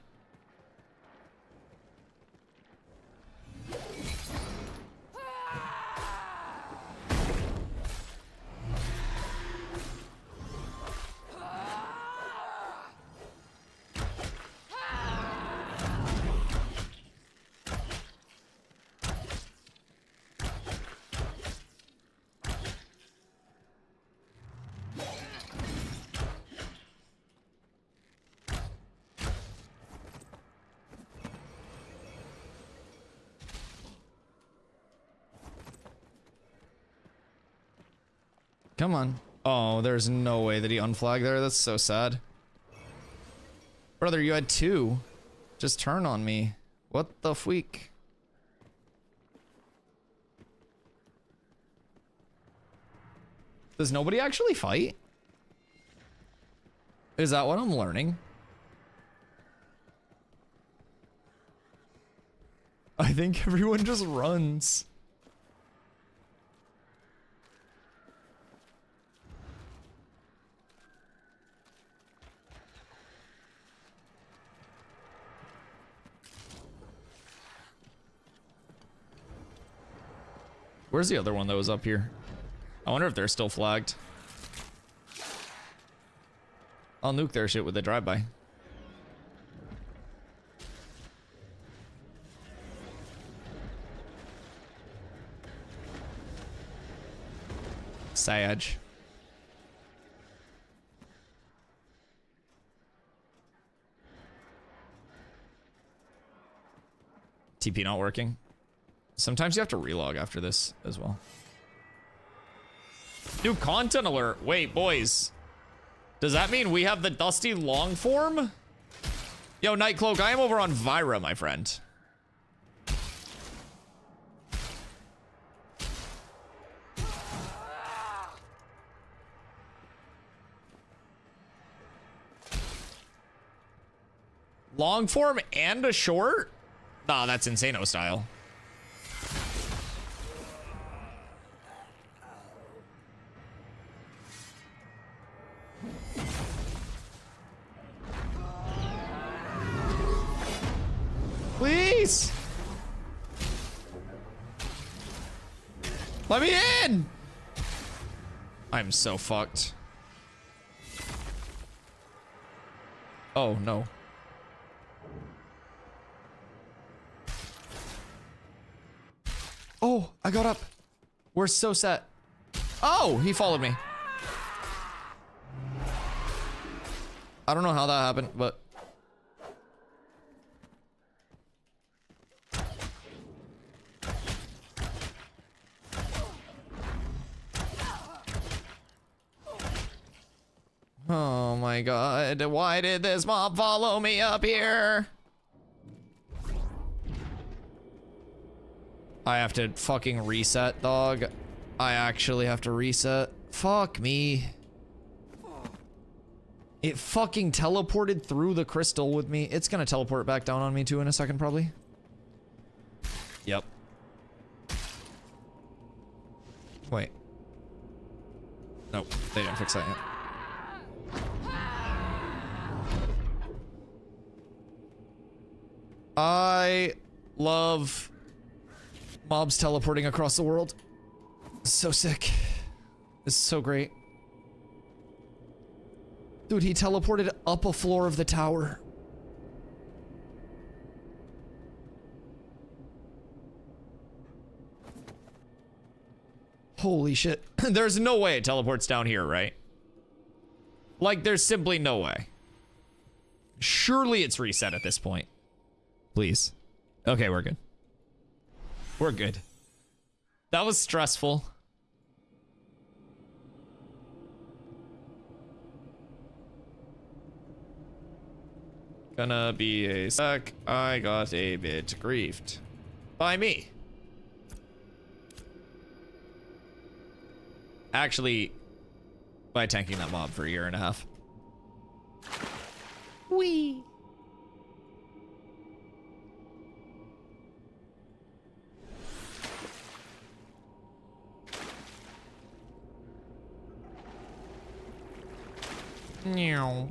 Come on. Oh, there's no way that he unflagged there. That's so sad. Brother, you had two. Just turn on me. What the freak? Does nobody actually fight? Is that what I'm learning? I think everyone just runs. Where's the other one that was up here? I wonder if they're still flagged. I'll nuke their shit with a drive-by. Sage. TP not working. Sometimes you have to relog after this as well. New content alert. Wait, boys. Does that mean we have the Dusty long form? Yo, Nightcloak, I am over on Vira, my friend. Long form and a short? Nah, that's Insano style. Please! Let me in! I'm so fucked. Oh, no. Oh, I got up. We're so set. Oh, he followed me. I don't know how that happened, but... Oh my god, why did this mob follow me up here? I have to fucking reset, dog. I actually have to reset. Fuck me. It fucking teleported through the crystal with me. It's gonna teleport back down on me too in a second, probably. Yep. Wait. Nope, they didn't fix that yet. I love mobs teleporting across the world. So sick. This is so great. Dude, he teleported up a floor of the tower. Holy shit. There's no way it teleports down here, right? Like, there's simply no way. Surely it's reset at this point. Please. Okay, we're good. We're good. That was stressful. Gonna be a sec. I got a bit griefed. By me. Actually, by tanking that mob for a year and a half. Whee! Meow.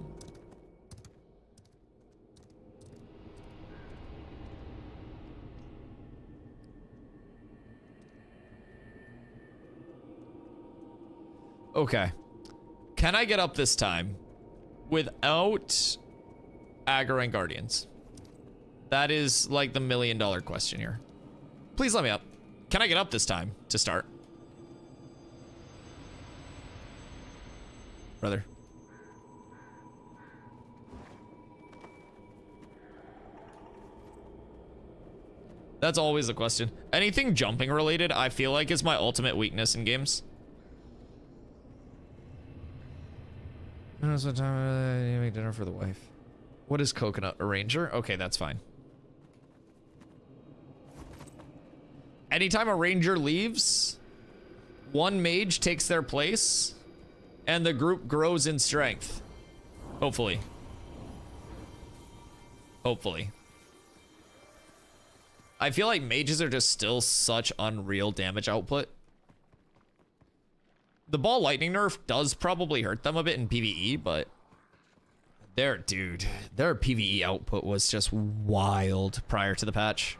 Okay. Can I get up this time without aggroing guardians? That is like the $1 million question here. Please let me up. Can I get up this time to start? Brother. That's always the question. Anything jumping related, I feel like is my ultimate weakness in games. What time you make dinner for the wife? What is coconut? A ranger? Okay, that's fine. Anytime a ranger leaves, one mage takes their place, and the group grows in strength. Hopefully. Hopefully. I feel like mages are just still such unreal damage output. The ball lightning nerf does probably hurt them a bit in PvE, but their PvE output was just wild prior to the patch.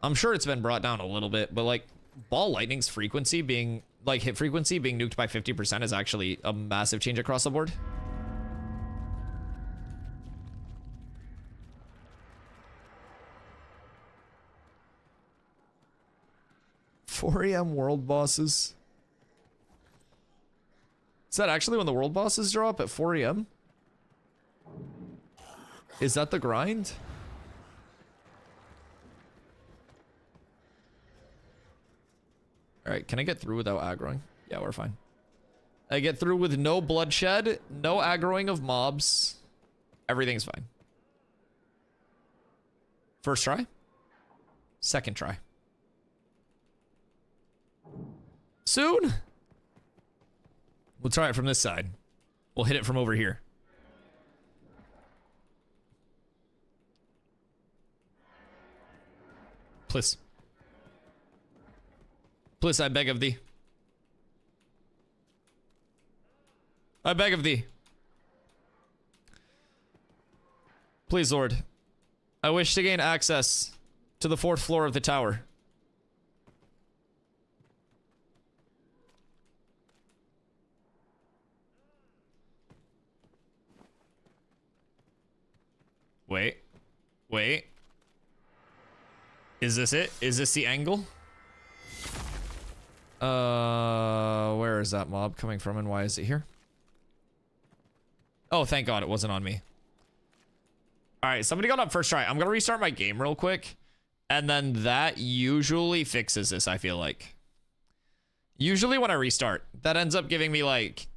I'm sure it's been brought down a little bit, but like ball lightning's frequency being like hit frequency being nuked by 50% is actually a massive change across the board. .4 world bosses. Is that actually when the world bosses drop at 4 AM? Is that the grind? Alright, can I get through without aggroing? Yeah, we're fine. I get through with no bloodshed, no aggroing of mobs. Everything's fine. First try? Second try. Soon? We'll try it from this side. We'll hit it from over here. Please. Please, I beg of thee. I beg of thee. Please, Lord. I wish to gain access to the 4th floor of the tower. Wait. Wait. Is this it? Is this the angle? Where is that mob coming from and why is it here? Oh, thank God it wasn't on me. All right, somebody got up first try. I'm gonna restart my game real quick. And then that usually fixes this, I feel like. Usually when I restart, that ends up giving me like,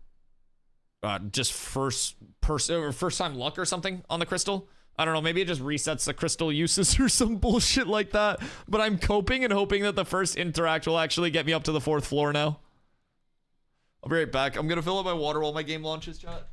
just first time luck or something on the crystal. I don't know, maybe it just resets the crystal uses or some bullshit like that. But I'm coping and hoping that the first interact will actually get me up to the 4th floor now. I'll be right back. I'm gonna fill up my water while my game launches, chat.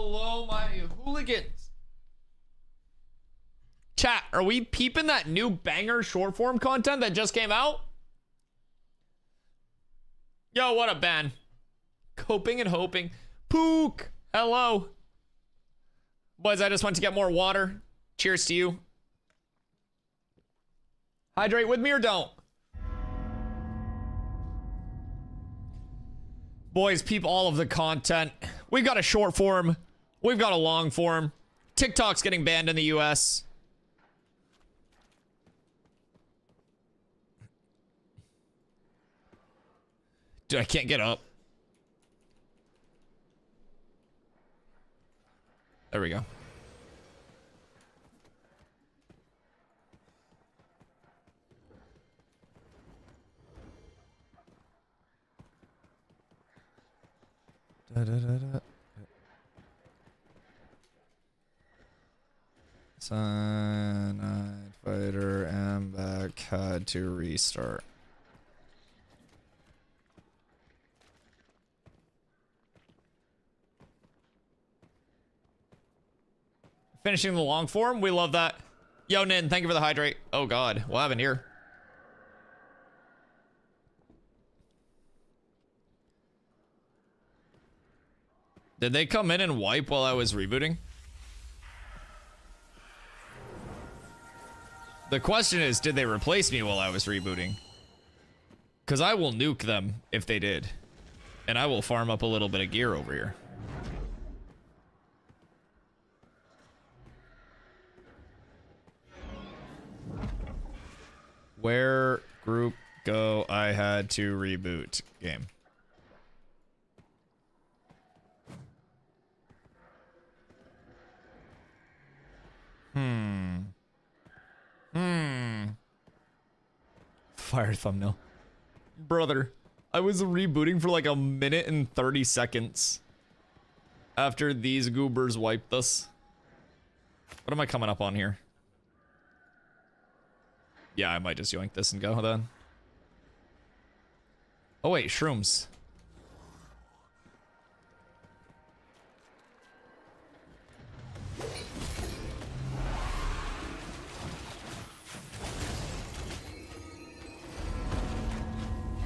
Hello, my hooligans. Chat, are we peeping that new banger short form content that just came out? Yo, what up, Ben? Coping and hoping. Pook, hello. Boys, I just went to get more water. Cheers to you. Hydrate with me or don't. Boys, peep all of the content. We've got a short form. We've got a long form. TikTok's getting banned in the US. Dude, I can't get up. There we go. Da, da, da, da. Cyanide fighter and back had to restart. Finishing the long form, we love that. Yo, Nin, thank you for the hydrate. Oh god, what happened here? Did they come in and wipe while I was rebooting? The question is, did they replace me while I was rebooting? Because I will nuke them if they did. And I will farm up a little bit of gear over here. Where group go? I had to reboot game. Fire thumbnail. Brother, I was rebooting for like a minute and 30 seconds after these goobers wiped us. What am I coming up on here? Yeah, I might just yoink this and go then. Oh wait, shrooms.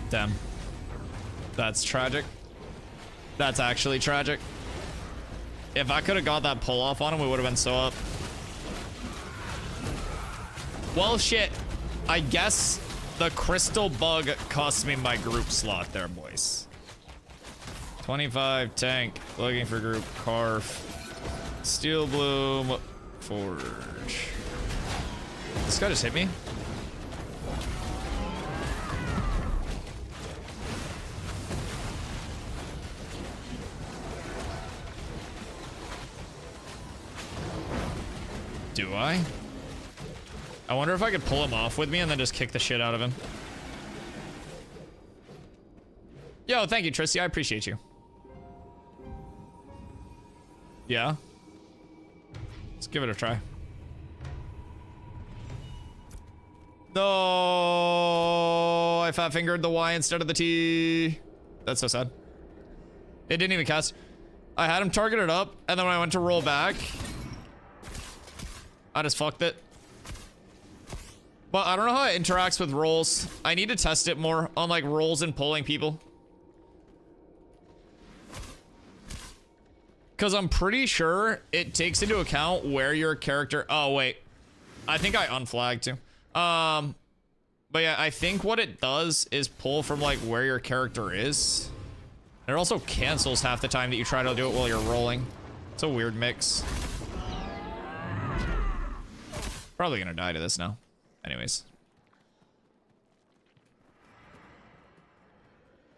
Damn. That's tragic. That's actually tragic. If I could have got that pull off on him, we would have been so up. Well, shit. I guess the crystal bug cost me my group slot there, boys. 25 tank, looking for group Carf. Steel Bloom, Forge. This guy just hit me. Do I? I wonder if I could pull him off with me and then just kick the shit out of him. Yo, thank you, Tristy. I appreciate you. Yeah? Let's give it a try. No, I fat fingered the Y instead of the T. That's so sad. It didn't even cast. I had him targeted up, and then when I went to roll back, I just fucked it. But I don't know how it interacts with rolls. I need to test it more on like rolls and pulling people. Because I'm pretty sure it takes into account where your character... Oh, wait. I think I unflagged too. But yeah, I think what it does is pull from like where your character is. And it also cancels half the time that you try to do it while you're rolling. It's a weird mix. Probably gonna die to this now. Anyways.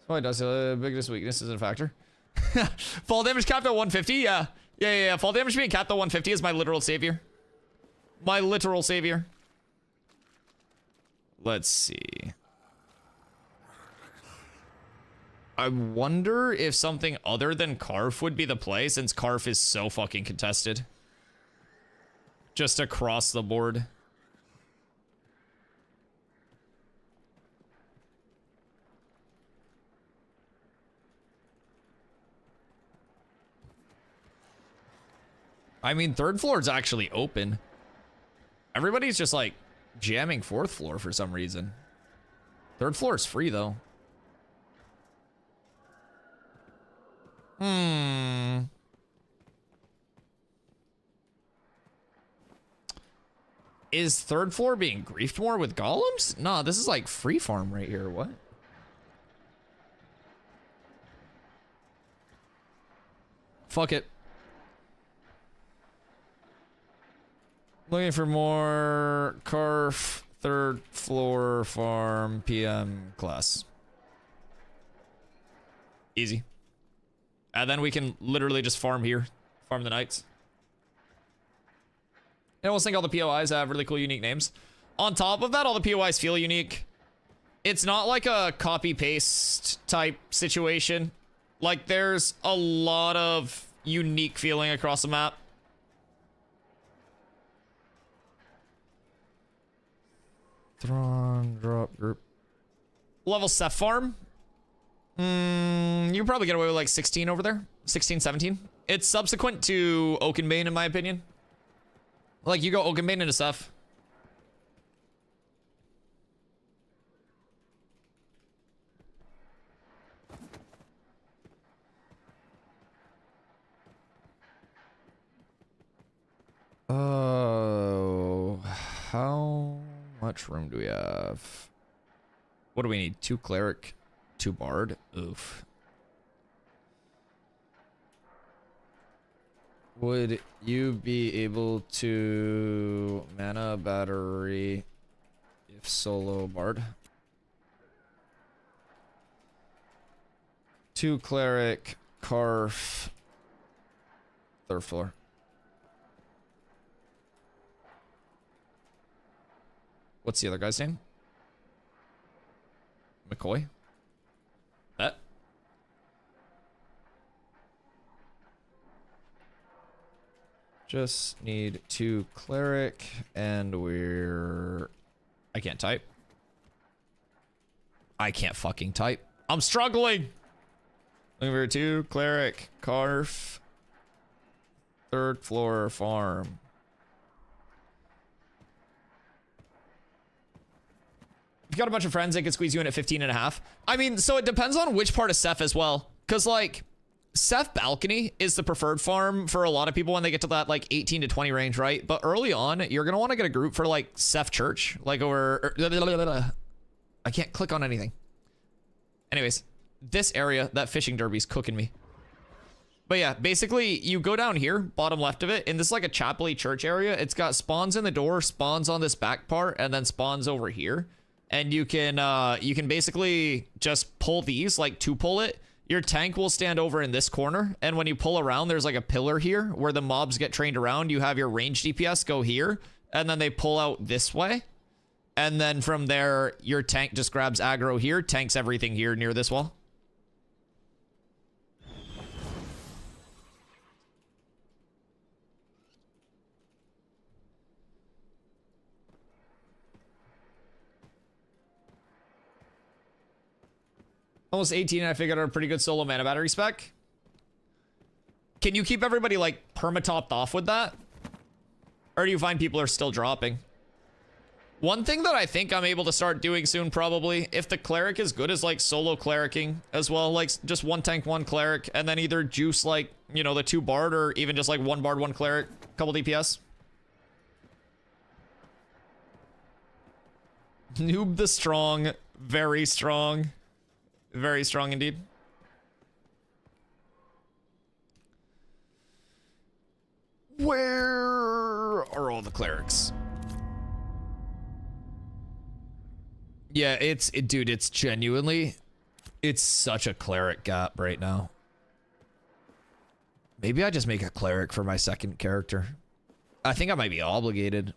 So it does biggest weakness is a factor. Fall damage capped at 150? Yeah. Fall damage being capped at 150 is my literal savior. My literal savior. Let's see. I wonder if something other than Carf would be the play, since Carf is so fucking contested. Just across the board. I mean, third floor is actually open. Everybody's just like jamming fourth floor for some reason. Third floor is free though. Is third floor being griefed more with golems? Nah, this is like free farm right here. What? Fuck it. Looking for more Carf third floor farm PM class. Easy. And then we can literally just farm here. Farm the knights. I almost think all the POIs have really cool, unique names. On top of that, all the POIs feel unique. It's not like a copy-paste type situation. Like, there's a lot of unique feeling across the map. Thrawn drop group. Level Ceph farm. You probably get away with like 16 over there. 16, 17. It's subsequent to Oakenbane in my opinion. Like, you go Oakenbane into Ceph. Oh, how much room do we have? What do we need? 2 cleric, 2 bard. Oof. Would you be able to mana battery if solo bard? 2 cleric, Carf, third floor. What's the other guy's name? McCoy? Bet. Just need 2 cleric, and we're... I can't type. I can't fucking type. I'm struggling! Looking for 2 cleric, Carf, third floor farm. If you've got a bunch of friends, they can squeeze you in at 15.5. I mean, so it depends on which part of Ceph as well. Because, like, Ceph Balcony is the preferred farm for a lot of people when they get to that, like, 18 to 20 range, right? But early on, you're going to want to get a group for, like, Ceph Church. Like, over... I can't click on anything. Anyways, this area, that fishing derby's cooking me. But yeah, basically, you go down here, bottom left of it, and this is like a chapel-y church area. It's got spawns in the door, spawns on this back part, and then spawns over here. And you can basically just pull these, like to pull it. Your tank will stand over in this corner, and when you pull around, there's like a pillar here where the mobs get trained around. You have your range DPS go here, and then they pull out this way. And then from there, your tank just grabs aggro here, tanks everything here near this wall. Almost 18, I figured out a pretty good solo mana battery spec. Can you keep everybody, like, perma-topped off with that? Or do you find people are still dropping? One thing that I think I'm able to start doing soon, probably, if the cleric is good, is, like, solo clericing as well. Like, just 1 tank, 1 cleric, and then either juice, like, you know, the 2 bard, or even just, like, 1 bard, 1 cleric, couple DPS. Noob the strong, very strong. Very strong indeed. Where are all the clerics? Yeah, dude, it's genuinely, it's such a cleric gap right now. Maybe I just make a cleric for my second character. I think I might be obligated.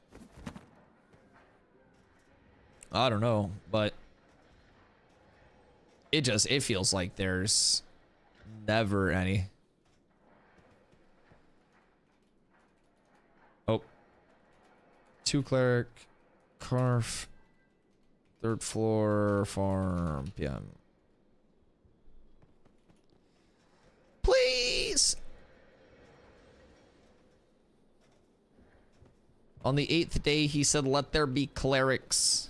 I don't know, but it feels like there's never any. Oh. 2 cleric, Carf, third floor, farm, PM. Please. On the 8th day, he said, let there be clerics.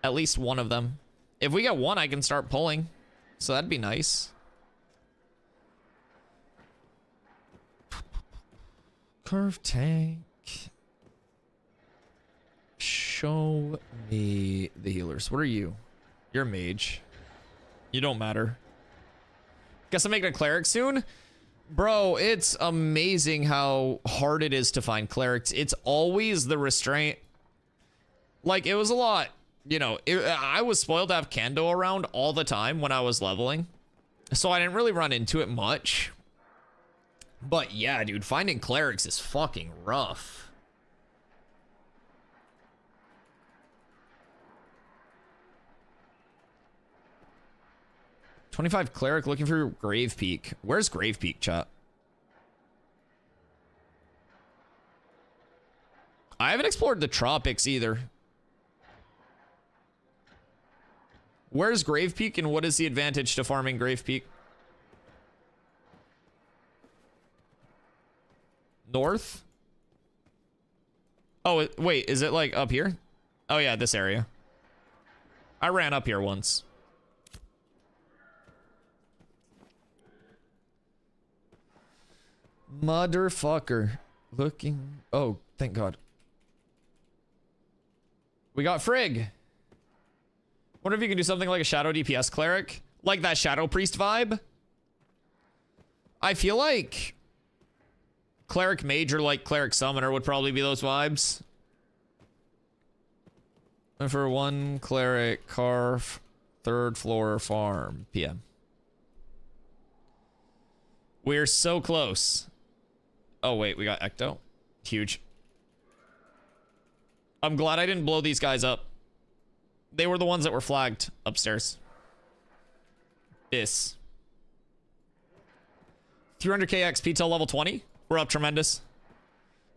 At least one of them. If we get one, I can start pulling. So that'd be nice. Curve tank. Show me the healers. What are you? You're a mage. You don't matter. Guess I'm making a cleric soon. Bro, it's amazing how hard it is to find clerics. It's always the restraint. Like, it was a lot, you know, I was spoiled to have Kando around all the time when I was leveling. So I didn't really run into it much. But yeah, dude, finding clerics is fucking rough. $25 cleric looking for Grave Peak. Where's Grave Peak, chat? I haven't explored the tropics either. Where's Grave Peak and what is the advantage to farming Grave Peak? North? Oh, wait, is it like up here? Oh yeah, this area. I ran up here once. Motherfucker. Looking. Oh, thank God. We got Frigg. Wonder if you can do something like a Shadow DPS cleric. Like that Shadow Priest vibe. I feel like Cleric Mage or like Cleric Summoner would probably be those vibes. And for one Cleric Carve, 3rd floor farm, PM. We're so close. Oh wait, we got Ecto. Huge. I'm glad I didn't blow these guys up. They were the ones that were flagged upstairs. This. 300k XP till level 20. We're up tremendous.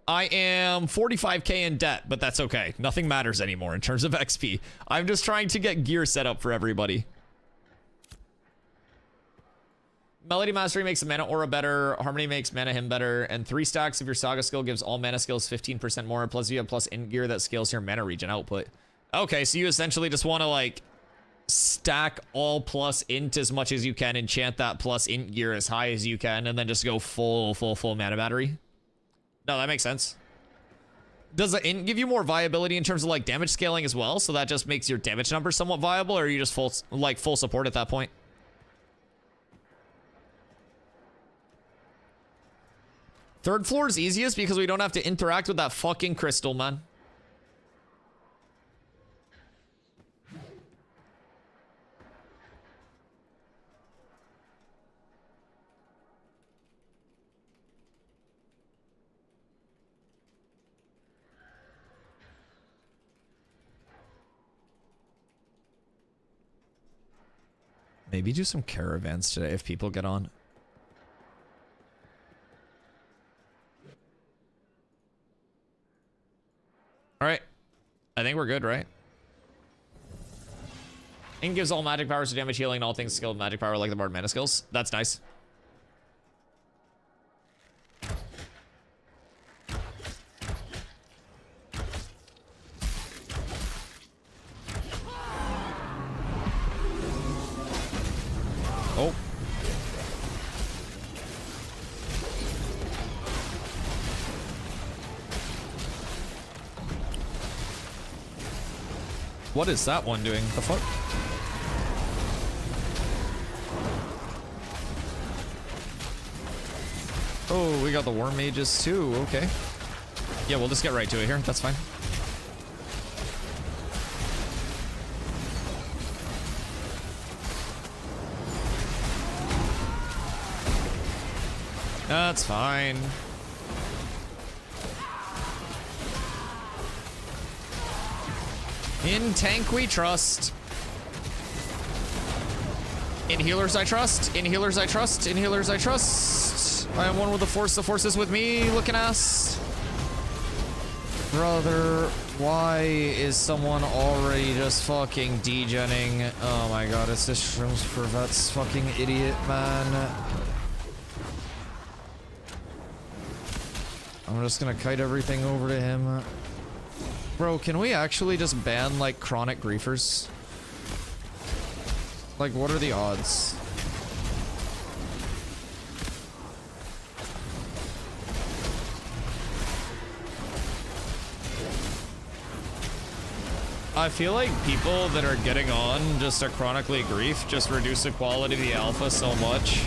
I am 45k in debt, but that's okay. Nothing matters anymore in terms of XP. I'm just trying to get gear set up for everybody. Melody Mastery makes the mana aura better. Harmony makes mana him better. And 3 stacks of your saga skill gives all mana skills 15% more. Plus you have plus in gear that scales your mana regen output. Okay, so you essentially just want to like stack all plus int as much as you can, enchant that plus int gear as high as you can, and then just go full mana battery. No, that makes sense. Does the int give you more viability in terms of like damage scaling as well? So that just makes your damage numbers somewhat viable, or are you just full support at that point? Third floor is easiest because we don't have to interact with that fucking crystal, man. Maybe do some caravans today if people get on. All right. I think we're good, right? Ink gives all magic powers to damage, healing, and all things skilled magic power like the Bard mana skills. That's nice. Oh. What is that one doing? The fuck? Oh, we got the worm mages too. Okay. Yeah, we'll just get right to it here. That's fine. That's fine. In tank we trust. In healers I trust. In healers I trust. In healers I trust. I am one with the force. The force is with me. Looking ass. Brother, why is someone already just fucking degenning? Oh my god, it's this shrooms for vets fucking idiot, man. I'm just gonna kite everything over to him. Bro, can we actually just ban, like, chronic griefers? Like, what are the odds? I feel like people that are getting on just to chronically grief just reduce the quality of the alpha so much.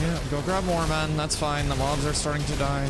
Yeah, go grab more, man. That's fine. The mobs are starting to die.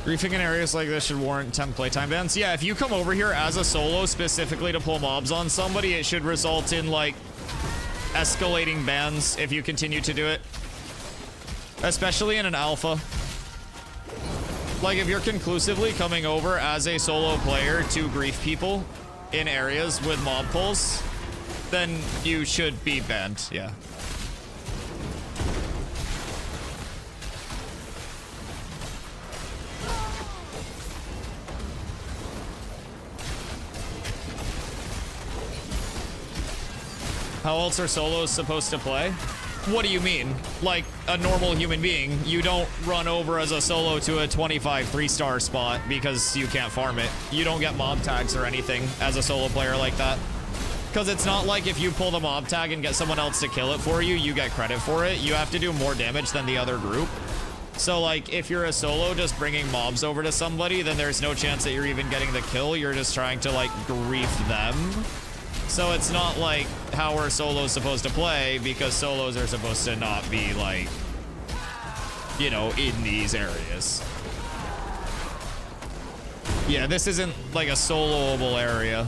Griefing in areas like this should warrant 10 playtime bans. Yeah, if you come over here as a solo specifically to pull mobs on somebody, it should result in, like, escalating bans if you continue to do it. Especially in an alpha. Like, if you're conclusively coming over as a solo player to grief people in areas with mob pulls, then you should be banned, yeah. How else are solos supposed to play? What do you mean? Like a normal human being, you don't run over as a solo to a 25 3-star spot because you can't farm it. You don't get mob tags or anything as a solo player like that. Because it's not like if you pull the mob tag and get someone else to kill it for you, you get credit for it. You have to do more damage than the other group. So like if you're a solo just bringing mobs over to somebody, then there's no chance that you're even getting the kill. You're just trying to like grief them. So it's not like how are solos supposed to play, because solos are supposed to not be like, you know, in these areas. Yeah, this isn't like a soloable area.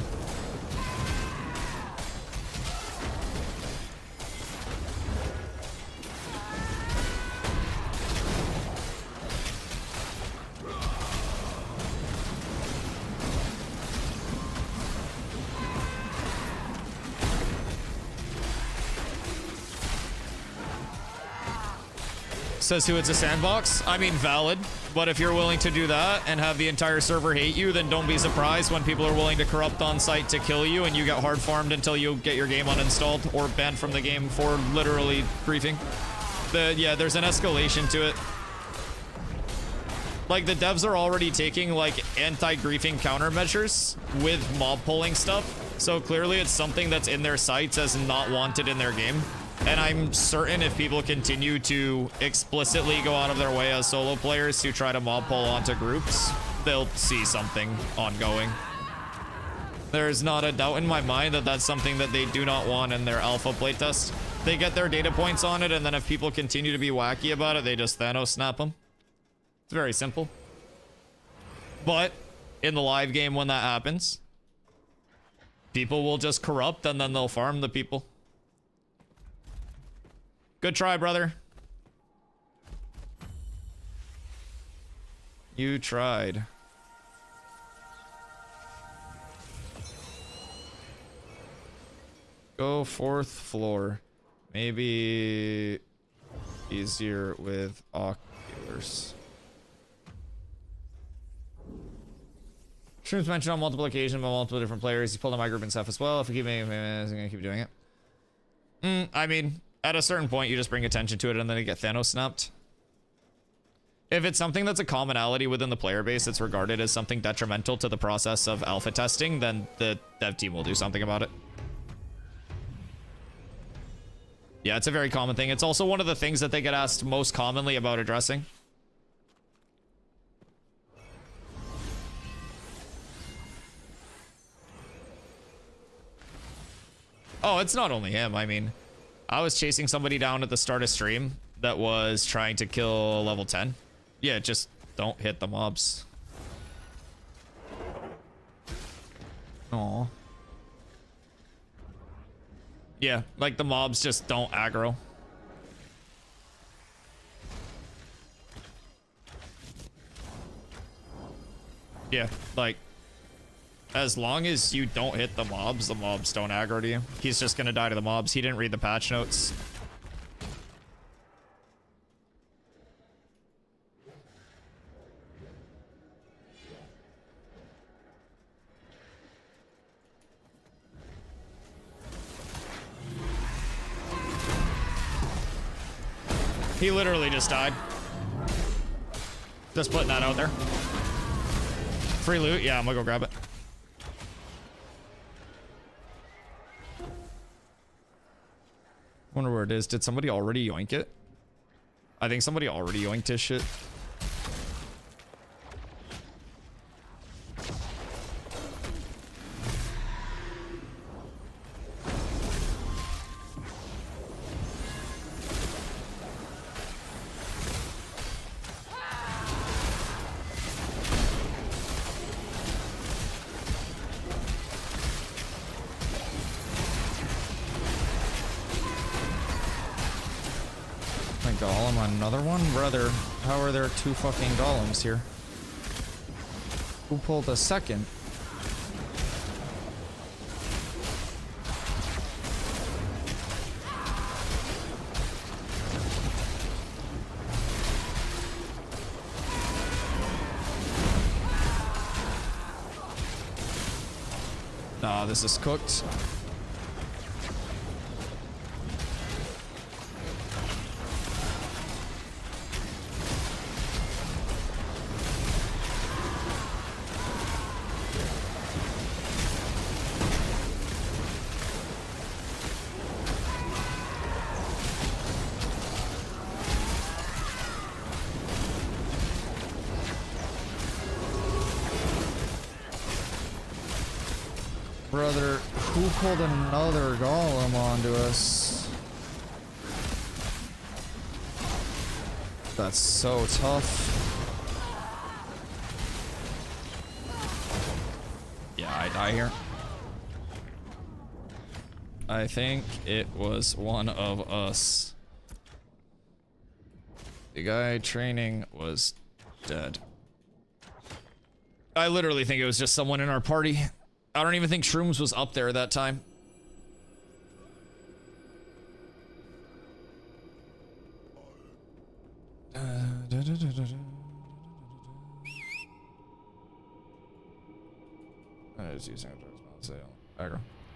Says who it's a sandbox. I mean, valid. But if you're willing to do that and have the entire server hate you, then don't be surprised when people are willing to corrupt on site to kill you and you get hard farmed until you get your game uninstalled or banned from the game for literally griefing. Yeah, there's an escalation to it. Like, the devs are already taking, like, anti-griefing countermeasures with mob pulling stuff. So clearly it's something that's in their sights as not wanted in their game. And I'm certain if people continue to explicitly go out of their way as solo players to try to mob pull onto groups, they'll see something ongoing. There's not a doubt in my mind that that's something that they do not want in their alpha playtest. They get their data points on it, and then if people continue to be wacky about it, they just Thanos snap them. It's very simple. But in the live game when that happens, people will just corrupt and then they'll farm the people. Good try, brother. You tried. Go 4th floor. Maybe easier with oculars. Shrooms mentioned on multiple occasions by multiple different players. He's pulled on my group and stuff as well. If we keep I'm gonna keep doing it. I mean, at a certain point, you just bring attention to it and then you get Thanos snapped. If it's something that's a commonality within the player base that's regarded as something detrimental to the process of alpha testing, then the dev team will do something about it. Yeah, it's a very common thing. It's also one of the things that they get asked most commonly about addressing. Oh, it's not only him. I mean, I was chasing somebody down at the start of stream that was trying to kill level 10. Yeah, just don't hit the mobs. Aw. Yeah, like the mobs just don't aggro. Yeah, like, as long as you don't hit the mobs don't aggro to you. He's just gonna die to the mobs. He didn't read the patch notes. He literally just died. Just putting that out there. Free loot? Yeah, I'm gonna go grab it. Wonder where it is. Did somebody already yoink it? I think somebody already yoinked his shit. Golem on another one? Brother, how are there 2 fucking golems here? Who pulled a second? Nah, this is cooked. Brother, who pulled another golem onto us? That's so tough. Yeah, I die here. I think it was one of us. The guy training was dead. I literally think it was just someone in our party. I don't even think Shrooms was up there that time.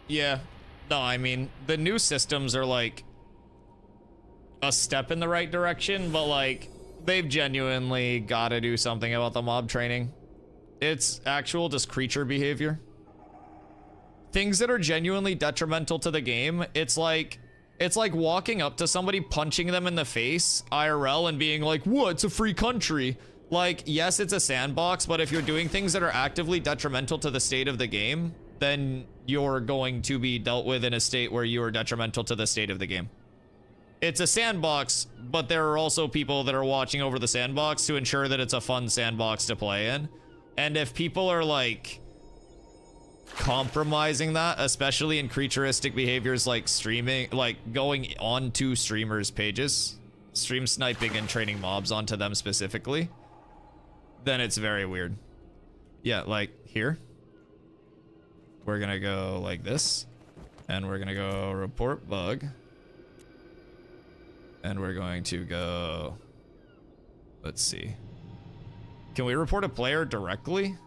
Yeah. No, I mean, the new systems are like a step in the right direction, but like they've genuinely got to do something about the mob training. It's actual just creature behavior. Things that are genuinely detrimental to the game, it's like walking up to somebody, punching them in the face IRL and being like, "What? It's a free country." Like, yes, it's a sandbox, but if you're doing things that are actively detrimental to the state of the game, then you're going to be dealt with in a state where you are detrimental to the state of the game. It's a sandbox, but there are also people that are watching over the sandbox to ensure that it's a fun sandbox to play in. And if people are like compromising that, especially in creaturistic behaviors like streaming, like going onto streamers' pages, stream sniping and training mobs onto them specifically, then it's very weird. Yeah, like here, we're gonna go like this, and we're gonna go report bug, and we're going to go, let's see, can we report a player directly?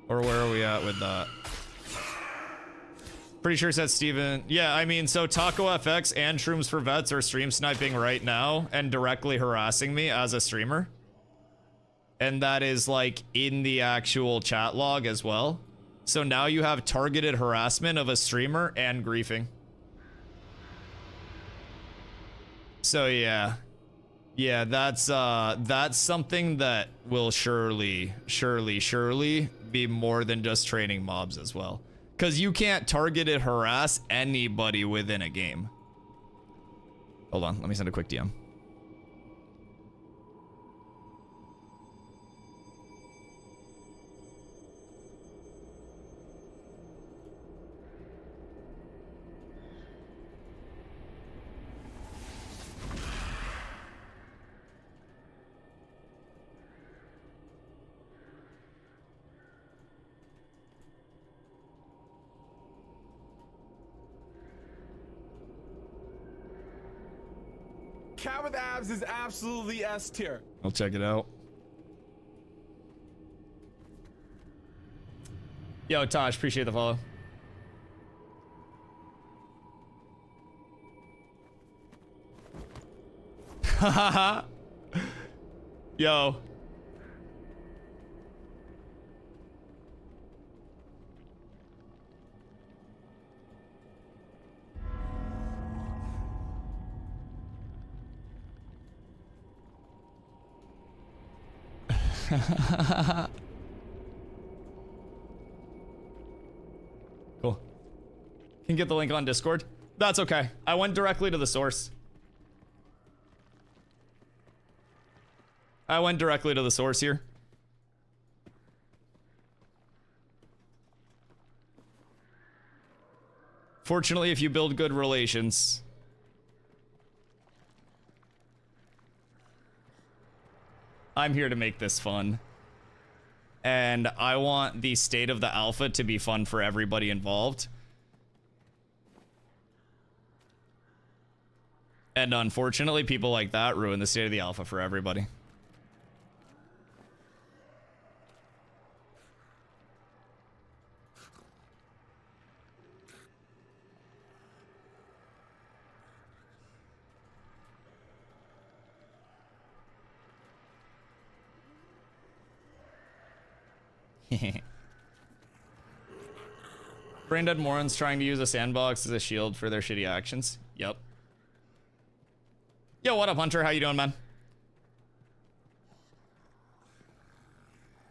Or where are we at with that? Pretty sure it says Steven. Yeah, I mean, so Taco FX and Shrooms for Vets are stream sniping right now and directly harassing me as a streamer. And that is like in the actual chat log as well. So now you have targeted harassment of a streamer and griefing. So yeah. Yeah, that's something that will surely be more than just training mobs as well. Because you can't targeted harass anybody within a game. Hold on, let me send a quick DM. Cat with abs is absolutely S tier. I'll check it out. Yo, Tosh, appreciate the follow. Haha. Yo. Cool. Can get the link on Discord. That's okay. I went directly to the source. I went directly to the source here. Fortunately, if you build good relations, I'm here to make this fun. And I want the state of the alpha to be fun for everybody involved. And unfortunately, people like that ruin the state of the alpha for everybody. Braindead Morons trying to use a sandbox as a shield for their shitty actions. Yep. Yo, what up, Hunter? How you doing, man?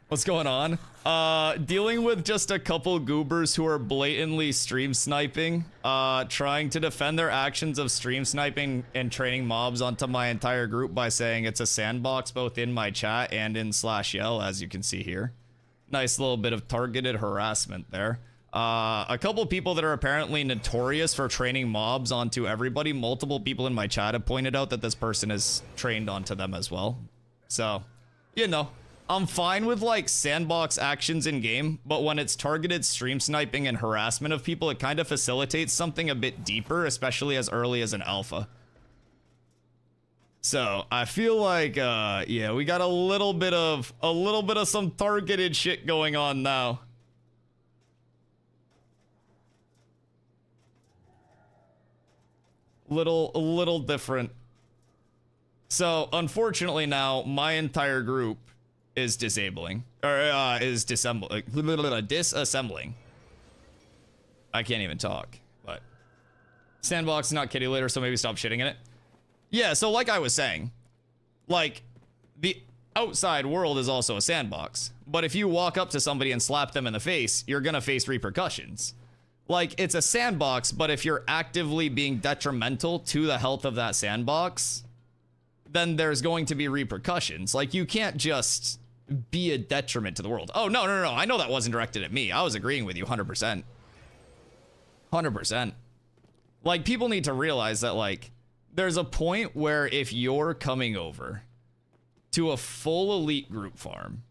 What's going on? Dealing with just a couple goobers who are blatantly stream sniping, trying to defend their actions of stream sniping and training mobs onto my entire group by saying it's a sandbox both in my chat and in /yell, as you can see here. Nice little bit of targeted harassment there. A couple people that are apparently notorious for training mobs onto everybody. Multiple people in my chat have pointed out that this person is trained onto them as well. So, you know, I'm fine with like sandbox actions in game, but when it's targeted stream sniping and harassment of people, it kind of facilitates something a bit deeper, especially as early as an alpha. So I feel like, yeah, we got a little bit of some targeted shit going on now. A little different. So unfortunately now my entire group is disabling, or is disassembling. I can't even talk, but sandbox is not kitty litter, so maybe stop shitting in it. Yeah, so like I was saying, like, the outside world is also a sandbox. But if you walk up to somebody and slap them in the face, you're gonna face repercussions. Like, it's a sandbox, but if you're actively being detrimental to the health of that sandbox, then there's going to be repercussions. Like, you can't just be a detriment to the world. Oh, no. I know that wasn't directed at me. I was agreeing with you 100%. 100%. Like, people need to realize that, like, there's a point where if you're coming over to a full elite group farm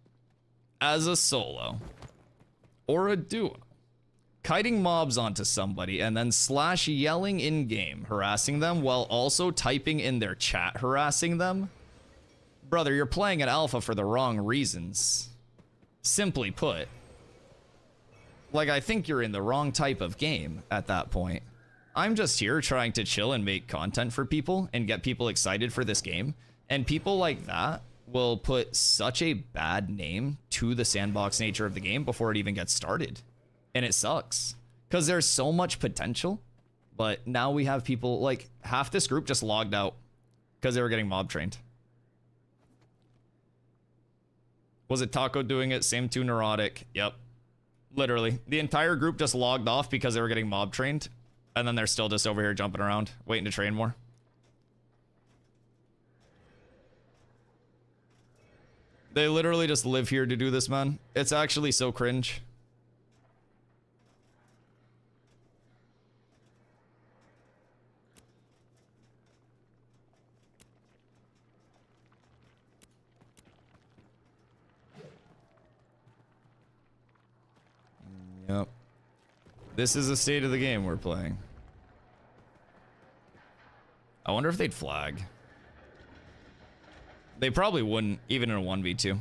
as a solo or a duo, kiting mobs onto somebody and then /yelling in game, harassing them while also typing in their chat harassing them, brother, you're playing an alpha for the wrong reasons. Simply put. Like, I think you're in the wrong type of game at that point. I'm just here trying to chill and make content for people and get people excited for this game. And people like that will put such a bad name to the sandbox nature of the game before it even gets started. And it sucks. Because there's so much potential. But now we have people, like, half this group just logged out because they were getting mob trained. Was it Taco doing it? Same too neurotic. Yep. Literally. The entire group just logged off because they were getting mob trained. And then they're still just over here jumping around, waiting to train more. They literally just live here to do this, man. It's actually so cringe. Yep. This is the state of the game we're playing. I wonder if they'd flag. They probably wouldn't, even in a 1v2.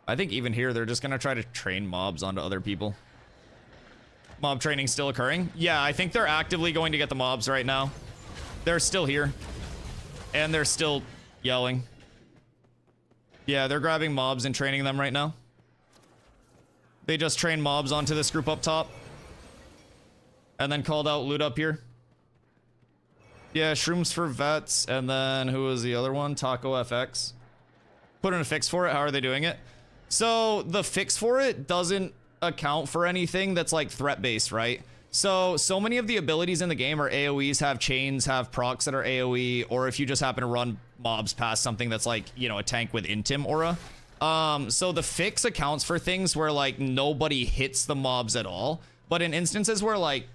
I think even here, they're just gonna try to train mobs onto other people. Mob training still occurring? Yeah, I think they're actively going to get the mobs right now. They're still here. And they're still yelling. Yeah, they're grabbing mobs and training them right now. They just trained mobs onto this group up top. And then called out loot up here. Yeah, shrooms for vets. And then who was the other one? Taco FX. Put in a fix for it. How are they doing it? So the fix for it doesn't account for anything that's like threat based, right? So many of the abilities in the game are AoEs, have chains, have procs that are AoE, or if you just happen to run mobs past something that's like, you know, a tank with Intim aura. So the fix accounts for things where like nobody hits the mobs at all, but in instances where like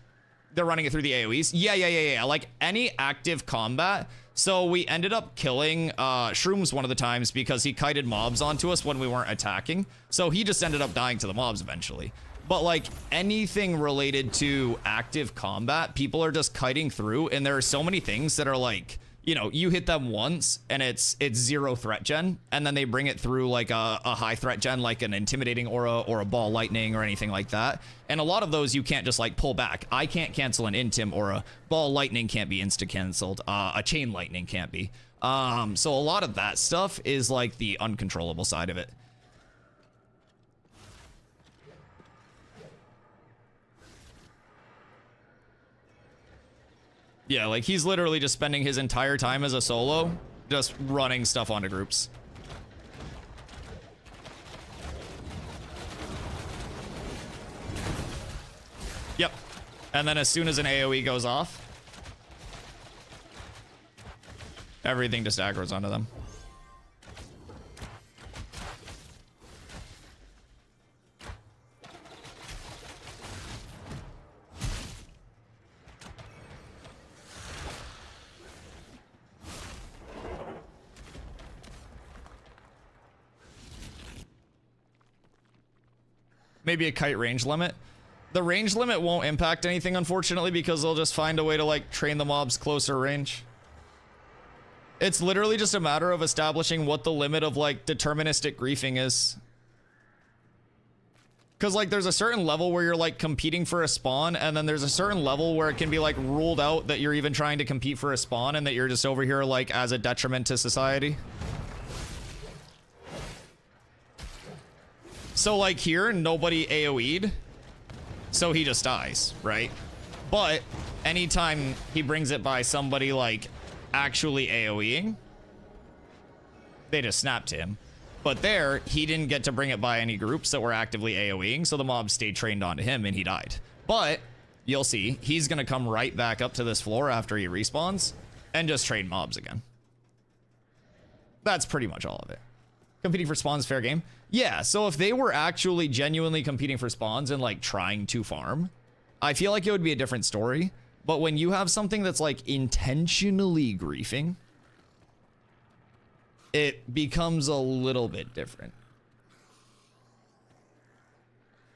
they're running it through the AoEs. Yeah. Like any active combat. So we ended up killing Shrooms one of the times because he kited mobs onto us when we weren't attacking. So he just ended up dying to the mobs eventually. But like anything related to active combat, people are just kiting through, and there are so many things that are like, you know, you hit them once and it's 0 threat gen, and then they bring it through like a high threat gen, like an intimidating aura or a ball lightning or anything like that. And a lot of those you can't just like pull back. I can't cancel an intim aura. Ball lightning can't be insta canceled. A chain lightning can't be. So a lot of that stuff is like the uncontrollable side of it. Yeah, like he's literally just spending his entire time as a solo just running stuff onto groups. Yep. And then as soon as an AoE goes off, everything just aggroes onto them. Maybe a kite range limit. The range limit won't impact anything, unfortunately, because they'll just find a way to like train the mobs closer range. It's literally just a matter of establishing what the limit of like deterministic griefing is. Because like there's a certain level where you're like competing for a spawn, and then there's a certain level where it can be like ruled out that you're even trying to compete for a spawn and that you're just over here like as a detriment to society. So like here, nobody AoE'd, so he just dies, right? But anytime he brings it by somebody like actually AoEing, they just snapped him. But there, he didn't get to bring it by any groups that were actively AoEing, so the mob stayed trained onto him and he died. But you'll see, he's gonna come right back up to this floor after he respawns and just train mobs again. That's pretty much all of it. Competing for spawns, fair game. Yeah, so if they were actually genuinely competing for spawns and like trying to farm, I feel like it would be a different story. But when you have something that's like intentionally griefing, it becomes a little bit different.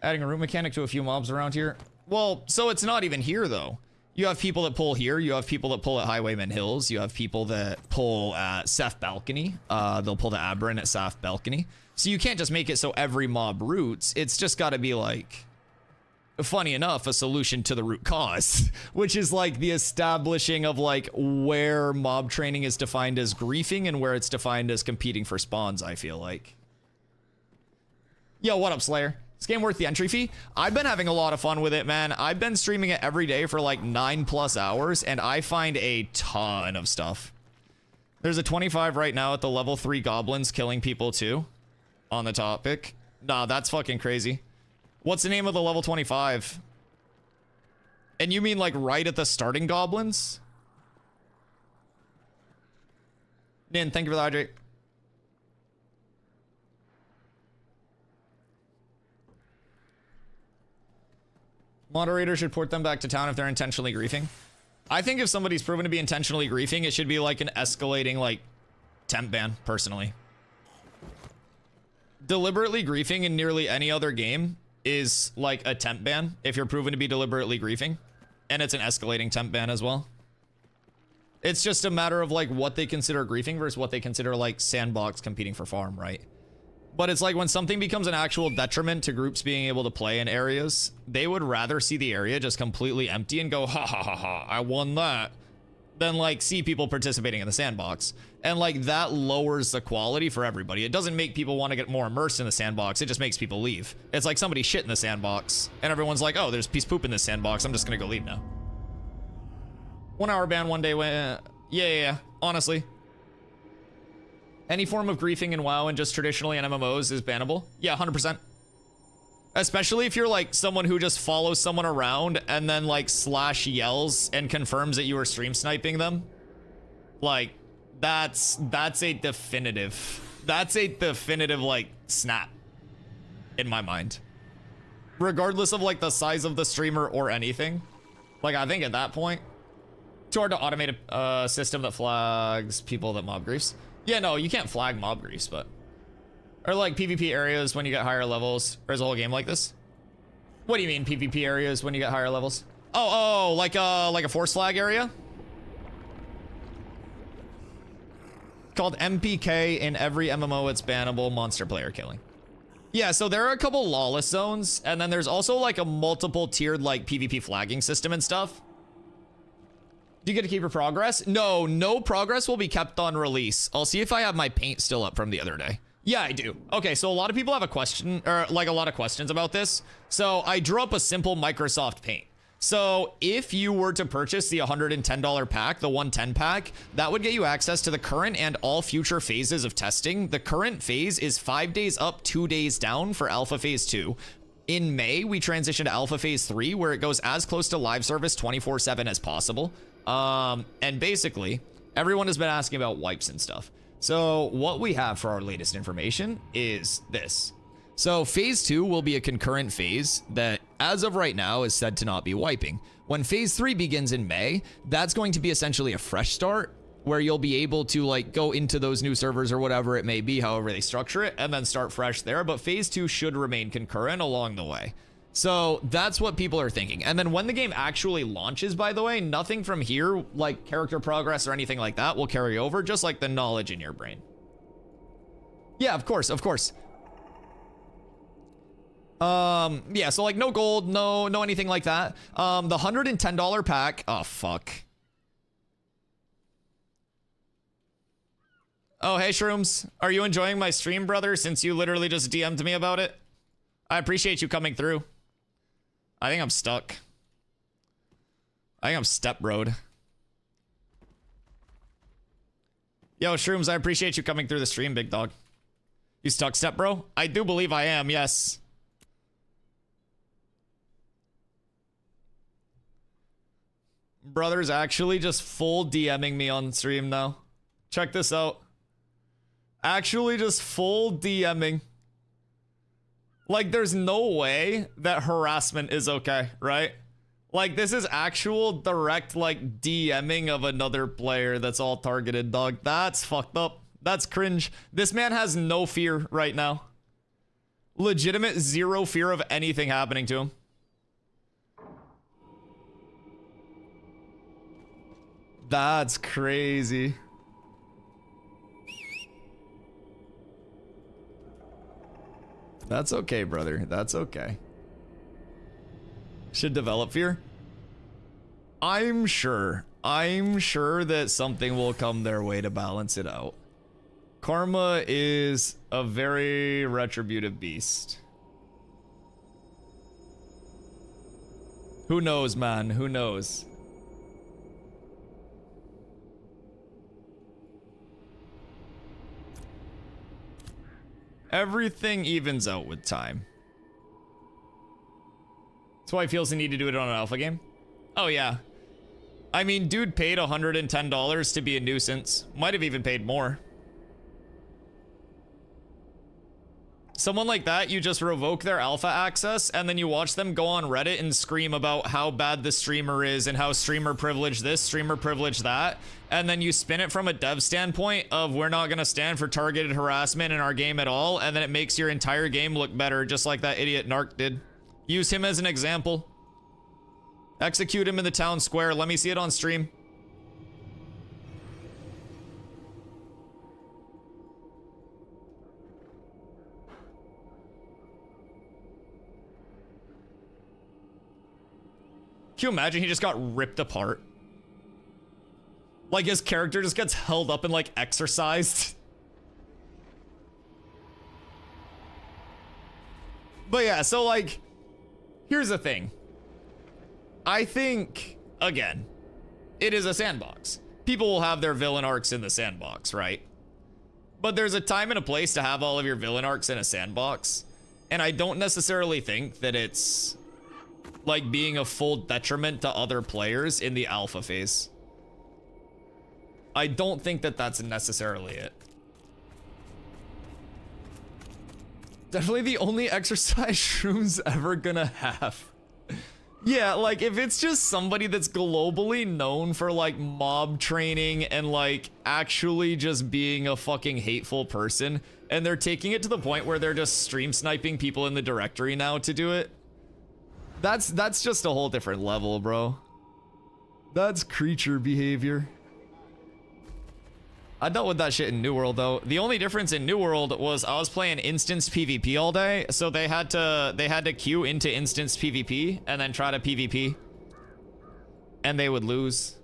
Adding a route mechanic to a few mobs around here. Well, so it's not even here though. You have people that pull here. You have people that pull at Highwayman Hills. You have people that pull at Saf Balcony. They'll pull the Aberrant at Saf Balcony. So you can't just make it so every mob routes. It's just got to be like, funny enough, a solution to the root cause, which is like the establishing of like where mob training is defined as griefing and where it's defined as competing for spawns, I feel like. Yo, what up, Slayer? This game worth the entry fee? I've been having a lot of fun with it, man. I've been streaming it every day for like 9+ hours, and I find a ton of stuff. There's a 25 right now at the level 3 goblins killing people too. On the topic. Nah, that's fucking crazy. What's the name of the level 25? And you mean like right at the starting goblins? Nin, thank you for the hydrate. Moderator should port them back to town if they're intentionally griefing. I think if somebody's proven to be intentionally griefing, it should be like an escalating like temp ban, personally. Deliberately griefing in nearly any other game is like a temp ban if you're proven to be deliberately griefing, and it's an escalating temp ban as well. It's just a matter of like what they consider griefing versus what they consider like sandbox competing for farm, right? But it's like when something becomes an actual detriment to groups being able to play in areas, they would rather see the area just completely empty and go, ha ha ha ha, I won that, than like see people participating in the sandbox. And like that lowers the quality for everybody. It doesn't make people want to get more immersed in the sandbox. It just makes people leave. It's like somebody shit in the sandbox and everyone's like, oh, there's piece poop in this sandbox. I'm just gonna go leave now. 1 hour ban one day when, yeah, honestly. Any form of griefing in WoW and just traditionally in MMOs is bannable. Yeah, 100%. Especially if you're like someone who just follows someone around and then like slash yells and confirms that you were stream sniping them. Like that's a definitive like snap in my mind. Regardless of like the size of the streamer or anything. Like I think at that point, too hard to automate a system that flags people that mob griefs. Yeah, no, you can't flag mob griefs, but or like PvP areas when you get higher levels. Or is a whole game like this? What do you mean PvP areas when you get higher levels? Oh, like a force flag area? Called MPK. In every MMO, it's bannable. Monster player killing. Yeah, so there are a couple lawless zones, and then there's also like a multiple tiered like PvP flagging system and stuff. Do you get to keep your progress? No progress will be kept on release. I'll see if I have my paint still up from the other day. Yeah, I do. Okay, so a lot of people have a question, or like a lot of questions about this. So I drew up a simple Microsoft Paint. So if you were to purchase the $110 pack, the 110 pack, that would get you access to the current and all future phases of testing. The current phase is 5 days up, 2 days down for Alpha Phase 2. In May, we transition to Alpha Phase 3, where it goes as close to live service 24/7 as possible. And basically, everyone has been asking about wipes and stuff. So what we have for our latest information is this. So phase 2 will be a concurrent phase that as of right now is said to not be wiping. When phase 3 begins in May, that's going to be essentially a fresh start where you'll be able to like go into those new servers or whatever it may be, however they structure it, and then start fresh there. But phase 2 should remain concurrent along the way. So that's what people are thinking. And then when the game actually launches, by the way, nothing from here, like character progress or anything like that, will carry over, just like the knowledge in your brain. Yeah, of course. Yeah, so like no gold, no anything like that. The $110 pack, oh fuck. Oh, hey Shrooms, are you enjoying my stream, brother, since you literally just DM'd me about it? I appreciate you coming through. I think I'm stuck. I think I'm step broed. Yo, Shrooms, I appreciate you coming through the stream, big dog. You stuck, step bro? I do believe I am, yes. Brother's actually just full DMing me on stream now. Check this out. Actually just full DMing. Like, there's no way that harassment is okay, right? Like, this is actual direct, like, DMing of another player that's all targeted, dog. That's fucked up. That's cringe. This man has no fear right now. Legitimate zero fear of anything happening to him. That's crazy. That's okay, brother. That's okay. Should develop fear? I'm sure that something will come their way to balance it out. Karma is a very retributive beast. Who knows, man? Who knows? Everything evens out with time. That's why he feels the need to do it on an alpha game. Oh yeah. I mean, dude paid $110 to be a nuisance. Might have even paid more. Someone like that, you just revoke their alpha access and then you watch them go on Reddit and scream about how bad the streamer is and how streamer privilege this, streamer privilege that. And then you spin it from a dev standpoint of we're not going to stand for targeted harassment in our game at all. And then it makes your entire game look better, just like that idiot Narc did. Use him as an example. Execute him in the town square. Let me see it on stream. Can you imagine he just got ripped apart? Like his character just gets held up and like exercised. But yeah, so like, here's the thing. I think, again, it is a sandbox. People will have their villain arcs in the sandbox, right? But there's a time and a place to have all of your villain arcs in a sandbox. And I don't necessarily think that it's like being a full detriment to other players in the alpha phase. I don't think that that's necessarily it. Definitely the only exercise Shroom's ever gonna have. Yeah, like if it's just somebody that's globally known for like mob training and like actually just being a fucking hateful person, and they're taking it to the point where they're just stream sniping people in the directory now to do it. That's just a whole different level, bro. That's creature behavior. I dealt with that shit in New World though. The only difference in New World was I was playing instance PvP all day, so they had to queue into instance PvP and then try to PvP, and they would lose.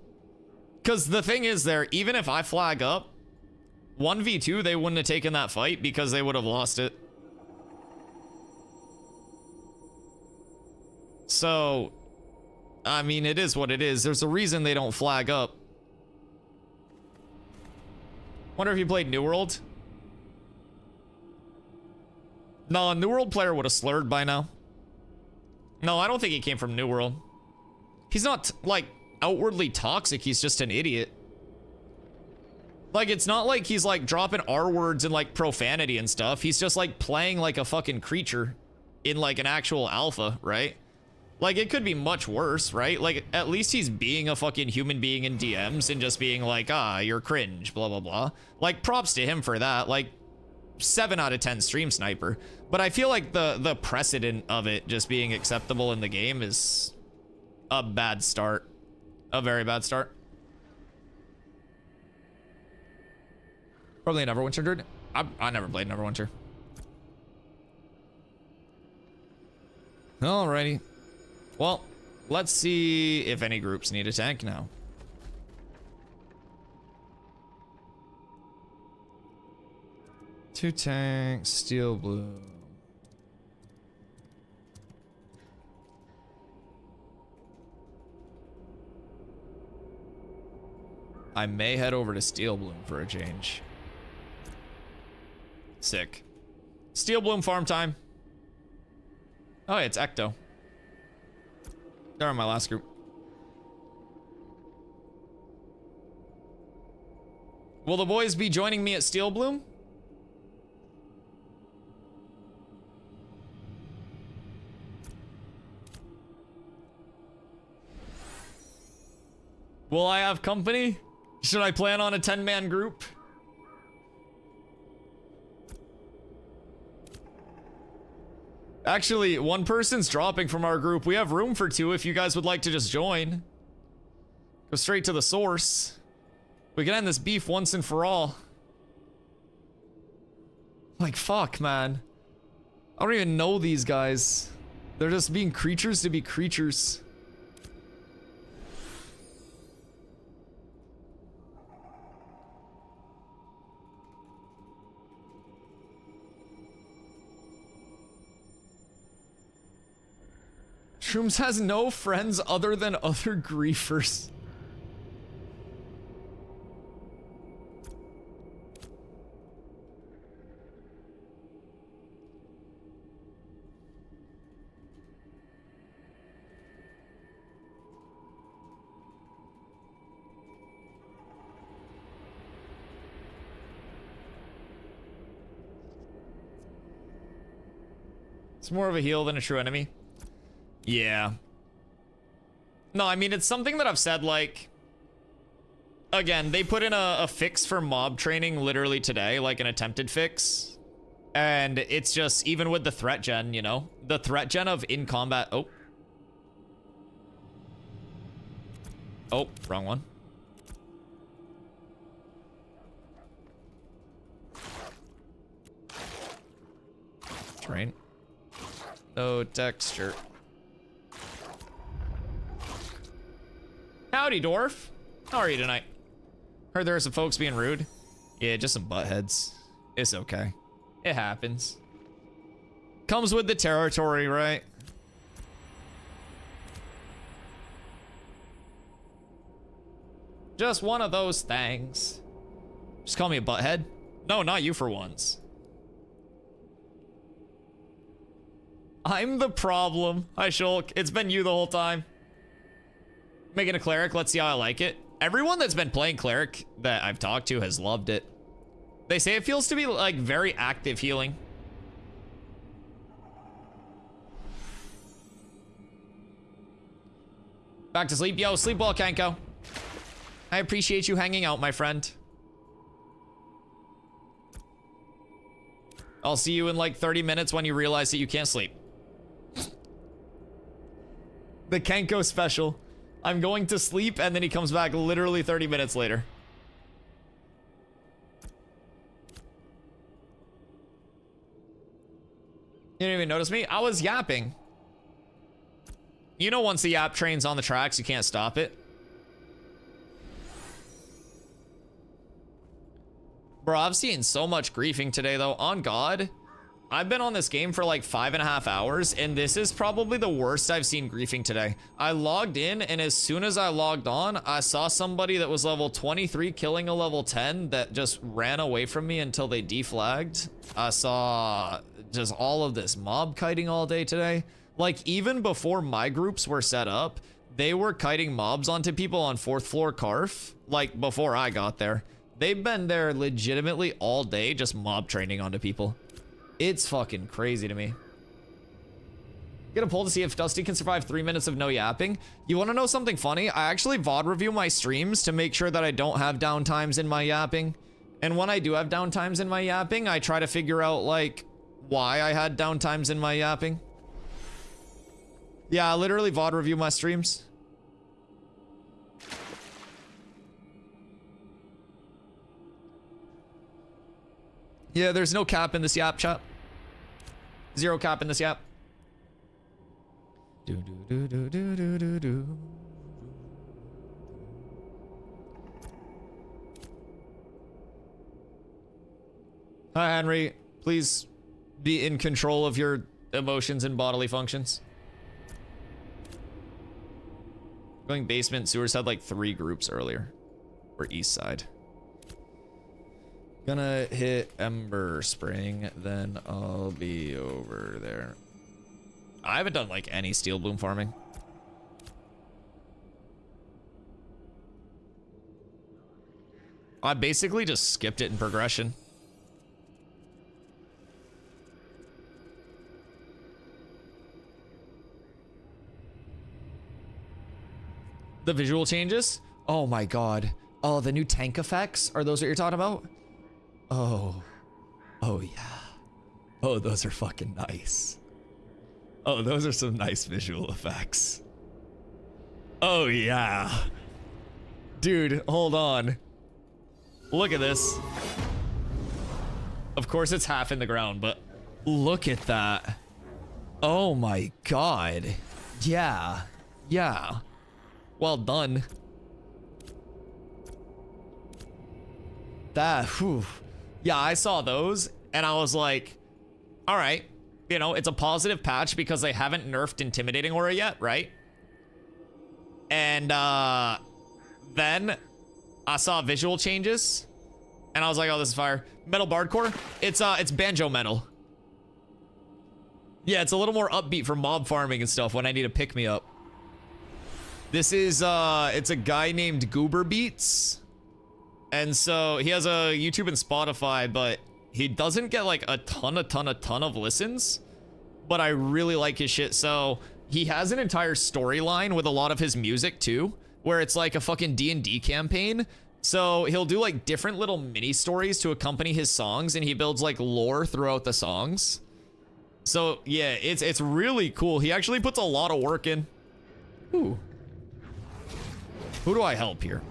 Cause the thing is, there, even if I flag up 1v2, they wouldn't have taken that fight because they would have lost it. So, I mean, it is what it is. There's a reason they don't flag up. Wonder if you played New World? No, a New World player would have slurred by now. No, I don't think he came from New World. He's not, like, outwardly toxic. He's just an idiot. Like, it's not like he's, like, dropping R words and, like, profanity and stuff. He's just, like, playing like a fucking creature in, like, an actual alpha, right? Like, it could be much worse, right? Like, at least he's being a fucking human being in DMs and just being like, ah, you're cringe, blah, blah, blah. Like, props to him for that. Like, 7 out of 10 stream sniper. But I feel like the precedent of it just being acceptable in the game is a bad start. A very bad start. Probably a Neverwinter, dude. I never played Neverwinter. Alrighty. Well, let's see if any groups need a tank now. Two tanks, steel blue. I may head over to Steel Bloom for a change. Sick. Steel Bloom farm time. Oh, yeah, it's Ecto. They're on my last group. Will the boys be joining me at Steel Bloom? Will I have company? Should I plan on a 10-man group? Actually, one person's dropping from our group. We have room for 2 if you guys would like to just join. Go straight to the source. We can end this beef once and for all. Like, fuck, man. I don't even know these guys. They're just being creatures to be creatures. Shrooms has no friends other than other griefers. It's more of a heal than a true enemy. Yeah. No, I mean, it's something that I've said, like... Again, they put in a fix for mob training literally today, like an attempted fix. And it's just, even with the threat gen, you know? The threat gen of in-combat... Oh. Oh, wrong one. Terrain. No texture. Howdy, dwarf. How are you tonight? Heard there are some folks being rude. Yeah, just some buttheads. It's okay. It happens. Comes with the territory, right? Just one of those things. Just call me a butthead. No, not you for once. I'm the problem. Hi, Shulk. It's been you the whole time. Making a cleric. Let's see how I like it. Everyone that's been playing cleric that I've talked to has loved it. They say it feels to be like very active healing. Back to sleep. Yo, sleep well, Kenko. I appreciate you hanging out, my friend. I'll see you in like 30 minutes when you realize that you can't sleep. The Kenko special. I'm going to sleep and then he comes back literally 30 minutes later. You didn't even notice me? I was yapping. You know, once the yap train's on the tracks, you can't stop it. Bro, I've seen so much griefing today, though. On God, I've been on this game for like 5.5 hours, and this is probably the worst I've seen griefing today. I logged in, and as soon as I logged on, I saw somebody that was level 23 killing a level 10 that just ran away from me until they deflagged. I saw just all of this mob kiting all day today. Like, even before my groups were set up, they were kiting mobs onto people on 4th floor Carf, like before I got there. They've been there legitimately all day just mob training onto people. It's fucking crazy to me. Get a poll to see if Dusty can survive 3 minutes of no yapping. You want to know something funny? I actually VOD review my streams to make sure that I don't have downtimes in my yapping. And when I do have downtimes in my yapping, I try to figure out, like, why I had downtimes in my yapping. Yeah, I literally VOD review my streams. Yeah, there's no cap in this yap chat. Zero cap in this yap. Do do do do do do do do. Hi, Henry. Please be in control of your emotions and bodily functions. Going basement, sewers had like 3 groups earlier. Or east side. Gonna hit Ember Spring, then I'll be over there. I haven't done like any steel bloom farming. I basically just skipped it in progression. The visual changes? Oh my god. Oh, the new tank effects? Are those what you're talking about? Oh. Oh yeah. Oh, those are fucking nice. Oh, those are some nice visual effects. Oh yeah. Dude, hold on. Look at this. Of course it's half in the ground, but look at that. Oh my god. Yeah. Yeah. Well done. That, whew. Yeah, I saw those and I was like, all right, you know, it's a positive patch because they haven't nerfed Intimidating Aura yet, right? And then I saw visual changes and I was like, oh, this is fire. Metal Bardcore, it's banjo metal. Yeah, it's a little more upbeat for mob farming and stuff when I need a pick me up. This is it's a guy named Goober Beats. And so he has a YouTube and Spotify, but he doesn't get like a ton of listens, but I really like his shit. So he has an entire storyline with a lot of his music too, where it's like a fucking D&D campaign. So he'll do like different little mini stories to accompany his songs, and he builds like lore throughout the songs. So yeah, it's really cool. He actually puts a lot of work in. Ooh. Who do I help here?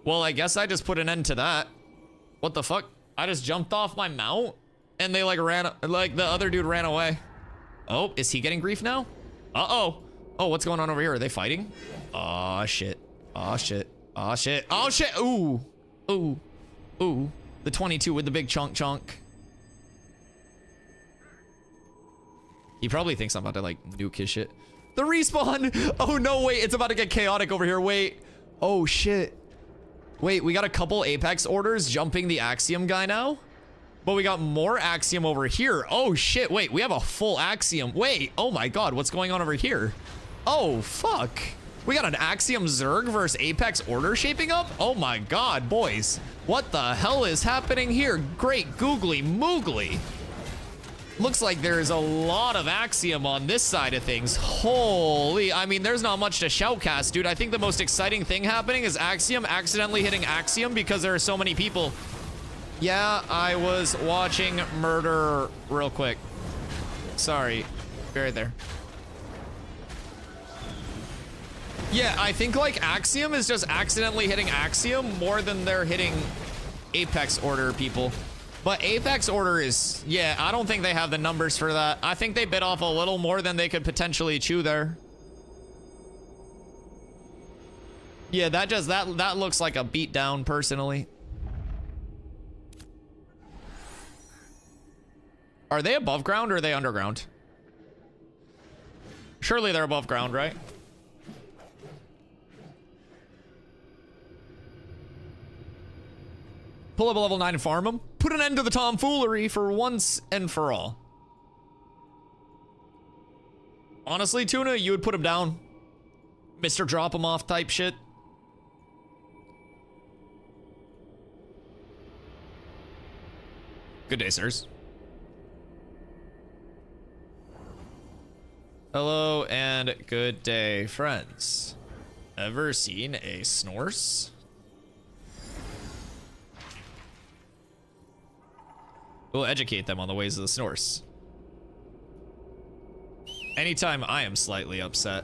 Well, I guess I just put an end to that. What the fuck? I just jumped off my mount and they like ran, like the other dude ran away. Oh, is he getting grief now? Uh-oh. Oh, what's going on over here? Are they fighting? Aw, shit. Aw, shit. Aw, shit. Oh, shit. Ooh. Ooh. Ooh. The 22 with the big chunk. He probably thinks I'm about to, like, nuke his shit. The respawn! Oh, no, wait. It's about to get chaotic over here. Wait. Oh, shit. Wait, we got a couple Apex orders jumping the Axiom guy now? But we got more Axiom over here. Oh, shit. Wait, we have a full Axiom. Wait. Oh, my God. What's going on over here? Oh, fuck. We got an Axiom Zerg versus Apex order shaping up? Oh, my God, boys. What the hell is happening here? Great googly moogly. Looks like there's a lot of Axiom on this side of things. Holy, I mean, there's not much to shoutcast, dude. I think the most exciting thing happening is Axiom accidentally hitting Axiom because there are so many people. Yeah, I was watching Murder real quick. Sorry, be right there. Yeah, I think like Axiom is just accidentally hitting Axiom more than they're hitting Apex order people. But Apex order is, yeah, I don't think they have the numbers for that. I think they bit off a little more than they could potentially chew there. Yeah, that looks like a beatdown personally. Are they above ground or are they underground? Surely they're above ground, right? Pull up a level 9 and farm them. Put an end to the tomfoolery for once and for all. Honestly, Tuna, you would put him down. Mr. Drop him off type shit. Good day, sirs. Hello and good day, friends. Ever seen a Snorse? We'll educate them on the ways of the Snorse. Anytime I am slightly upset,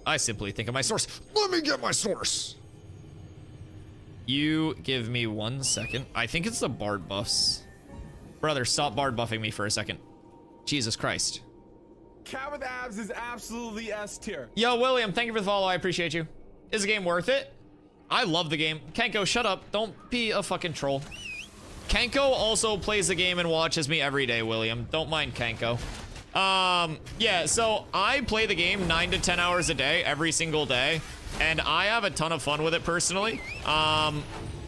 I simply think of my Snorse. Let me get my Snorse. You give me 1 second. I think it's the Bard buffs. Brother, stop Bard buffing me for a second. Jesus Christ. Cat with abs is absolutely S tier. Yo, William, thank you for the follow. I appreciate you. Is the game worth it? I love the game. Kenko, shut up. Don't be a fucking troll. Kenko also plays the game and watches me every day, William. Don't mind Kenko. Yeah, so I play the game 9 to 10 hours a day, every single day, and I have a ton of fun with it personally. I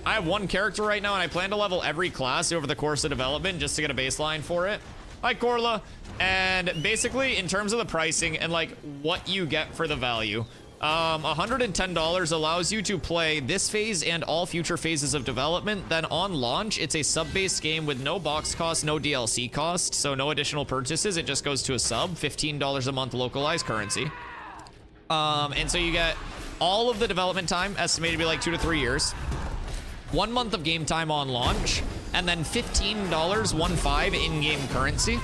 have one character right now, and I plan to level every class over the course of development just to get a baseline for it. Hi, Corla. And basically, in terms of the pricing and like what you get for the value, $110 allows you to play this phase and all future phases of development. Then on launch, it's a sub-based game with no box cost, no DLC cost, so no additional purchases. It just goes to a sub, $15 a month localized currency. And so you get all of the development time, estimated to be like 2 to 3 years, 1 month of game time on launch, and then $15, 1.5 in-game currency.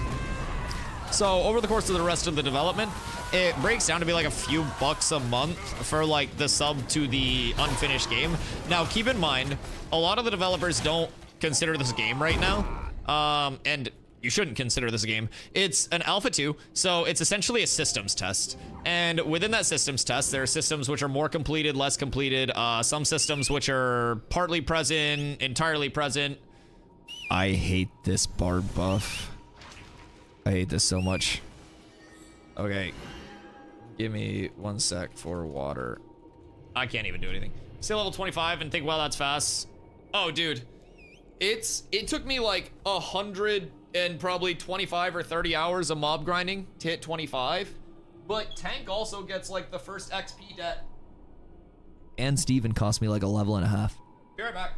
So over the course of the rest of the development, it breaks down to be like a few bucks a month for like the sub to the unfinished game. Now, keep in mind, a lot of the developers don't consider this a game right now. And you shouldn't consider this a game. It's an alpha 2, so it's essentially a systems test. And within that systems test, there are systems which are more completed, less completed, some systems which are partly present, entirely present. I hate this Bard buff. I hate this so much. Okay. Give me 1 sec for water. I can't even do anything. Stay level 25 and think, well, that's fast. Oh, dude. It took me like 100 and probably 25 or 30 hours of mob grinding to hit 25. But Tank also gets like the first XP debt. And Steven cost me like a level and a half. Be right back.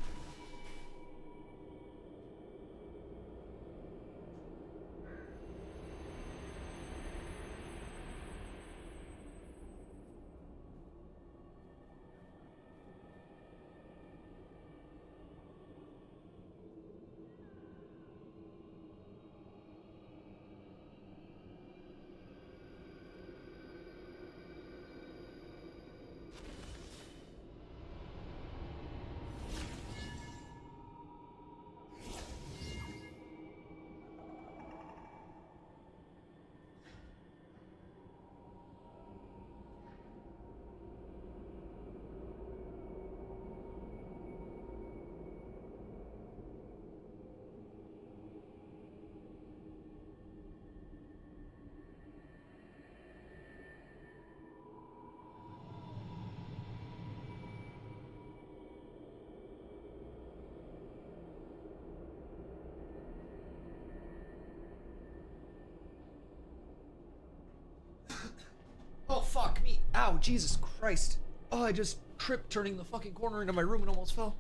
Ow, Jesus Christ. Oh, I just tripped turning the fucking corner into my room and almost fell.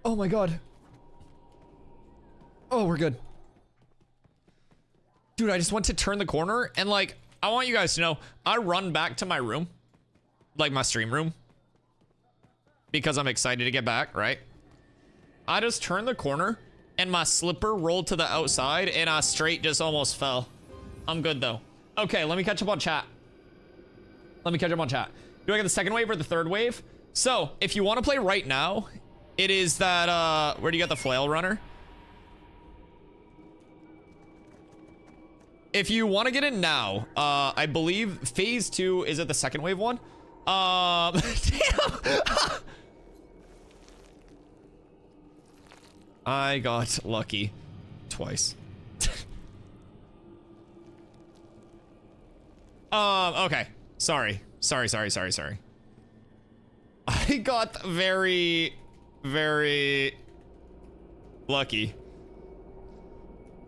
Oh my god. Oh, we're good. Dude, I just went to turn the corner and like, I want you guys to know, I run back to my room, like my stream room, because I'm excited to get back, right? I just turned the corner and my slipper rolled to the outside and I straight just almost fell. I'm good though. Okay, let me catch up on chat. Do I get the second wave or the third wave? So, if you want to play right now, it is that, where do you get the flail runner? If you want to get in now, I believe phase 2 is at the second wave one. Damn. I got lucky twice. Okay. Sorry. I got very, very lucky.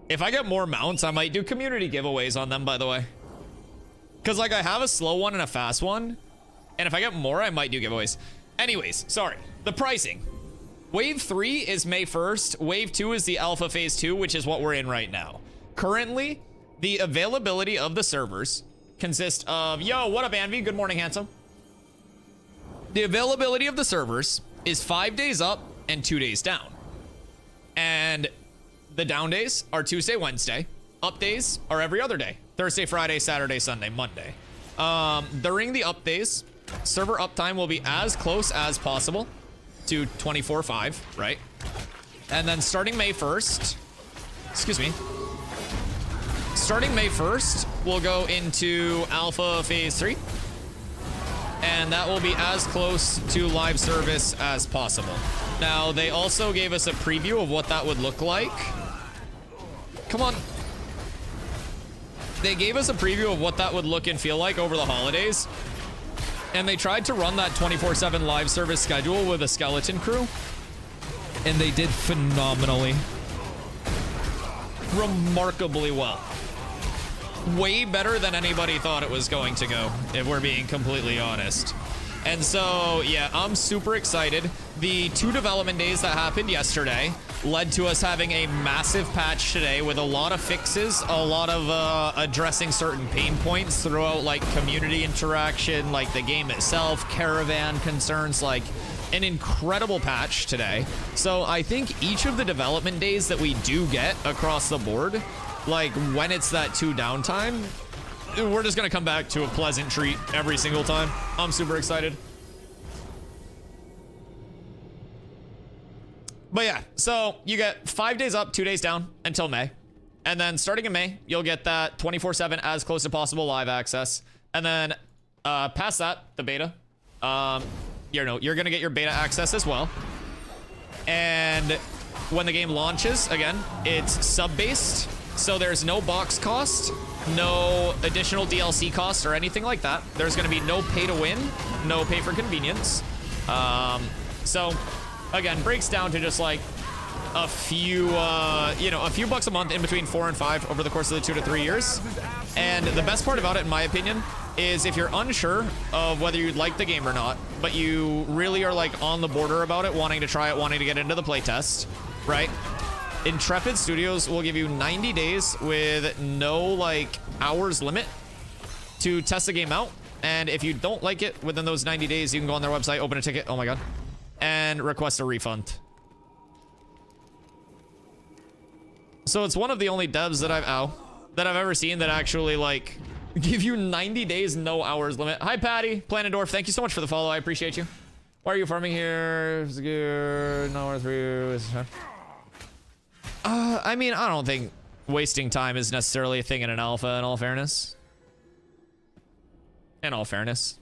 If I get more mounts, I might do community giveaways on them, by the way. Because, like, I have a slow one and a fast one. And if I get more, I might do giveaways. Anyways, sorry. The pricing. Wave 3 is May 1st. Wave 2 is the Alpha Phase 2, which is what we're in right now. Currently, the availability of the servers consists of... Yo, what up, Anvi? Good morning, handsome. The availability of the servers is 5 days up and 2 days down. And... the down days are Tuesday, Wednesday. Up days are every other day. Thursday, Friday, Saturday, Sunday, Monday. During the up days, server uptime will be as close as possible to 24/5, right? And then starting May 1st, excuse me. Starting May 1st, we'll go into Alpha Phase 3. And that will be as close to live service as possible. Now, they also gave us a preview of what that would look like. Come on. They gave us a preview of what that would look and feel like over the holidays. And they tried to run that 24/7 live service schedule with a skeleton crew. And they did phenomenally. Remarkably well. Way better than anybody thought it was going to go, if we're being completely honest. And so, yeah, I'm super excited. The 2 development days that happened yesterday led to us having a massive patch today with a lot of fixes, a lot of addressing certain pain points throughout, like, community interaction, like the game itself, caravan concerns, like an incredible patch today. So I think each of the development days that we do get across the board, like when it's that 2 downtime, we're just gonna come back to a pleasant treat every single time. I'm super excited. But yeah, so you get 5 days up, 2 days down until May. And then starting in May, you'll get that 24/7 as close as possible live access. And then past that, the beta, you're gonna get your beta access as well. And when the game launches, again, it's sub-based. So there's no box cost, no additional DLC cost or anything like that. There's gonna be no pay to win, no pay for convenience. So again, breaks down to just like a few, a few bucks a month in between 4 and 5 over the course of the 2 to 3 years. And the best part about it, in my opinion, is if you're unsure of whether you'd like the game or not, but you really are like on the border about it, wanting to try it, wanting to get into the playtest, right? Intrepid Studios will give you 90 days with no like hours limit to test the game out. And if you don't like it within those 90 days, you can go on their website, open a ticket, oh my god, and request a refund. So it's one of the only devs that I've ever seen that actually like give you 90 days, no hours limit. Hi Patty, Planendorf, thank you so much for the follow, I appreciate you. Why are you farming here? It's good, no worth for you. I mean, I don't think wasting time is necessarily a thing in an alpha, in all fairness. In all fairness.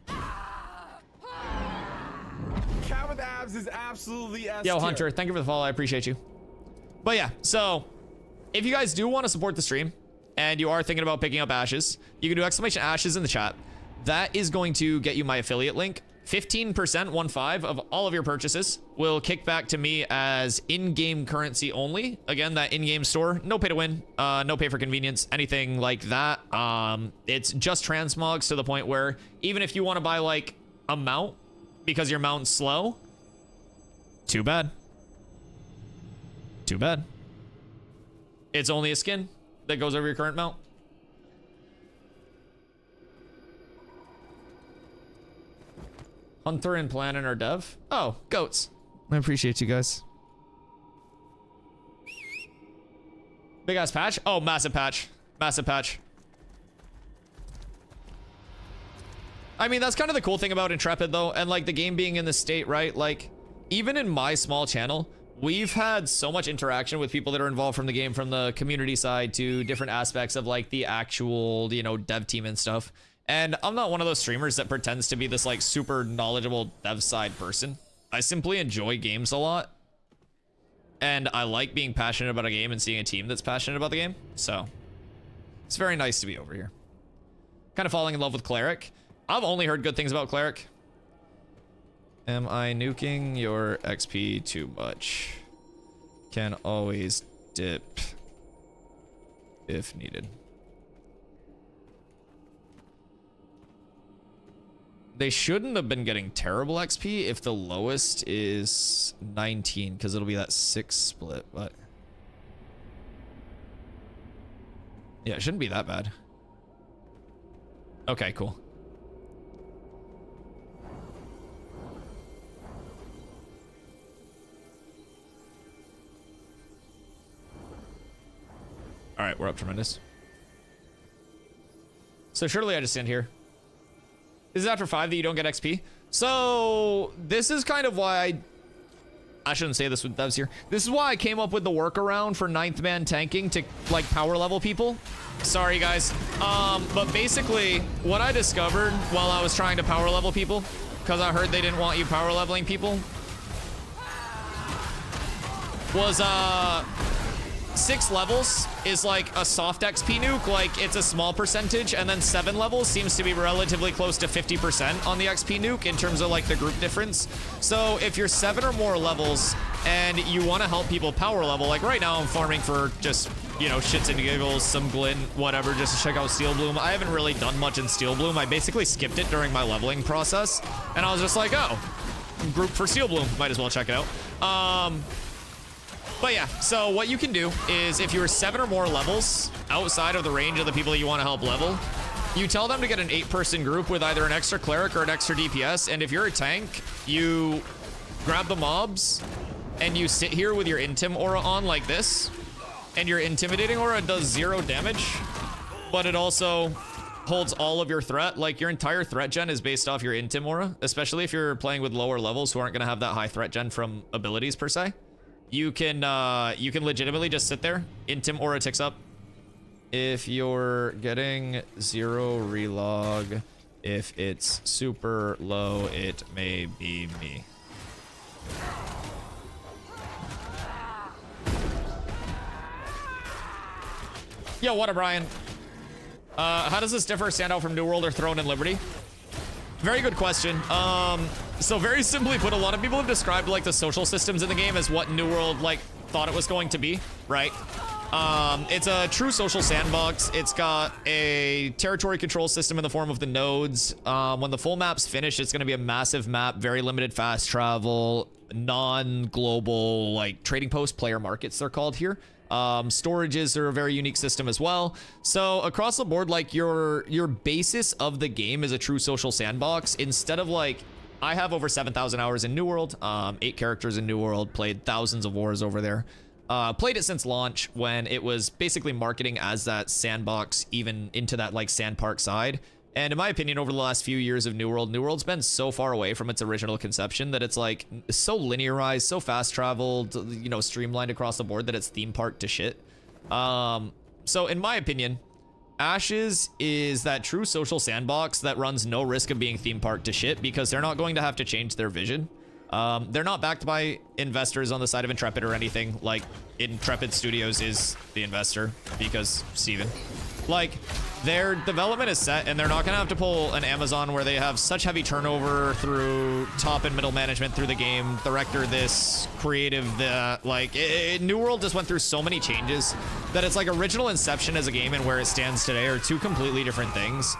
Cat with abs is absolutely S Yo, tier. Hunter, thank you for the follow, I appreciate you. But yeah, so if you guys do want to support the stream and you are thinking about picking up Ashes, you can do !Ashes in the chat. That is going to get you my affiliate link 15%, 1.5 of all of your purchases will kick back to me as in-game currency only. Again, that in-game store, no pay to win, no pay for convenience, anything like that. It's just transmogs to the point where even if you want to buy like a mount because your mount's slow, too bad. Too bad. It's only a skin that goes over your current mount. Hunter and Planet are dev. Oh, goats. I appreciate you guys. Big ass patch? Oh, massive patch. Massive patch. I mean, that's kind of the cool thing about Intrepid though, and like the game being in this state, right? Like, even in my small channel, we've had so much interaction with people that are involved from the game, from the community side to different aspects of like the actual, you know, dev team and stuff. And I'm not one of those streamers that pretends to be this like super knowledgeable dev side person. I simply enjoy games a lot. And I like being passionate about a game and seeing a team that's passionate about the game. So it's very nice to be over here. Kind of falling in love with Cleric. I've only heard good things about Cleric. Am I nuking your XP too much? Can always dip if needed. They shouldn't have been getting terrible XP if the lowest is 19, because it'll be that 6 split, but yeah, it shouldn't be that bad. Okay, cool. All right, we're up tremendous. So surely I just stand here. This is after 5 that you don't get XP. So this is kind of why I shouldn't say this with devs here. This is why I came up with the workaround for 9th man tanking to like power level people. Sorry guys. But basically what I discovered while I was trying to power level people, because I heard they didn't want you power leveling people, was 6 levels is like a soft XP nuke, like it's a small percentage, and then 7 levels seems to be relatively close to 50% on the XP nuke in terms of like the group difference. So if you're 7 or more levels and you want to help people power level, like right now I'm farming for just, you know, shits and giggles, some glint, whatever, just to check out Steel Bloom. I haven't really done much in Steel Bloom. I basically skipped it during my leveling process, and I was just like, oh, group for Steel Bloom, might as well check it out. But yeah, so what you can do is if you're 7 or more levels outside of the range of the people that you want to help level, you tell them to get an 8-person group with either an extra cleric or an extra DPS. And if you're a tank, you grab the mobs and you sit here with your Intim aura on like this. And your intimidating aura does 0 damage, but it also holds all of your threat. Like your entire threat gen is based off your Intim aura, especially if you're playing with lower levels who aren't going to have that high threat gen from abilities per se. You can legitimately just sit there. Intim aura ticks up. If you're getting 0 relog, if it's super low, it may be me. Yo, what up, Brian? How does this differ, stand out from New World or Throne and Liberty? Very good question. So very simply put, a lot of people have described like the social systems in the game as what New World like thought it was going to be, right? It's a true social sandbox. It's got a territory control system in the form of the nodes. When the full map's finished, it's going to be a massive map, very limited fast travel, non-global like trading post player markets they're called here. Storages are a very unique system as well. So across the board, like your basis of the game is a true social sandbox. Instead of like, I have over 7,000 hours in New World, 8 characters in New World, played thousands of wars over there. Played it since launch when it was basically marketing as that sandbox, even into that like sand park side. And in my opinion, over the last few years of New World's been so far away from its original conception that it's like so linearized, so fast traveled, you know, streamlined across the board that it's theme park to shit. So in my opinion, Ashes is that true social sandbox that runs no risk of being theme park to shit because they're not going to have to change their vision. They're not backed by investors on the side of Intrepid or anything. Like Intrepid Studios is the investor because Steven. Like their development is set, and they're not gonna have to pull an Amazon where they have such heavy turnover through top and middle management through the game, director this, creative that. Like, New World just went through so many changes that it's like original Inception as a game and where it stands today are two completely different things.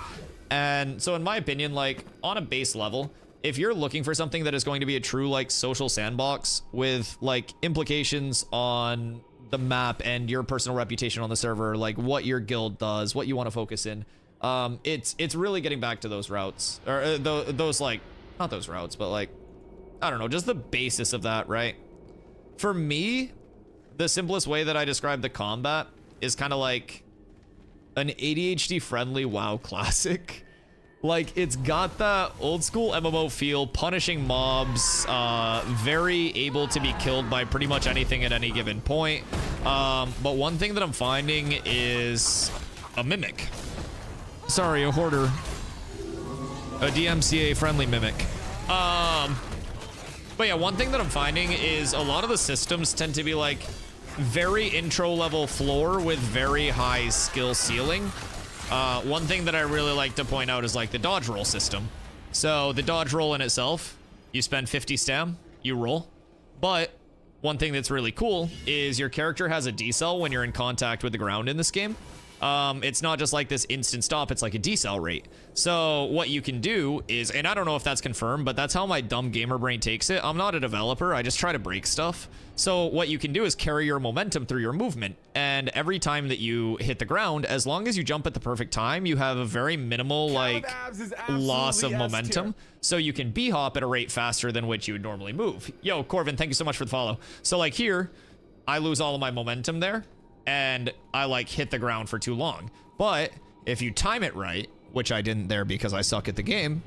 And so in my opinion, like, on a base level, if you're looking for something that is going to be a true, like, social sandbox with, like, implications on the map and your personal reputation on the server, like what your guild does, what you want to focus in, it's really getting back to those routes, or those, like, not those routes, but, like, I don't know, just the basis of that, right? For me, the simplest way that I describe the combat is kind of like an ADHD friendly WoW classic. Like, it's got that old school MMO feel, punishing mobs, very able to be killed by pretty much anything at any given point. But one thing that I'm finding is a mimic. Sorry, a hoarder. A DMCA friendly mimic. But yeah, one thing that I'm finding is a lot of the systems tend to be like very intro level floor with very high skill ceiling. One thing that I really like to point out is like the dodge roll system. So the dodge roll in itself, you spend 50 stam, you roll. But one thing that's really cool is your character has a decel when you're in contact with the ground in this game. It's not just like this instant stop, it's like a decel rate. So what you can do is, and I don't know if that's confirmed, but that's how my dumb gamer brain takes it. I'm not a developer, I just try to break stuff. So what you can do is carry your momentum through your movement. And every time that you hit the ground, as long as you jump at the perfect time, you have a very minimal, like, loss of momentum. So you can B-hop at a rate faster than which you would normally move. Yo, Corvin, thank you so much for the follow. So like here, I lose all of my momentum there, and I like hit the ground for too long. But if you time it right, which I didn't there because I suck at the game,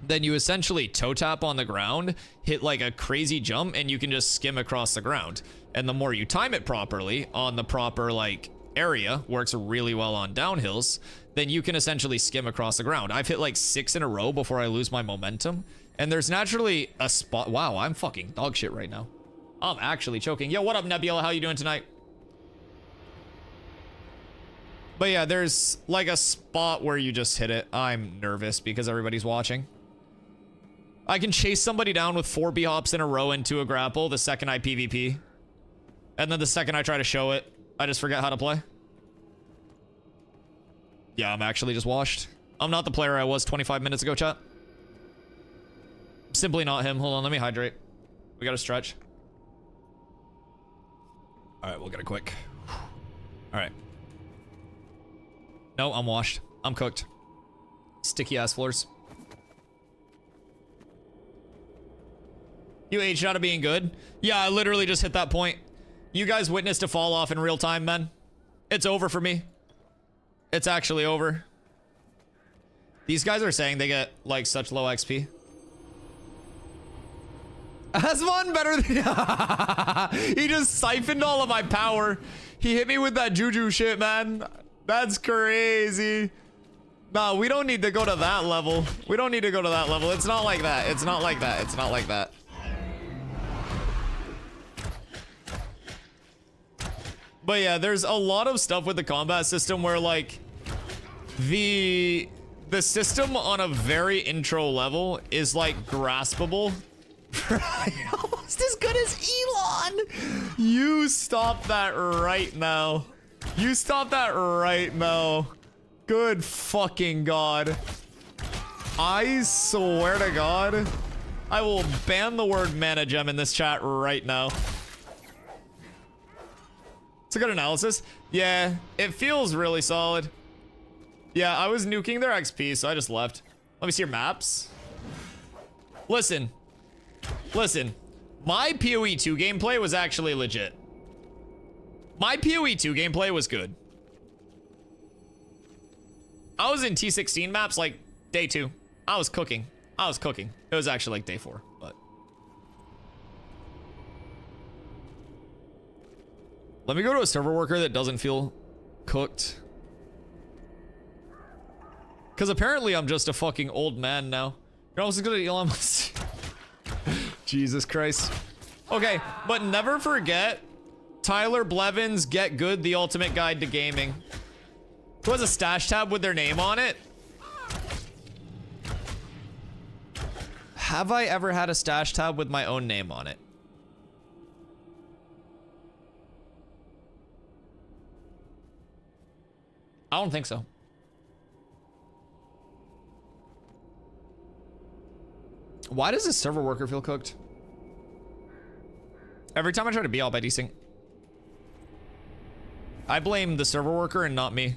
then you essentially toe tap on the ground, hit like a crazy jump, and you can just skim across the ground. And the more you time it properly on the proper, like, area, works really well on downhills, then you can essentially skim across the ground. I've hit like 6 in a row before I lose my momentum. And there's naturally a spot. Wow, I'm fucking dog shit right now. I'm actually choking. Yo, what up, Nebula? How you doing tonight? But yeah, there's like a spot where you just hit it. I'm nervous because everybody's watching. I can chase somebody down with 4 B-hops in a row into a grapple the second I PvP. And then the second I try to show it, I just forget how to play. Yeah, I'm actually just washed. I'm not the player I was 25 minutes ago, chat. Simply not him. Hold on, let me hydrate. We gotta stretch. Alright, we'll get it quick. Alright. No, I'm washed. I'm cooked. Sticky ass floors. You aged out of being good? Yeah, I literally just hit that point. You guys witnessed a fall off in real time, man. It's over for me. It's actually over. These guys are saying they get like such low XP. Asmon better than he just siphoned all of my power. He hit me with that juju shit, man. That's crazy. Nah, we don't need to go to that level. We don't need to go to that level. It's not like that. It's not like that. It's not like that. But yeah, there's a lot of stuff with the combat system where like the system on a very intro level is like graspable. Almost as good as Elon. You stop that right now. You stop that right now. Good fucking God. I swear to God, I will ban the word mana gem in this chat right now. It's a good analysis. Yeah, it feels really solid. Yeah, I was nuking their XP, so I just left. Let me see your maps. Listen. Listen. My PoE 2 gameplay was actually legit. My PoE 2 gameplay was good. I was in T16 maps like day 2. I was cooking. I was cooking. It was actually like day 4, but. Let me go to a server worker that doesn't feel cooked. Because apparently I'm just a fucking old man now. You're almost as good at Elon Musk. Jesus Christ. Okay, but never forget Tyler Blevins' Get Good, the Ultimate Guide to Gaming. Who has a stash tab with their name on it? Have I ever had a stash tab with my own name on it? I don't think so. Why does this server worker feel cooked? Every time I try to be all by desync. I blame the server worker and not me.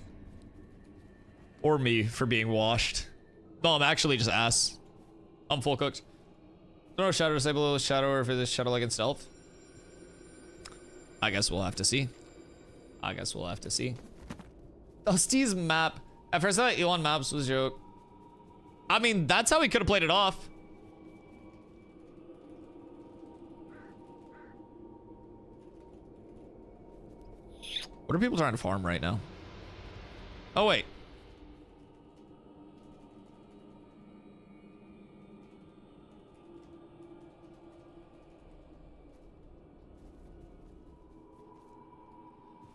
Or me for being washed. No, I'm actually just ass. I'm full cooked. No shadow disable shadow, or if it's shadow like in stealth. I guess we'll have to see. I guess we'll have to see. Dusty's map. At first I thought Elon Maps was a joke. I mean, that's how he could have played it off. What are people trying to farm right now? Oh, wait.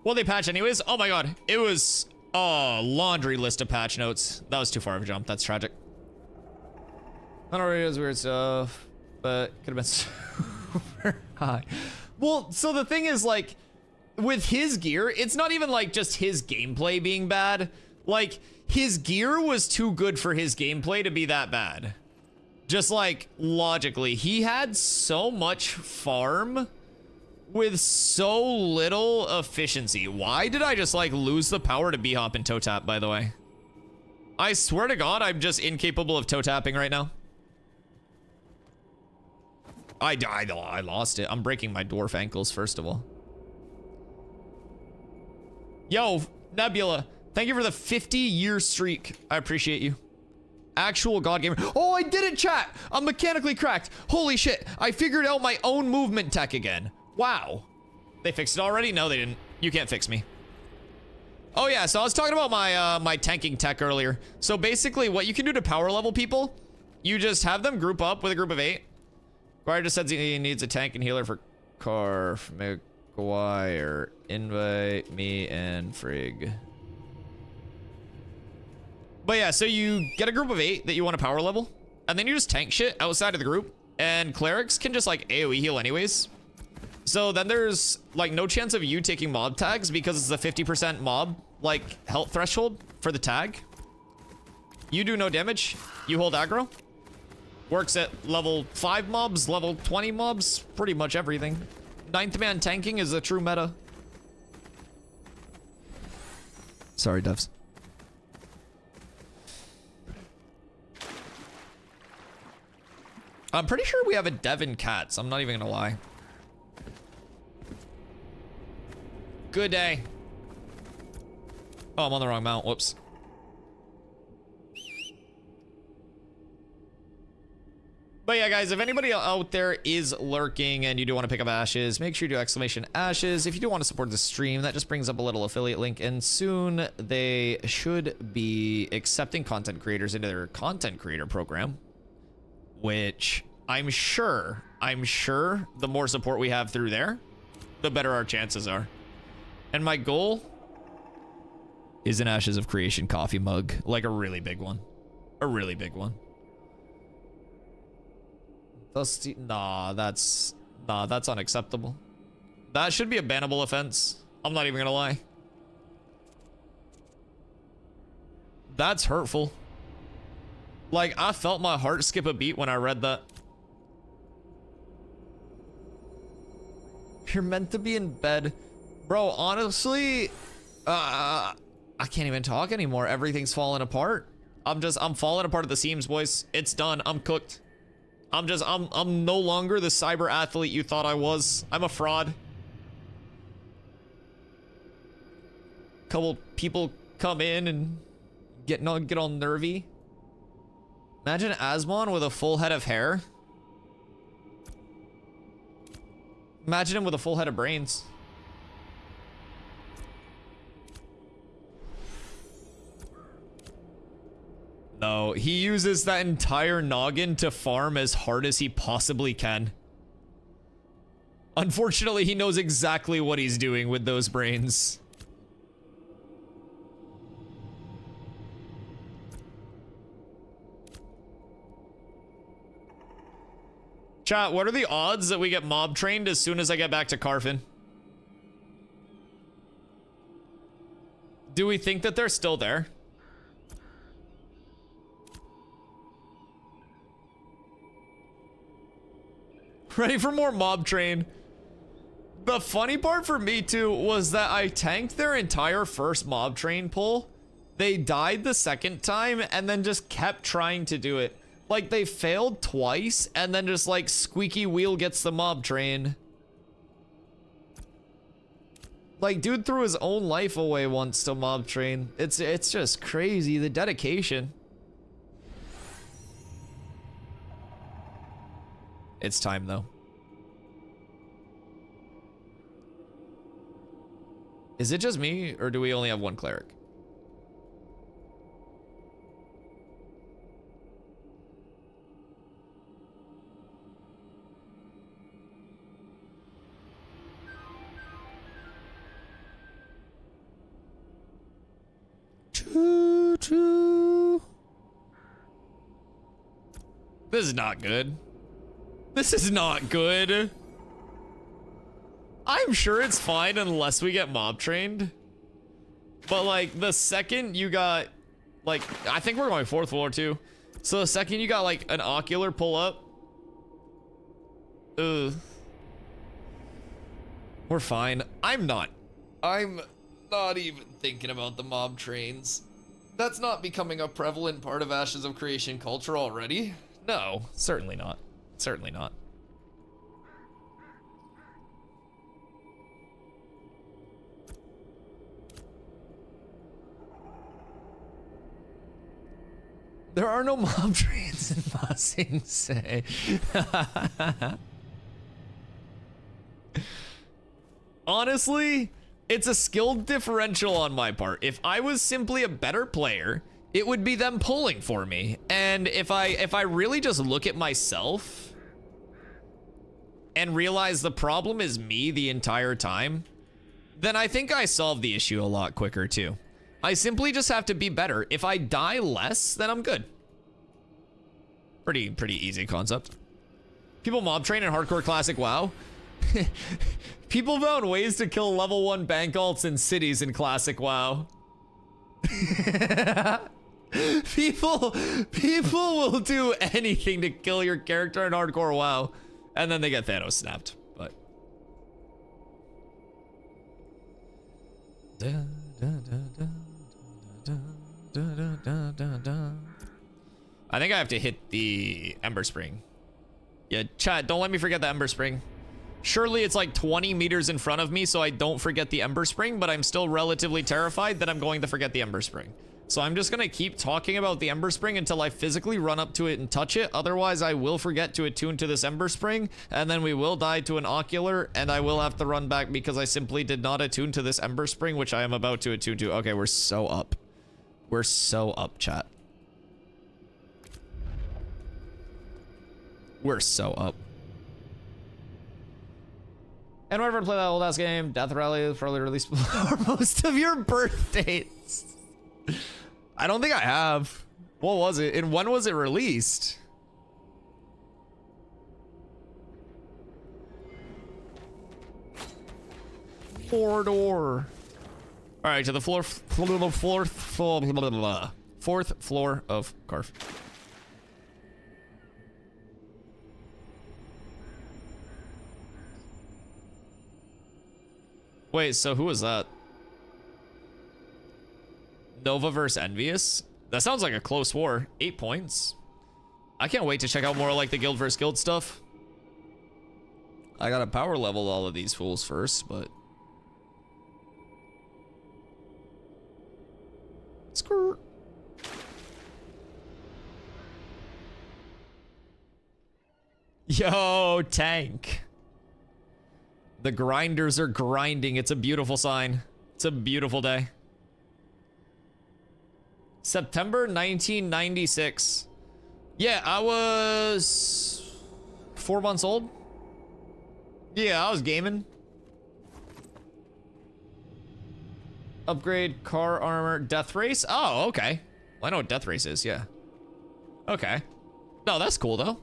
Well, they patch anyways. Oh my god. It was a laundry list of patch notes. That was too far of a jump. That's tragic. I don't know, it was weird stuff, but could have been super high. Well, so the thing is, like, with his gear, it's not even like just his gameplay being bad. Like, his gear was too good for his gameplay to be that bad. Just like logically, he had so much farm with so little efficiency. Why did I just like lose the power to B-hop and toe tap, by the way? I swear to God, I'm just incapable of toe tapping right now. I lost it. I'm breaking my dwarf ankles, first of all. Yo, Nebula, thank you for the 50-year streak. I appreciate you. Actual God gamer. Oh, I did it, chat. I'm mechanically cracked. Holy shit. I figured out my own movement tech again. Wow. They fixed it already? No, they didn't. You can't fix me. Oh yeah, so I was talking about my my tanking tech earlier. So basically what you can do to power level people, you just have them group up with a group of 8. Guire just says he needs a tank and healer for Carf. McGuire. Invite me and Frigg. But yeah, so you get a group of 8 that you want to power level, and then you just tank shit outside of the group, and clerics can just like AoE heal anyways. So then there's like no chance of you taking mob tags because it's a 50% mob like health threshold for the tag. You do no damage, you hold aggro. Works at level 5 mobs, level 20 mobs, pretty much everything. 9th man tanking is a true meta. Sorry, devs. I'm pretty sure we have a Devin Cats. I'm not even gonna lie. Good day. Oh, I'm on the wrong mount. Whoops. But yeah, guys, if anybody out there is lurking and you do want to pick up ashes, make sure you do exclamation ashes. If you do want to support the stream, that just brings up a little affiliate link, and soon they should be accepting content creators into their content creator program, which I'm sure the more support we have through there, the better our chances are. And my goal is an Ashes of Creation coffee mug, like a really big one. A really big one. Nah, that's unacceptable. That should be a bannable offense. I'm not even gonna lie. That's hurtful. Like, I felt my heart skip a beat when I read that. You're meant to be in bed. Bro, honestly, I can't even talk anymore. Everything's falling apart. I'm falling apart at the seams, boys. It's done. I'm cooked. I'm no longer the cyber athlete you thought I was. I'm a fraud. Couple people come in and get all nervy. Imagine Asmon with a full head of hair. Imagine him with a full head of brains. No, he uses that entire noggin to farm as hard as he possibly can. Unfortunately, he knows exactly what he's doing with those brains. Chat, what are the odds that we get mob trained as soon as I get back to Carfin? Do we think that they're still there? Ready for more mob train. The funny part for me too was that I tanked their entire first mob train pull. They died the second time and then just kept trying to do it. Like they failed twice and then just like squeaky wheel gets the mob train. Like dude threw his own life away once to mob train. It's just crazy, the dedication. It's time though. Is it just me or do we only have one cleric? Choo choo. This is not good. This is not good. I'm sure it's fine unless we get mob trained. But like the second you got, like, I think we're going 4th floor too. So the second you got like an ocular pull up. Ugh. We're fine. I'm not even thinking about the mob trains. That's not becoming a prevalent part of Ashes of Creation culture already. No, certainly not. Certainly not. There are no mob trains in Ba Sing Se. Honestly, it's a skill differential on my part. If I was simply a better player, it would be them pulling for me. And if I really just look at myself and realize the problem is me the entire time, then I think I solve the issue a lot quicker too. I simply just have to be better. If I die less, then I'm good. Pretty easy concept. People mob train in hardcore classic WoW. People found ways to kill level 1 bank alts in cities in classic WoW. People will do anything to kill your character in hardcore WoW, and then they get Thanos snapped. But I think I have to hit the Ember Spring. Yeah, chat, don't let me forget the Ember Spring. Surely it's like 20 meters in front of me, so I don't forget the Ember Spring, but I'm still relatively terrified that I'm going to forget the Ember Spring. So I'm just gonna keep talking about the Ember Spring until I physically run up to it and touch it. Otherwise, I will forget to attune to this Ember Spring, and then we will die to an Ocular, and I will have to run back because I simply did not attune to this Ember Spring, which I am about to attune to. Okay, we're so up. We're so up, chat. We're so up. And whenever I play that old ass game, Death Rally is probably released before most of your birth dates. I don't think I have. What was it? And when was it released? Four door. All right, to the fourth floor of Carf. Wait, so who was that? Nova versus Envious? That sounds like a close war. 8 points. I can't wait to check out more like the guild versus guild stuff. I gotta power level all of these fools first, but... Skirt. Yo, tank. The grinders are grinding. It's a beautiful sign. It's a beautiful day. September 1996. Yeah, I was 4 months old. Yeah, I was gaming. Upgrade car armor, death race. Oh, okay. Well, I know what death race is. Yeah. Okay. No, that's cool though.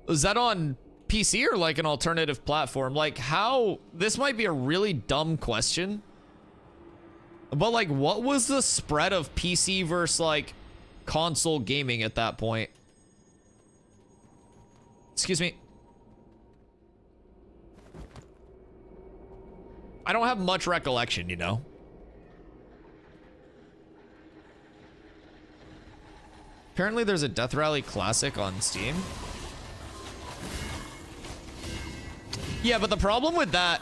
Is that on PC or like an alternative platform? Like how, this might be a really dumb question, but like what was the spread of PC versus like console gaming at that point? Excuse me. I don't have much recollection, you know? Apparently there's a Death Rally Classic on Steam. Yeah, but the problem with that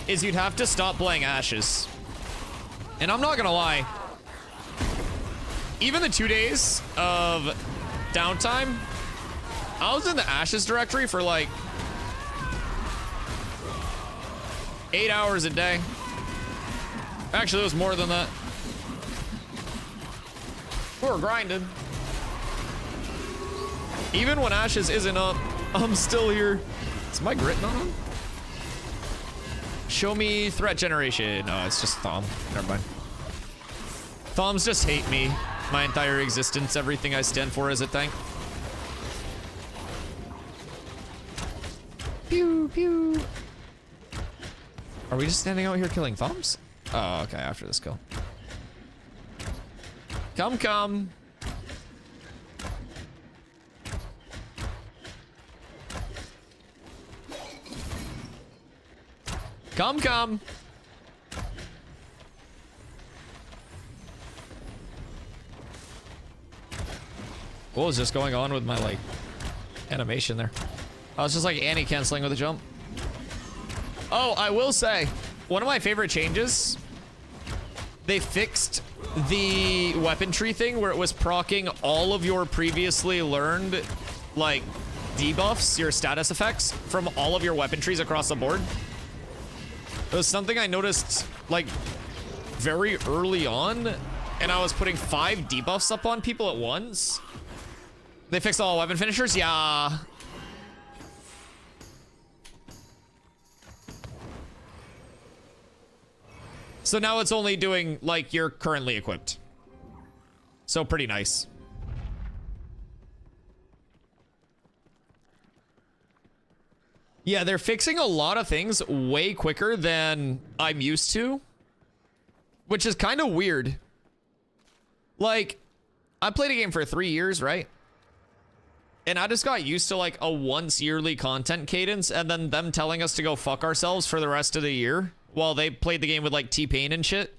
is you'd have to stop playing Ashes. And I'm not gonna lie, even the 2 days of downtime, I was in the Ashes directory for like 8 hours a day. Actually, it was more than that. We were grinding. Even when Ashes isn't up, I'm still here. Is my grit not on? Show me threat generation. Oh, it's just Thom. Never mind. Thoms just hate me. My entire existence, everything I stand for is a tank. Pew, pew. Are we just standing out here killing Thoms? Oh, okay, after this kill. Come, come. Come, come. What was just going on with my, like, animation there? I was just, like, anti-canceling with a jump. Oh, I will say, one of my favorite changes, they fixed the weapon tree thing where it was proccing all of your previously learned, like, debuffs, your status effects, from all of your weapon trees across the board. It was something I noticed, like, very early on, and I was putting 5 debuffs up on people at once. They fixed all weapon finishers? Yeah. So now it's only doing, like, you're currently equipped. So pretty nice. Yeah, they're fixing a lot of things way quicker than I'm used to, which is kind of weird. Like, I played a game for 3 years, right? And I just got used to like a once yearly content cadence and then them telling us to go fuck ourselves for the rest of the year while they played the game with like T-Pain and shit.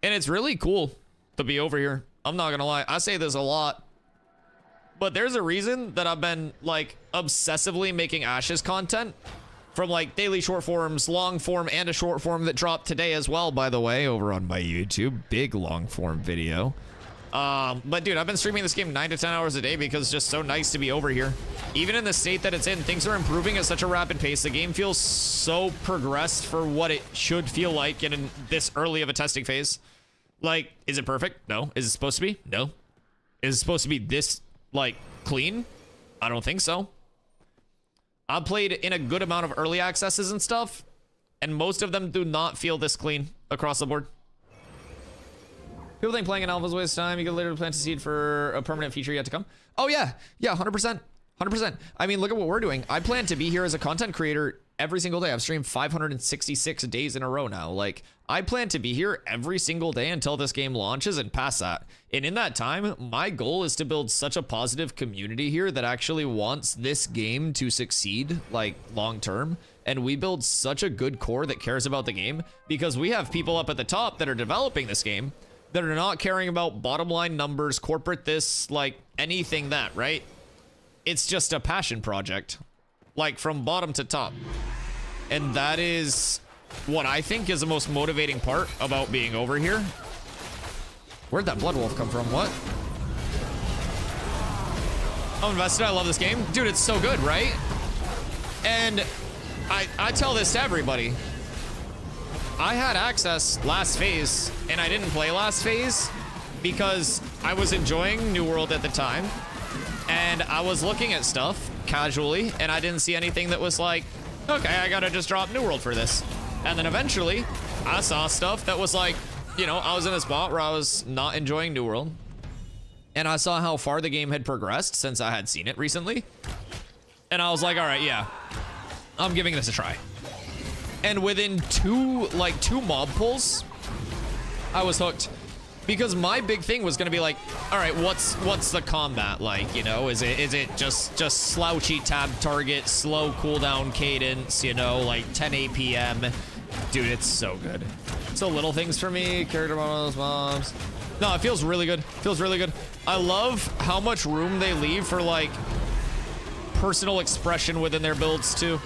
And it's really cool to be over here. I'm not gonna lie, I say this a lot, but there's a reason that I've been like obsessively making Ashes content, from like daily short forms, long form, and a short form that dropped today as well, by the way, over on my YouTube. Big long form video. But dude, I've been streaming this game 9 to 10 hours a day because it's just so nice to be over here. Even in the state that it's in, things are improving at such a rapid pace. The game feels so progressed for what it should feel like in this early of a testing phase. Like, is it perfect? No. Is it supposed to be? No. Is it supposed to be this, like, clean? I don't think so. I've played in a good amount of early accesses and stuff, and most of them do not feel this clean across the board. People think playing an alpha is a waste of time. You can literally plant a seed for a permanent feature yet to come. Oh yeah, yeah, 100%, 100%. I mean, look at what we're doing. I plan to be here as a content creator every single day. I've streamed 566 days in a row now. Like, I plan to be here every single day until this game launches and past that. And in that time, my goal is to build such a positive community here that actually wants this game to succeed, like, long term. And we build such a good core that cares about the game because we have people up at the top that are developing this game that are not caring about bottom line numbers, corporate this, like anything that, right? It's just a passion project, like from bottom to top. And that is what I think is the most motivating part about being over here. Where'd that blood wolf come from? What? I'm invested. I love this game. Dude, it's so good, right? And I tell this to everybody. I had access last phase, and I didn't play last phase because I was enjoying New World at the time, and I was looking at stuff casually, and I didn't see anything that was like, okay, I gotta just drop New World for this. And then eventually, I saw stuff that was like, you know, I was in a spot where I was not enjoying New World, and I saw how far the game had progressed since I had seen it recently. And I was like, all right, yeah, I'm giving this a try. And within two mob pulls, I was hooked. Because my big thing was gonna be like, all right, what's the combat like? You know, is it just slouchy tab target, slow cooldown cadence? You know, like 10 APM. Dude, it's so good. So little things for me, character models, mobs. No, it feels really good. Feels really good. I love how much room they leave for like personal expression within their builds too.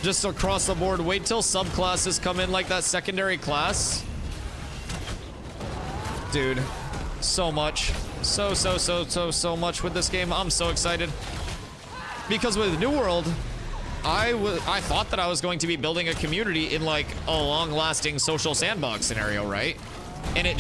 Just across the board. Wait till subclasses come in like that secondary class. Dude, so much. So much with this game. I'm so excited. Because with New World, I thought that I was going to be building a community in like a long-lasting social sandbox scenario, right? And it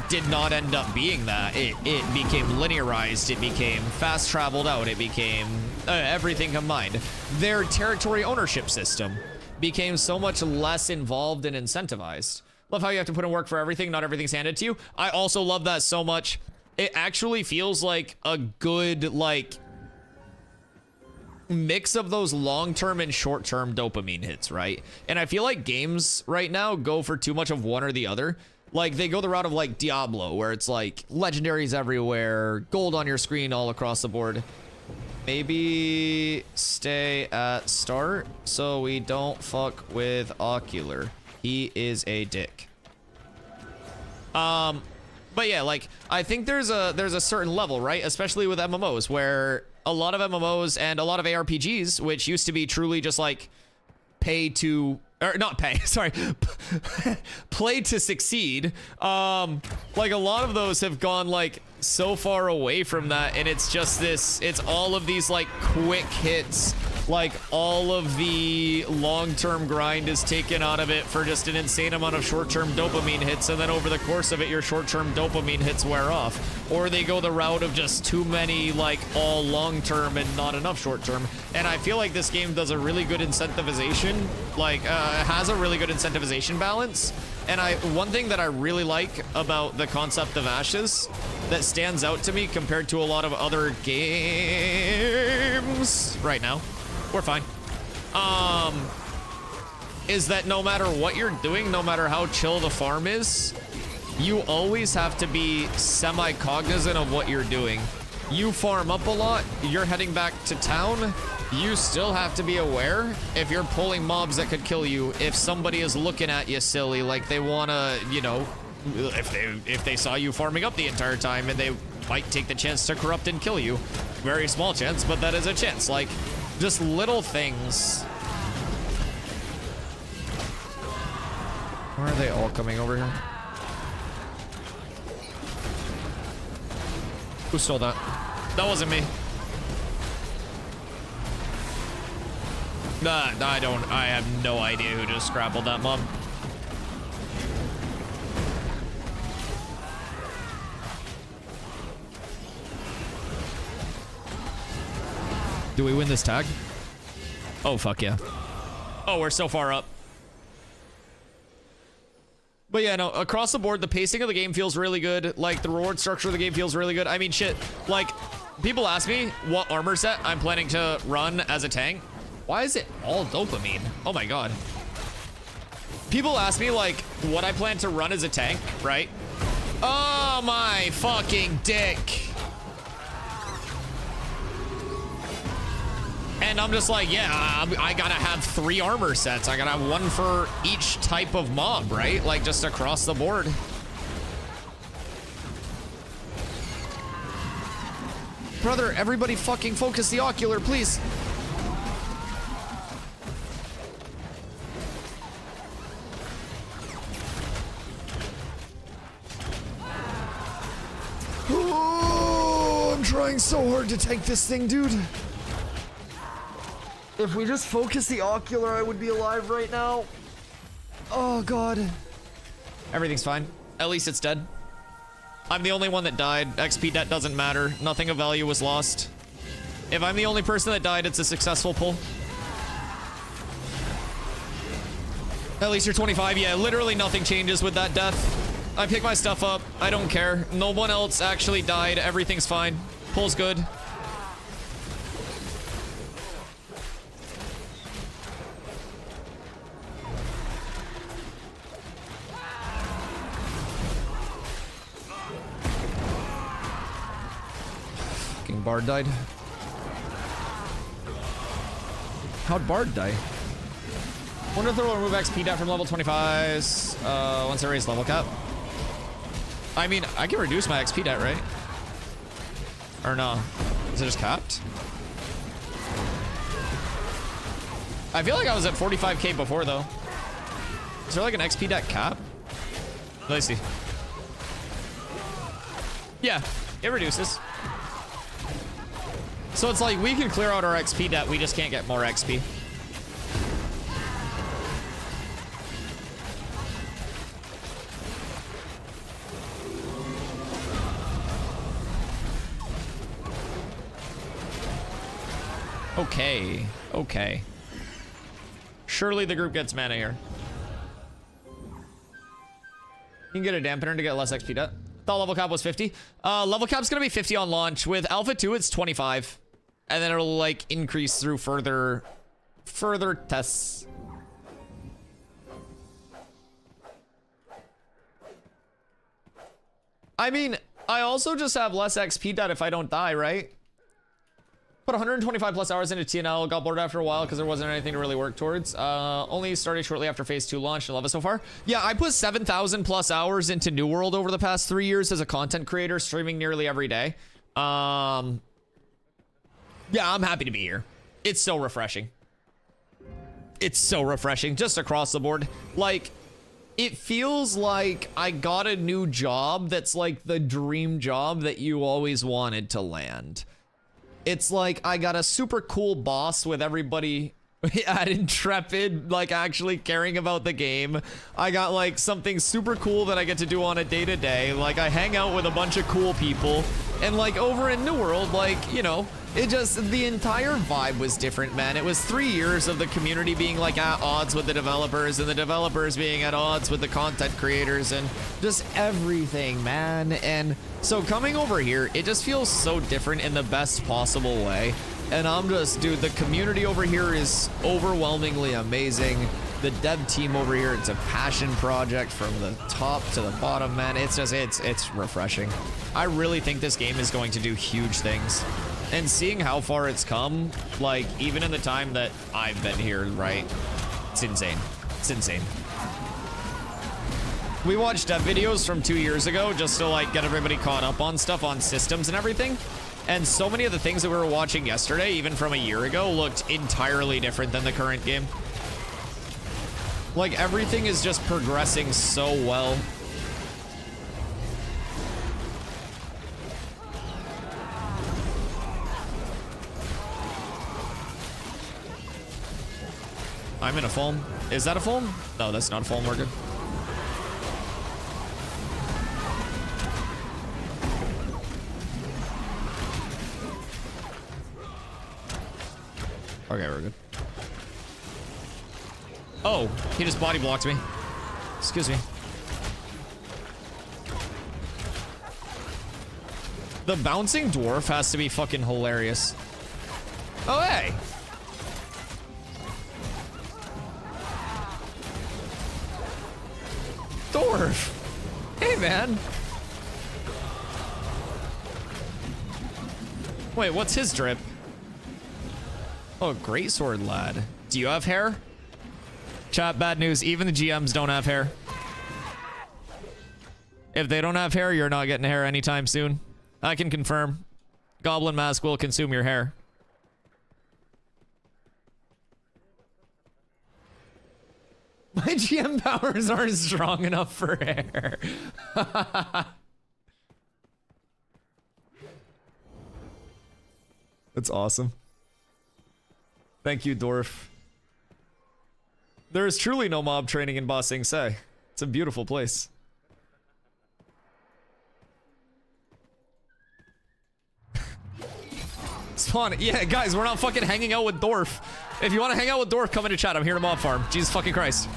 did not end up being that. It became linearized. It became fast traveled out. It became everything combined. Their territory ownership system became so much less involved and incentivized. Love how you have to put in work for everything. Not everything's handed to you. I also love that so much. It actually feels like a good, like, mix of those long-term and short-term dopamine hits, right? And I feel like games right now go for too much of one or the other. Like, they go the route of, like, Diablo, where it's, like, legendaries everywhere, gold on your screen all across the board. Maybe stay at start so we don't fuck with Ocular. He is a dick. But yeah, like, I think there's a certain level, right? Especially with MMOs, where a lot of MMOs and a lot of ARPGs, which used to be truly just like pay to, or not pay, sorry, play to succeed. Like a lot of those have gone like so far away from that, and it's just this, it's all of these like quick hits. Like all of the long-term grind is taken out of it for just an insane amount of short-term dopamine hits, and then over the course of it, your short-term dopamine hits wear off. Or they go the route of just too many, like, all long-term and not enough short-term. And I feel like this game does a really good incentivization, like, has a really good incentivization balance. And one thing that I really like about the concept of Ashes that stands out to me compared to a lot of other games right now, we're fine, is that no matter what you're doing, no matter how chill the farm is, you always have to be semi-cognizant of what you're doing. You farm up a lot, you're heading back to town, you still have to be aware if you're pulling mobs that could kill you, if somebody is looking at you silly, like they wanna, you know, if they saw you farming up the entire time, and they might take the chance to corrupt and kill you. Very small chance, but that is a chance. Like, just little things. Why are they all coming over here? Who stole that? That wasn't me. Nah, I have no idea who just scrappled that mob. Do we win this tag? Oh, fuck yeah. Oh, we're so far up. But yeah, no, across the board, the pacing of the game feels really good. Like, the reward structure of the game feels really good. I mean, shit, like, people ask me what armor set I'm planning to run as a tank. Why is it all dopamine? Oh my god. People ask me, like, what I plan to run as a tank, right? Oh my fucking dick. And I'm just like, yeah, I gotta have 3 armor sets. I gotta have one for each type of mob, right? Like, just across the board. Brother, everybody fucking focus the ocular, please. Oh, I'm trying so hard to tank this thing, dude. If we just focus the ocular, I would be alive right now. Oh, God. Everything's fine. At least it's dead. I'm the only one that died. XP debt doesn't matter. Nothing of value was lost. If I'm the only person that died, it's a successful pull. At least you're 25. Yeah, literally nothing changes with that death. I picked my stuff up. I don't care. No one else actually died. Everything's fine. Pull's good. Fucking Bard died. How'd Bard die? Wonder if they'll remove XP debt from level 25s once I raise level cap. I mean, I can reduce my XP debt, right? Or no? Is it just capped? I feel like I was at 45k before, though. Is there like an XP debt cap? Let me see. Yeah, it reduces. So it's like we can clear out our XP debt, we just can't get more XP. Okay, okay. Surely the group gets mana here. You can get a dampener to get less XP debt. Thought level cap was 50. Level cap's gonna be 50 on launch. With Alpha 2, it's 25. And then it'll like increase through further tests. I mean, I also just have less XP debt if I don't die, right? Put 125 plus hours into TNL, got bored after a while because there wasn't anything to really work towards. Only started shortly after phase 2 launch and love it so far. Yeah, I put 7,000 plus hours into New World over the past 3 years as a content creator, streaming nearly every day. Yeah, I'm happy to be here. It's so refreshing. It's so refreshing, just across the board. Like, it feels like I got a new job that's like the dream job that you always wanted to land. It's like I got a super cool boss with everybody at Intrepid, like actually caring about the game. I got like something super cool that I get to do on a day-to-day. Like I hang out with a bunch of cool people. And like over in New World, like, you know, it just, the entire vibe was different, man. It was 3 years of the community being like at odds with the developers and the developers being at odds with the content creators and just everything, man. And so coming over here, it just feels so different in the best possible way. And I'm just, dude, the community over here is overwhelmingly amazing. The dev team over here, it's a passion project from the top to the bottom, man. It's just, it's refreshing. I really think this game is going to do huge things. And seeing how far it's come, like, even in the time that I've been here, right? It's insane. It's insane. We watched videos from 2 years ago just to, like, get everybody caught up on stuff on systems and everything. And so many of the things that we were watching yesterday, even from a year ago, looked entirely different than the current game. Like, everything is just progressing so well. I'm in a foam. Is that a foam? No, that's not a foam. We're good. Okay, we're good. Oh, he just body blocked me. Excuse me. The bouncing dwarf has to be fucking hilarious. Oh, hey. Dwarf. Hey, man. Wait, what's his drip? Oh, greatsword lad. Do you have hair? Chat, bad news. Even the GMs don't have hair. If they don't have hair, you're not getting hair anytime soon. I can confirm. Goblin Mask will consume your hair. My GM powers aren't strong enough for hair. That's awesome. Thank you, Dwarf. There is truly no mob training in Ba Sing Se. It's a beautiful place. Spawn. Yeah, guys, we're not fucking hanging out with Dwarf. If you want to hang out with Dwarf, come into chat. I'm here to mob farm. Jesus fucking Christ.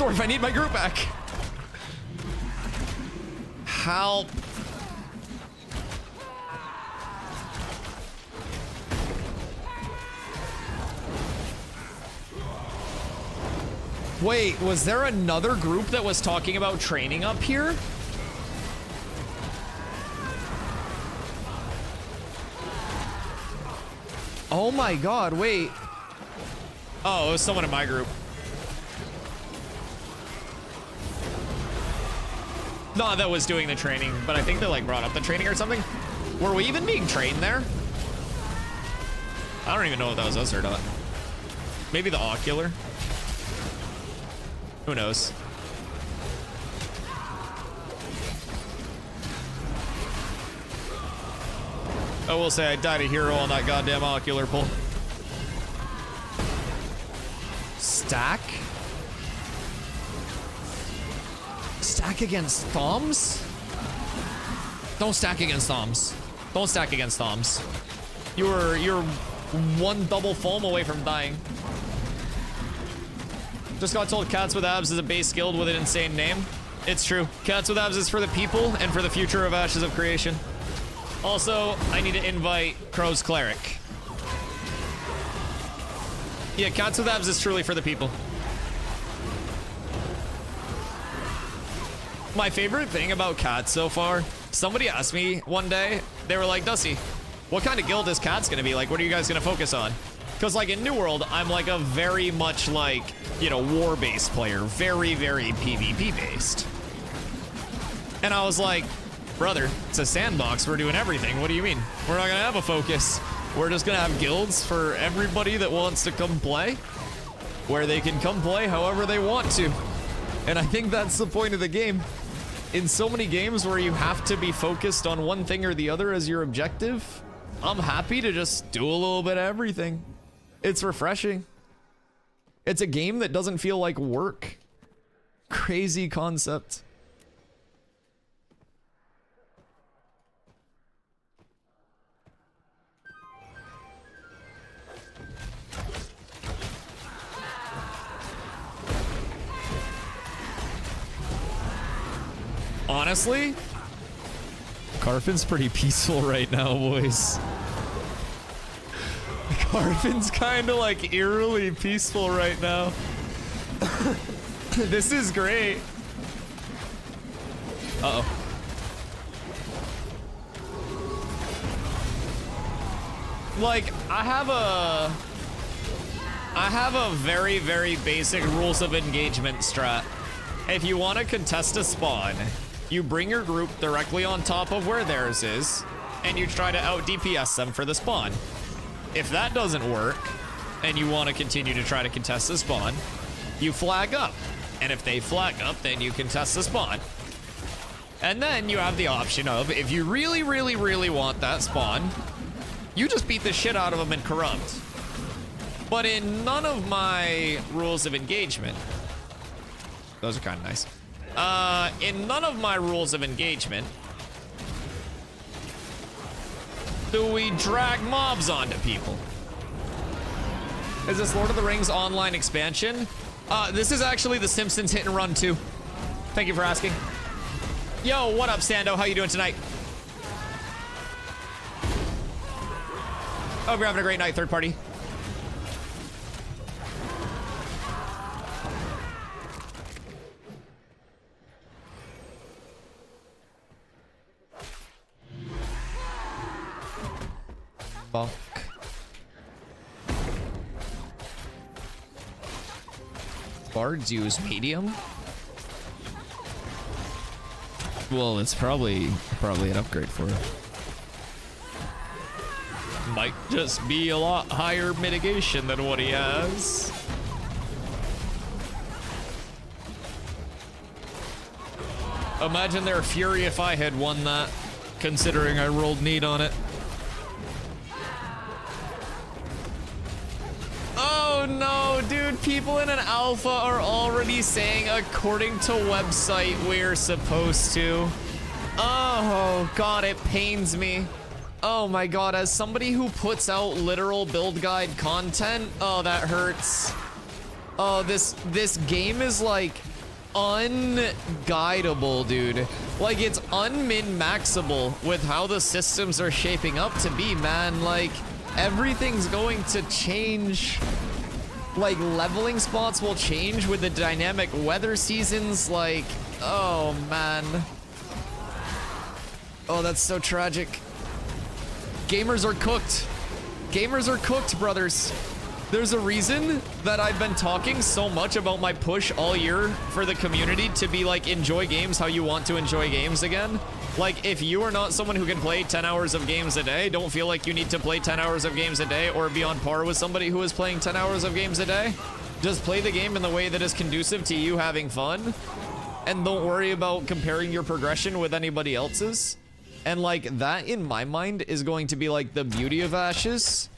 Thorf, I need my group back. Help. Wait, was there another group that was talking about training up here? Oh my god, wait. Oh, it was someone in my group. No, that was doing the training, but I think they like brought up the training or something. Were we even being trained there? I don't even know if that was us or not. Maybe the ocular. Who knows? I will say I died a hero on that goddamn ocular pull. Stack? Stack against Thoms? Don't stack against Thoms. Don't stack against Thoms. You're one double foam away from dying. Just got told Cats with Abs is a base guild with an insane name. It's true. Cats with Abs is for the people and for the future of Ashes of Creation. Also, I need to invite Crow's Cleric. Yeah, Cats with Abs is truly for the people. My favorite thing about Cats so far, somebody asked me one day, they were like, Dusty, what kind of guild is Cats gonna be? Like, what are you guys gonna focus on? Because like in New World, I'm like a very much like, you know, war-based player. Very, very PvP-based. And I was like, brother, it's a sandbox. We're doing everything. What do you mean? We're not gonna have a focus. We're just gonna have guilds for everybody that wants to come play, where they can come play however they want to. And I think that's the point of the game. In so many games where you have to be focused on one thing or the other as your objective, I'm happy to just do a little bit of everything. It's refreshing. It's a game that doesn't feel like work. Crazy concept. Honestly, Carfin's pretty peaceful right now, boys. Carfin's kind of like eerily peaceful right now. This is great. Uh-oh. Like, I have a very, very basic rules of engagement strat. If you want to contest a spawn, you bring your group directly on top of where theirs is, and you try to out DPS them for the spawn. If that doesn't work, and you want to continue to try to contest the spawn, you flag up. And if they flag up, then you contest the spawn. And then you have the option of, if you really, really, really want that spawn, you just beat the shit out of them and corrupt. But in none of my rules of engagement, those are kind of nice. In none of my rules of engagement do we drag mobs onto people. Is this Lord of the Rings online expansion? This is actually The Simpsons Hit and Run 2. Thank you for asking. Yo, what up, Sando? How you doing tonight? Hope you're having a great night, third party. Fuck. Bards use medium? Well, it's probably an upgrade for it. Might just be a lot higher mitigation than what he has. Imagine their fury if I had won that, considering I rolled need on it. Oh no, dude, people in an alpha are already saying according to website we're supposed to. Oh god, it pains me. Oh my god, as somebody who puts out literal build guide content, oh that hurts. Oh, this game is like unguidable, dude. Like, it's unmin-maxable with how the systems are shaping up to be, man. Like, everything's going to change. Like, leveling spots will change with the dynamic weather seasons. Like, oh, man. Oh, that's so tragic. Gamers are cooked. Gamers are cooked, brothers. There's a reason that I've been talking so much about my push all year for the community to be like, enjoy games how you want to enjoy games again. Like, if you are not someone who can play 10 hours of games a day, don't feel like you need to play 10 hours of games a day or be on par with somebody who is playing 10 hours of games a day. Just play the game in the way that is conducive to you having fun. And don't worry about comparing your progression with anybody else's. And like, that in my mind is going to be like the beauty of Ashes.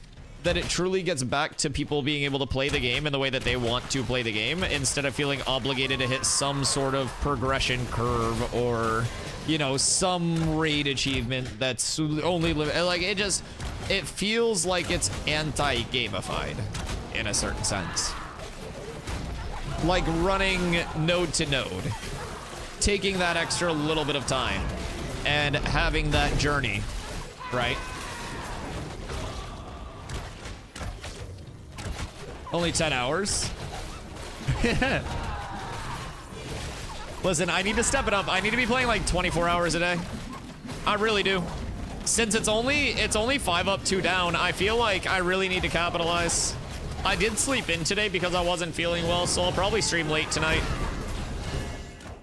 That it truly gets back to people being able to play the game in the way that they want to play the game instead of feeling obligated to hit some sort of progression curve or, you know, some raid achievement that's only like, it feels like it's anti-gamified in a certain sense. Like running node to node, taking that extra little bit of time and having that journey, right? Only 10 hours. Listen, I need to step it up. I need to be playing like 24 hours a day. I really do. Since it's only 5 up, 2 down, I feel like I really need to capitalize. I did sleep in today because I wasn't feeling well, so I'll probably stream late tonight.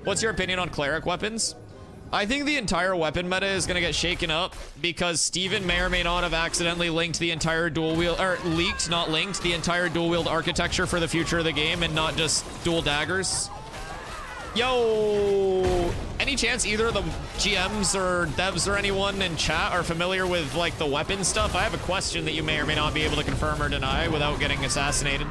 What's your opinion on cleric weapons? I think the entire weapon meta is going to get shaken up because Steven may or may not have accidentally linked the entire dual wield, or leaked, not linked, the entire dual wield architecture for the future of the game and not just dual daggers. Yo, any chance either of the GMs or devs or anyone in chat are familiar with like the weapon stuff? I have a question that you may or may not be able to confirm or deny without getting assassinated.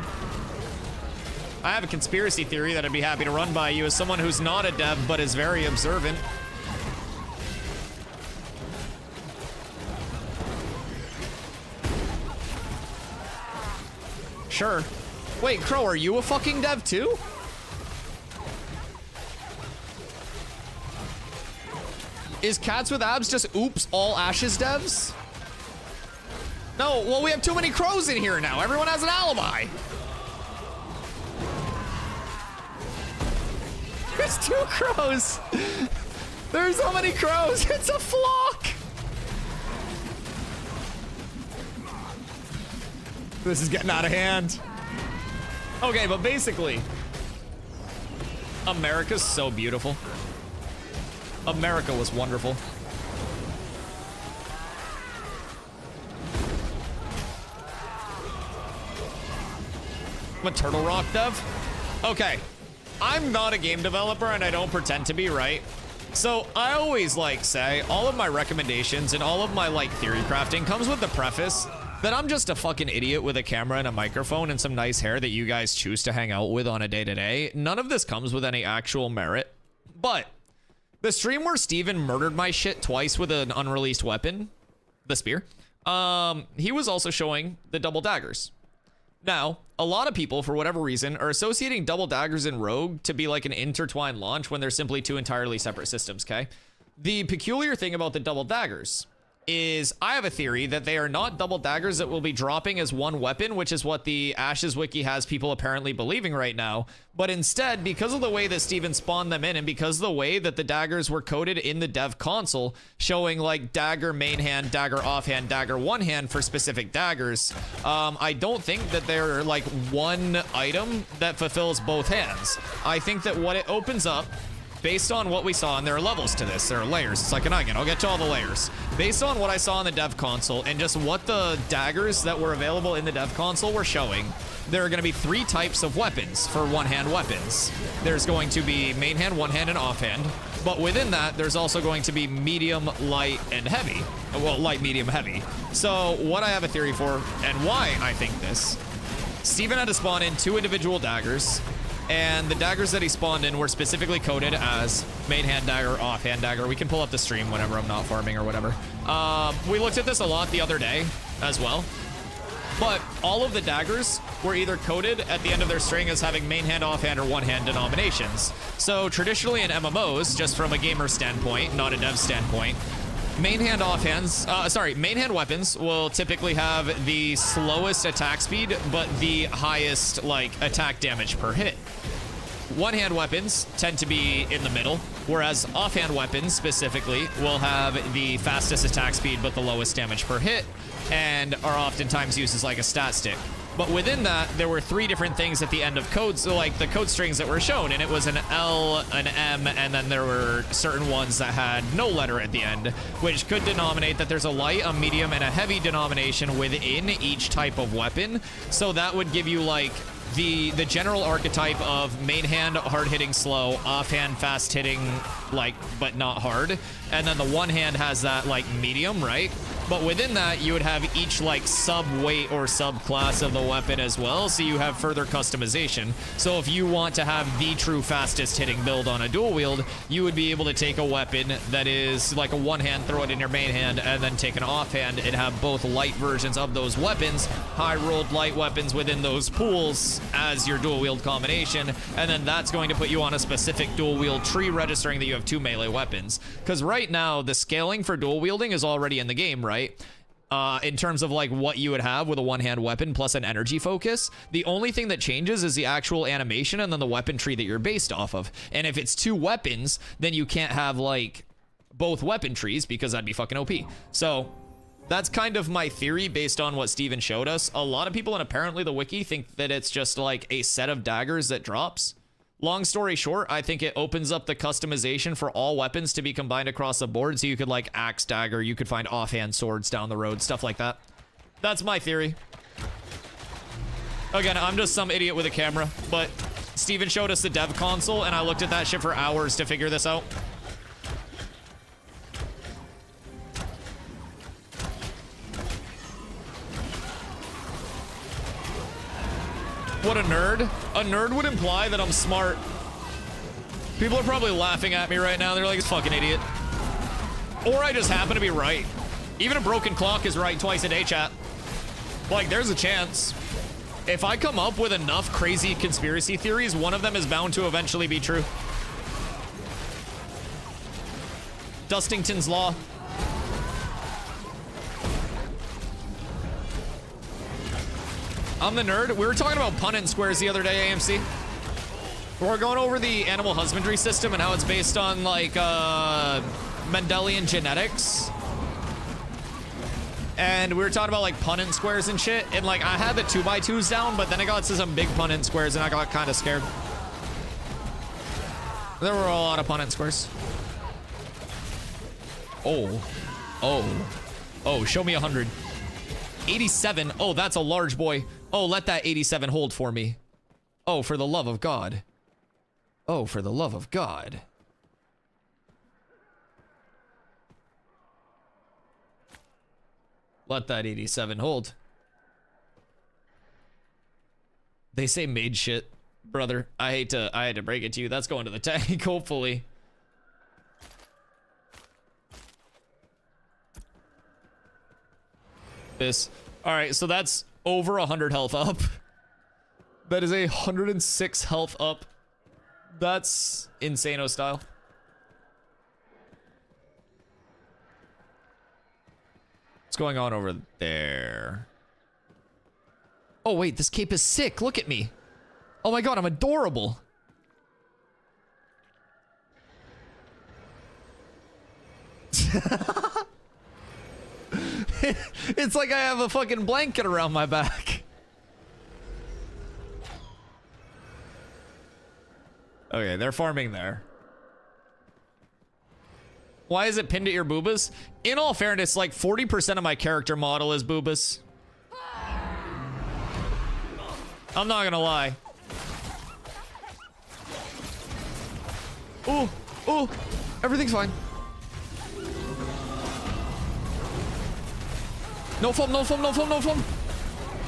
I have a conspiracy theory that I'd be happy to run by you as someone who's not a dev but is very observant. Sure. Wait, Crow, are you a fucking dev too? Is Cats with Abs just oops all Ashes devs? No, well, we have too many crows in here now. Everyone has an alibi. There's 2 crows. There's so many crows. It's a flock. This is getting out of hand. Okay, but basically, America's so beautiful. America was wonderful. I'm a Turtle Rock dev. Okay, I'm not a game developer and I don't pretend to be, right? So I always like say all of my recommendations and all of my like theory crafting comes with the preface that I'm just a fucking idiot with a camera and a microphone and some nice hair that you guys choose to hang out with on a day-to-day. None of this comes with any actual merit. But the stream where Steven murdered my shit twice with an unreleased weapon, the spear, he was also showing the double daggers. Now, a lot of people, for whatever reason, are associating double daggers and Rogue to be like an intertwined launch when they're simply 2 entirely separate systems, okay? The peculiar thing about the double daggers is I have a theory that they are not double daggers that will be dropping as one weapon, which is what the Ashes wiki has people apparently believing right now. But instead, because of the way that Steven spawned them in and because of the way that the daggers were coded in the dev console, showing like dagger main hand, dagger offhand, dagger one hand for specific daggers, I don't think that they're like one item that fulfills both hands. I think that what it opens up, based on what we saw, and there are levels to this, there are layers, it's like an onion, I'll get to all the layers. Based on what I saw in the dev console and just what the daggers that were available in the dev console were showing, there are going to be 3 types of weapons for one-hand weapons. There's going to be main hand, one hand, and offhand, but within that, there's also going to be medium, light, and heavy. Well, light, medium, heavy. So what I have a theory for, and why I think this, Steven had to spawn in 2 individual daggers, and the daggers that he spawned in were specifically coded as main hand dagger, offhand dagger. We can pull up the stream whenever I'm not farming or whatever. We looked at this a lot the other day as well. But all of the daggers were either coded at the end of their string as having main hand, offhand, or one hand denominations. So traditionally in MMOs, just from a gamer standpoint, not a dev standpoint, main hand weapons will typically have the slowest attack speed, but the highest like attack damage per hit. One-hand weapons tend to be in the middle, whereas offhand weapons specifically will have the fastest attack speed but the lowest damage per hit, and are oftentimes used as like a stat stick. But within that, there were 3 different things at the end of codes, so like the code strings that were shown, and it was an L, an M, and then there were certain ones that had no letter at the end, which could denominate that there's a light, a medium, and a heavy denomination within each type of weapon. So that would give you like the general archetype of main hand hard-hitting slow, offhand fast-hitting like but not hard, and then the one hand has that like medium, right? But within that, you would have each like sub-weight or sub-class of the weapon as well, so you have further customization. So if you want to have the true fastest hitting build on a dual wield, you would be able to take a weapon that is like a one hand, throw it in your main hand, and then take an offhand and have both light versions of those weapons, high-rolled light weapons within those pools as your dual wield combination, and then that's going to put you on a specific dual wield tree registering that you have 2 melee weapons. Because right now, the scaling for dual wielding is already in the game, right? In terms of like what you would have with a one-hand weapon plus an energy focus. The only thing that changes is the actual animation and then the weapon tree that you're based off of. And if it's 2 weapons, then you can't have like both weapon trees because that'd be fucking OP. So that's kind of my theory based on what Steven showed us. A lot of people, and apparently the wiki, think that it's just like a set of daggers that drops. Long story short, I think it opens up the customization for all weapons to be combined across the board, so you could like axe dagger, you could find offhand swords down the road, stuff like that. That's my theory. Again, I'm just some idiot with a camera, but Steven showed us the dev console, and I looked at that shit for hours to figure this out. What a nerd. A nerd would imply that I'm smart. People are probably laughing at me right now. They're like, this fucking idiot. Or I just happen to be right. Even a broken clock is right twice a day, chat. Like, there's a chance. If I come up with enough crazy conspiracy theories, one of them is bound to eventually be true. Dustington's Law. I'm the nerd. We were talking about Punnett squares the other day, AMC. We're going over the animal husbandry system and how it's based on like Mendelian genetics. And we were talking about like Punnett squares and shit. And like I had the 2x2s down, but then I got to some big Punnett squares and I got kind of scared. There were a lot of Punnett squares. Oh, show me 100. 87. Oh, that's a large boy. Oh, let that 87 hold for me. Oh, for the love of God. Oh, for the love of God. Let that 87 hold. They say made shit, brother. I had to break it to you. That's going to the tank, hopefully. This. All right, so that's over 100 health up. That is 106 health up. That's Insano style. What's going on over there? Oh wait, this cape is sick. Look at me. Oh my God, I'm adorable. It's like I have a fucking blanket around my back. Okay, they're farming there. Why is it pinned at your boobas? In all fairness, like 40% of my character model is boobas. I'm not gonna lie. Oh, everything's fine. No foam, no foam, no foam, no foam.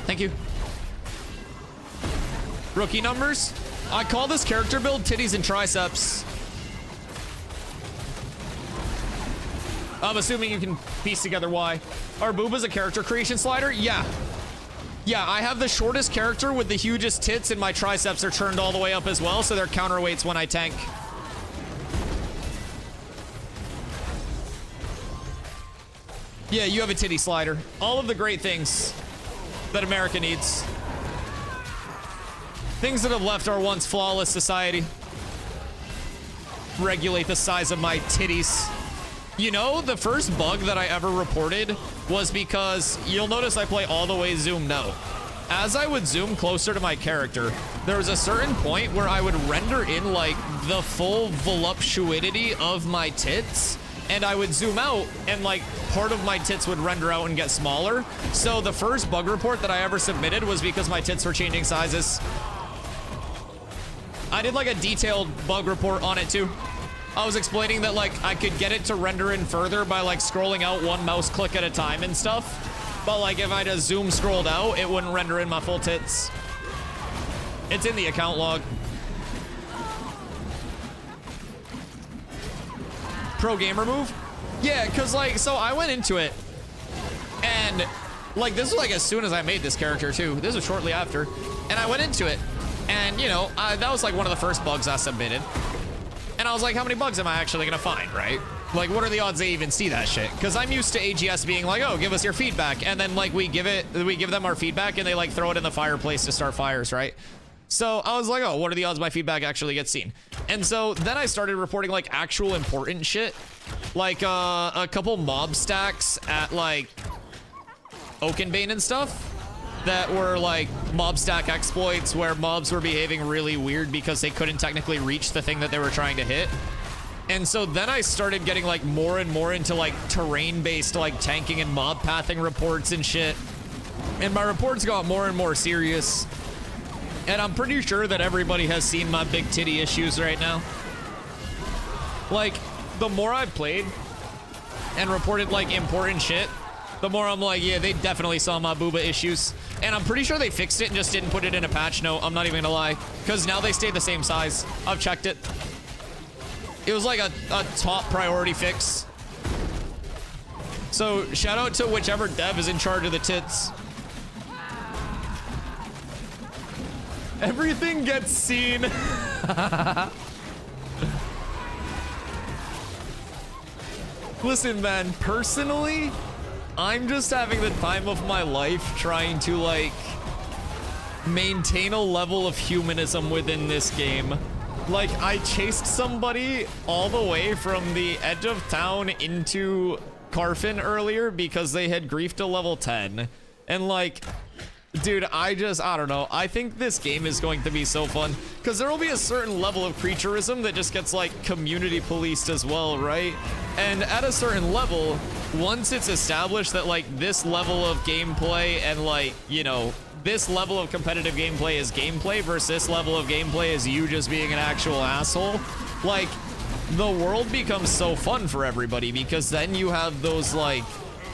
Thank you. Rookie numbers. I call this character build titties and triceps. I'm assuming you can piece together why. Are boobas a character creation slider? Yeah. Yeah, I have the shortest character with the hugest tits, and my triceps are turned all the way up as well, so they're counterweights when I tank. Yeah, you have a titty slider. All of the great things that America needs. Things that have left our once flawless society. Regulate the size of my titties. You know, the first bug that I ever reported was because you'll notice I play all the way zoomed out. As I would zoom closer to my character, there was a certain point where I would render in like the full voluptuosity of my tits, and I would zoom out and like part of my tits would render out and get smaller. So the first bug report that I ever submitted was because my tits were changing sizes. I did like a detailed bug report on it too. I was explaining that like I could get it to render in further by like scrolling out one mouse click at a time and stuff. But like if I just zoom scrolled out, it wouldn't render in my full tits. It's in the account log. Pro gamer move? Yeah, cause like, so I went into it and like, this was like as soon as I made this character too. This was shortly after. And I went into it and you know, that was like one of the first bugs I submitted. And I was like, how many bugs am I actually gonna find, right? Like, what are the odds they even see that shit? Because I'm used to AGS being like, oh, give us your feedback. And then like we give them our feedback and they like throw it in the fireplace to start fires, right? So I was like, oh, what are the odds my feedback actually gets seen? And so then I started reporting like actual important shit. Like a couple mob stacks at like Oakenbane and stuff that were like mob stack exploits where mobs were behaving really weird because they couldn't technically reach the thing that they were trying to hit. And so then I started getting like more and more into like terrain-based like tanking and mob pathing reports and shit. And my reports got more and more serious. And I'm pretty sure that everybody has seen my big titty issues right now. Like, the more I've played and reported like important shit, the more I'm like, yeah, they definitely saw my booba issues. And I'm pretty sure they fixed it and just didn't put it in a patch note. I'm not even gonna lie. Because now they stay the same size. I've checked it. It was like a top priority fix. So shout out to whichever dev is in charge of the tits. Everything gets seen. Listen, man, personally, I'm just having the time of my life trying to like maintain a level of humanism within this game. Like, I chased somebody all the way from the edge of town into Carfin earlier because they had griefed to level 10. And like, dude, I don't know. I think this game is going to be so fun because there will be a certain level of creaturism that just gets like community policed as well, right? And at a certain level, once it's established that like this level of gameplay and like, you know, this level of competitive gameplay is gameplay versus this level of gameplay is you just being an actual asshole, like the world becomes so fun for everybody because then you have those like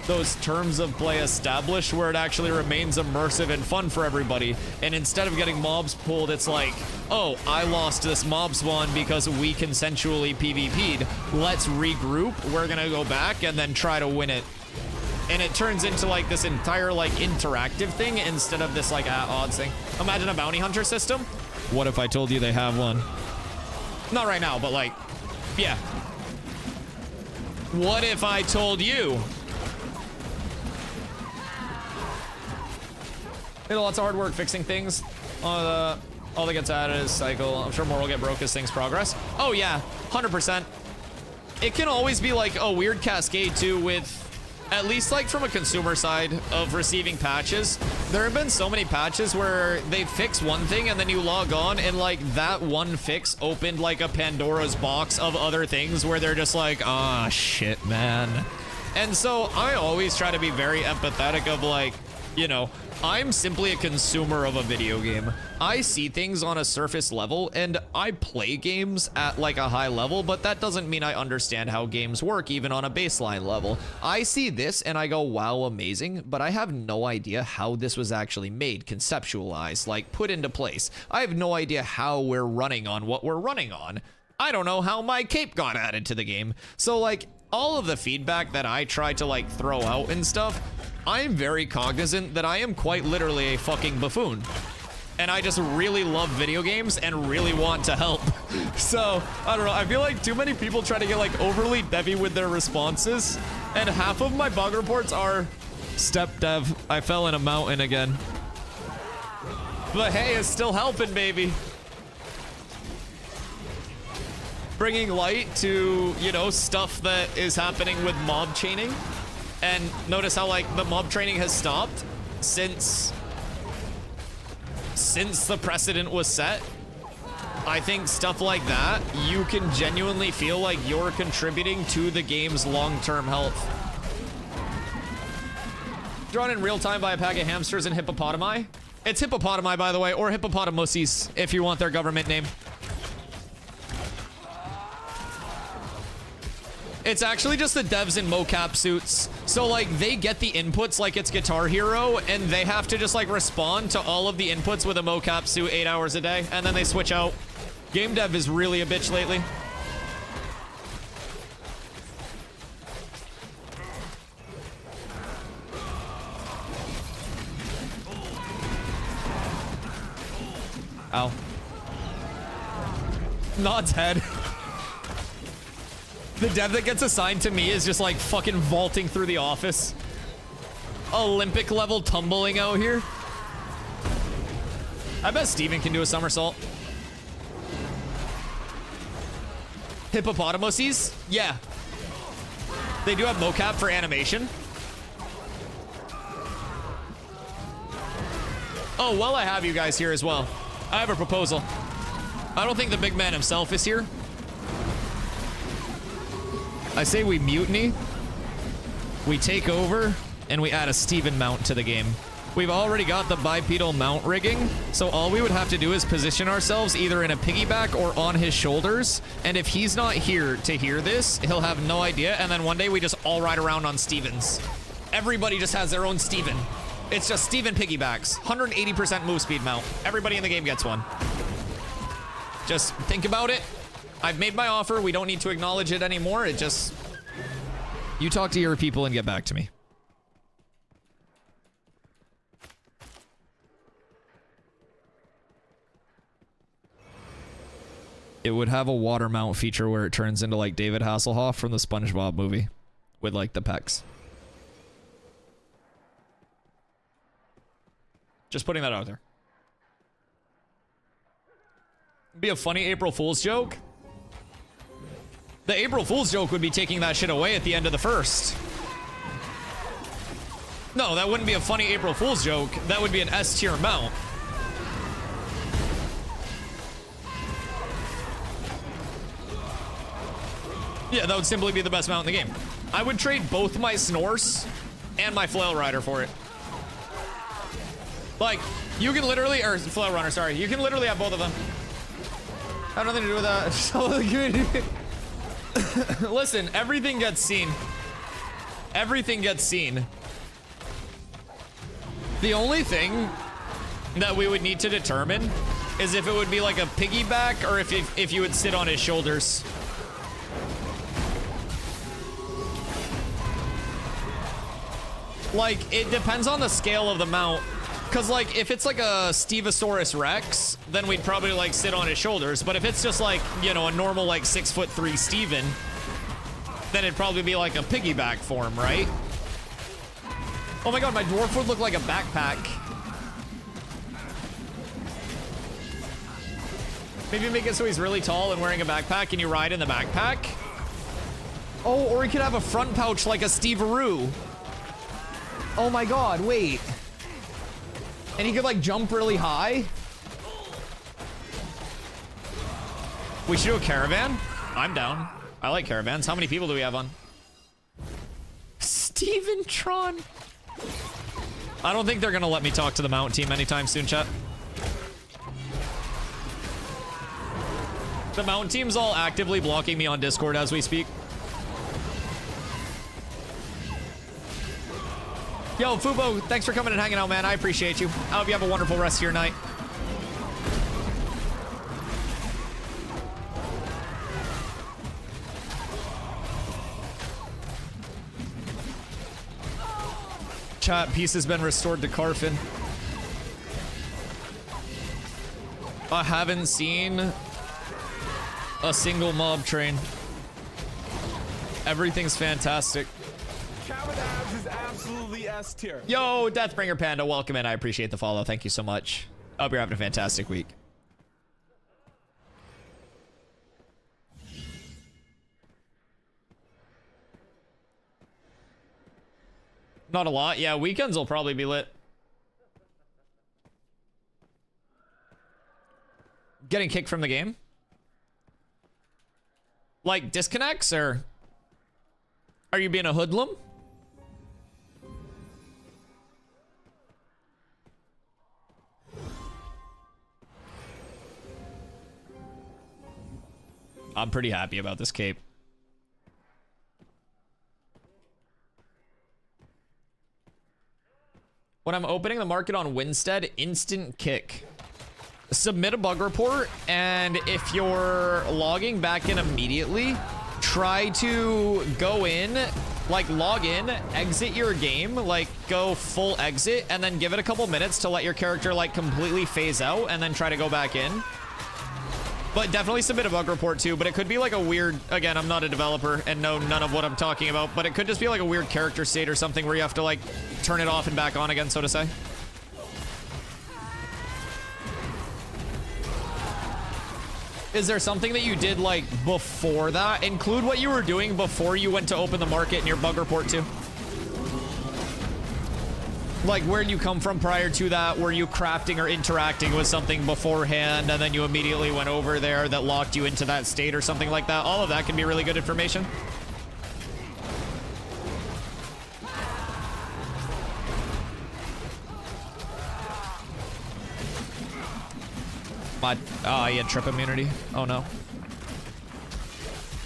those terms of play established where it actually remains immersive and fun for everybody. And instead of getting mobs pulled, it's like, oh, I lost this mob spawn because we consensually PvP'd. Let's regroup. We're gonna go back and then try to win it. And it turns into like this entire like interactive thing instead of this like at odds thing. Imagine a bounty hunter system. What if I told you they have one? Not right now, but like, yeah. What if I told you? Lots of hard work fixing things. All that gets added is cycle. I'm sure more will get broke as things progress. Oh yeah, 100%. It can always be like a weird cascade too with, at least like from a consumer side of receiving patches. There have been so many patches where they fix one thing and then you log on and like that one fix opened like a Pandora's box of other things where they're just like, ah, shit, man. And so I always try to be very empathetic of like, you know, I'm simply a consumer of a video game. I see things on a surface level and I play games at like a high level, but that doesn't mean I understand how games work even on a baseline level. I see this and I go, wow, amazing, but I have no idea how this was actually made, conceptualized, like put into place. I have no idea how we're running on what we're running on. I don't know how my cape got added to the game. So like all of the feedback that I try to like throw out and stuff, I am very cognizant that I am quite literally a fucking buffoon. And I just really love video games and really want to help. So, I don't know, I feel like too many people try to get like overly devy with their responses. And half of my bug reports are, step dev, I fell in a mountain again. But hey, it's still helping, baby. Bringing light to, you know, stuff that is happening with mob chaining. And notice how like the mob training has stopped since the precedent was set. I think stuff like that, you can genuinely feel like you're contributing to the game's long-term health. Drawn in real time by a pack of hamsters and hippopotami. It's hippopotami, by the way, or hippopotamuses, if you want their government name. It's actually just the devs in mocap suits. So like they get the inputs like it's Guitar Hero and they have to just like respond to all of the inputs with a mocap suit 8 hours a day and then they switch out. Game dev is really a bitch lately. Ow. Nod's head. The dev that gets assigned to me is just like fucking vaulting through the office. Olympic level tumbling out here. I bet Steven can do a somersault. Hippopotamuses? Yeah. They do have mocap for animation. Oh, well, I have you guys here as well. I have a proposal. I don't think the big man himself is here. I say we mutiny, we take over, and we add a Steven mount to the game. We've already got the bipedal mount rigging, so all we would have to do is position ourselves either in a piggyback or on his shoulders, and if he's not here to hear this, he'll have no idea, and then one day we just all ride around on Stevens. Everybody just has their own Steven. It's just Steven piggybacks, 180% move speed mount. Everybody in the game gets one. Just think about it. I've made my offer. We don't need to acknowledge it anymore. It just... You talk to your people and get back to me. It would have a water mount feature where it turns into like David Hasselhoff from the SpongeBob movie with like the pecs. Just putting that out there. Be a funny April Fool's joke. The April Fool's joke would be taking that shit away at the end of the first. No, that wouldn't be a funny April Fool's joke. That would be an S tier mount. Yeah, that would simply be the best mount in the game. I would trade both my Snorse and my Flail Rider for it. Like, you can literally, or Flail Runner, sorry. You can literally have both of them. I have nothing to do with that. Listen, everything gets seen. Everything gets seen. The only thing that we would need to determine is if it would be like a piggyback or if you would sit on his shoulders. Like, it depends on the scale of the mount. Because, like, if it's like a Stegosaurus Rex, then we'd probably, like, sit on his shoulders. But if it's just, like, you know, a normal, like, 6'3" Steven, then it'd probably be, like, a piggyback form, right? Oh my god, my dwarf would look like a backpack. Maybe make it so he's really tall and wearing a backpack and you ride in the backpack. Oh, or he could have a front pouch like a Steveroo. Oh my god, wait. And he could like jump really high. We should do a caravan. I'm down. I like caravans. How many people do we have on? Steven Tron. I don't think they're gonna let me talk to the mount team anytime soon, chat. The mount team's all actively blocking me on Discord as we speak. Yo, Fubo, thanks for coming and hanging out, man. I appreciate you. I hope you have a wonderful rest of your night. Chat, peace has been restored to Carfin. I haven't seen a single mob train. Everything's fantastic. Cat with abs is absolutely S tier. Yo, Deathbringer Panda, welcome in. I appreciate the follow. Thank you so much. I hope you're having a fantastic week. Not a lot. Yeah, weekends will probably be lit. Getting kicked from the game? Like disconnects, or are you being a hoodlum? I'm pretty happy about this cape. When I'm opening the market on Winstead, instant kick. Submit a bug report, and if you're logging back in immediately, try to go in, like log in, exit your game, like go full exit, and then give it a couple minutes to let your character like completely phase out, and then try to go back in. But definitely submit a bug report too, but it could be like a weird, again, I'm not a developer and know none of what I'm talking about, but it could just be like a weird character state or something where you have to like turn it off and back on again, so to say. Is there something that you did like before that? Include what you were doing before you went to open the market in your bug report too. Like, where'd you come from prior to that? Were you crafting or interacting with something beforehand and then you immediately went over there that locked you into that state or something like that? All of that can be really good information. Oh, he had trip immunity. Oh no.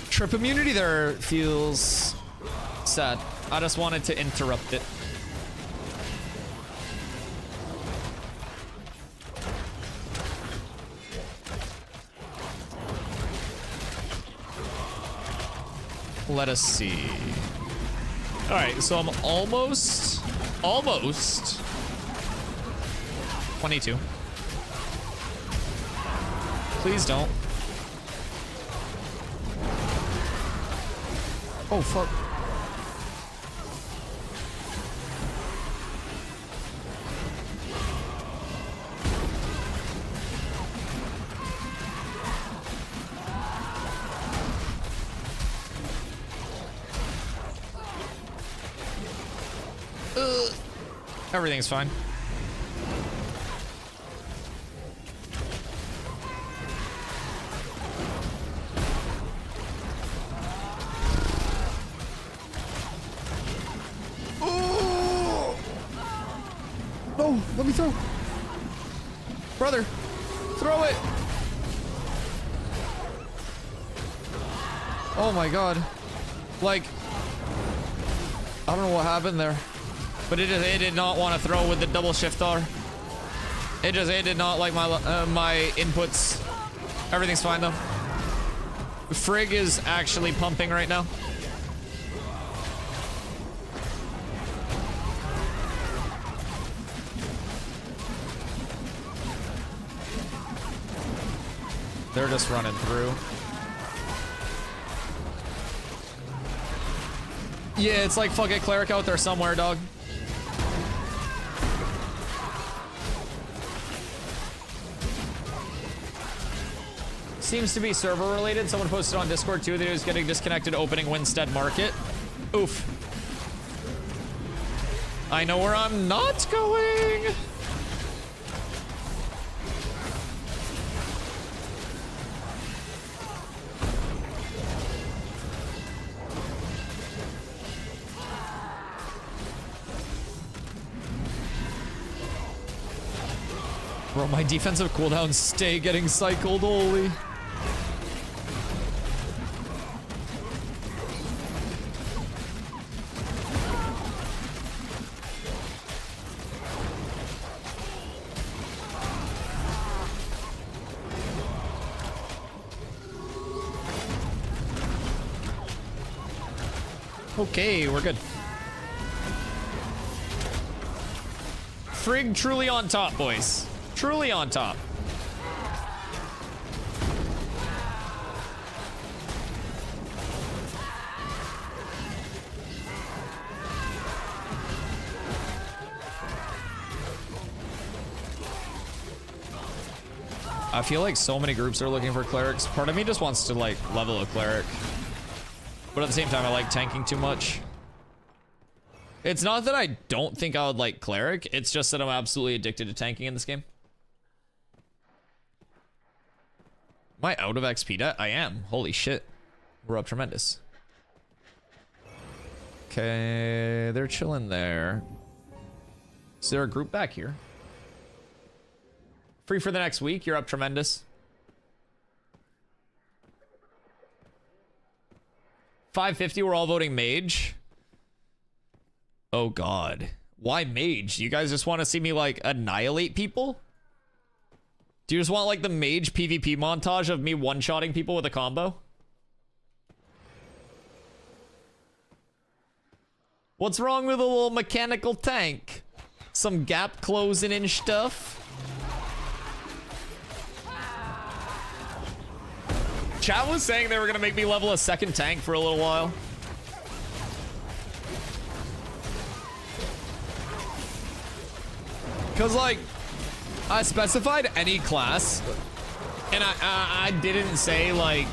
Trip immunity there feels sad. I just wanted to interrupt it. Let us see. All right, so I'm almost 22. Please don't. Oh, fuck. Everything's fine. No, let me throw. Brother, throw it. Oh my god. Like, I don't know what happened there, but it did not want to throw with the double shift R. It did not like my inputs. Everything's fine though. Frigg is actually pumping right now. They're just running through. Yeah, it's like fucking cleric out there somewhere, dog. Seems to be server related. Someone posted on Discord too that he was getting disconnected opening Winstead Market. Oof. I know where I'm not going. Bro, my defensive cooldowns stay getting cycled, holy. Okay, we're good. Frigg truly on top, boys. Truly on top. I feel like so many groups are looking for clerics. Part of me just wants to like level a cleric. But at the same time, I like tanking too much. It's not that I don't think I would like cleric. It's just that I'm absolutely addicted to tanking in this game. Am I out of XP debt? I am. Holy shit. We're up tremendous. Okay, they're chilling there. Is there a group back here? Free for the next week. You're up tremendous. 550. We're all voting mage. Oh god. Why mage? You guys just want to see me like annihilate people? Do you just want like the mage PvP montage of me one-shotting people with a combo? What's wrong with a little mechanical tank? Some gap closing and stuff? Chat was saying they were gonna make me level a second tank for a little while. Cause like, I specified any class, and I didn't say like,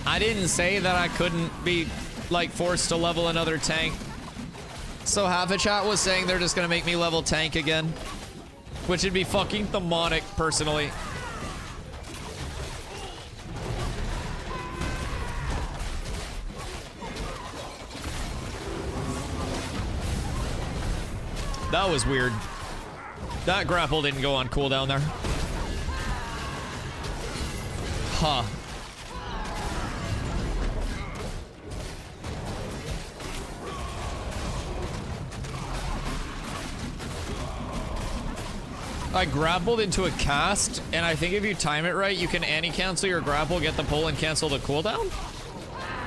I didn't say that I couldn't be like forced to level another tank. So half the chat was saying they're just gonna make me level tank again, which would be fucking demonic personally. That was weird. That grapple didn't go on cooldown there. Huh. I grappled into a cast, and I think if you time it right, you can anti-cancel your grapple, get the pull, and cancel the cooldown?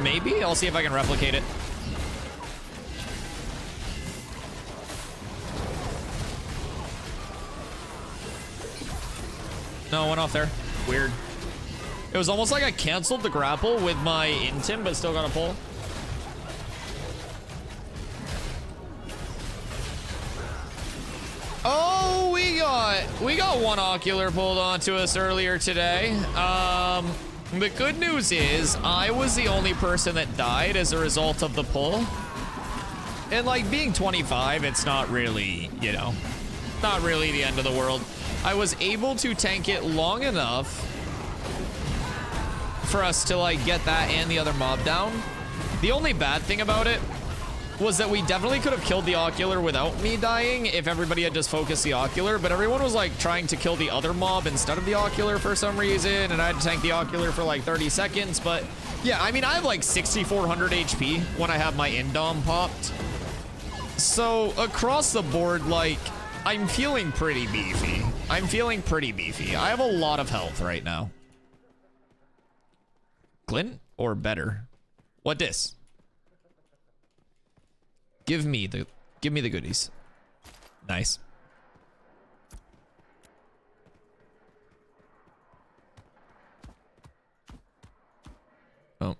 Maybe? I'll see if I can replicate it. No, went off there. Weird. It was almost like I canceled the grapple with my intim, but still got a pull. Oh, we got one ocular pulled onto us earlier today. The good news is I was the only person that died as a result of the pull. And like being 25, it's not really, you know, not really the end of the world. I was able to tank it long enough for us to like get that and the other mob down. The only bad thing about it was that we definitely could have killed the ocular without me dying if everybody had just focused the ocular, but everyone was like trying to kill the other mob instead of the ocular for some reason, and I had to tank the ocular for like 30 seconds. But yeah, I mean, I have like 6,400 HP when I have my indom popped. So across the board, like, I'm feeling pretty beefy. I'm feeling pretty beefy. I have a lot of health right now. Glint or better? What dis? Give me the goodies. Nice. Oh.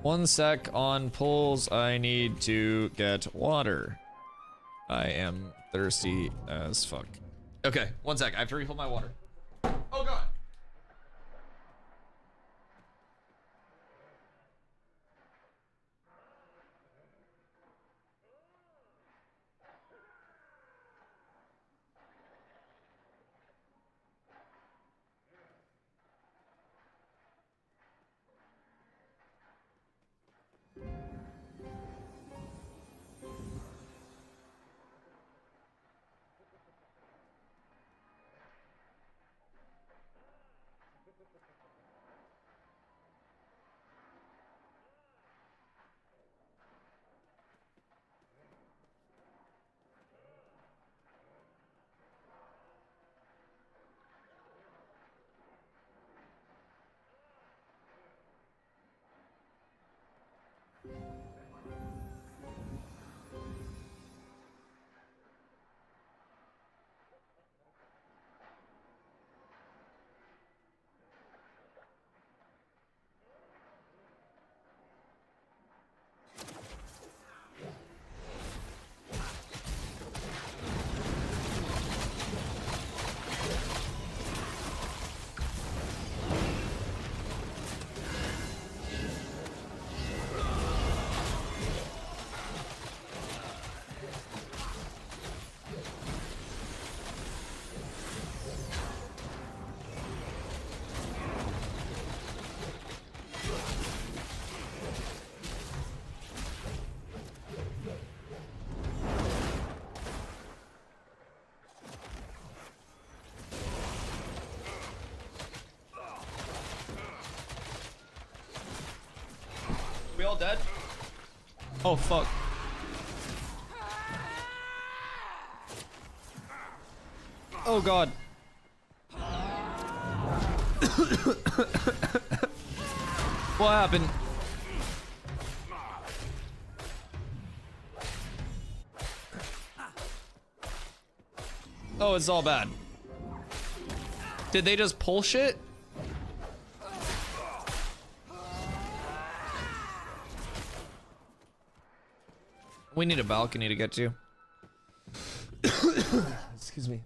1 sec on pulls. I need to get water. I am thirsty as fuck. Okay, 1 sec. I have to refill my water. Oh god. We all dead? Oh fuck. Oh god. What happened? Oh, it's all bad. Did they just pull shit? We need a balcony to get to. Excuse me.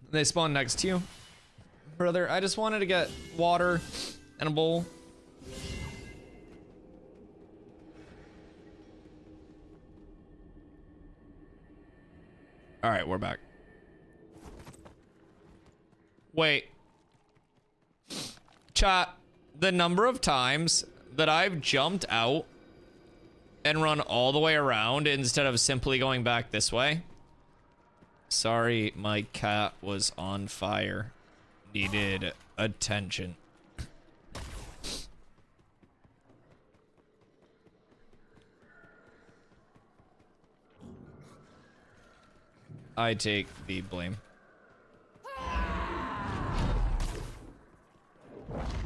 They spawn next to you. Brother, I just wanted to get water and a bowl. All right, we're back. Wait. Chat, the number of times that I've jumped out and run all the way around instead of simply going back this way. Sorry, my cat was on fire. Needed attention. I take the blame.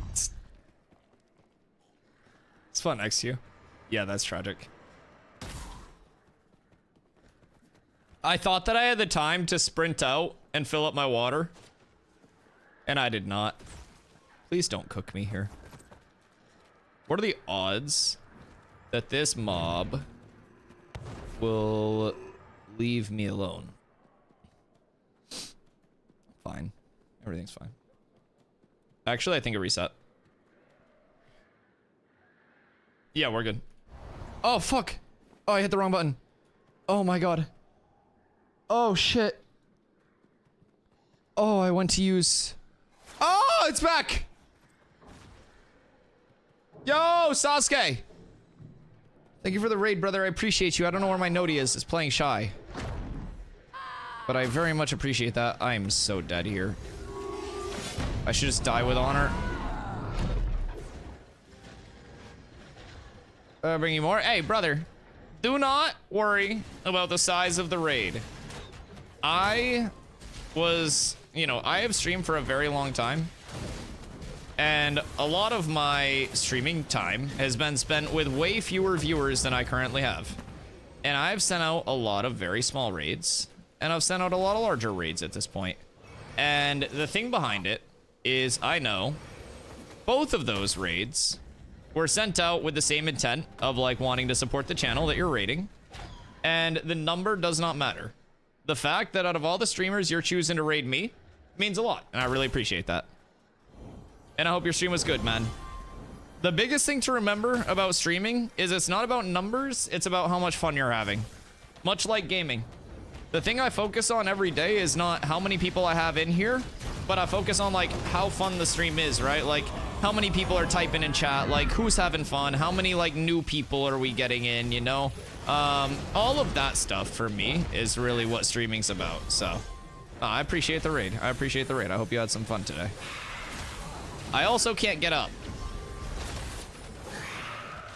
It's fun next to you. Yeah, that's tragic. I thought that I had the time to sprint out and fill up my water, and I did not. Please don't cook me here. What are the odds that this mob will leave me alone? Fine. Everything's fine. Actually, I think it reset. Yeah, we're good. Oh, fuck. Oh, I hit the wrong button. Oh, my God. Oh, shit. Oh, I went to use... Oh, it's back! Yo, Sasuke! Thank you for the raid, brother. I appreciate you. I don't know where my Noti is. It's playing shy. But I very much appreciate that. I'm so dead here. I should just die with honor. Bring you more? Hey, brother. Do not worry about the size of the raid. I was, you know, I have streamed for a very long time. And a lot of my streaming time has been spent with way fewer viewers than I currently have. And I've sent out a lot of very small raids. And I've sent out a lot of larger raids at this point. And the thing behind it is I know both of those raids were sent out with the same intent of like wanting to support the channel that you're raiding. And the number does not matter. The fact that out of all the streamers you're choosing to raid me means a lot. And I really appreciate that. And I hope your stream was good, man. The biggest thing to remember about streaming is it's not about numbers, it's about how much fun you're having. Much like gaming. The thing I focus on every day is not how many people I have in here, but I focus on like how fun the stream is, right? Like how many people are typing in chat, like who's having fun, how many like new people are we getting in, you know? All of that stuff for me is really what streaming's about. So I appreciate the raid. I appreciate the raid. I hope you had some fun today. I also can't get up.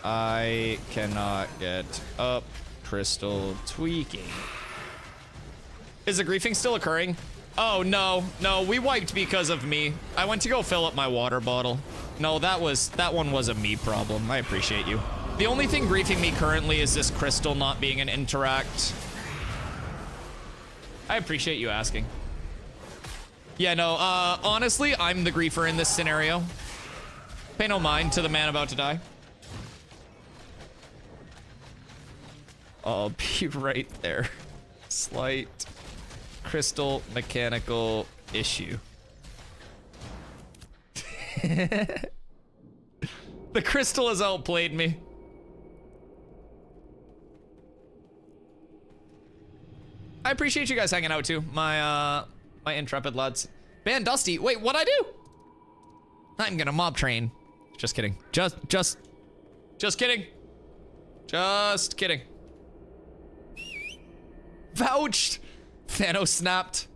I cannot get up. Crystal tweaking. Is the griefing still occurring? Oh, no. No, we wiped because of me. I went to go fill up my water bottle. No, that one was a me problem. I appreciate you. The only thing griefing me currently is this crystal not being an interact. I appreciate you asking. Yeah, no, honestly, I'm the griefer in this scenario. Pay no mind to the man about to die. I'll be right there. Slight crystal mechanical issue. The crystal has outplayed me. I appreciate you guys hanging out too, my intrepid lads. Man, Dusty, wait, what'd I do? I'm gonna mob train. Just kidding. Just kidding. Just kidding. Vouched. Thanos snapped.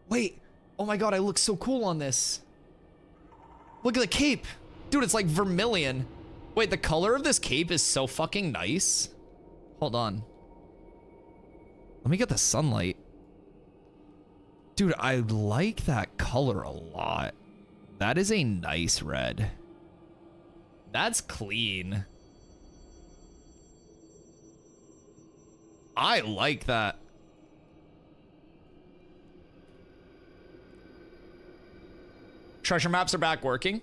Wait. Oh my god, I look so cool on this. Look at the cape. Dude, it's like vermilion. Wait, the color of this cape is so fucking nice. Hold on. Let me get the sunlight. Dude, I like that color a lot. That is a nice red. That's clean. I like that. Treasure maps are back working.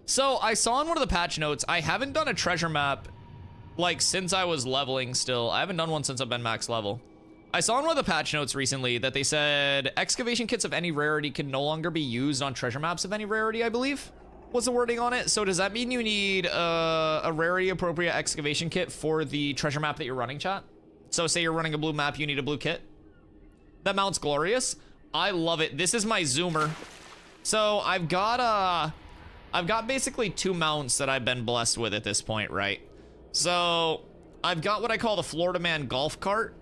So I saw in one of the patch notes, I haven't done a treasure map like since I was leveling still. I haven't done one since I've been max level. I saw in one of the patch notes recently that they said excavation kits of any rarity can no longer be used on treasure maps of any rarity, I believe. What's the wording on it? So does that mean you need a rarity appropriate excavation kit for the treasure map that you're running, chat? So say you're running a blue map, you need a blue kit. That mount's glorious. I love it. This is my zoomer. So I've got basically two mounts that I've been blessed with at this point, right? So I've got what I call the Florida Man golf cart.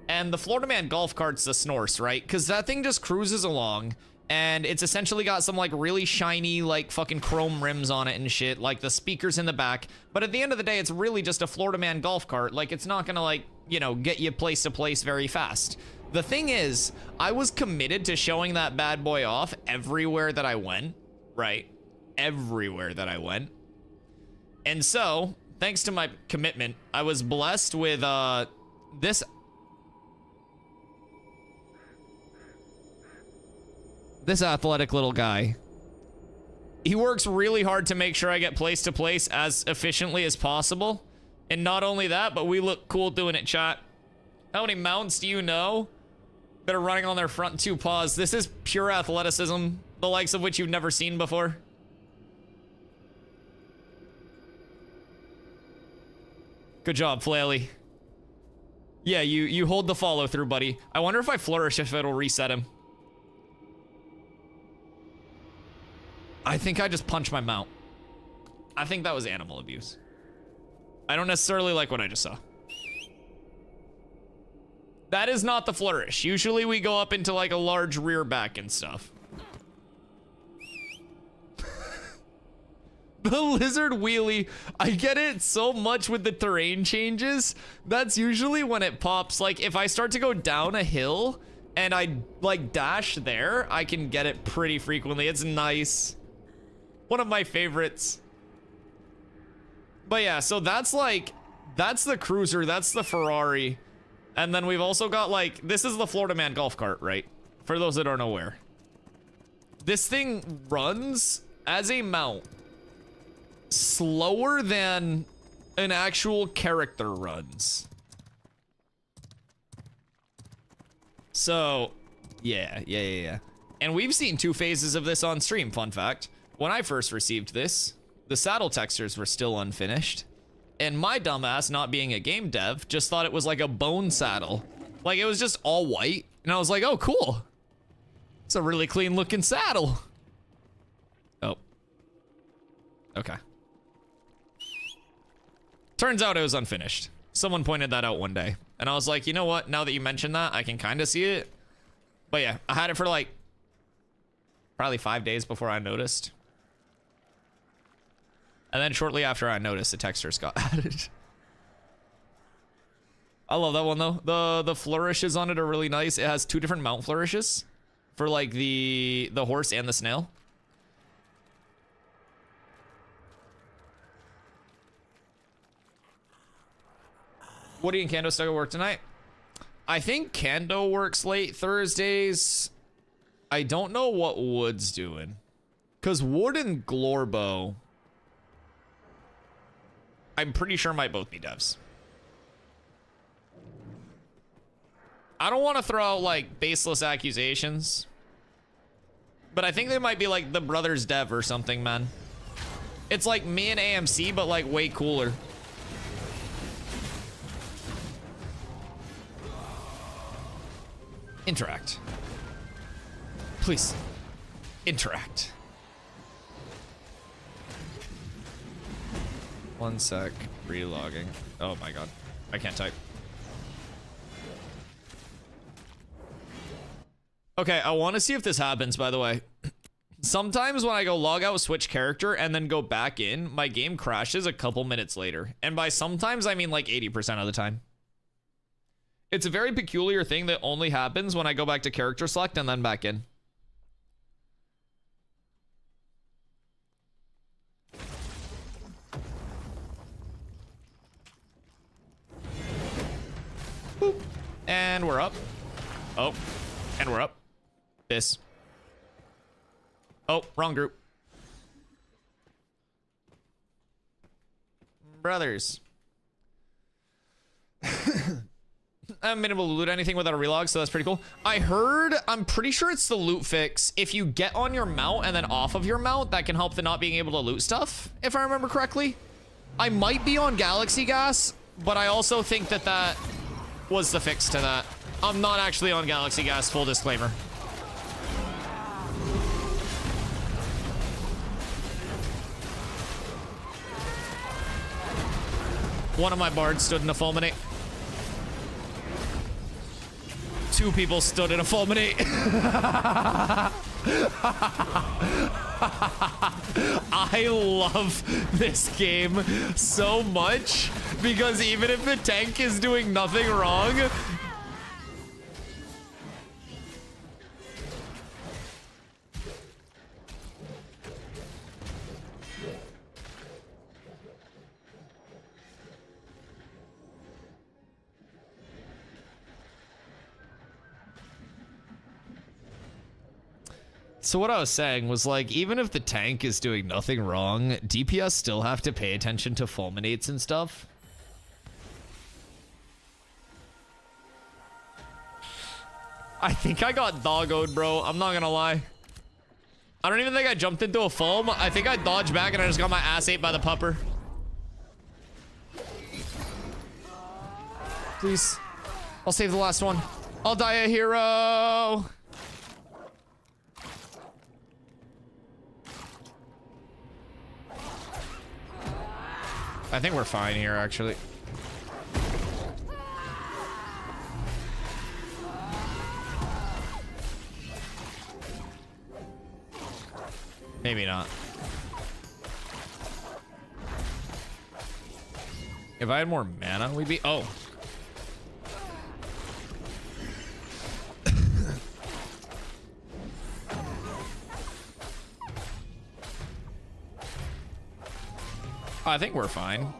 And the Florida Man golf cart's the Snorse, right? Because that thing just cruises along, and it's essentially got some like really shiny like fucking chrome rims on it and shit, like the speakers in the back. But at the end of the day, it's really just a Florida Man golf cart. Like, it's not gonna like, you know, get you place to place very fast. The thing is, I was committed to showing that bad boy off everywhere that I went, right? Everywhere that I went. And so, thanks to my commitment, I was blessed with this athletic little guy. He works really hard to make sure I get place to place as efficiently as possible. And not only that, but we look cool doing it, chat. How many mounts do you know that are running on their front two paws? This is pure athleticism, the likes of which you've never seen before. Good job, Flaily. Yeah, you hold the follow through, buddy. I wonder if I flourish if it'll reset him. I think I just punched my mount. I think that was animal abuse. I don't necessarily like what I just saw. That is not the flourish. Usually we go up into like a large rear back and stuff. The lizard wheelie, I get it so much with the terrain changes. That's usually when it pops. Like if I start to go down a hill and I like dash there, I can get it pretty frequently. It's nice. One of my favorites. But yeah, so that's like, that's the cruiser, that's the Ferrari. And then we've also got like, this is the Florida Man golf cart, right? For those that aren't aware. This thing runs as a mount slower than an actual character runs. So, yeah. And we've seen two phases of this on stream, fun fact. When I first received this, the saddle textures were still unfinished. And my dumbass, not being a game dev, just thought it was like a bone saddle. Like it was just all white. And I was like, oh, cool. It's a really clean looking saddle. Oh. Okay. Turns out it was unfinished. Someone pointed that out one day. And I was like, you know what? Now that you mention that, I can kind of see it. But yeah, I had it for like probably 5 days before I noticed. And then shortly after I noticed, the textures got added. I love that one though. The flourishes on it are really nice. It has two different mount flourishes for like the horse and the snail. Woody and Kando still at work tonight? I think Kando works late Thursdays. I don't know what Wood's doing. Because Wood and Glorbo, I'm pretty sure might both be devs. I don't want to throw out like baseless accusations, but I think they might be like the brothers dev or something, man. It's like me and AMC, but like way cooler. Interact. Please. Interact. 1 sec. Relogging. Oh my god. I can't type. Okay, I want to see if this happens, by the way. Sometimes when I go log out, switch character, and then go back in, my game crashes a couple minutes later. And by sometimes, I mean like 80% of the time. It's a very peculiar thing that only happens when I go back to character select and then back in. Boop. And we're up. Oh, and we're up. This. Oh, wrong group. Brothers. I haven't been able to loot anything without a relog, so that's pretty cool. I heard, I'm pretty sure it's the loot fix. If you get on your mount and then off of your mount, that can help the not being able to loot stuff, if I remember correctly. I might be on Galaxy Gas, but I also think that that was the fix to that. I'm not actually on Galaxy Gas, full disclaimer. One of my bards stood in a fulminate. 2 people stood in a fulminate. I love this game so much because even if the tank is doing nothing wrong, so what I was saying was, like, even if the tank is doing nothing wrong, DPS still have to pay attention to fulminates and stuff. I think I got doggoed, bro. I'm not gonna lie. I don't even think I jumped into a foam. I think I dodged back and I just got my ass ate by the pupper. Please. I'll save the last one. I'll die a hero. I think we're fine here, actually. Maybe not. If I had more mana, we'd be... Oh. I think we're fine.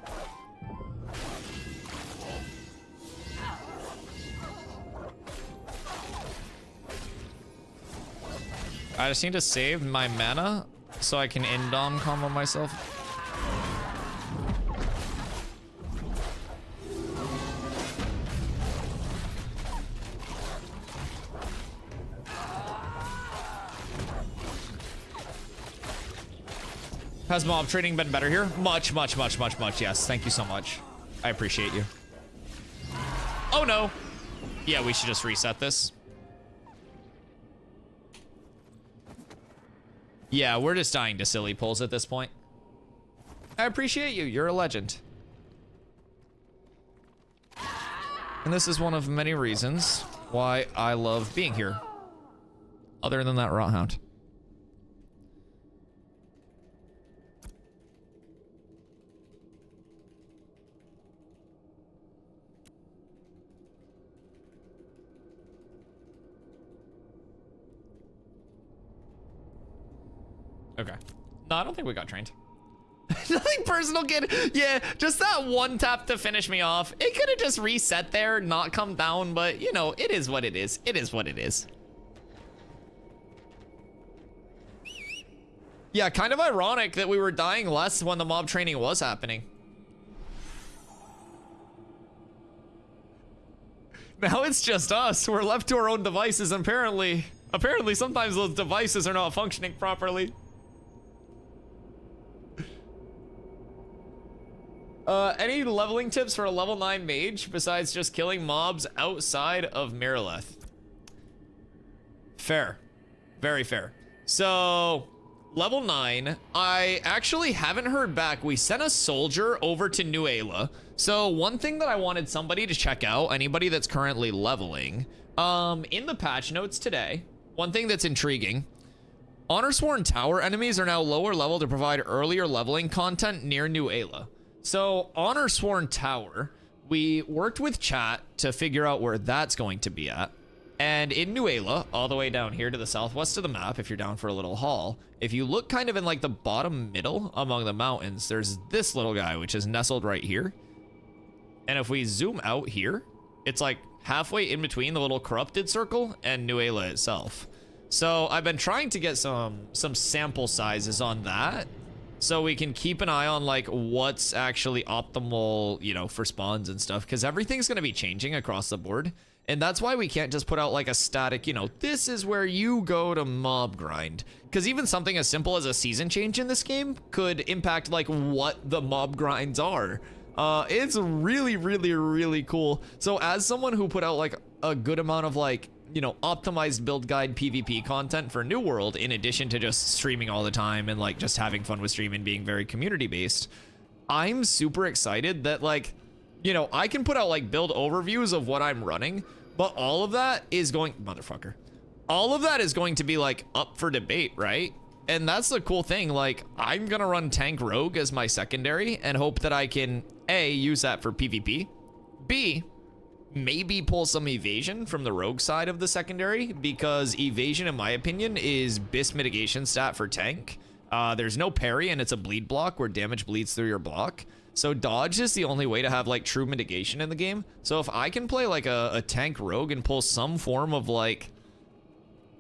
I just need to save my mana so I can end-dom combo myself. Has mob trading been better here? Much, yes. Thank you so much. I appreciate you. Oh no. Yeah, we should just reset this. Yeah, we're just dying to silly pulls at this point. I appreciate you. You're a legend. And this is one of many reasons why I love being here. Other than that rot hound. Okay. No, I don't think we got trained. Nothing personal, kid. Yeah, just that one tap to finish me off. It could have just reset there, not come down, but you know, it is what it is. It is what it is. Yeah, kind of ironic that we were dying less when the mob training was happening. Now it's just us. We're left to our own devices, and apparently sometimes those devices are not functioning properly. Any leveling tips for a level 9 mage besides just killing mobs outside of Miraleth? Fair. Very fair. So, level 9, I actually haven't heard back. We sent a soldier over to New Ayla. So one thing that I wanted somebody to check out, anybody that's currently leveling, in the patch notes today, one thing that's intriguing, Honor Sworn Tower enemies are now lower level to provide earlier leveling content near New Ayla. So Honor Sworn Tower, we worked with chat to figure out where that's going to be at. And in New Ayla, all the way down here to the southwest of the map, if you're down for a little haul, if you look kind of in like the bottom middle among the mountains, there's this little guy, which is nestled right here. And if we zoom out here, it's like halfway in between the little corrupted circle and New Ayla itself. So I've been trying to get some sample sizes on that, so we can keep an eye on like what's actually optimal, you know, for spawns and stuff, because everything's going to be changing across the board. And that's why we can't just put out like a static, you know, this is where you go to mob grind. Because even something as simple as a season change in this game could impact like what the mob grinds are. It's really, really, really cool. So as someone who put out like a good amount of like, you know, optimized build guide PvP content for New World, in addition to just streaming all the time and like just having fun with stream and being very community based, I'm super excited that like, you know, I can put out like build overviews of what I'm running, but all of that is going, motherfucker, all of that is going to be like up for debate, right? And that's the cool thing. Like, I'm gonna run tank rogue as my secondary and hope that I can A, use that for PvP, B, maybe pull some evasion from the rogue side of the secondary, because evasion, in my opinion, is BIS mitigation stat for tank. There's no parry and it's a bleed block where damage bleeds through your block. So dodge is the only way to have like true mitigation in the game. So if I can play like a tank rogue and pull some form of like,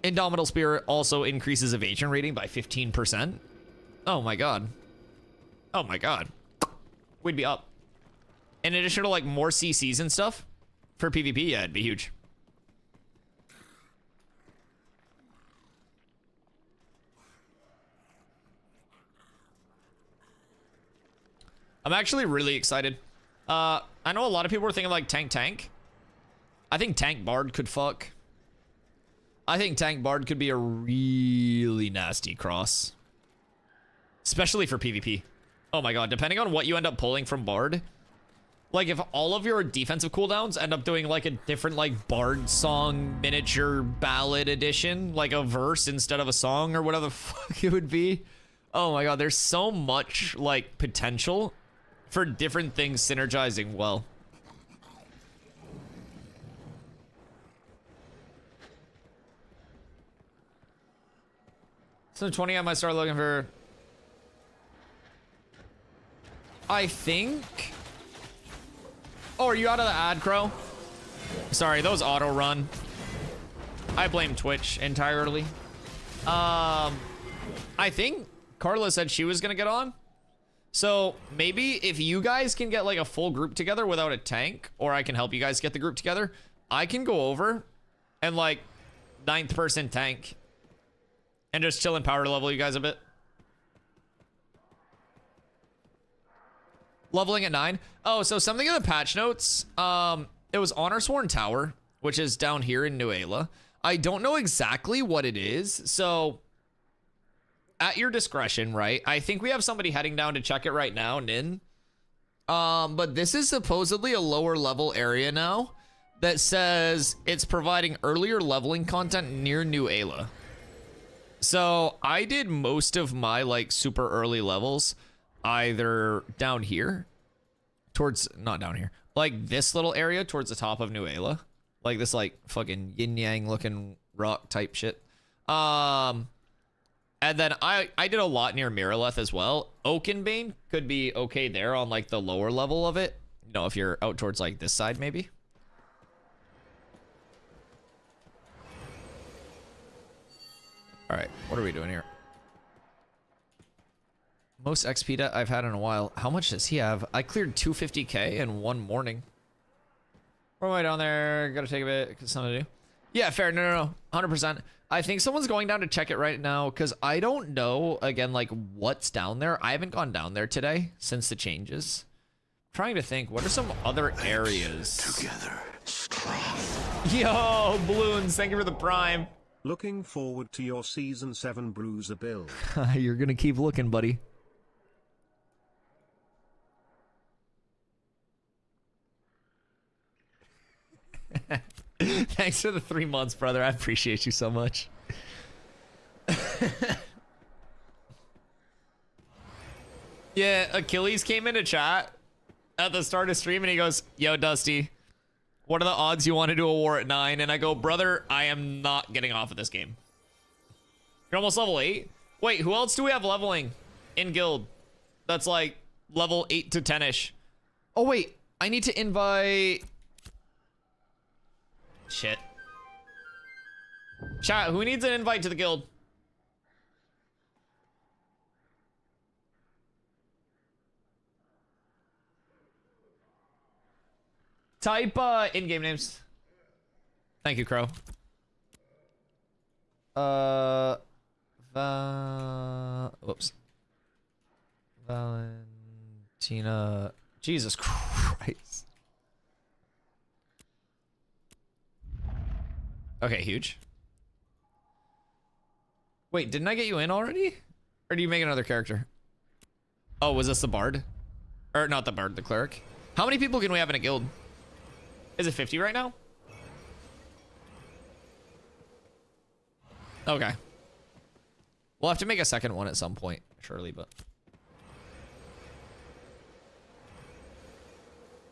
Indomitable Spirit also increases evasion rating by 15%. Oh my god. Oh my god. We'd be up. In addition to like more CCs and stuff, for PvP, yeah, it'd be huge. I'm actually really excited. I know a lot of people are thinking like tank. I think tank bard could fuck. I think tank bard could be a really nasty cross, especially for PvP. Oh my god, depending on what you end up pulling from bard, like if all of your defensive cooldowns end up doing like a different like bard song miniature ballad edition, like a verse instead of a song or whatever the fuck it would be. Oh my god, there's so much like potential for different things synergizing well. So 20, I might start looking for, I think. Oh, are you out of the ad, Crow? Sorry, those auto run. I blame Twitch entirely. I think Carla said she was gonna get on. So maybe if you guys can get like a full group together without a tank, or I can help you guys get the group together, I can go over and like 9th person tank and just chill and power level you guys a bit. Leveling at 9. Oh, so something in the patch notes. It was Honor Sworn Tower, which is down here in New Ayla. I don't know exactly what it is, so at your discretion, right? I think we have somebody heading down to check it right now, Nin. But this is supposedly a lower level area now that says it's providing earlier leveling content near New Ayla. So I did most of my like super early levels either down here towards, not down here, like this little area towards the top of New Ayla, like this like fucking yin yang looking rock type shit. And then I did a lot near Miraleth as well. Oakenbane could be okay there on like the lower level of it. You know, if you're out towards like this side maybe. All right, what are we doing here? Most XP that I've had in a while. How much does he have? I cleared 250k in one morning. Where am I down there? Gotta take a bit because something to do. Yeah, fair. No. 100%. I think someone's going down to check it right now because I don't know, again, like what's down there. I haven't gone down there today since the changes. I'm trying to think, what are some other areas? Together, strong. Yo, Balloons, thank you for the prime. Looking forward to your Season 7 Bruiser build. You're gonna keep looking, buddy. Thanks for the 3 months, brother. I appreciate you so much. Yeah, Achilles came into chat at the start of stream and he goes, yo, Dusty, what are the odds you want to do a war at 9? And I go, brother, I am not getting off of this game. You're almost level 8? Wait, who else do we have leveling in guild? That's like level 8 to 10-ish. Oh, wait, I need to invite... Shit. Chat, who needs an invite to the guild? Type in-game names. Thank you, Crow. Whoops. Valentina. Jesus Christ. Okay, huge. Wait, didn't I get you in already? Or do you make another character? Oh, was this the bard? Or not the bard, the cleric. How many people can we have in a guild? Is it 50 right now? Okay. We'll have to make a second one at some point, surely, but...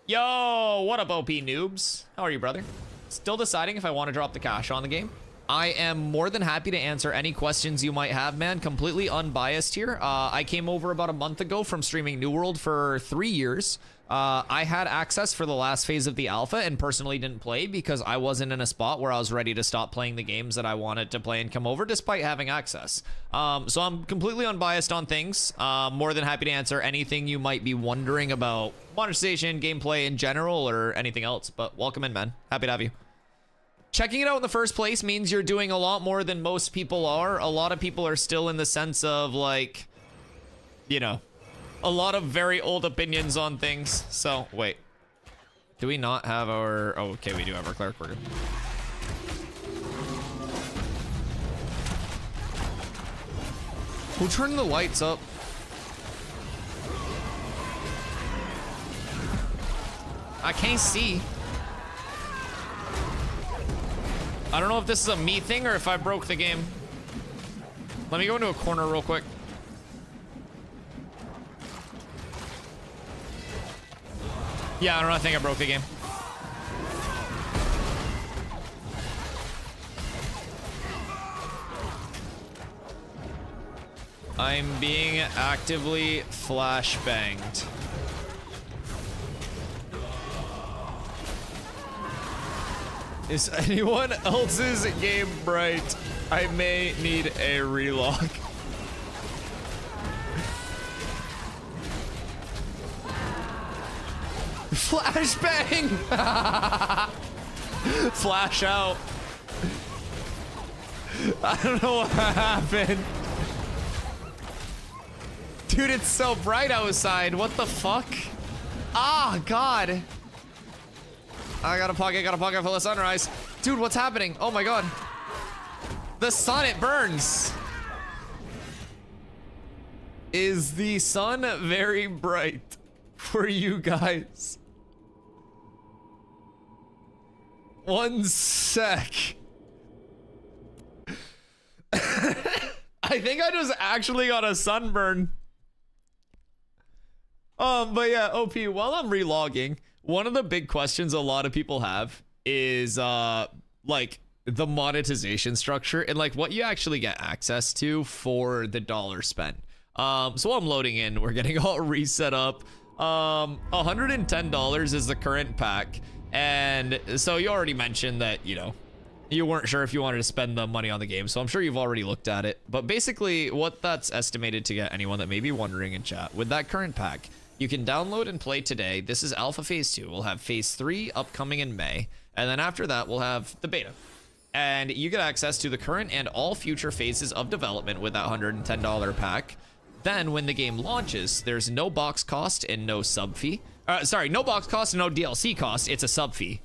Yo, what up, OP noobs? How are you, brother? Still deciding if I want to drop the cash on the game. I am more than happy to answer any questions you might have, man. Completely unbiased here. I came over about a month ago from streaming New World for 3 years. I had access for the last phase of the alpha and personally didn't play because I wasn't in a spot where I was ready to stop playing the games that I wanted to play and come over despite having access. So I'm completely unbiased on things. More than happy to answer anything you might be wondering about monetization, gameplay in general, or anything else. But welcome in, man. Happy to have you. Checking it out in the first place means you're doing a lot more than most people are. A lot of people are still in the sense of, like, you know, a lot of very old opinions on things. So, wait. Do we not have our... Oh, okay, we do have our cleric. We're good. Who turned the lights up? I can't see. I don't know if this is a me thing or if I broke the game. Let me go into a corner real quick. Yeah, I don't know. I think I broke the game. I'm being actively flashbanged. Is anyone else's game bright? I may need a relog. Flashbang! Flash out. I don't know what happened. Dude, it's so bright outside. What the fuck? Ah, God. I got a pocket full of sunrise. Dude, what's happening? Oh my God. The sun, it burns. Is the sun very bright for you guys? One sec. I think I just actually got a sunburn. But yeah, OP, while I'm relogging, one of the big questions a lot of people have is, like, the monetization structure and like what you actually get access to for the dollar spent. So I'm loading in, we're getting all reset up. $110 is the current pack. And so you already mentioned that, you know, you weren't sure if you wanted to spend the money on the game. So I'm sure you've already looked at it. But basically what that's estimated to get anyone that may be wondering in chat, with that current pack, you can download and play today. This is Alpha Phase 2. We'll have Phase 3 upcoming in May. And then after that, we'll have the beta. And you get access to the current and all future phases of development with that $110 pack. Then when the game launches, there's no box cost and no sub fee. No box cost and no DLC cost. It's a sub fee.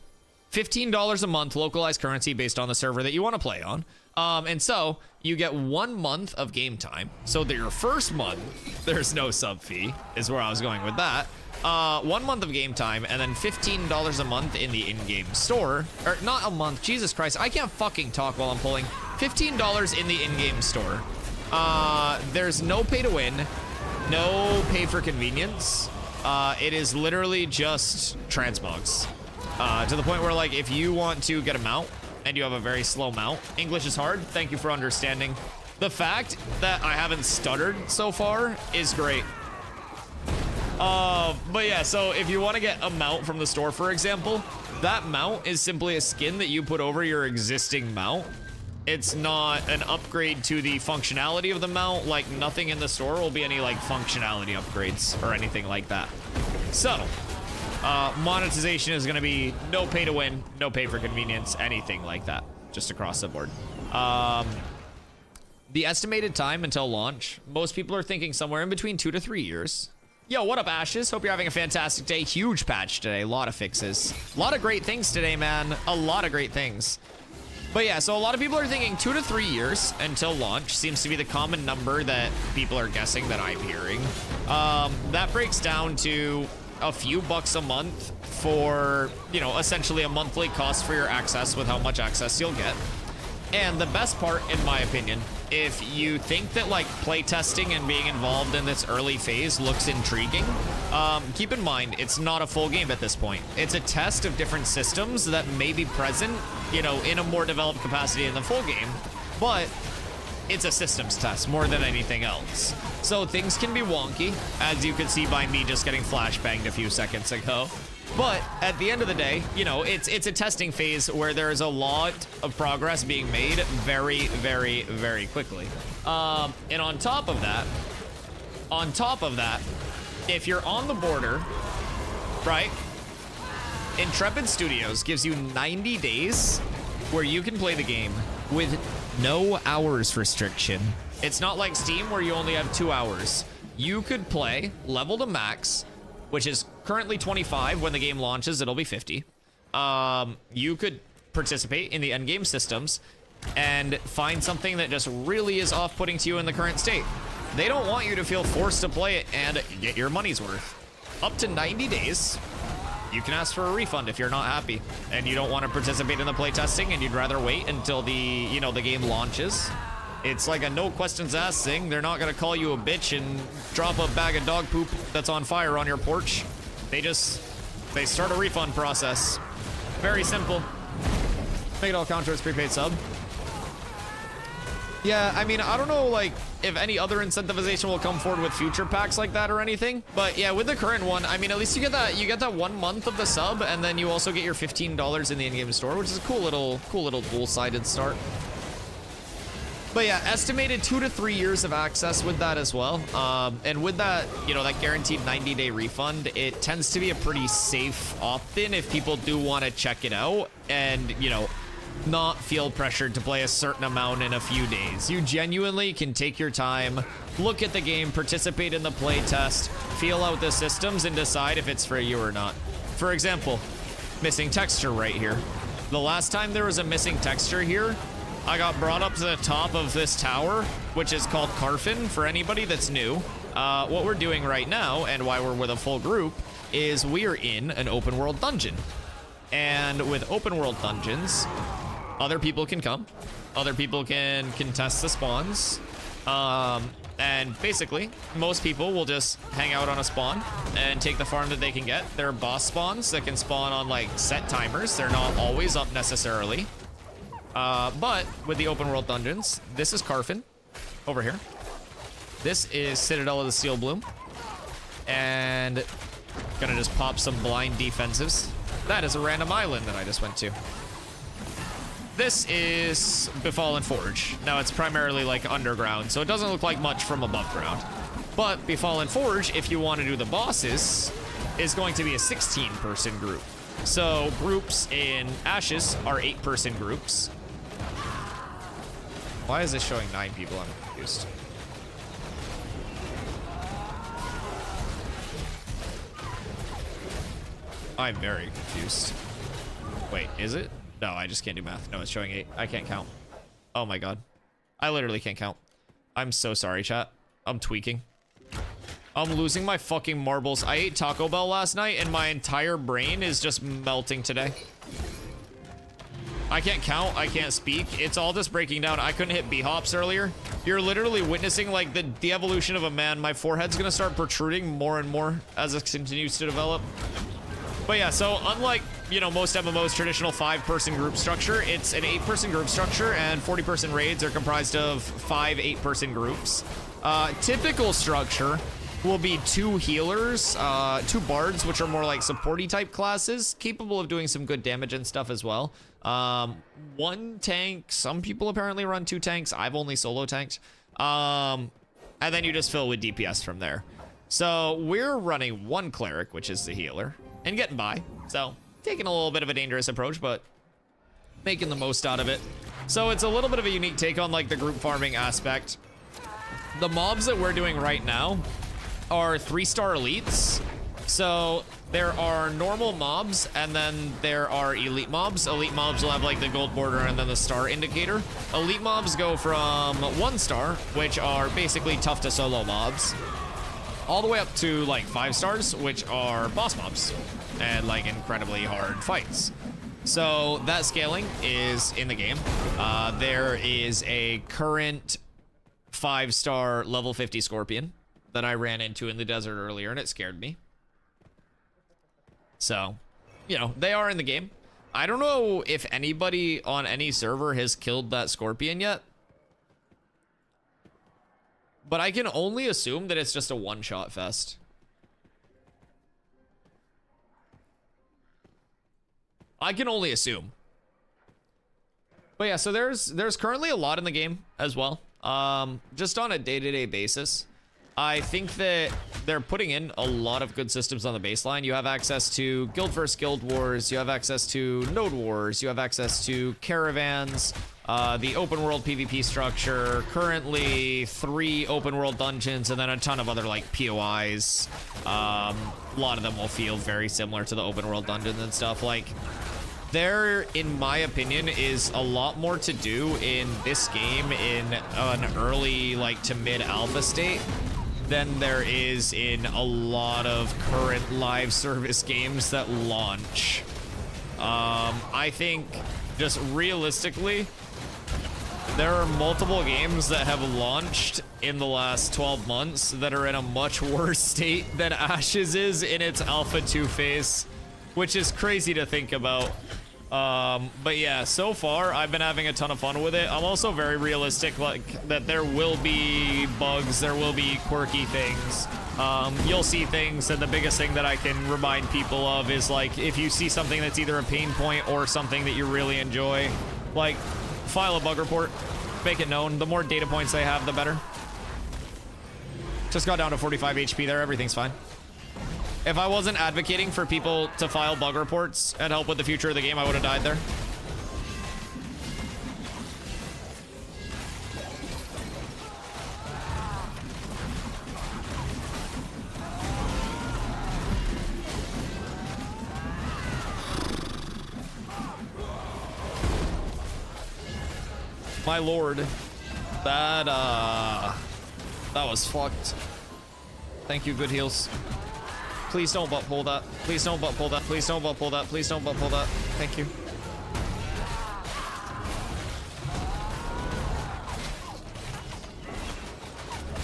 $15 a month localized currency based on the server that you want to play on. And so you get 1 month of game time. So that your first month, there's no sub fee, is where I was going with that. 1 month of game time, and then $15 a month in the in-game store. Or not a month, Jesus Christ, I can't fucking talk while I'm pulling. $15 in the in-game store. There's no pay to win, no pay for convenience. It is literally just transmogs. To the point where, like, if you want to get a mount and you have a very slow mount, English is hard. Thank you for understanding. The fact that I haven't stuttered so far is great. But yeah, so if you want to get a mount from the store, for example, that mount is simply a skin that you put over your existing mount. It's not an upgrade to the functionality of the mount. Like, nothing in the store will be any, like, functionality upgrades or anything like that. So, monetization is going to be no pay to win, no pay for convenience, anything like that, just across the board. The estimated time until launch, most people are thinking somewhere in between 2 to 3 years. Yo, what up, Ashes? Hope you're having a fantastic day. Huge patch today, a lot of fixes. A lot of great things today, man. A lot of great things. But yeah, so a lot of people are thinking 2 to 3 years until launch seems to be the common number that people are guessing that I'm hearing. That breaks down to a few bucks a month for, you know, essentially a monthly cost for your access with how much access you'll get. And the best part, in my opinion, if you think that like playtesting and being involved in this early phase looks intriguing, keep in mind it's not a full game at this point. It's a test of different systems that may be present, you know, in a more developed capacity in the full game, but it's a systems test more than anything else. So things can be wonky, as you can see by me just getting flashbanged a few seconds ago. But at the end of the day, you know, it's a testing phase where there is a lot of progress being made very, very, very quickly. And on top of that, if you're on the border, right? Intrepid Studios gives you 90 days where you can play the game with no hours restriction. It's not like Steam where you only have 2 hours. You could play level to max, which is currently 25. When the game launches, it'll be 50. You could participate in the endgame systems and find something that just really is off-putting to you in the current state. They don't want you to feel forced to play it and get your money's worth. Up to 90 days, you can ask for a refund if you're not happy and you don't want to participate in the playtesting and you'd rather wait until the game launches. It's like a no questions asked thing. They're not gonna call you a bitch and drop a bag of dog poop that's on fire on your porch. They start a refund process. Very simple. Make it all count towards prepaid sub. Yeah, I mean, I don't know, like, if any other incentivization will come forward with future packs like that or anything. But yeah, with the current one, I mean, at least you get that 1 month of the sub, and then you also get your $15 in the in-game store, which is a cool little dual-sided start. But yeah, estimated 2 to 3 years of access with that as well. And with that, you know, that guaranteed 90-day refund, it tends to be a pretty safe opt-in if people do want to check it out and, you know, not feel pressured to play a certain amount in a few days. You genuinely can take your time, look at the game, participate in the play test, feel out the systems, and decide if it's for you or not. For example, missing texture right here. The last time there was a missing texture here, I got brought up to the top of this tower, which is called Carfin for anybody that's new. What we're doing right now, and why we're with a full group, is we are in an open world dungeon. And with open world dungeons, other people can come. Other people can contest the spawns. And basically, most people will just hang out on a spawn and take the farm that they can get. There are boss spawns that can spawn on like set timers. They're not always up necessarily. But with the open world dungeons, this is Carfin over here. This is Citadel of the Steel Bloom. And gonna just pop some blind defensives. That is a random island that I just went to. This is Befallen Forge. Now it's primarily like underground, so it doesn't look like much from above ground. But Befallen Forge, if you want to do the bosses, is going to be a 16-person group. So groups in Ashes are 8-person groups. Why is this showing 9 people? I'm confused. I'm very confused. Wait, is it? No, I just can't do math. No, it's showing 8. I can't count. Oh my god. I literally can't count. I'm so sorry, chat. I'm tweaking. I'm losing my fucking marbles. I ate Taco Bell last night and my entire brain is just melting today. I can't count. I can't speak. It's all just breaking down. I couldn't hit B-hops earlier. You're literally witnessing like the evolution of a man. My forehead's gonna start protruding more and more as it continues to develop. But yeah, so unlike, you know, most MMOs traditional 5-person group structure, it's an 8-person group structure, and 40-person raids are comprised of 5 8-person groups. Typical structure will be 2 healers, 2 bards, which are more like supporty type classes, capable of doing some good damage and stuff as well. 1 tank, some people apparently run 2 tanks, I've only solo tanked. And then you just fill with DPS from there. So we're running 1 cleric, which is the healer, and getting by. So taking a little bit of a dangerous approach, but making the most out of it. So it's a little bit of a unique take on like the group farming aspect. The mobs that we're doing right now are 3-star elites. So there are normal mobs and then there are elite mobs. Elite mobs will have like the gold border and then the star indicator. Elite mobs go from 1 star, which are basically tough to solo mobs, all the way up to like 5 stars, which are boss mobs and like incredibly hard fights. So that scaling is in the game. There is a current 5-star level 50 Scorpion that I ran into in the desert earlier and it scared me. So, you know, they are in the game. I don't know if anybody on any server has killed that Scorpion yet, but I can only assume that it's just a one-shot fest. I can only assume. But yeah, so there's currently a lot in the game as well. Just on a day-to-day basis. I think that they're putting in a lot of good systems on the baseline. You have access to guild versus guild wars, you have access to node wars, you have access to caravans, the open world PvP structure, currently 3 open world dungeons, and then a ton of other like POIs. A lot of them will feel very similar to the open world dungeons and stuff. Like, there, in my opinion, is a lot more to do in this game in an early like to mid alpha state than there is in a lot of current live service games that launch. I think just realistically, there are multiple games that have launched in the last 12 months that are in a much worse state than Ashes is in its Alpha 2 phase, which is crazy to think about. But yeah, so far I've been having a ton of fun with it. I'm also very realistic, like that there will be bugs, there will be quirky things. You'll see things, and the biggest thing that I can remind people of is like, if you see something that's either a pain point or something that you really enjoy, like file a bug report, make it known. The more data points they have, the better. Just got down to 45 HP there, everything's fine. If I wasn't advocating for people to file bug reports and help with the future of the game, I would have died there. My lord, that was fucked. Thank you, good heals. Please don't butt pull that. Please don't butt pull that. Please don't butt pull that. Please don't butt pull that. Thank you.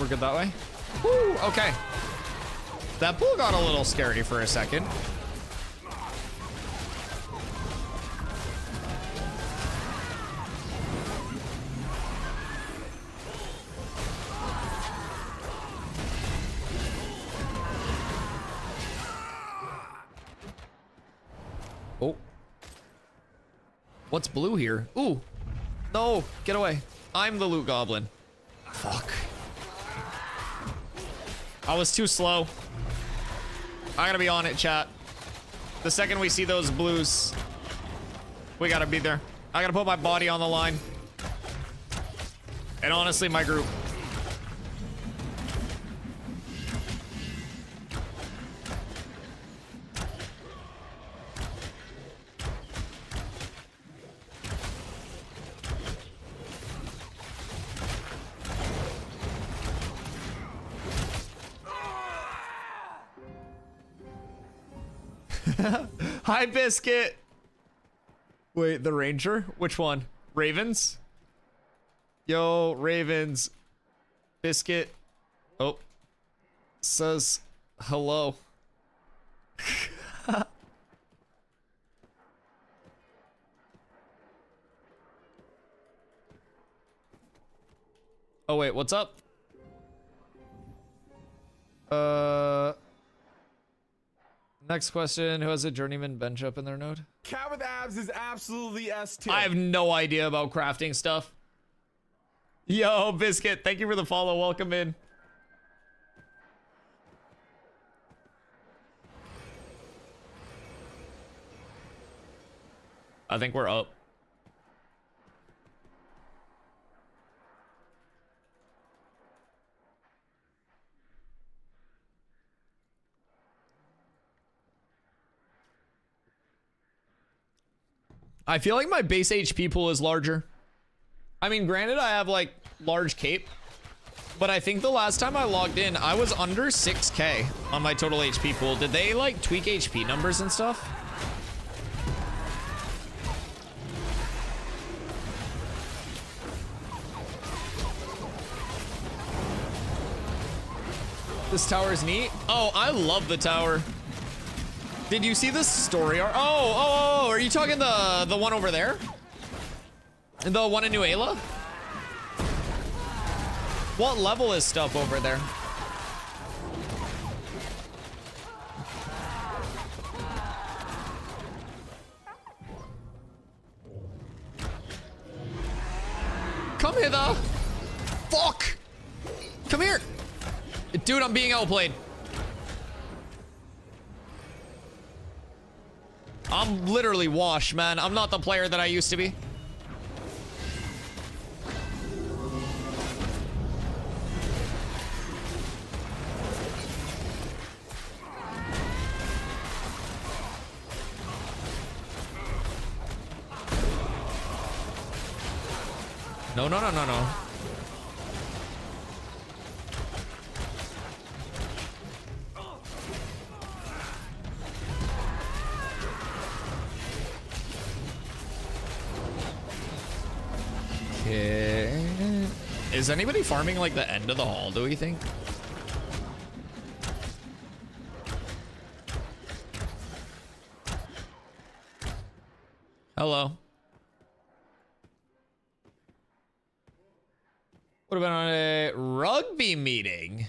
We're good that way? Woo, okay. That pull got a little scary for a second. What's blue here? Ooh. No, get away. I'm the loot goblin. Fuck. I was too slow. I gotta be on it, chat. The second we see those blues, we gotta be there. I gotta put my body on the line. And honestly, my group. Hi, Biscuit. Wait, the Ranger? Which one? Ravens? Yo, Ravens. Biscuit. Oh. Says hello. Oh, wait, what's up? Next question. Who has a journeyman bench up in their node? Cat with abs is absolutely S tier. I have no idea about crafting stuff. Yo, Biscuit, thank you for the follow. Welcome in. I think we're up. I feel like my base HP pool is larger. I mean, granted, I have like large cape, but I think the last time I logged in, I was under 6K on my total HP pool. Did they like tweak HP numbers and stuff? This tower is neat. Oh, I love the tower. Did you see the story arc? Oh, are you talking the one over there? The one in New Ayla? What level is stuff over there? Come hither. Fuck. Come here. Dude, I'm being outplayed. I'm literally washed, man. I'm not the player that I used to be. No. Okay. Is anybody farming like the end of the hall, do we think? Hello. What about on a rugby meeting?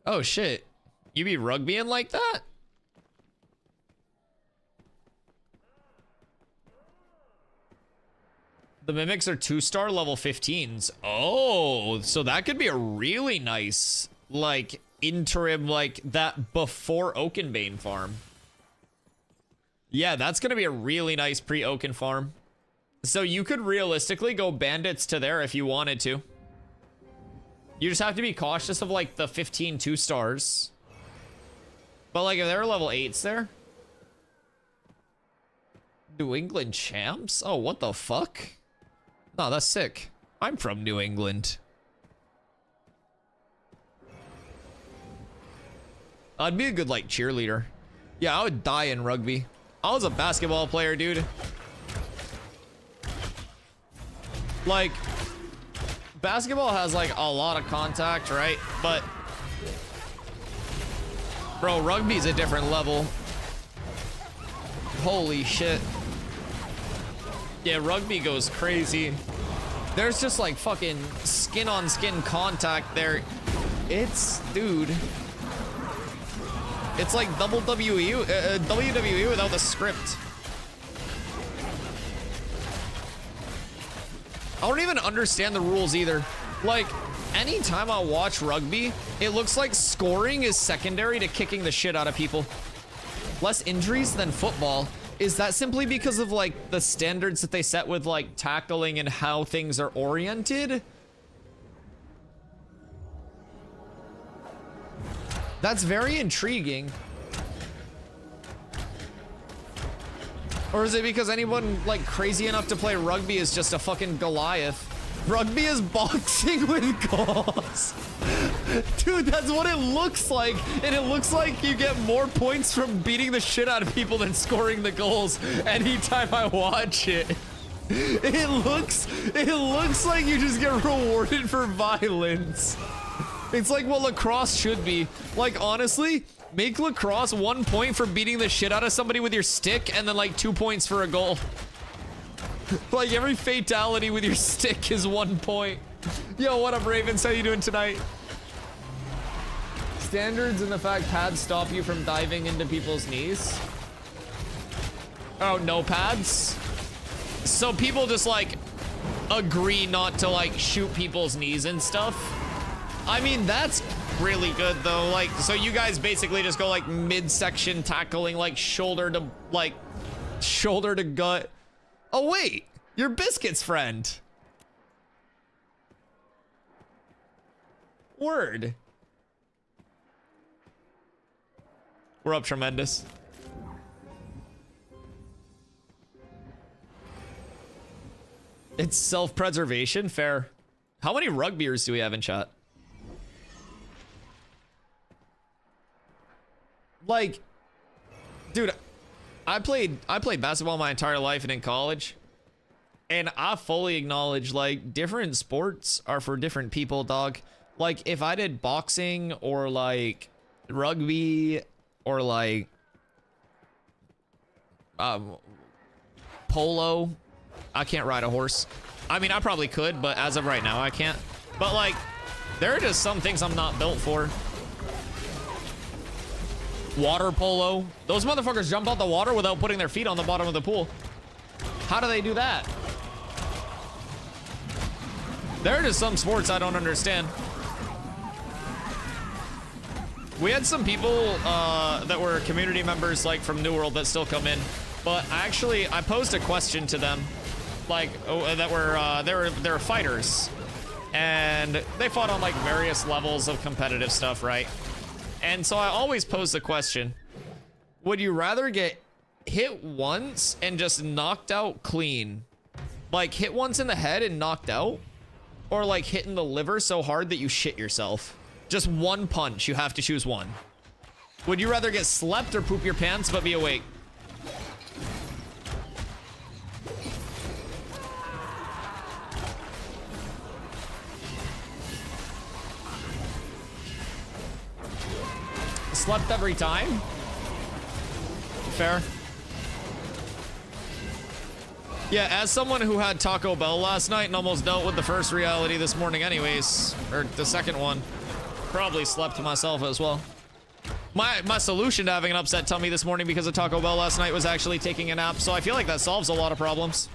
Oh shit. You be rugbying like that? The mimics are 2-star level 15s. Oh, so that could be a really nice, like, interim, like, that before Oakenbane farm. Yeah, that's gonna be a really nice pre-Oaken farm. So you could realistically go bandits to there if you wanted to. You just have to be cautious of, like, the 15 2-stars. But, like, if they're level 8s there. New England champs? Oh, what the fuck? No, that's sick. I'm from New England. I'd be a good, like, cheerleader. Yeah, I would die in rugby. I was a basketball player, dude. Like, basketball has, like, a lot of contact, right? But, bro, rugby's a different level. Holy shit. Yeah, rugby goes crazy. There's just like fucking skin on skin contact there. It's, dude. It's like WWE without the script. I don't even understand the rules either. Like, anytime I watch rugby, it looks like scoring is secondary to kicking the shit out of people. Less injuries than football. Is that simply because of like the standards that they set with like tackling and how things are oriented? That's very intriguing. Or is it because anyone like crazy enough to play rugby is just a fucking Goliath? Rugby is boxing with goals. Dude, that's what it looks like. And it looks like you get more points from beating the shit out of people than scoring the goals anytime I watch it. It looks like you just get rewarded for violence. It's like what lacrosse should be. Like, honestly, make lacrosse 1 point for beating the shit out of somebody with your stick and then like 2 points for a goal. Like every fatality with your stick is 1 point. Yo, what up, Ravens? How you doing tonight? Standards and the fact pads stop you from diving into people's knees. Oh, no pads? So people just like agree not to like shoot people's knees and stuff. I mean, that's really good though. Like, so you guys basically just go like midsection tackling, like shoulder to gut. Oh wait, you're Biscuit's friend. Word. We're up tremendous. It's self-preservation, fair. How many rugbyers do we have in chat? Like, dude, I played basketball my entire life and in college, and I fully acknowledge like different sports are for different people, dog. Like if I did boxing or like rugby or like polo, I can't ride a horse. I mean, I probably could, but as of right now, I can't. But like, there are just some things I'm not built for. Water polo. Those motherfuckers jump out the water without putting their feet on the bottom of the pool. How do they do that? There are just some sports I don't understand. We had some people that were community members like from New World that still come in, but I posed a question to them, like they were fighters, and they fought on like various levels of competitive stuff, right? And so I always pose the question, would you rather get hit once and just knocked out clean? Like hit once in the head and knocked out? Or like hit in the liver so hard that you shit yourself? Just one punch, you have to choose one. Would you rather get slept or poop your pants but be awake? Slept every time? Fair. Yeah, as someone who had Taco Bell last night and almost dealt with the first reality this morning anyways, or the second one, probably slept myself as well. My solution to having an upset tummy this morning because of Taco Bell last night was actually taking a nap, so I feel like that solves a lot of problems.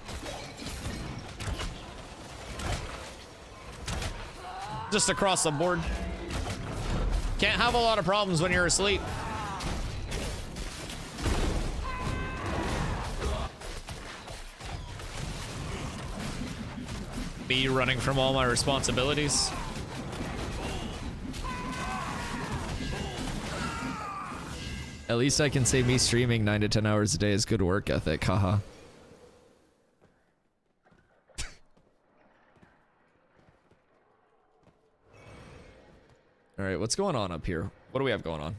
Just across the board. Can't have a lot of problems when you're asleep. Me running from all my responsibilities. At least I can say me streaming 9 to 10 hours a day is good work ethic, haha. All right, what's going on up here? What do we have going on?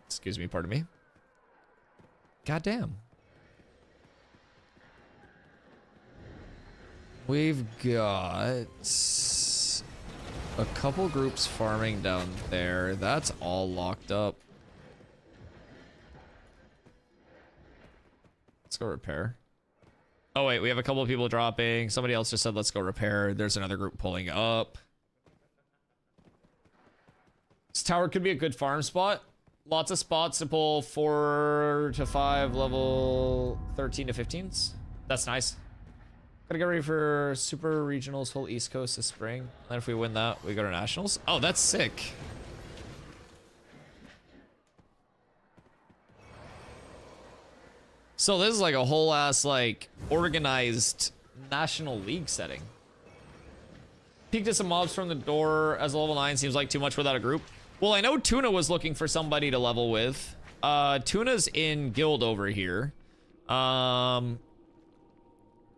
Excuse me, pardon me. Goddamn. We've got a couple groups farming down there. That's all locked up. Let's go repair. Oh wait, we have a couple of people dropping. Somebody else just said let's go repair. There's another group pulling up. This tower could be a good farm spot. Lots of spots to pull 4 to 5 level 13 to 15s. That's nice. Gotta get ready for Super Regionals whole East Coast this spring. And then if we win that, we go to Nationals. Oh, that's sick. So this is like a whole ass like organized National League setting. Peeked at some mobs from the door as a level 9 seems like too much without a group. Well, I know Tuna was looking for somebody to level with. Tuna's in guild over here.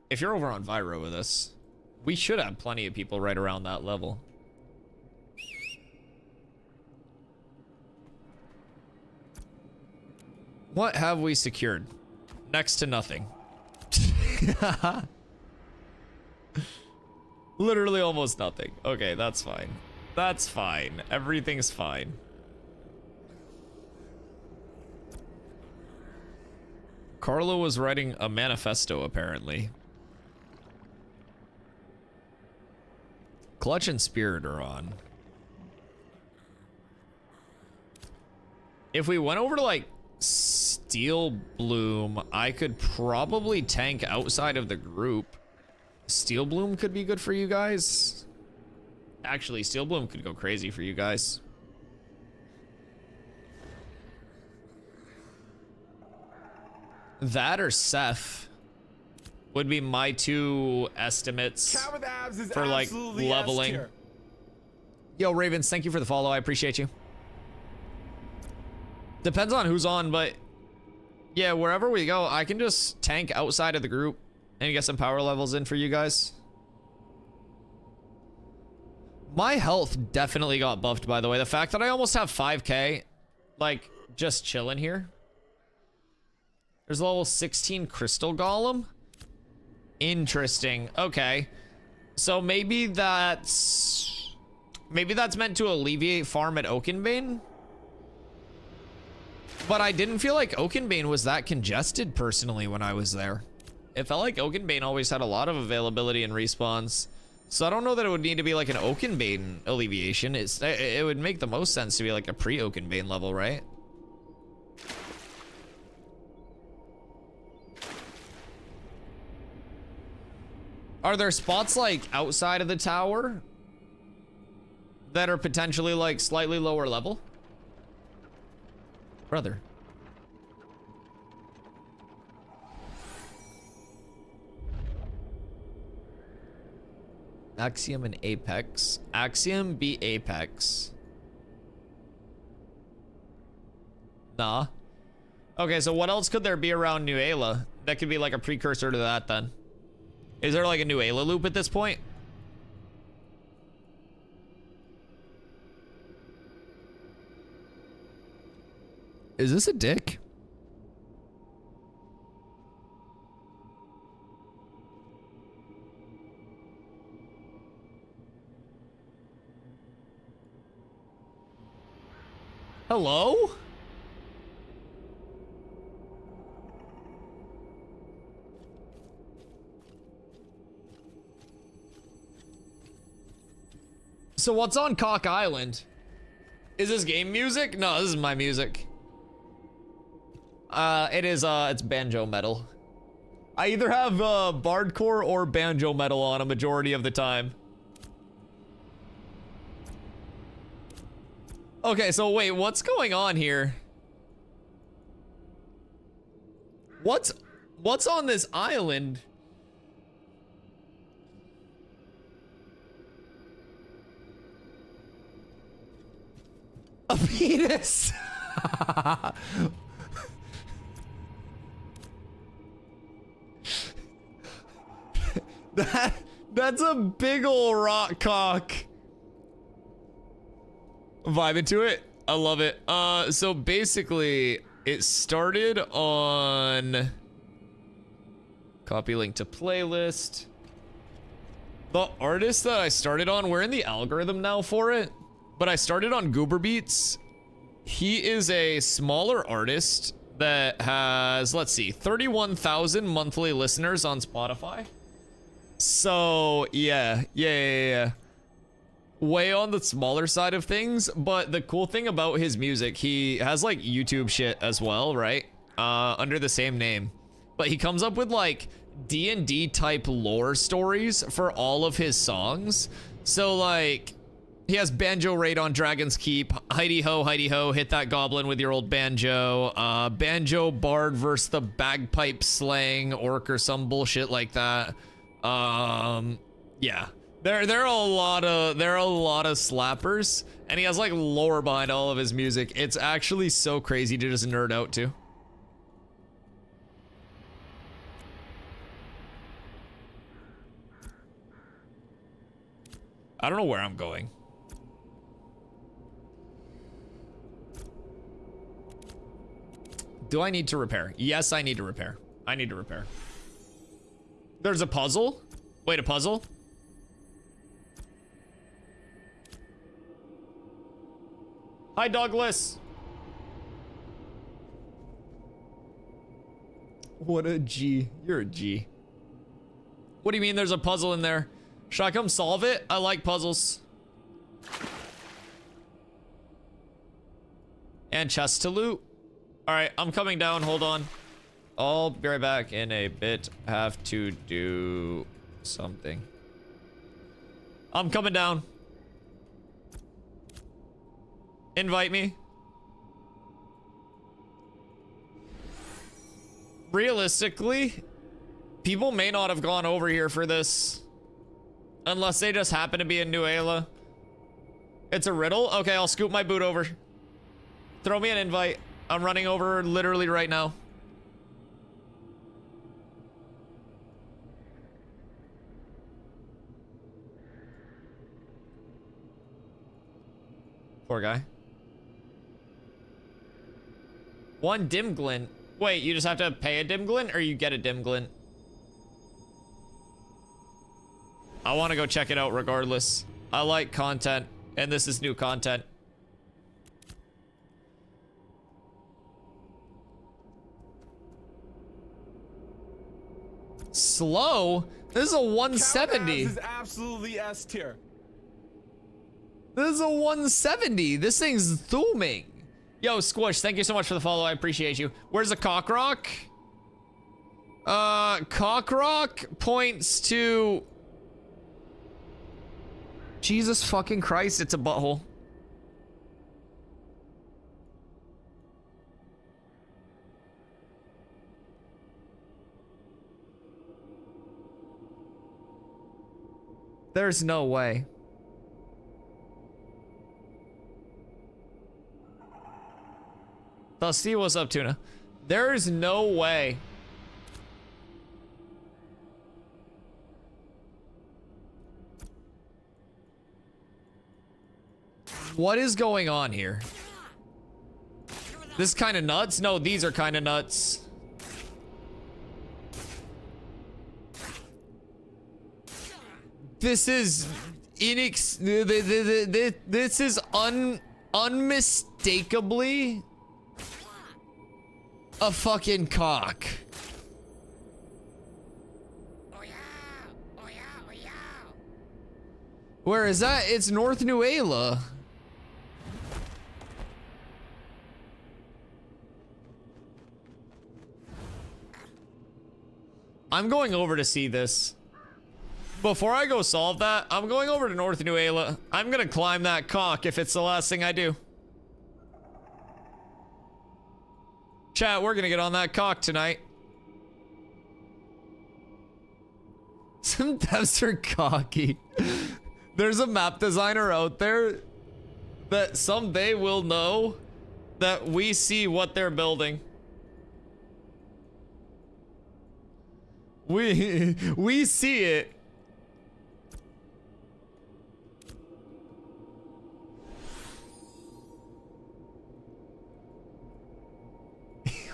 If you're over on Vyro with us, we should have plenty of people right around that level. What have we secured? Next to nothing. Literally almost nothing. Okay, that's fine. That's fine. Everything's fine. Carlo was writing a manifesto, apparently. Clutch and Spirit are on. If we went over to, like, Steel Bloom, I could probably tank outside of the group. Steel Bloom could be good for you guys. Actually, Steel Bloom could go crazy for you guys. That or Seth would be my two estimates Cat with abs is for like absolutely leveling. S-tier. Yo, Ravens, thank you for the follow. I appreciate you. Depends on who's on, but yeah, wherever we go, I can just tank outside of the group and get some power levels in for you guys. My health definitely got buffed, by the way. The fact that I almost have 5k, like, just chilling here. There's a level 16 Crystal Golem. Interesting. Okay. So maybe that's meant to alleviate farm at Oakenbane? But I didn't feel like Oakenbane was that congested personally when I was there. It felt like Oakenbane always had a lot of availability and respawns. So I don't know that it would need to be like an Oakenbane alleviation. It would make the most sense to be like a pre-Oakenbane level, right? Are there spots like outside of the tower that are potentially like slightly lower level? Brother. Axiom and Apex. Axiom be Apex. Nah. Okay, so what else could there be around New Ayla that could be like a precursor to that then? Is there like a New Ayla loop at this point? Is this a dick? Hello? So what's on Cock Island? Is this game music? No, this is my music. It's banjo metal. I either have bardcore or banjo metal on a majority of the time. Okay, so wait, what's going on here? What's on this island? A penis. That's a big ol' rock cock. Vibing to it. I love it. So basically it started on copy link to playlist. The artist that I started on, we're in the algorithm now for it, but I started on Goober Beats. He is a smaller artist that has, let's see, 31,000 monthly listeners on Spotify. So yeah. Way on the smaller side of things, but the cool thing about his music, he has like YouTube shit as well, right? Under the same name. but he comes up with like D&D type lore stories for all of his songs. So like he has Banjo Raid on Dragon's Keep, Heidi Ho, hit that goblin with your old banjo, Banjo Bard versus the bagpipe slaying orc or some bullshit like that. Yeah. There are a lot of slappers, and he has like lore behind all of his music. It's actually so crazy to just nerd out to. I don't know where I'm going. Do I need to repair? Yes, I need to repair. I need to repair. There's a puzzle? Wait, a puzzle? Hi, Douglas. What a G. You're a G. What do you mean there's a puzzle in there? Should I come solve it? I like puzzles. And chests to loot. All right, I'm coming down. Hold on. I'll be right back in a bit. Have to do something. I'm coming down. Invite me. Realistically, people may not have gone over here for this. Unless they just happen to be in New Ayla. It's a riddle? Okay, I'll scoop my boot over. Throw me an invite. I'm running over literally right now. Poor guy. One dim glint. Wait, you just have to pay a dim glint or you get a dim glint? I want to go check it out regardless. I like content, and this is new content. Slow? This is a 170. This is absolutely S tier. This is a 170. This thing's zooming. Yo, Squish, thank you so much for the follow. I appreciate you. Where's the Cockrock? Cockrock points to... Jesus fucking Christ, it's a butthole. There's no way. Dusty, what's up, Tuna? There's no way. What is going on here? This is kind of nuts? No, these are kind of nuts. This is this is unmistakably a fucking cock. Where is that? It's North New Ayla. I'm going over to see this. Before I go solve that, I'm going over to North New Ayla. I'm gonna climb that cock if it's the last thing I do. Chat, we're gonna get on that cock tonight. Some devs are cocky. There's a map designer out there that someday will know that we see what they're building. We see it.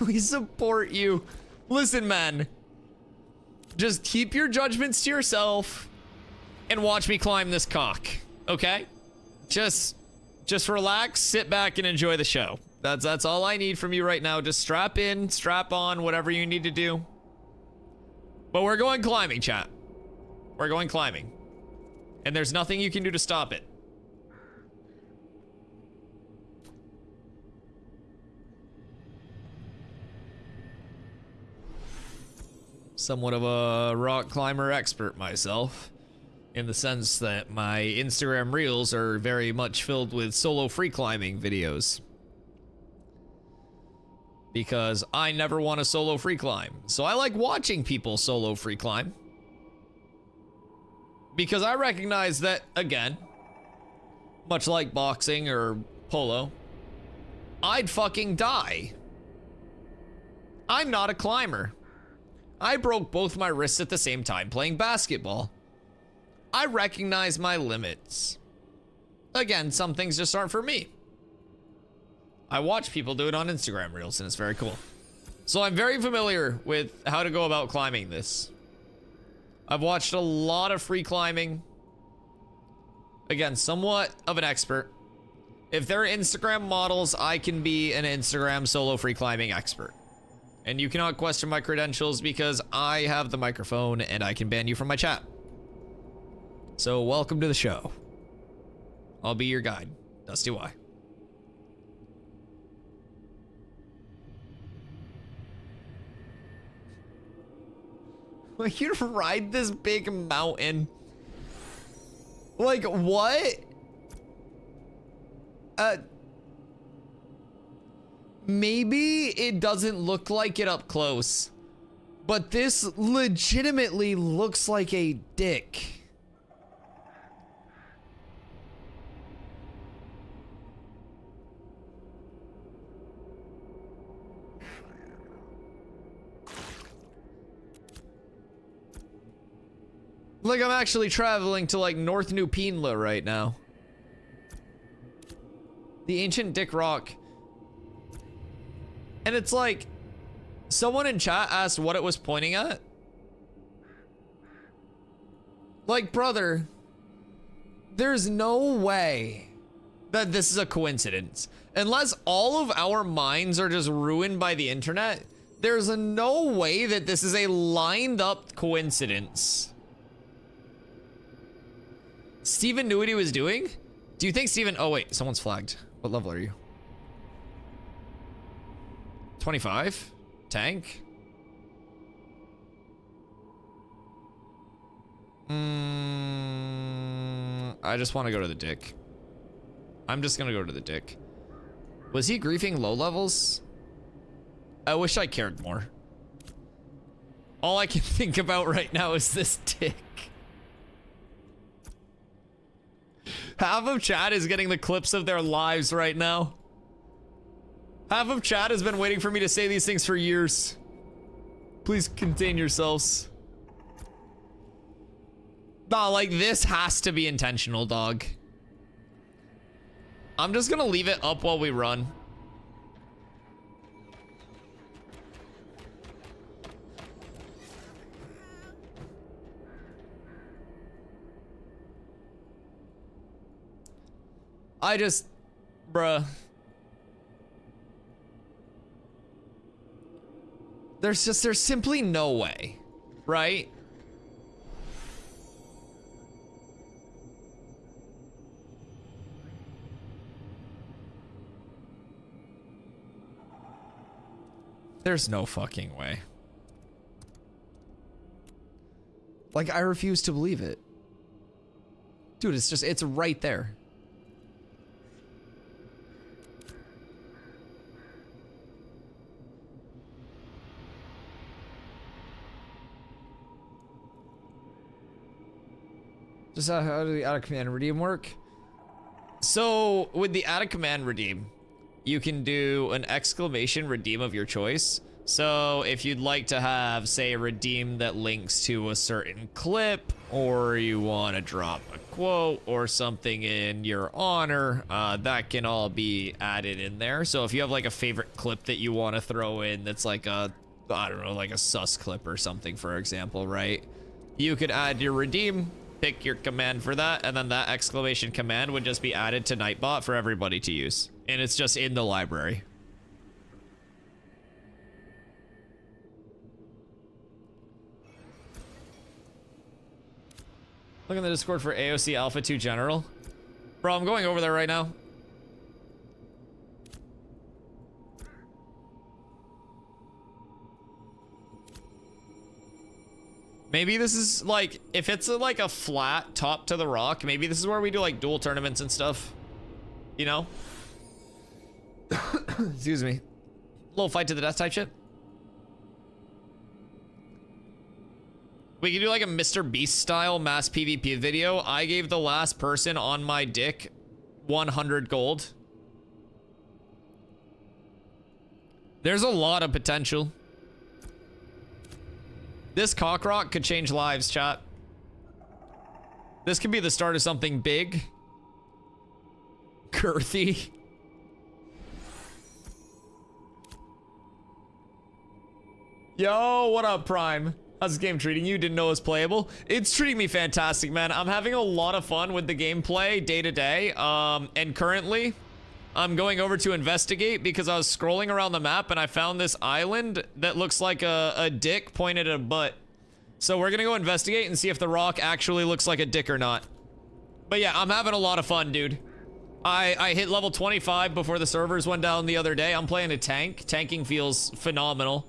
We support you. Listen, man. Just keep your judgments to yourself and watch me climb this cock, okay? Just relax, sit back, and enjoy the show. That's all I need from you right now. Just strap in, strap on, whatever you need to do. But we're going climbing, chat. We're going climbing. And there's nothing you can do to stop it. somewhat of a rock climber expert myself, in the sense that my Instagram reels are very much filled with solo free climbing videos. Because I never want to solo free climb. So I like watching people solo free climb. Because I recognize that, again, much like boxing or polo, I'd fucking die. I'm not a climber. I broke both my wrists at the same time playing basketball. I recognize my limits. Again, some things just aren't for me. I watch people do it on Instagram Reels, and it's very cool. So I'm very familiar with how to go about climbing this. I've watched a lot of free climbing. Again, somewhat of an expert. If they're Instagram models, I can be an Instagram solo free climbing expert. And you cannot question my credentials because I have the microphone and I can ban you from my chat. So welcome to the show. I'll be your guide, Dusty Y. You ride this big mountain. Like, what? Maybe it doesn't look like it up close, but this legitimately looks like a dick. Like, I'm actually traveling to, like, North New Peenla right now. The ancient Dick Rock. And it's like, someone in chat asked what it was pointing at. Like, brother, there's no way that this is a coincidence. Unless all of our minds are just ruined by the internet, there's no way that this is a lined up coincidence. Steven knew what he was doing? Do you think Steven... Oh, wait. Someone's flagged. What level are you? 25? Tank? I just want to go to the dick. I'm just gonna go to the dick. Was he griefing low levels? I wish I cared more. All I can think about right now is this dick. Half of chat is getting the clips of their lives right now. Half of chat has been waiting for me to say these things for years. Please contain yourselves. Nah, like, this has to be intentional, dog. I'm just gonna leave it up while we run. I just, bruh. There's simply no way, right? There's no fucking way. Like, I refuse to believe it. Dude, it's right there. Just how do the out of command redeem work? So with the out of command redeem, you can do an exclamation redeem of your choice. So if you'd like to have, say, a redeem that links to a certain clip, or you want to drop a quote or something in your honor, that can all be added in there. So if you have like a favorite clip that you want to throw in that's like a, I don't know, like a sus clip or something, for example, right? You could add your redeem, pick your command for that, and then that exclamation command would just be added to Nightbot for everybody to use. And it's just in the library. Look in the Discord for AOC Alpha 2 General. Bro, I'm going over there right now. Maybe this is like, if it's like a flat top to the rock, maybe this is where we do like duel tournaments and stuff. You know? Excuse me. Little fight to the death type shit. We could do like a Mr. Beast style mass PvP video. I gave the last person on my dick 100 gold. There's a lot of potential. This cock rock could change lives, chat. This could be the start of something big. Girthy. Yo, what up, Prime? How's this game treating you? Didn't know it was playable. It's treating me fantastic, man. I'm having a lot of fun with the gameplay day to day. And currently, I'm going over to investigate because I was scrolling around the map and I found this island that looks like a dick pointed at a butt. So we're gonna go investigate and see if the rock actually looks like a dick or not. But yeah, I'm having a lot of fun, dude. I hit level 25 before the servers went down the other day. I'm playing a tank. Tanking feels phenomenal.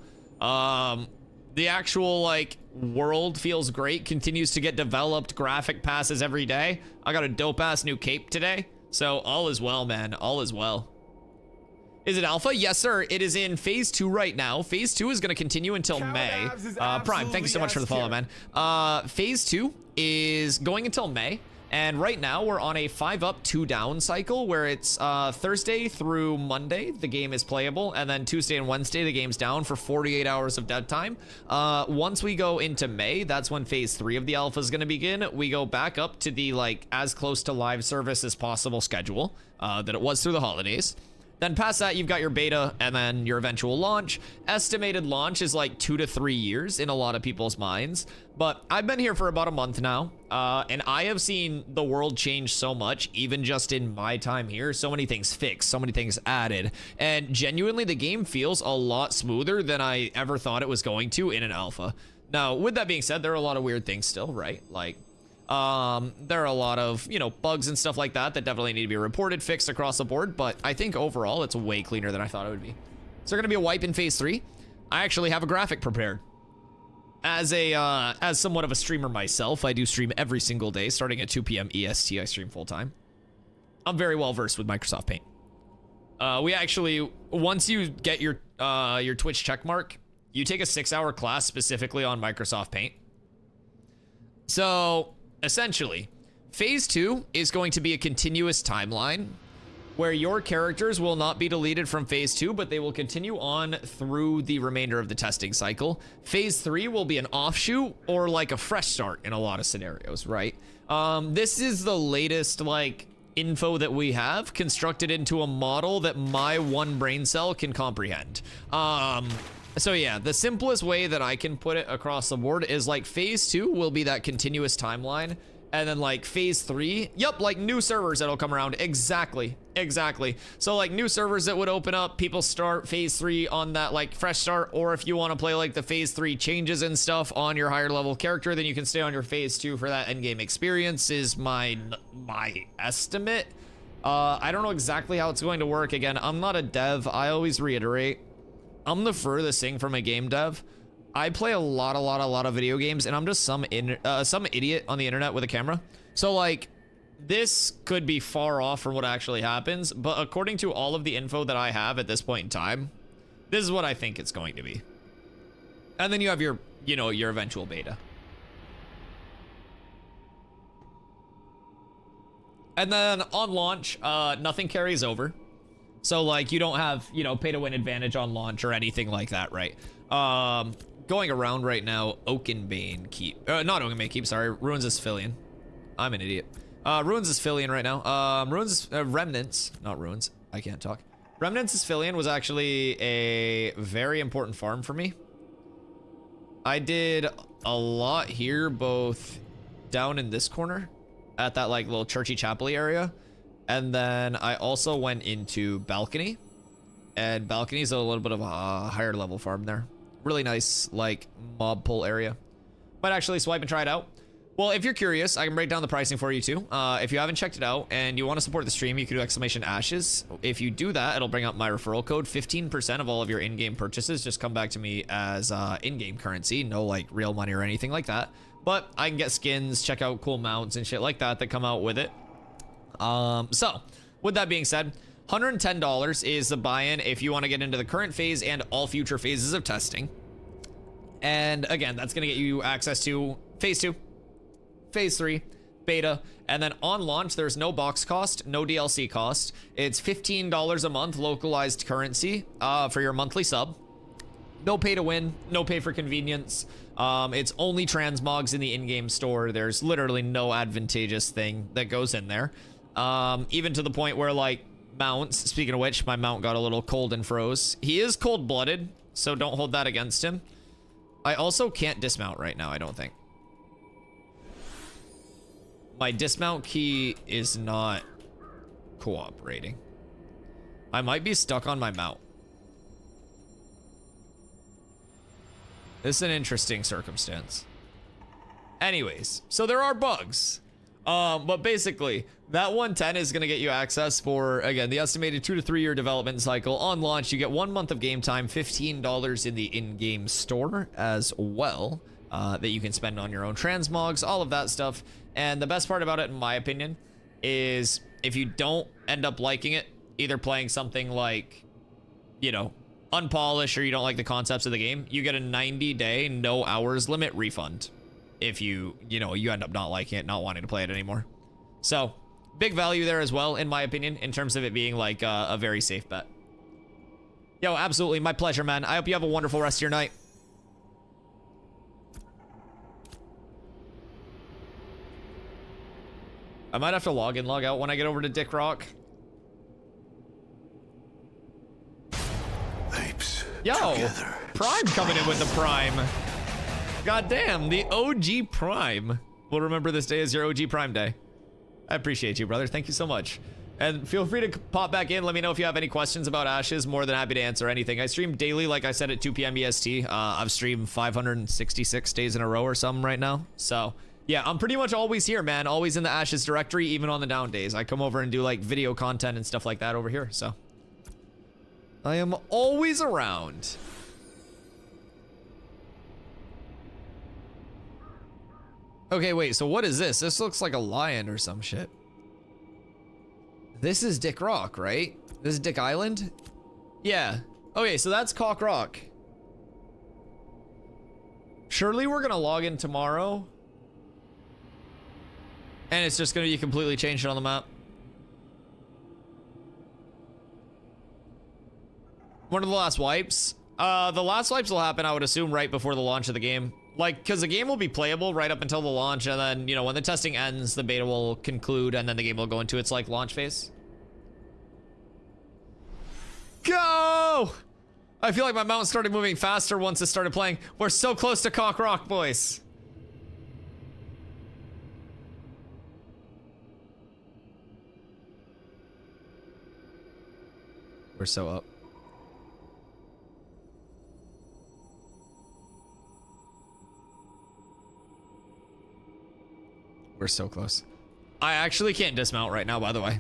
The actual like world feels great, continues to get developed, graphic passes every day. I got a dope ass new cape today, so all is well, man. All is well. Is it alpha? Yes, sir. It is in phase 2 right now. Phase 2 is going to continue until May. Prime, thank you so much for the follow, man. Phase 2 is going until May. And right now we're on a 5-up, 2-down cycle where it's Thursday through Monday, the game is playable. And then Tuesday and Wednesday, the game's down for 48 hours of dead time. Once we go into May, that's when phase 3 of the alpha is going to begin. We go back up to the like as close to live service as possible schedule that it was through the holidays. Then past that, you've got your beta and then your eventual launch. Estimated launch is like 2 to 3 years in a lot of people's minds. But I've been here for about a month now, and I have seen the world change so much, even just in my time here. So many things fixed, so many things added. And genuinely, the game feels a lot smoother than I ever thought it was going to in an alpha. Now, with that being said, there are a lot of weird things still, right? Like, there are a lot of, you know, bugs and stuff like that that definitely need to be reported, fixed across the board, but I think overall it's way cleaner than I thought it would be. So gonna be a wipe in phase 3. I actually have a graphic prepared. As somewhat of a streamer myself, I do stream every single day starting at 2 p.m. EST. I stream full time. I'm very well versed with Microsoft Paint. We actually, once you get your Twitch checkmark, you take a 6-hour class specifically on Microsoft Paint. So essentially, phase 2 is going to be a continuous timeline where your characters will not be deleted from phase 2, but they will continue on through the remainder of the testing cycle. Phase 3 will be an offshoot or like a fresh start in a lot of scenarios, right? This is the latest like info that we have constructed into a model that my one brain cell can comprehend. So yeah, the simplest way that I can put it across the board is like phase 2 will be that continuous timeline. And then like phase 3, yep, like new servers that'll come around. Exactly. So like new servers that would open up, people start phase 3 on that like fresh start. Or if you want to play like the phase 3 changes and stuff on your higher level character, then you can stay on your phase 2 for that endgame experience is my estimate. I don't know exactly how it's going to work. Again, I'm not a dev. I always reiterate, I'm the furthest thing from a game dev. I play a lot of video games, and I'm just some idiot on the internet with a camera. So like, this could be far off from what actually happens, but according to all of the info that I have at this point in time, this is what I think it's going to be. And then you have your, you know, your eventual beta. And then on launch, nothing carries over. So like, you don't have, you know, pay to win advantage on launch or anything like that, right? Going around right now, Oakenbane Keep. Not Oakenbane Keep, sorry. Ruins Isfilian. I'm an idiot. Ruins Isfilian right now. Remnants, not Ruins. I can't talk. Remnants Isfilian was actually a very important farm for me. I did a lot here, both down in this corner at that like little churchy chapel-y area. And then I also went into Balcony. And Balcony's a little bit of a higher level farm there. Really nice, like, mob pull area. Might actually swipe and try it out. Well, if you're curious, I can break down the pricing for you too. If you haven't checked it out and you want to support the stream, you can do !ashes. If you do that, it'll bring up my referral code. 15% of all of your in-game purchases just come back to me as in-game currency. No like real money or anything like that. But I can get skins, check out cool mounts and shit like that that come out with it. So, with that being said, $110 is the buy-in if you want to get into the current phase and all future phases of testing. And again, that's going to get you access to phase 2. Phase 3, beta, and then on launch, there's no box cost, no DLC cost. It's $15 a month localized currency for your monthly sub. No pay to win, no pay for convenience. It's only transmogs in the in-game store. There's literally no advantageous thing that goes in there. Even to the point where like mounts, speaking of which, my mount got a little cold and froze. He is cold-blooded, so don't hold that against him. I also can't dismount right now, I don't think. My dismount key is not cooperating. I might be stuck on my mount. This is an interesting circumstance. Anyways, so there are bugs. But basically, that 110 is going to get you access for, again, the estimated 2 to 3 year development cycle. On launch, you get 1 month of game time, $15 in the in-game store as well, that you can spend on your own transmogs, all of that stuff. And the best part about it, in my opinion, is if you don't end up liking it, either playing something like, you know, unpolished, or you don't like the concepts of the game, you get a 90-day, no hours limit refund if you end up not liking it, not wanting to play it anymore. So, big value there as well, in my opinion, in terms of it being like a very safe bet. Yo, absolutely, my pleasure, man. I hope you have a wonderful rest of your night. I might have to log in, log out when I get over to Dick Rock. Apes Yo, together. Prime coming in with the Prime. God damn, the OG Prime. We'll remember this day as your OG Prime Day. I appreciate you, brother. Thank you so much. And feel free to pop back in. Let me know if you have any questions about Ashes. More than happy to answer anything. I stream daily, like I said, at 2 p.m. EST. I've streamed 566 days in a row or something right now. So, yeah, I'm pretty much always here, man. Always in the Ashes directory, even on the down days. I come over and do, like, video content and stuff like that over here, so. I am always around. Okay, wait, so what is this? This looks like a lion or some shit. This is Dick Rock, right? This is Dick Island? Yeah. Okay, so that's Cock Rock. Surely we're gonna log in tomorrow. And it's just gonna be completely changed on the map. One of the last wipes? The last wipes will happen, I would assume, right before the launch of the game. Like, because the game will be playable right up until the launch, and then, you know, when the testing ends, the beta will conclude, and then the game will go into its, like, launch phase. Go! I feel like my mountain started moving faster once it started playing. We're so close to Cock Rock, boys. We're so up. We're so close. I actually can't dismount right now, by the way.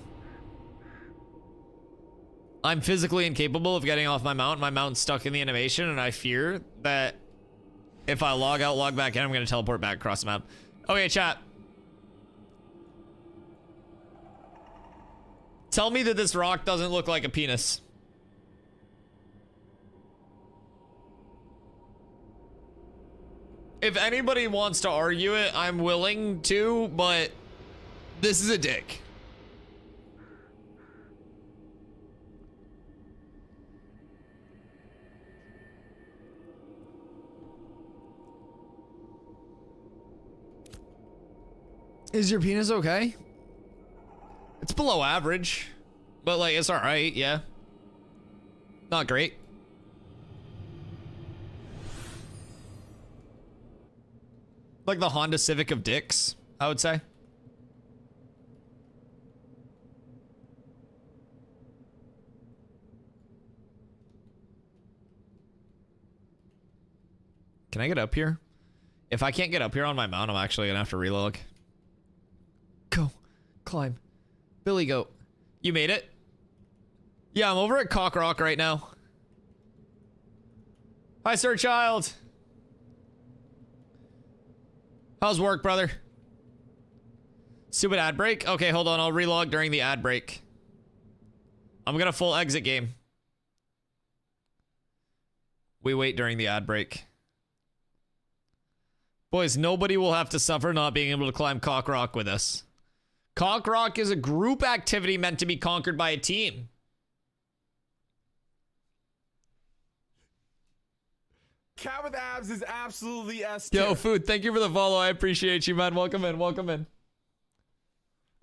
I'm physically incapable of getting off my mount. My mount's stuck in the animation, and I fear that if I log out, log back in, I'm going to teleport back across the map. Okay, chat. Tell me that this rock doesn't look like a penis. If anybody wants to argue it, I'm willing to, but this is a dick. Is your penis okay? It's below average, but like, it's all right, yeah. Not great. Like the Honda Civic of dicks, I would say. Can I get up here? If I can't get up here on my mount, I'm actually gonna have to relog. Go. Climb. Billy Goat. You made it? Yeah, I'm over at Cock Rock right now. Hi, Sir Child. How's work, brother? Stupid ad break? Okay, hold on. I'll relog during the ad break. I'm gonna full exit game. We wait during the ad break. Boys, nobody will have to suffer not being able to climb Cock Rock with us. Cock Rock is a group activity meant to be conquered by a team. Cat with abs is absolutely S Yo, tier. Food, thank you for the follow. I appreciate you, man. Welcome in, welcome in.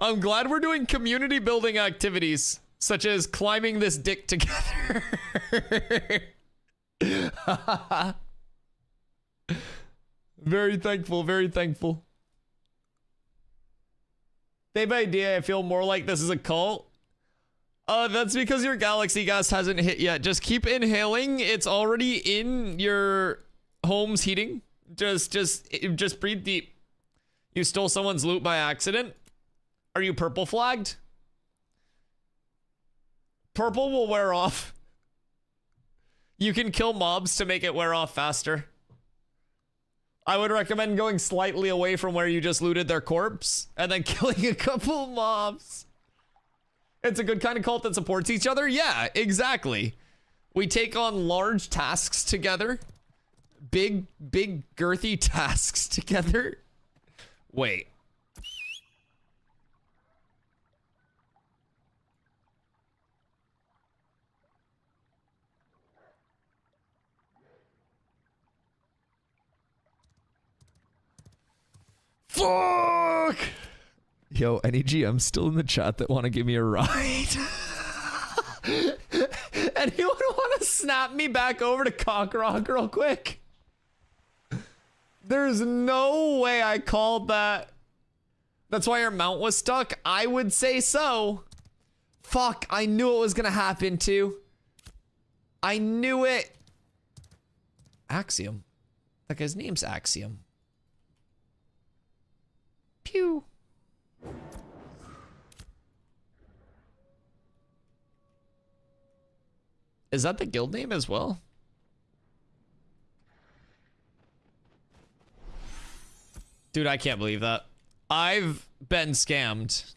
I'm glad we're doing community building activities, such as climbing this dick together. Very thankful, very thankful. Day by day, I feel more like this is a cult. That's because your galaxy gas hasn't hit yet. Just keep inhaling. It's already in your home's heating. Just breathe deep. You stole someone's loot by accident? Are you purple flagged? Purple will wear off. You can kill mobs to make it wear off faster. I would recommend going slightly away from where you just looted their corpse and then killing a couple mobs. It's a good kind of cult that supports each other. Yeah, exactly. We take on large tasks together. Big girthy tasks together. Wait. Fuck! Yo, any GMs still in the chat that want to give me a ride? Anyone want to snap me back over to Cock Rock real quick? There's no way I called that. That's why your mount was stuck? I would say so. Fuck, I knew it was gonna happen too. I knew it. Axiom. That guy's name's Axiom. Pew. Is that the guild name as well? Dude, I can't believe that. I've been scammed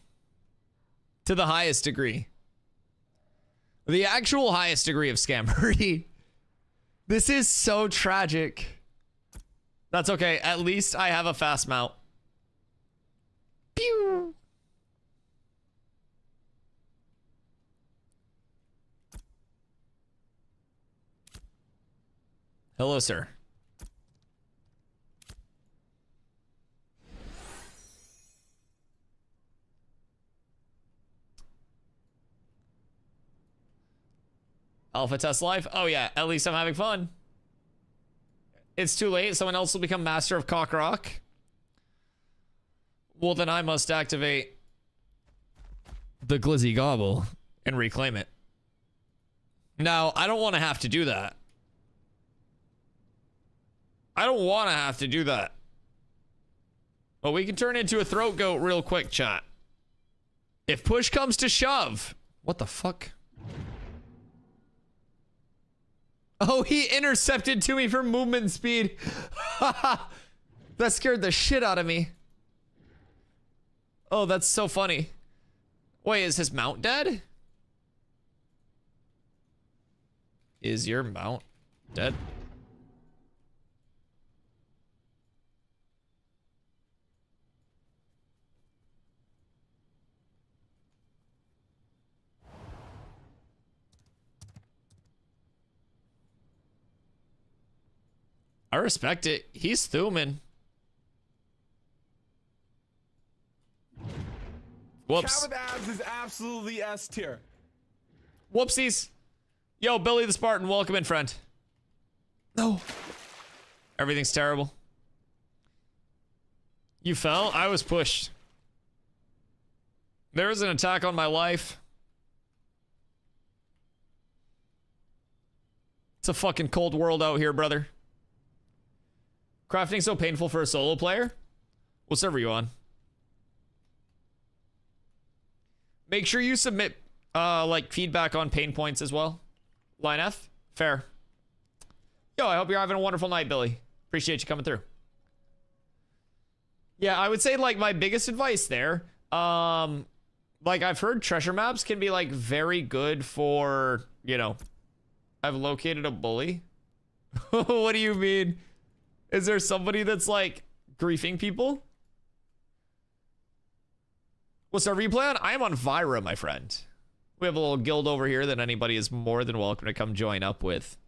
to the highest degree. The actual highest degree of scammery. This is so tragic. That's okay. At least I have a fast mount. Pew. Hello, sir. Alpha test live? Oh yeah, at least I'm having fun. It's too late. Someone else will become master of Cock Rock. Well, then I must activate the Glizzy Gobble and reclaim it. Now, I don't want to have to do that. I don't want to have to do that. But we can turn into a throat goat real quick, chat. If push comes to shove. What the fuck? Oh, he intercepted to me for movement speed. That scared the shit out of me. Oh, that's so funny. Wait, is his mount dead? Is your mount dead? I respect it. He's Thuman. Whoops. Cat with abs is absolutely S tier. Whoopsies. Yo, Billy the Spartan, welcome in, friend. No. Everything's terrible. You fell? I was pushed. There was an attack on my life. It's a fucking cold world out here, brother. Crafting so painful for a solo player? What server are you on? Make sure you submit like feedback on pain points as well. Line F? Fair. Yo, I hope you're having a wonderful night, Billy. Appreciate you coming through. Yeah, I would say like my biggest advice there, like I've heard treasure maps can be like very good for, you know, I've located a bully. What do you mean? Is there somebody that's like griefing people? What server you play on? I am on Vyra, my friend. We have a little guild over here that anybody is more than welcome to come join up with.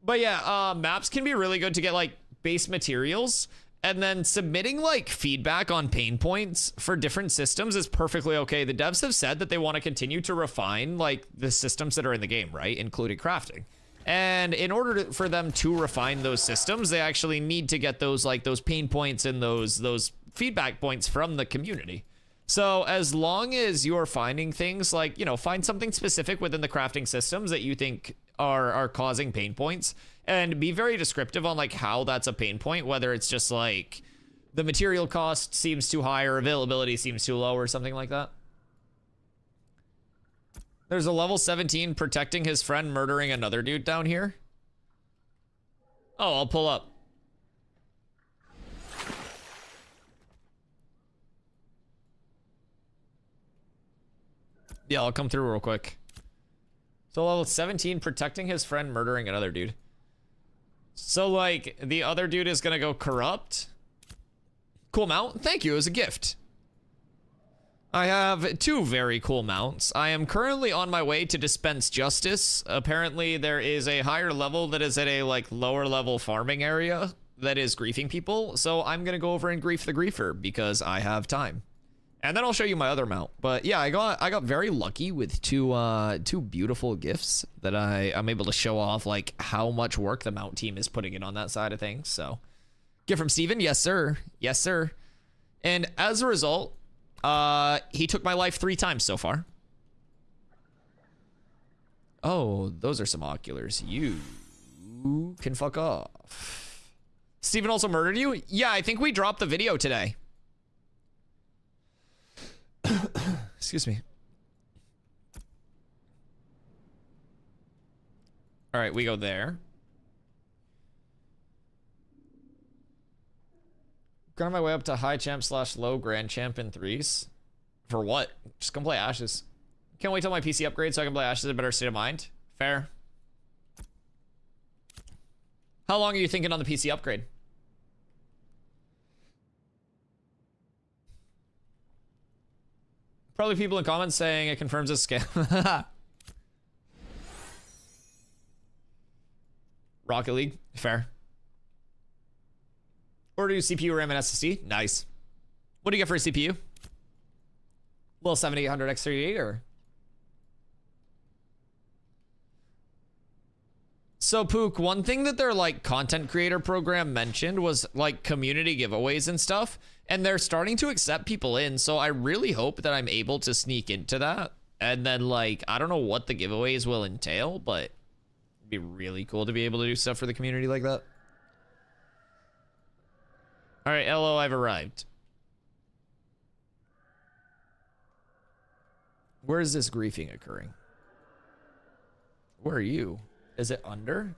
But yeah, maps can be really good to get like base materials, and then submitting like feedback on pain points for different systems is perfectly okay. The devs have said that they want to continue to refine like the systems that are in the game, right? Including crafting. And in order for them to refine those systems, they actually need to get those like those pain points and those feedback points from the community. So as long as you're finding things like, you know, find something specific within the crafting systems that you think are causing pain points, and be very descriptive on like how that's a pain point, whether it's just like the material cost seems too high or availability seems too low or something like that. There's a level 17 protecting his friend murdering another dude down here. Oh, I'll pull up. Yeah, I'll come through real quick. So level 17, protecting his friend, murdering another dude. So like, the other dude is gonna go corrupt. Cool mount, thank you, as a gift. I have 2 very cool mounts. I am currently on my way to dispense justice. Apparently there is a higher level that is at a like lower level farming area that is griefing people. So I'm gonna go over and grief the griefer because I have time. And then I'll show you my other mount. But yeah, I got very lucky with two beautiful gifts that I'm able to show off like how much work the mount team is putting in on that side of things. So gift from Steven, yes sir. Yes sir. And as a result, he took my life 3 times so far. Oh, those are some oculars. You can fuck off. Steven also murdered you? Yeah, I think we dropped the video today. Excuse me. All right, we go there. Got on my way up to high champ / low grand champ in 3s. For what? Just come play Ashes. Can't wait till my PC upgrades so I can play Ashes in a better state of mind. Fair. How long are you thinking on the PC upgrade? Probably people in comments saying it confirms a scam. Rocket League, fair. Order you CPU, RAM, and SSD. Nice. What do you get for a CPU? Little 7800 X38 or? So Pook, one thing that their like content creator program mentioned was like community giveaways and stuff, and they're starting to accept people in. So I really hope that I'm able to sneak into that. And then like, I don't know what the giveaways will entail, but it'd be really cool to be able to do stuff for the community like that. All right, LO, I've arrived. Where is this griefing occurring? Where are you? Is it under?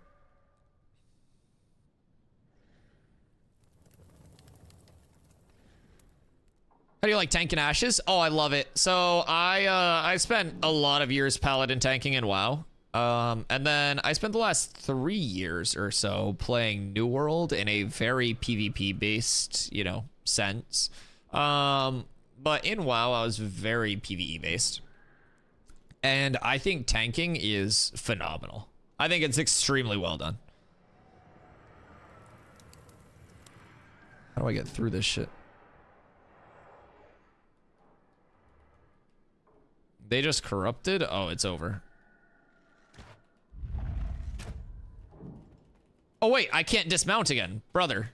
How do you like tanking Ashes? Oh, I love it. So I spent a lot of years paladin tanking in WoW. And then I spent the last 3 years or so playing New World in a very PvP based, you know, sense. But in WoW, I was very PvE based. And I think tanking is phenomenal. I think it's extremely well done. How do I get through this shit? They just corrupted? Oh, it's over. Oh, wait, I can't dismount again. Brother.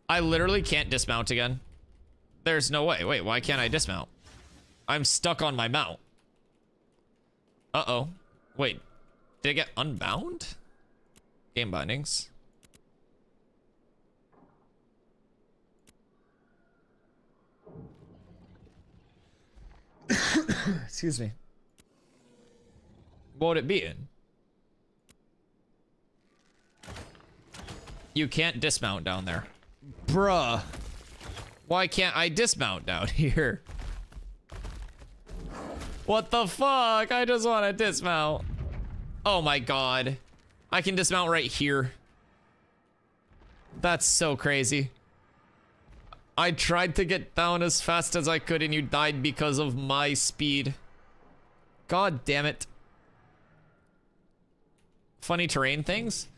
I literally can't dismount again. There's no way. Wait, why can't I dismount? I'm stuck on my mount. Uh-oh. Wait, did I get unbound? Game bindings. Excuse me. What would it be in? You can't dismount down there. Bruh. Why can't I dismount down here? What the fuck? I just want to dismount. Oh my god. I can dismount right here. That's so crazy. I tried to get down as fast as I could and you died because of my speed. God damn it. Funny terrain things?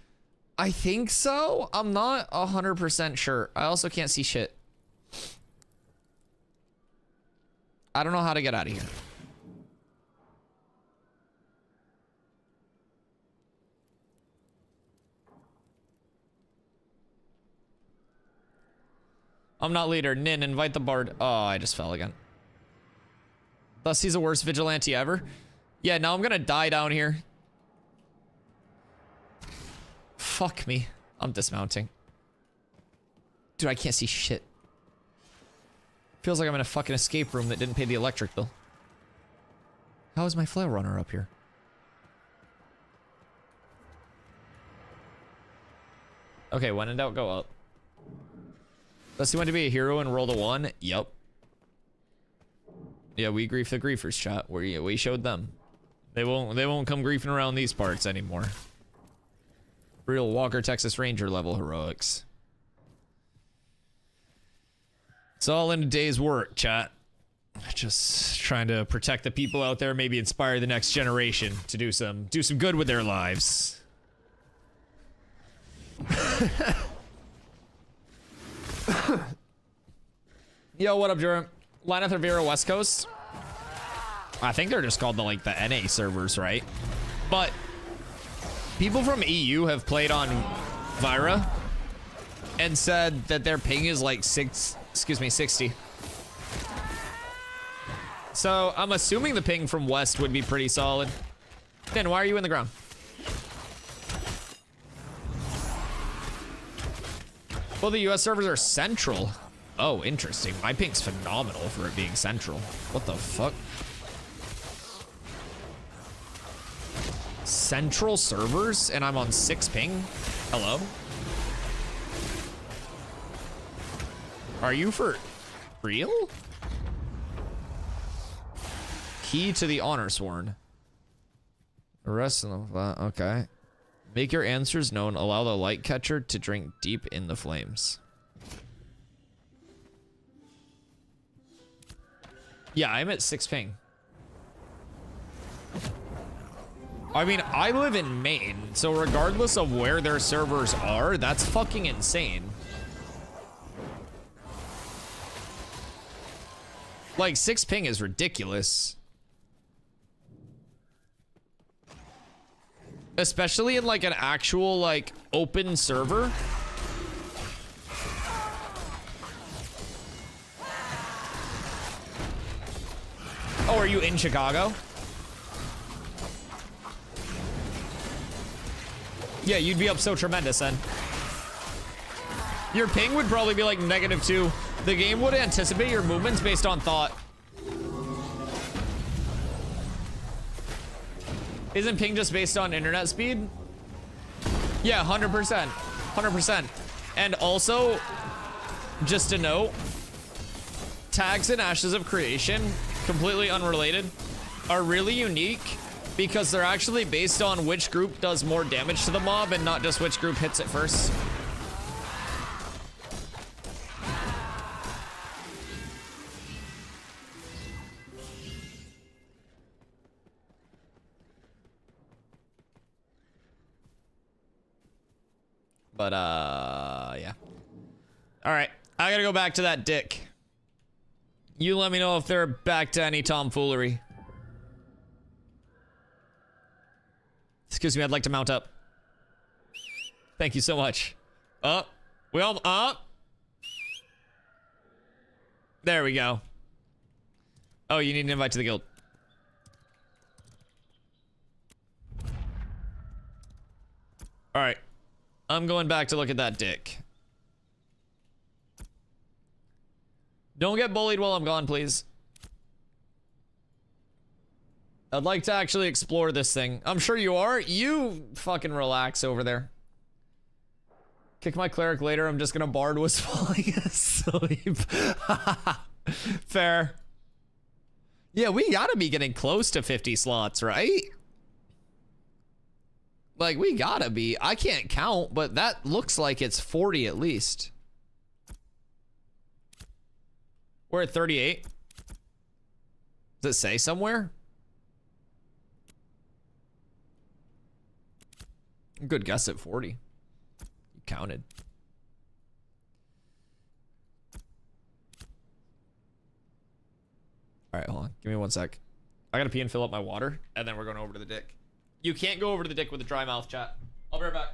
I think so. I'm not 100% sure. I also can't see shit. I don't know how to get out of here. I'm not leader. Nin, invite the bard. Oh, I just fell again. Thus he's the worst vigilante ever. Yeah, now I'm gonna die down here. Fuck me. I'm dismounting. Dude, I can't see shit. Feels like I'm in a fucking escape room that didn't pay the electric bill. How is my flail runner up here? Okay, when in doubt, go up. Does he want to be a hero and roll the 1? Yup. Yeah, we grief the griefers, chat. We showed them. They won't come griefing around these parts anymore. Real Walker Texas Ranger level heroics. It's all in a day's work, chat. Just trying to protect the people out there, maybe inspire the next generation to do some good with their lives. Yo, what up, Jerem? Lyneth Rivera West Coast? I think they're just called the NA servers, right? But people from EU have played on Vira and said that their ping is like 60. So I'm assuming the ping from West would be pretty solid. Then why are you in the ground? Well, the US servers are central. Oh, interesting. My ping's phenomenal for it being central. What the fuck? Central servers and I'm on 6 ping? Hello? Are you for real? Key to the honor sworn. The rest of them, okay. Make your answers known. Allow the light catcher to drink deep in the flames. Yeah, I'm at 6 ping. I mean, I live in Maine, so regardless of where their servers are, that's fucking insane. Like, 6 ping is ridiculous. Especially in like an actual like open server. Oh, are you in Chicago? Yeah, you'd be up so tremendous then. Your ping would probably be like -2. The game would anticipate your movements based on thought. Isn't ping just based on internet speed? Yeah, 100%. 100%. And also, just a note, tags and ashes of creation, completely unrelated, are really unique because they're actually based on which group does more damage to the mob and not just which group hits it first. But, yeah. All right, I gotta go back to that dick. You let me know if they're back to any tomfoolery. Excuse me, I'd like to mount up. Thank you so much. Up. We all up. There we go. Oh, you need an invite to the guild. All right. I'm going back to look at that dick. Don't get bullied while I'm gone, please. I'd like to actually explore this thing. I'm sure you are. You fucking relax over there. Kick my cleric later. I'm just gonna bard was falling asleep. Fair. Yeah, we gotta be getting close to 50 slots, right? Like, we gotta be. I can't count, but that looks like it's 40 at least. We're at 38. Does it say somewhere? Good guess at 40. You counted. All right, hold on. Give me 1 sec. I gotta pee and fill up my water, and then we're going over to the dick. You can't go over to the dick with a dry mouth, chat. I'll be right back.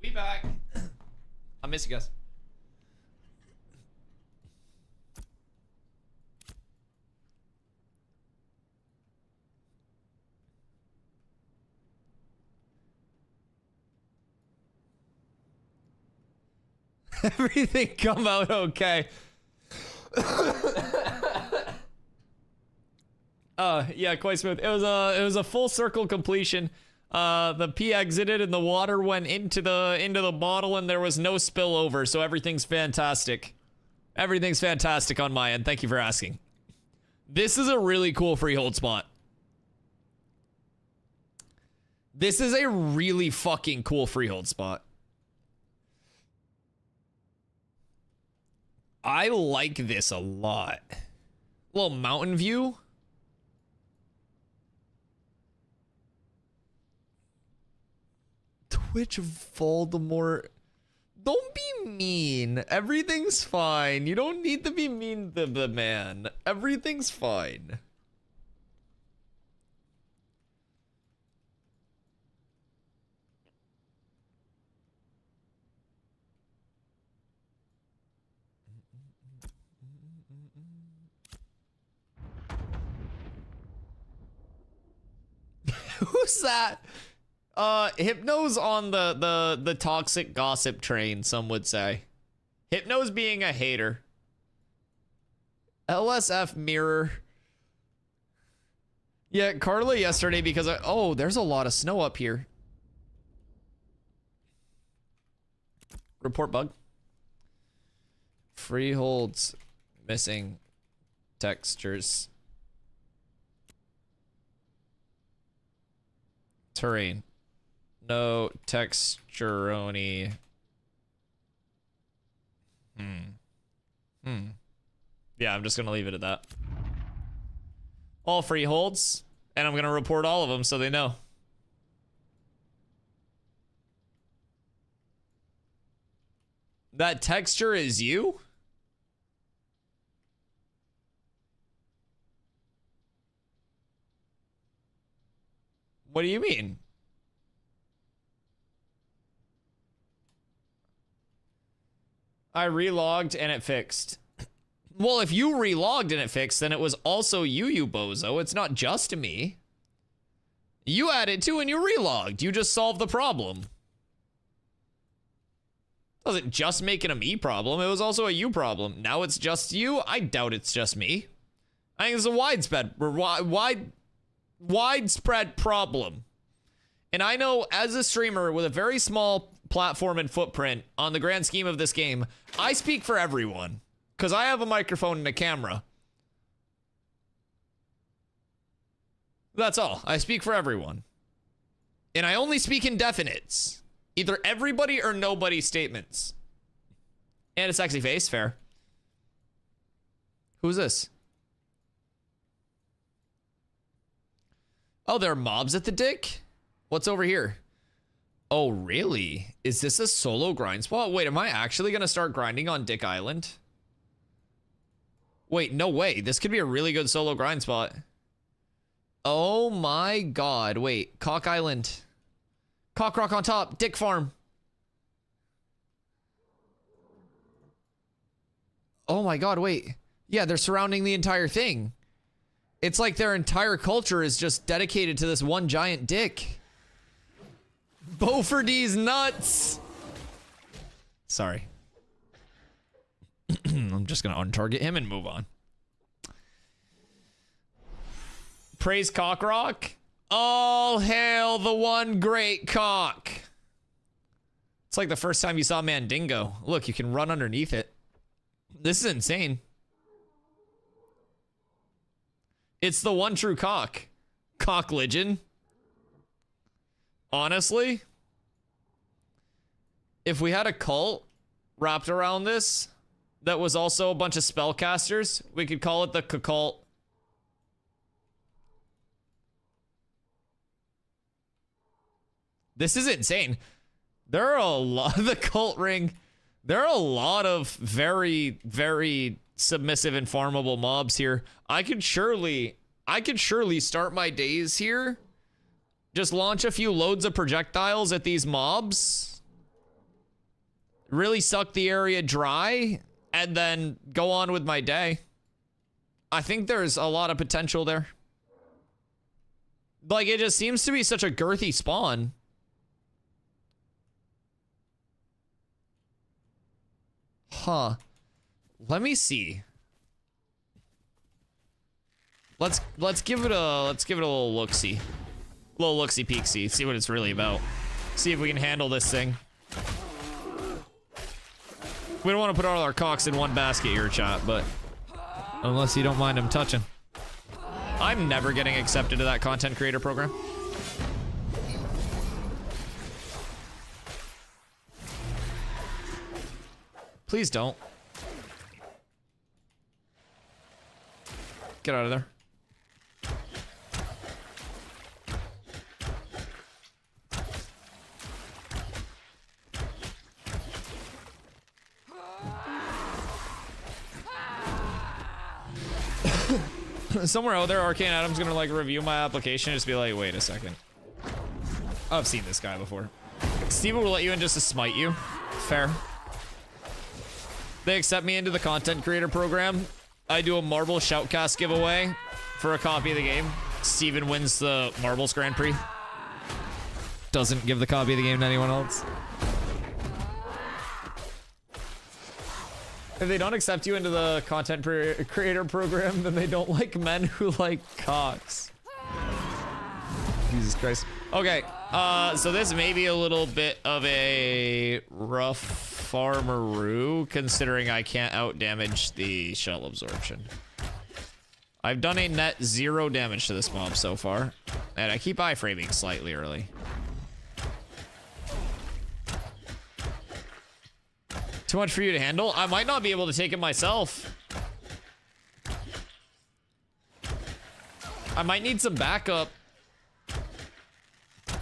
We back. I miss you guys. Everything come out okay. Yeah, quite smooth. It was a full circle completion. The pee exited and the water went into the bottle and there was no spillover, so everything's fantastic. Everything's fantastic on my end. Thank you for asking. This is a really cool freehold spot. This is a really fucking cool freehold spot. I like this a lot. Little mountain view. Twitch Voldemort. Don't be mean. Everything's fine. You don't need to be mean to the man. Everything's fine. Who's that? Hypno's on the toxic gossip train, some would say. Hypno's being a hater. LSF mirror. Yeah, Carla yesterday because oh, there's a lot of snow up here. Report bug. Freeholds missing textures. Terrain. No texturoni. Yeah, I'm just gonna leave it at that. All freeholds, and I'm gonna report all of them so they know. That texture is you? What do you mean? I relogged and it fixed. Well, if you relogged and it fixed, then it was also you, you bozo. It's not just me. You added 2 and you relogged. You just solved the problem. Wasn't just making a me problem. It was also a you problem. Now it's just you. I doubt it's just me. I think it's a widespread problem. And I know as a streamer with a very small platform and footprint on the grand scheme of this game, I speak for everyone because I have a microphone and a camera. That's all. I speak for everyone. And I only speak in definites. Either everybody or nobody statements. And a sexy face, fair. Who's this? Oh, there are mobs at the Dick? What's over here? Oh, really? Is this a solo grind spot? Wait, am I actually gonna start grinding on Dick Island? Wait, no way. This could be a really good solo grind spot. Oh my god. Wait, Cock Island. Cock Rock on top, Dick Farm. Oh my god, wait. Yeah, they're surrounding the entire thing. It's like their entire culture is just dedicated to this one giant dick. Beaufort's nuts. Sorry. I'm just gonna untarget him and move on. Praise Cock Rock. All hail the one great cock. It's like the first time you saw Mandingo. Look, you can run underneath it. This is insane. It's the one true cock. Cockligion. Honestly, if we had a cult wrapped around this that was also a bunch of spellcasters, we could call it the Cult. This is insane. There are a lot of the cult ring. There are a lot of very, very submissive and farmable mobs here. I could surely start my days here. Just launch a few loads of projectiles at these mobs. Really suck the area dry and then go on with my day. I think there's a lot of potential there. Like, it just seems to be such a girthy spawn. Huh. Let me see. Let's give it a little look-see. Little look-see peek-see. See what it's really about. See if we can handle this thing. We don't want to put all our cocks in one basket here, chat, but unless you don't mind them touching. I'm never getting accepted to that content creator program. Please don't. Get out of there. Somewhere out there, Arcane Adam's gonna like review my application and just be like, wait a second. I've seen this guy before. Steven will let you in just to smite you. Fair. They accept me into the content creator program. I do a Marble Shoutcast giveaway for a copy of the game. Steven wins the Marbles Grand Prix. Doesn't give the copy of the game to anyone else. If they don't accept you into the content creator program, then they don't like men who like cocks. Jesus Christ. Okay, so this may be a little bit of a rough farmeroo, considering I can't out-damage the shell absorption. I've done a net 0 damage to this mob so far, and I keep iframing slightly early. Too much for you to handle? I might not be able to take it myself. I might need some backup. A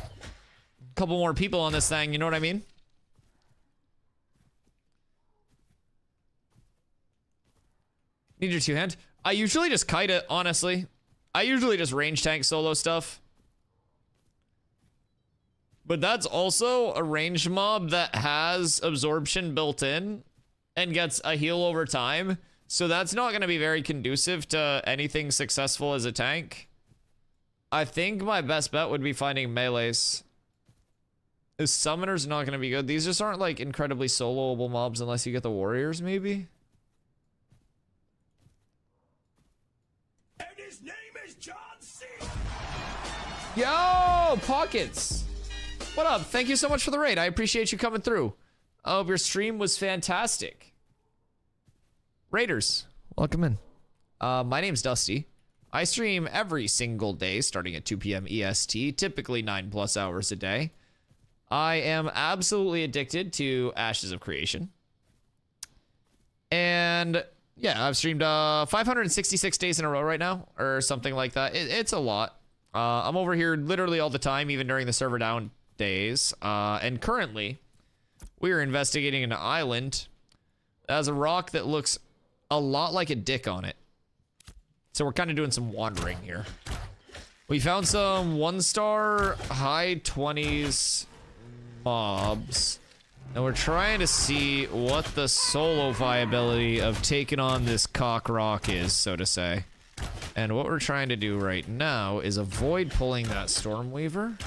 couple more people on this thing, you know what I mean? Need your 2-hand? I usually just kite it, honestly. I usually just range tank solo stuff. But that's also a ranged mob that has absorption built in and gets a heal over time. So that's not going to be very conducive to anything successful as a tank. I think my best bet would be finding melees. The summoner's not going to be good. These just aren't like incredibly soloable mobs unless you get the warriors, maybe. And his name is John C. Yo, Pockets. What up? Thank you so much for the raid. I appreciate you coming through. I hope your stream was fantastic. Raiders, welcome in. My name's Dusty. I stream every single day starting at 2 p.m. EST, typically 9+ hours a day. I am absolutely addicted to Ashes of Creation. And yeah, I've streamed 566 days in a row right now, or something like that. It's a lot. I'm over here literally all the time, even during the server down days. And currently, we are investigating an island that has a rock that looks a lot like a dick on it. So we're kind of doing some wandering here. We found some 1-star high 20s mobs. And we're trying to see what the solo viability of taking on this cock rock is, so to say. And what we're trying to do right now is avoid pulling that Stormweaver.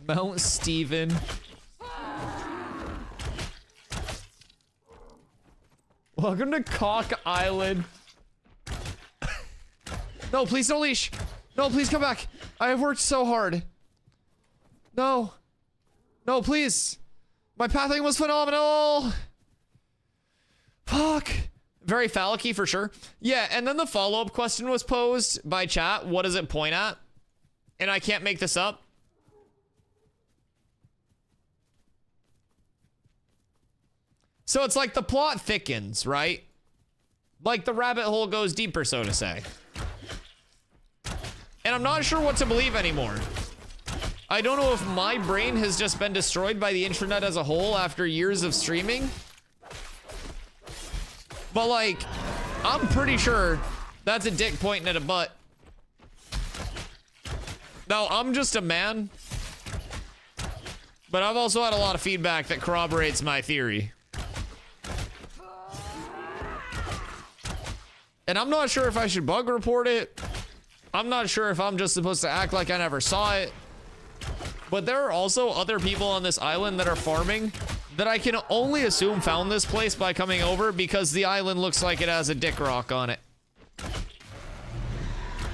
Mount Steven. Welcome to Cock Island. No, please don't leash. No, please come back. I have worked so hard. No. No, please. My pathing was phenomenal. Fuck. Very phallic-y for sure. Yeah, and then the follow-up question was posed by chat. What does it point at? And I can't make this up. So it's like the plot thickens, right? Like the rabbit hole goes deeper, so to say. And I'm not sure what to believe anymore. I don't know if my brain has just been destroyed by the internet as a whole after years of streaming. But like, I'm pretty sure that's a dick pointing at a butt. Now, I'm just a man. But I've also had a lot of feedback that corroborates my theory. And I'm not sure if I should bug report it. I'm not sure if I'm just supposed to act like I never saw it. But there are also other people on this island that are farming that I can only assume found this place by coming over because the island looks like it has a dick rock on it.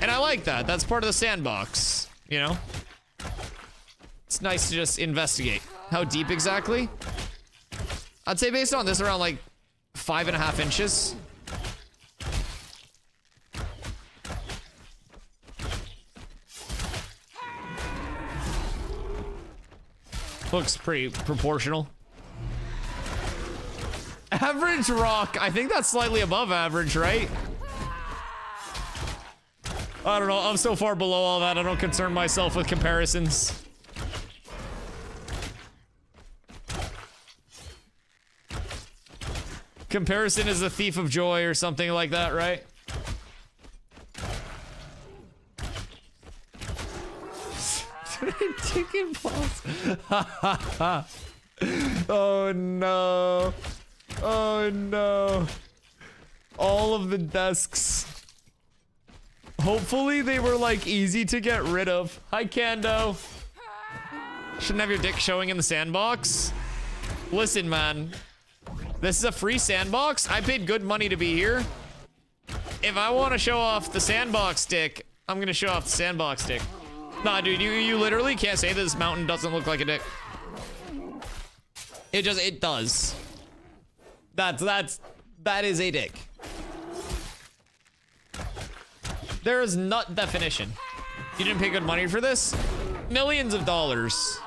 And I like that. That's part of the sandbox, you know? It's nice to just investigate. How deep exactly? I'd say based on this around like 5.5 inches. Looks pretty proportional. Average rock. I think that's slightly above average, right? I don't know. I'm so far below all that. I don't concern myself with comparisons. Comparison is a thief of joy or something like that, right? Chicken balls. Oh no. Oh no. All of the desks. Hopefully they were like easy to get rid of. Hi Kando. Shouldn't have your dick showing in the sandbox. Listen, man. This is a free sandbox. I paid good money to be here. If I want to show off the sandbox dick, I'm gonna show off the sandbox dick. Nah, dude, you literally can't say that this mountain doesn't look like a dick. It does. That is a dick. There is nut definition. You didn't pay good money for this? Millions of dollars.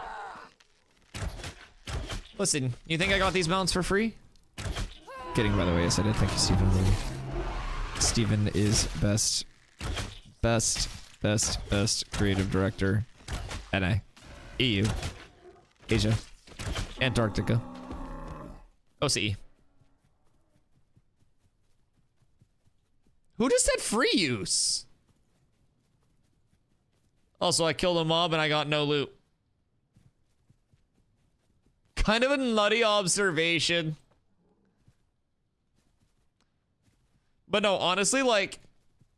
Listen, you think I got these mounts for free? Kidding, by the way, yes, I did. Thank you, Stephen. Stephen is best creative director. NA. EU. Asia. Antarctica. OCE. Who just said free use? Also, I killed a mob and I got no loot. Kind of a nutty observation. But no, honestly, like,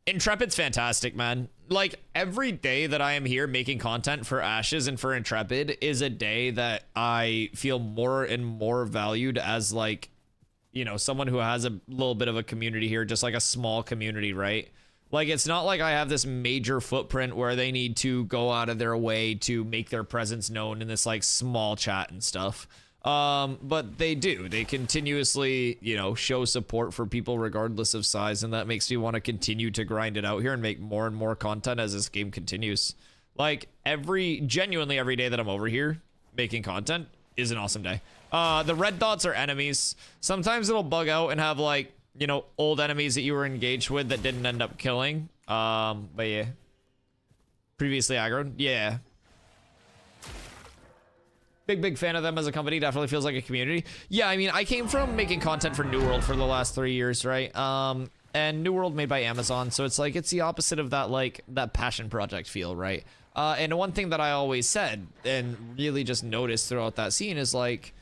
Intrepid's fantastic, man. Like, every day that I am here making content for Ashes and for Intrepid is a day that I feel more and more valued as, like, you know, someone who has a little bit of a community here, just like a small community, right? Like, it's not like I have this major footprint where they need to go out of their way to make their presence known in this, like, small chat and stuff. But they do. They continuously, you know, show support for people regardless of size, and that makes me want to continue to grind it out here and make more and more content as this game continues. Like, genuinely every day that I'm over here making content is an awesome day. The red dots are enemies. Sometimes it'll bug out and have, like, you know, old enemies that you were engaged with that didn't end up killing. But yeah. Previously aggroed. Yeah. Big fan of them as a company. Definitely feels like a community. Yeah, I mean, I came from making content for New World for the last 3 years, right? And New World made by Amazon, so it's like, it's the opposite of that, like, that passion project feel, right? And one thing that I always said and really just noticed throughout that scene is, like,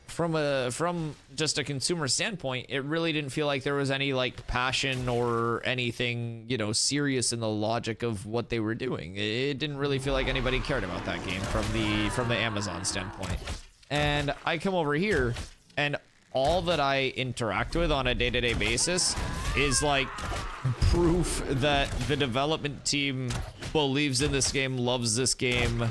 from just a consumer standpoint, it really didn't feel like there was any, like, passion or anything, you know, serious in the logic of what they were doing. It didn't really feel like anybody cared about that game from the Amazon standpoint. And I come over here, and all that I interact with on a day-to-day basis is, like, proof that the development team believes in this game, loves this game,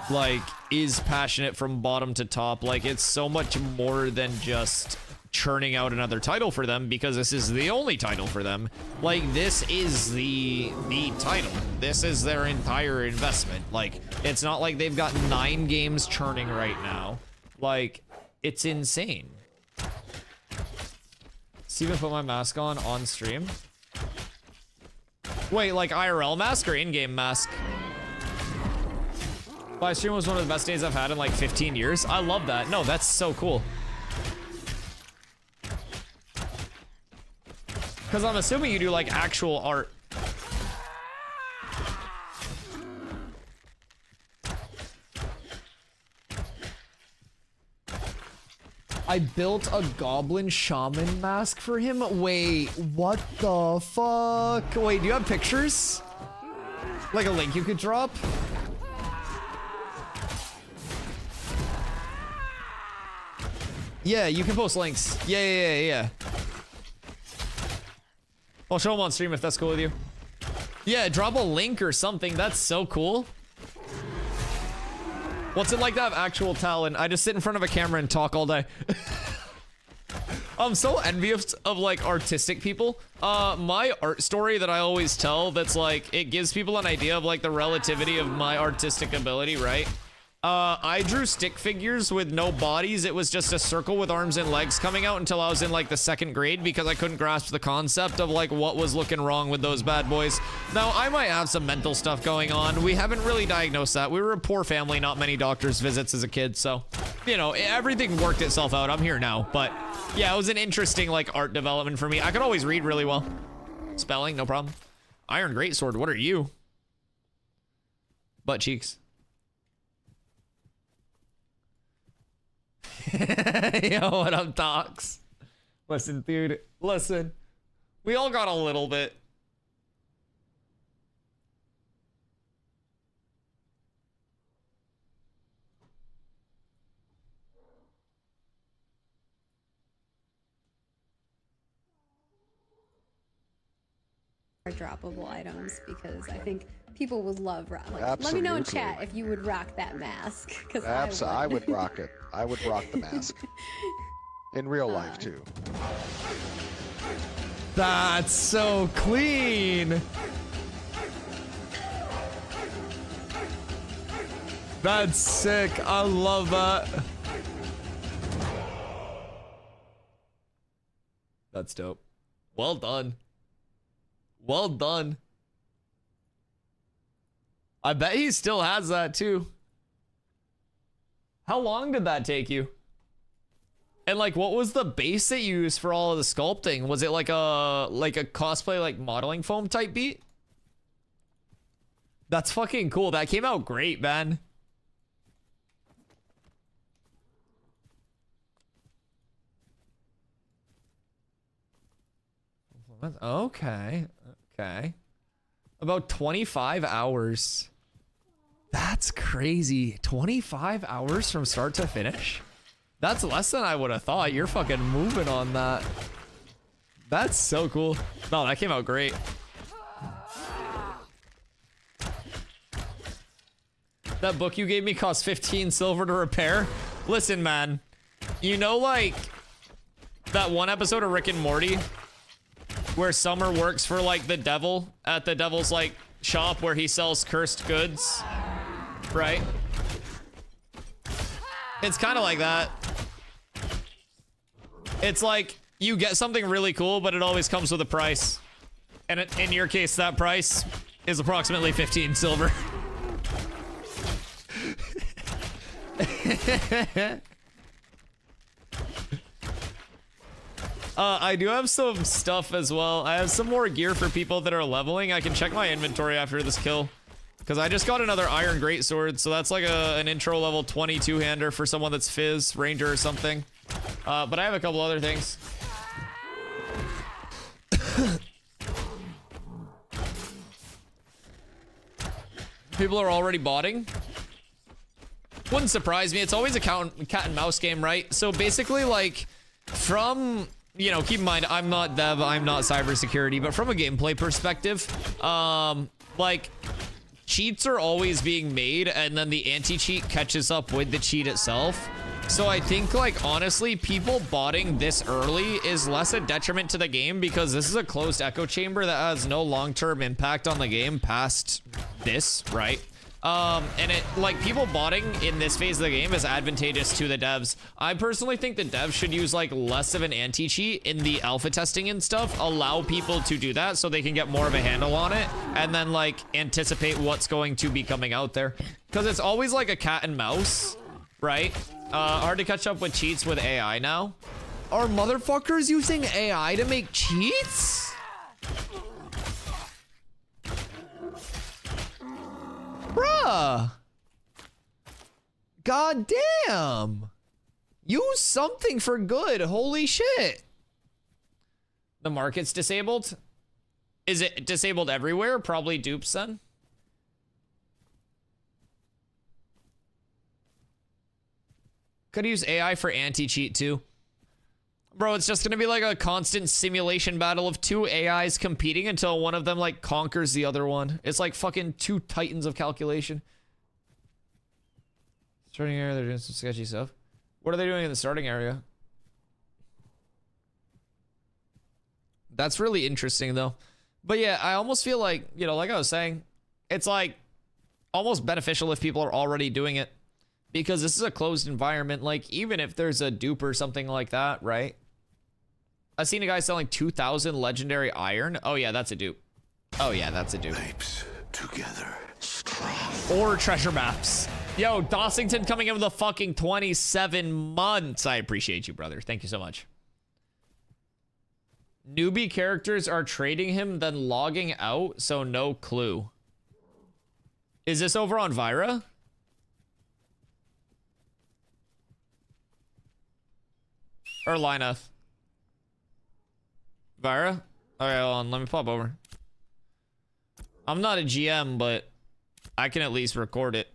like, is passionate from bottom to top. Like, it's so much more than just churning out another title for them, because this is the only title for them. Like, this is the title. This is their entire investment. Like, it's not like they've got 9 games churning right now. Like, it's insane. Steven put my mask on stream. Wait, like IRL mask or in-game mask? Live stream was one of the best days I've had in like 15 years. I love that. No, that's so cool. Because I'm assuming you do like actual art. I built a goblin shaman mask for him. Wait, what the fuck? Wait, do you have pictures? Like a link you could drop? Yeah, you can post links. Yeah. I'll show them on stream if that's cool with you. Yeah, drop a link or something. That's so cool. What's it like to have actual talent? I just sit in front of a camera and talk all day. I'm so envious of like artistic people. My art story that I always tell, that's like, it gives people an idea of like the relativity of my artistic ability, right? I drew stick figures with no bodies. It was just a circle with arms and legs coming out until I was in like the 2nd grade, because I couldn't grasp the concept of like what was looking wrong with those bad boys. Now, I might have some mental stuff going on. We haven't really diagnosed that. We were a poor family, not many doctor's visits as a kid, so, you know, everything worked itself out. I'm here now, but yeah, it was an interesting like art development for me. I could always read really well. Spelling, no problem. Iron Greatsword, what are you? Butt cheeks. Yo, what up, docs? Listen, dude, listen. We all got a little bit. Droppable items, because I think people would love like, let me know in chat if you would rock that mask, because I would rock it. I would rock the mask in real life too. That's so clean. That's sick. I love that. That's dope. Well done. Well done. I bet he still has that too. How long did that take you? And like, what was the base that you used for all of the sculpting? Was it like a cosplay, like modeling foam type beat? That's fucking cool. That came out great, man. Okay. Okay. About 25 hours. That's crazy. 25 hours from start to finish? That's less than I would have thought. You're fucking moving on that. That's so cool. No, that came out great. That book you gave me cost 15 silver to repair. Listen, man. You know, like, that one episode of Rick and Morty where Summer works for, like, the devil at the devil's, like, shop where he sells cursed goods? Right? It's kind of like that. It's like, you get something really cool, but it always comes with a price. And in your case, that price is approximately 15 silver. I do have some stuff as well. I have some more gear for people that are leveling. I can check my inventory after this kill. Because I just got another Iron Greatsword, so that's like an intro level 22-hander for someone that's Fizz, Ranger, or something. But I have a couple other things. People are already botting. Wouldn't surprise me. It's always a cat and mouse game, right? So basically, like, from, you know, keep in mind, I'm not dev, I'm not cybersecurity, but from a gameplay perspective, like, cheats are always being made, and then the anti-cheat catches up with the cheat itself. So I think, like, honestly, people botting this early is less a detriment to the game because this is a closed echo chamber that has no long-term impact on the game past this, right? And it, like, people botting in this phase of the game is advantageous to the devs. I personally think the devs should use, like, less of an anti-cheat in the alpha testing and stuff. Allow people to do that so they can get more of a handle on it and then, like, anticipate what's going to be coming out there. Because it's always like a cat and mouse, right? Hard to catch up with cheats with AI now. Are motherfuckers using AI to make cheats? Bruh. God damn. Use something for good. Holy shit. The market's disabled? Is it disabled everywhere? Probably dupes then. Could use AI for anti-cheat too. Bro, it's just gonna be like a constant simulation battle of two AIs competing until one of them, like, conquers the other one. It's like fucking two titans of calculation. Starting area, they're doing some sketchy stuff. What are they doing in the starting area? That's really interesting though. But yeah, I almost feel like, you know, like I was saying, it's like almost beneficial if people are already doing it. Because this is a closed environment, like, even if there's a dupe or something like that, right? I've seen a guy selling 2,000 legendary iron. Oh yeah, that's a dupe. Oh yeah, that's a dupe. Apes together. Or treasure maps. Yo, Dossington coming in with a fucking 27 months. I appreciate you, brother. Thank you so much. Newbie characters are trading him, then logging out, so no clue. Is this over on Vira? Or Lineup? Vira? Okay, hold on. Let me pop over. I'm not a GM, but I can at least record it.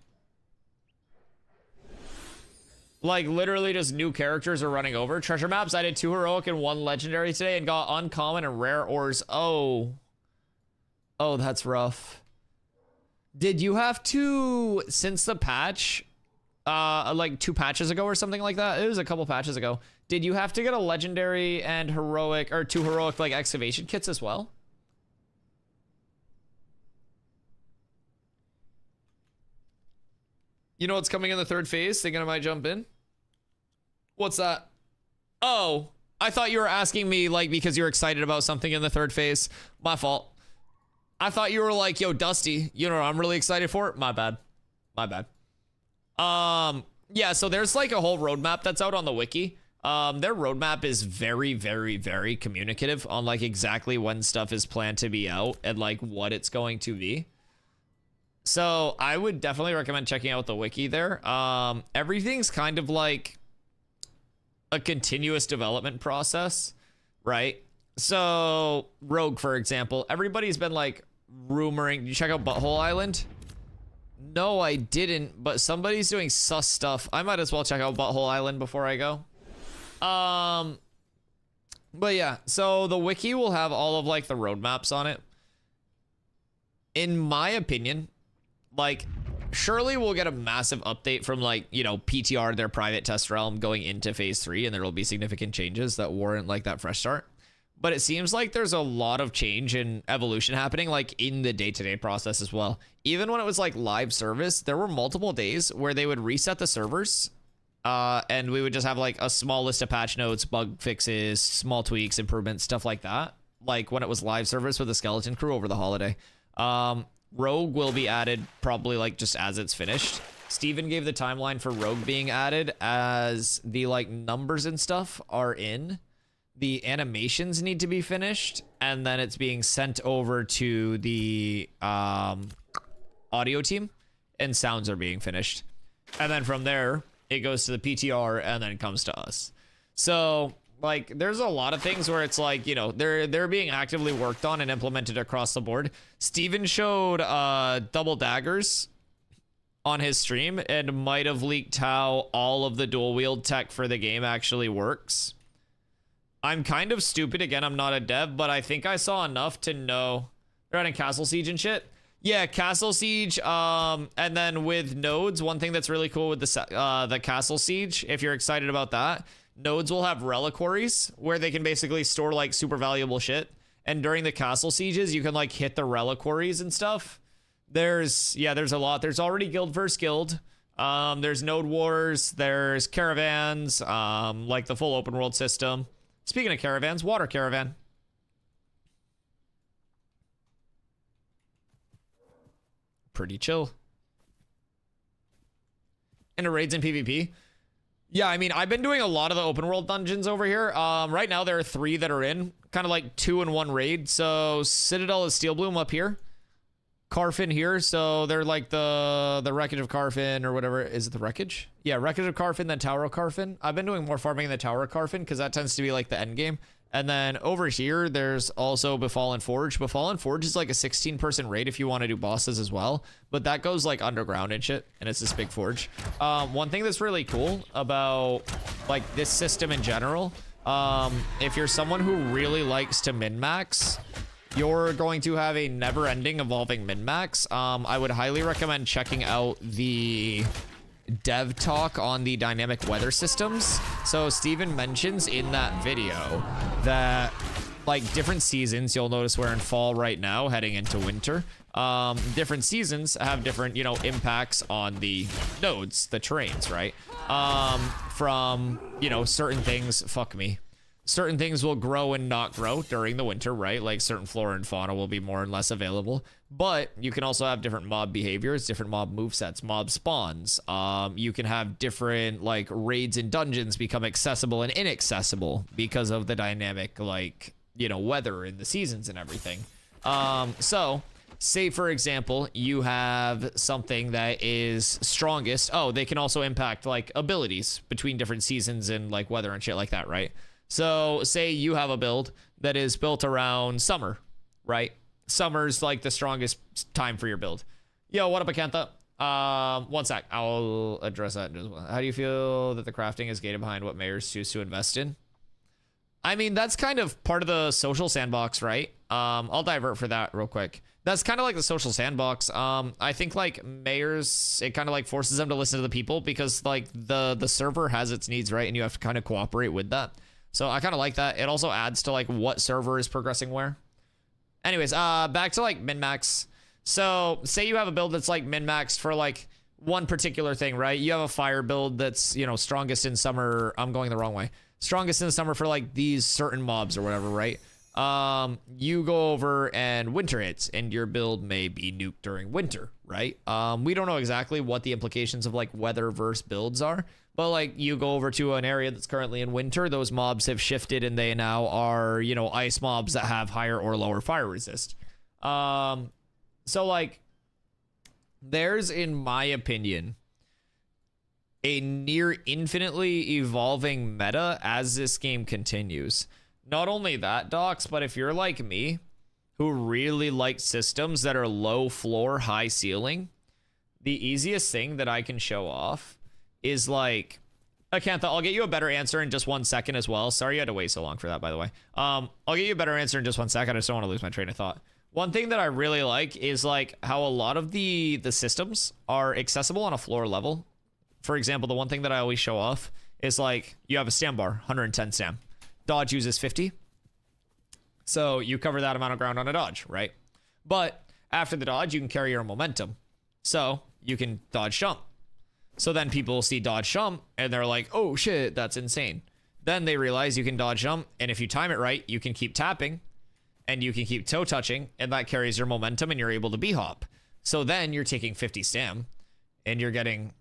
Like, literally just new characters are running over. Treasure maps, I did 2 heroic and 1 legendary today and got uncommon and rare ores. Oh. Oh, that's rough. Did you have to, since the patch, like 2 patches ago or something like that? It was a couple patches ago. Did you have to get a legendary and heroic, or 2 heroic, like, excavation kits as well? You know what's coming in the 3rd phase? Thinking I might jump in? What's that? Oh, I thought you were asking me, like, because you're excited about something in the 3rd phase. My fault. I thought you were like, yo, Dusty, you know what I'm really excited for? My bad. My bad. Yeah, so there's, like, a whole roadmap that's out on the wiki. Their roadmap is very, very, very communicative on, like, exactly when stuff is planned to be out and, like, what it's going to be. So I would definitely recommend checking out the wiki there. Everything's kind of like a continuous development process, right? So Rogue, for example, everybody's been like rumoring. Did you check out Butthole Island? No, I didn't, but somebody's doing sus stuff. I might as well check out Butthole Island before I go. But yeah, so the wiki will have all of like the roadmaps on it. In my opinion, like, surely we'll get a massive update from like, you know, PTR, their private test realm, going into phase 3, and there will be significant changes that warrant like that fresh start. But it seems like there's a lot of change and evolution happening like in the day-to-day process as well. Even when it was like live service, there were multiple days where they would reset the servers, and we would just have like a small list of patch notes, bug fixes, small tweaks, improvements, stuff like that. Like when it was live service with the skeleton crew over the holiday. Rogue will be added probably like just as it's finished. Steven gave the timeline for Rogue being added as the like numbers and stuff are in. The animations need to be finished, and then it's being sent over to the audio team, and sounds are being finished. And then from there, it goes to the PTR and then it comes to us. So like there's a lot of things where it's like, you know, they're being actively worked on and implemented across the board. Steven showed double daggers on his stream and might have leaked how all of the dual wield tech for the game actually works. I'm kind of stupid. Again, I'm not a dev, but I think I saw enough to know. They're in Castle Siege and shit. Yeah, Castle Siege. And then with nodes, one thing that's really cool with the Castle Siege, if you're excited about that, nodes will have reliquaries where they can basically store like super valuable shit. And during the Castle Sieges, you can like hit the reliquaries and stuff. There's a lot. There's already guild versus guild. There's node wars. There's caravans. Like the full open world system. Speaking of caravans, water caravan. Pretty chill. And raids in PvP. Yeah, I mean, I've been doing a lot of the open world dungeons over here. Right now there are 3 that are in, kind of like 2 in 1 raid. So Citadel is Steel Bloom up here. Carfin here, so they're like the wreckage of Carfin or whatever. Is it the wreckage? Yeah, wreckage of Carfin, then Tower of Carfin. I've been doing more farming in the Tower of Carfin because that tends to be like the end game. And then over here, there's also Befallen Forge. Befallen Forge is like a 16-person raid if you want to do bosses as well, but that goes like underground and shit, and it's this big forge. One thing that's really cool about like this system in general, if you're someone who really likes to min-max, you're going to have a never-ending evolving min-max. I would highly recommend checking out the dev talk on the dynamic weather systems. So Steven mentions in that video that like different seasons, you'll notice we're in fall right now heading into winter. Different seasons have different, you know, impacts on the nodes, the terrains, right? From, you know, certain things, certain things will grow and not grow during the winter, right? Like certain flora and fauna will be more and less available. But you can also have different mob behaviors, different mob movesets, mob spawns. You can have different like raids and dungeons become accessible and inaccessible because of the dynamic, like, you know, weather in the seasons and everything. So say, for example, you have something that is strongest. Oh, they can also impact like abilities between different seasons and like weather and shit like that, right? So say you have a build that is built around summer, right? Summer's like the strongest time for your build. Yo, what up, Acantha? One sec, I'll address that as well. How do you feel that the crafting is gated behind what mayors choose to invest in? I mean, that's kind of part of the social sandbox, right? I'll divert for that real quick. That's kind of like the social sandbox. I think like mayors, it kind of like forces them to listen to the people because like the server has its needs, right? And you have to kind of cooperate with that. So I kind of like that. It also adds to like what server is progressing where. Anyways, back to like min-max. So say you have a build that's like min-maxed for like one particular thing, right? You have a fire build that's, you know, strongest in summer. I'm going the wrong way. Strongest in the summer for like these certain mobs or whatever, right? You go over and winter hits and your build may be nuked during winter, right? We don't know exactly what the implications of like weather versus builds are. But like you go over to an area that's currently in winter, those mobs have shifted and they now are, you know, ice mobs that have higher or lower fire resist. So like there's, in my opinion, a near infinitely evolving meta as this game continues. not only that, Docs, but if you're like me, who really like systems that are low floor, high ceiling, the easiest thing that I can show off is like, Acantha, I'll get you a better answer in just 1 second as well. Sorry you had to wait so long for that, by the way. I'll get you a better answer in just 1 second. I just don't want to lose my train of thought. One thing that I really like is like how a lot of the systems are accessible on a floor level. For example, the one thing that I always show off is like you have a stam bar, 110 stam. Dodge uses 50. So you cover that amount of ground on a dodge, right? But after the dodge, you can carry your momentum. So you can dodge jump. So then people see dodge jump and they're like, oh shit, that's insane. Then they realize you can dodge jump, and if you time it right, you can keep tapping and you can keep toe touching, and that carries your momentum and you're able to b-hop. So then you're taking 50 stam and you're getting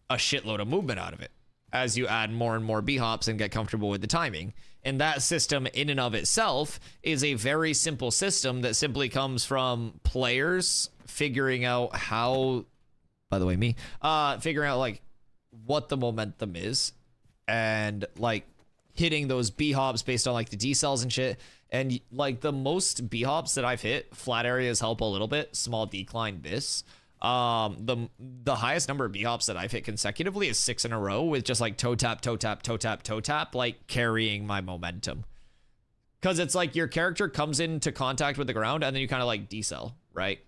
a shitload of movement out of it as you add more and more b-hops and get comfortable with the timing. And that system in and of itself is a very simple system that simply comes from players figuring out how, by the way, figuring out like what the momentum is and like hitting those b-hops based on like the D-cells and shit. And like the most b-hops that I've hit, flat areas help a little bit, small decline this. The highest number of b-hops that I've hit consecutively is 6 in a row with just like toe tap, toe tap, toe tap, toe tap, like carrying my momentum. Cause it's like your character comes into contact with the ground and then you kind of like decel, right?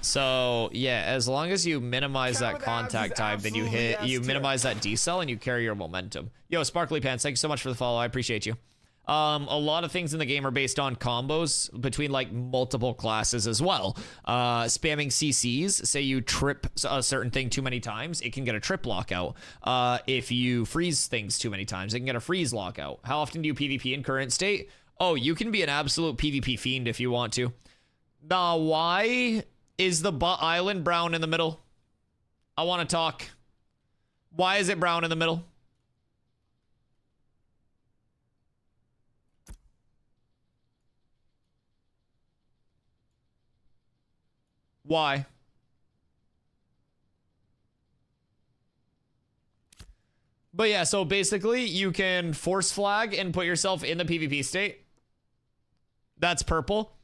So yeah, as long as you minimize that contact time, then you minimize that decel and you carry your momentum. Yo, Sparkly Pants, thank you so much for the follow. I appreciate you. A lot of things in the game are based on combos between like multiple classes as well. Spamming CCs, say you trip a certain thing too many times, it can get a trip lockout. If you freeze things too many times, it can get a freeze lockout. How often do you PvP in current state? Oh, you can be an absolute PvP fiend if you want to. Now, why is the butt island brown in the middle? I want to talk. Why is it brown in the middle? Why? But yeah, so basically you can force flag and put yourself in the PvP state. That's purple.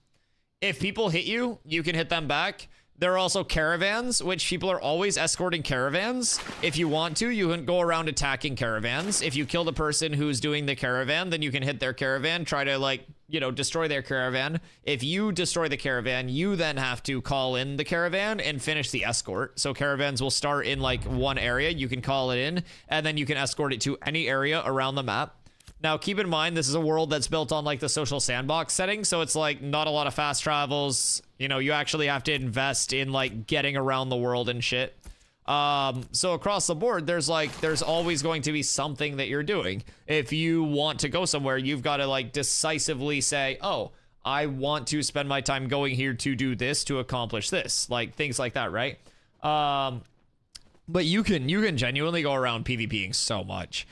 If people hit you, you can hit them back. There are also caravans, which people are always escorting caravans. If you want to, you can go around attacking caravans. If you kill the person who's doing the caravan, then you can hit their caravan, try to like, you know, destroy their caravan. If you destroy the caravan, you then have to call in the caravan and finish the escort. So caravans will start in like one area, you can call it in, and then you can escort it to any area around the map. Now, keep in mind, this is a world that's built on like the social sandbox setting, so it's like not a lot of fast travels. You know, you actually have to invest in like getting around the world and shit. So across the board, there's always going to be something that you're doing. If you want to go somewhere, you've got to like decisively say, oh, I want to spend my time going here to do this, to accomplish this, like things like that, right? But you can genuinely go around PvPing so much.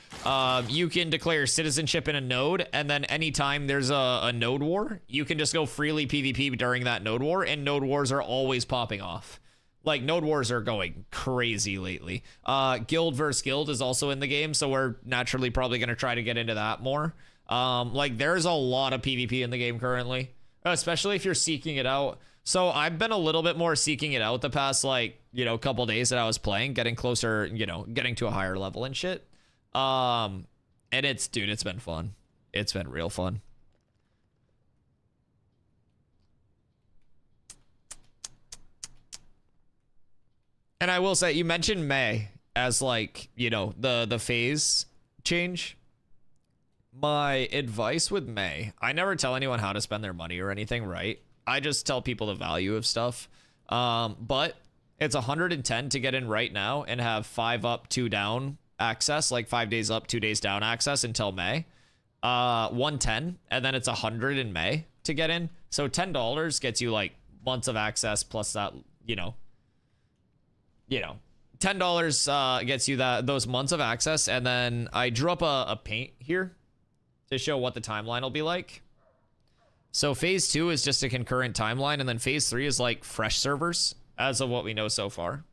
You can declare citizenship in a node, and then anytime there's a node war, you can just go freely PvP during that node war, and node wars are always popping off. Like, node wars are going crazy lately. Guild versus guild is also in the game, so we're naturally probably going to try to get into that more. Like, there's a lot of PvP in the game currently, especially if you're seeking it out. So I've been a little bit more seeking it out the past, like, you know, couple days that I was playing, getting closer, you know, getting to a higher level and shit. And it's been fun. It's been real fun. And I will say, you mentioned May as like, you know, the phase change. My advice with May, I never tell anyone how to spend their money or anything, right? I just tell people the value of stuff. But it's 110 to get in right now and have 5 up, 2 down access, like 5 days up, 2 days down access until May. 110, and then it's 100 in May to get in. So $10 gets you like months of access plus that, you know, $10 gets you those months of access. And then I drew up a paint here to show what the timeline will be like. So phase 2 is just a concurrent timeline, and then phase 3 is like fresh servers as of what we know so far.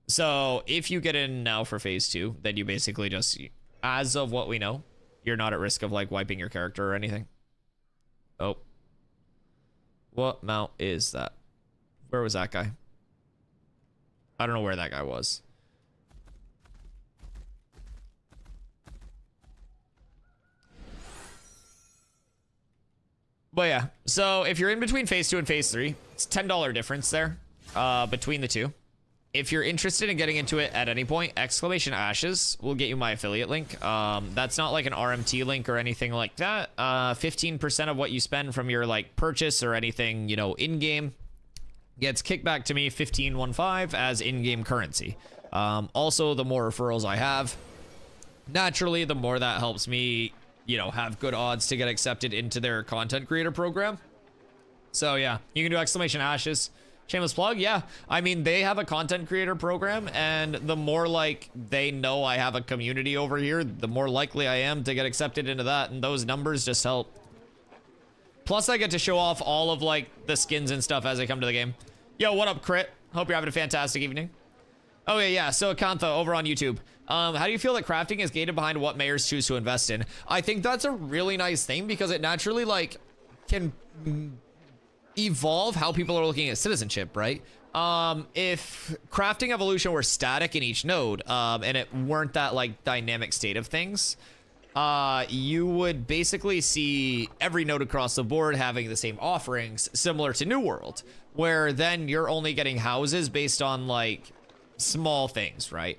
So if you get in now for phase 2, then you basically just, as of what we know, you're not at risk of like wiping your character or anything. Oh. What mount is that? Where was that guy? I don't know where that guy was. But yeah, so if you're in between phase 2 and phase 3, it's $10 difference there between the two. If you're interested in getting into it at any point, !ashes will get you my affiliate link. That's not like an RMT link or anything like that. 15% of what you spend from your like purchase or anything, you know, in-game gets kicked back to me 1515 as in-game currency. Also, the more referrals I have, naturally, the more that helps me, you know, have good odds to get accepted into their content creator program. So yeah, you can do !ashes. Shameless plug, yeah. I mean, they have a content creator program, and the more like they know I have a community over here, the more likely I am to get accepted into that, and those numbers just help. Plus, I get to show off all of like the skins and stuff as I come to the game. Yo, what up, Crit? Hope you're having a fantastic evening. Okay, yeah, so Akantha over on YouTube. How do you feel that crafting is gated behind what mayors choose to invest in? I think that's a really nice thing because it naturally like can evolve how people are looking at citizenship, right? If crafting evolution were static in each node, and it weren't that like dynamic state of things, you would basically see every node across the board having the same offerings, similar to New World, where then you're only getting houses based on like small things, right?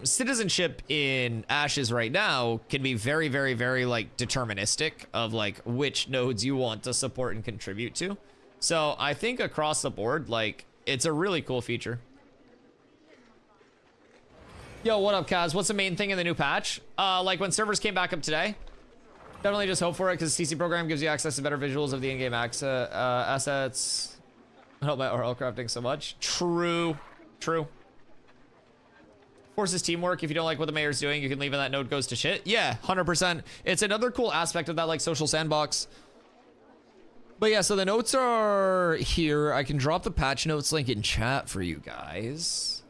Citizenship in Ashes right now can be very, very, very like deterministic of like which nodes you want to support and contribute to. So I think across the board, like it's a really cool feature. Yo, what up, Kaz? What's the main thing in the new patch? Like when servers came back up today, definitely just hope for it because CC program gives you access to better visuals of the in-game assets. I help my RL crafting so much. True. Forces teamwork. If you don't like what the mayor's doing, you can leave and that node goes to shit. Yeah, 100%. It's another cool aspect of that like social sandbox. But yeah, so the notes are here. I can drop the patch notes link in chat for you guys.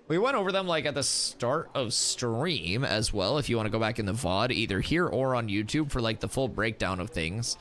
We went over them like at the start of stream as well, if you want to go back in the VOD, either here or on YouTube for like the full breakdown of things.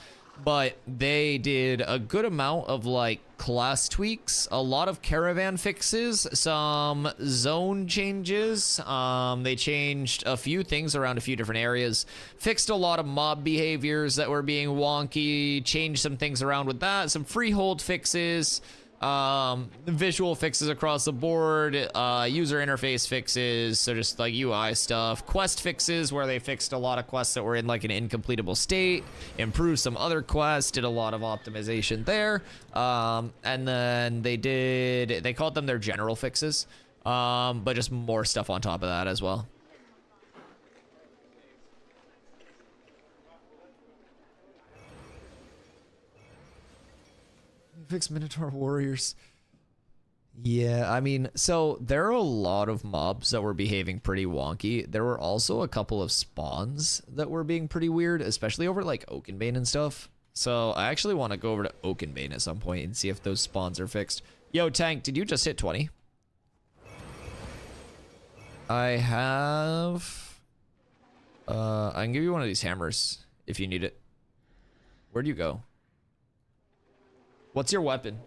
But they did a good amount of like class tweaks, a lot of caravan fixes, some zone changes. They changed a few things around a few different areas, fixed a lot of mob behaviors that were being wonky, changed some things around with that, some freehold fixes, visual fixes across the board, user interface fixes, so just like UI stuff, quest fixes where they fixed a lot of quests that were in like an incompletable state, improved some other quests, did a lot of optimization there, and then they called them their general fixes, but just more stuff on top of that as well. Fix Minotaur warriors. Yeah, I mean, so there are a lot of mobs that were behaving pretty wonky. There were also a couple of spawns that were being pretty weird, especially over like Oakenbane and stuff. So I actually want to go over to Oakenbane at some point and see if those spawns are fixed. Yo, Tank, did you just hit 20? I have... I can give you one of these hammers if you need it. Where'd you go? What's your weapon?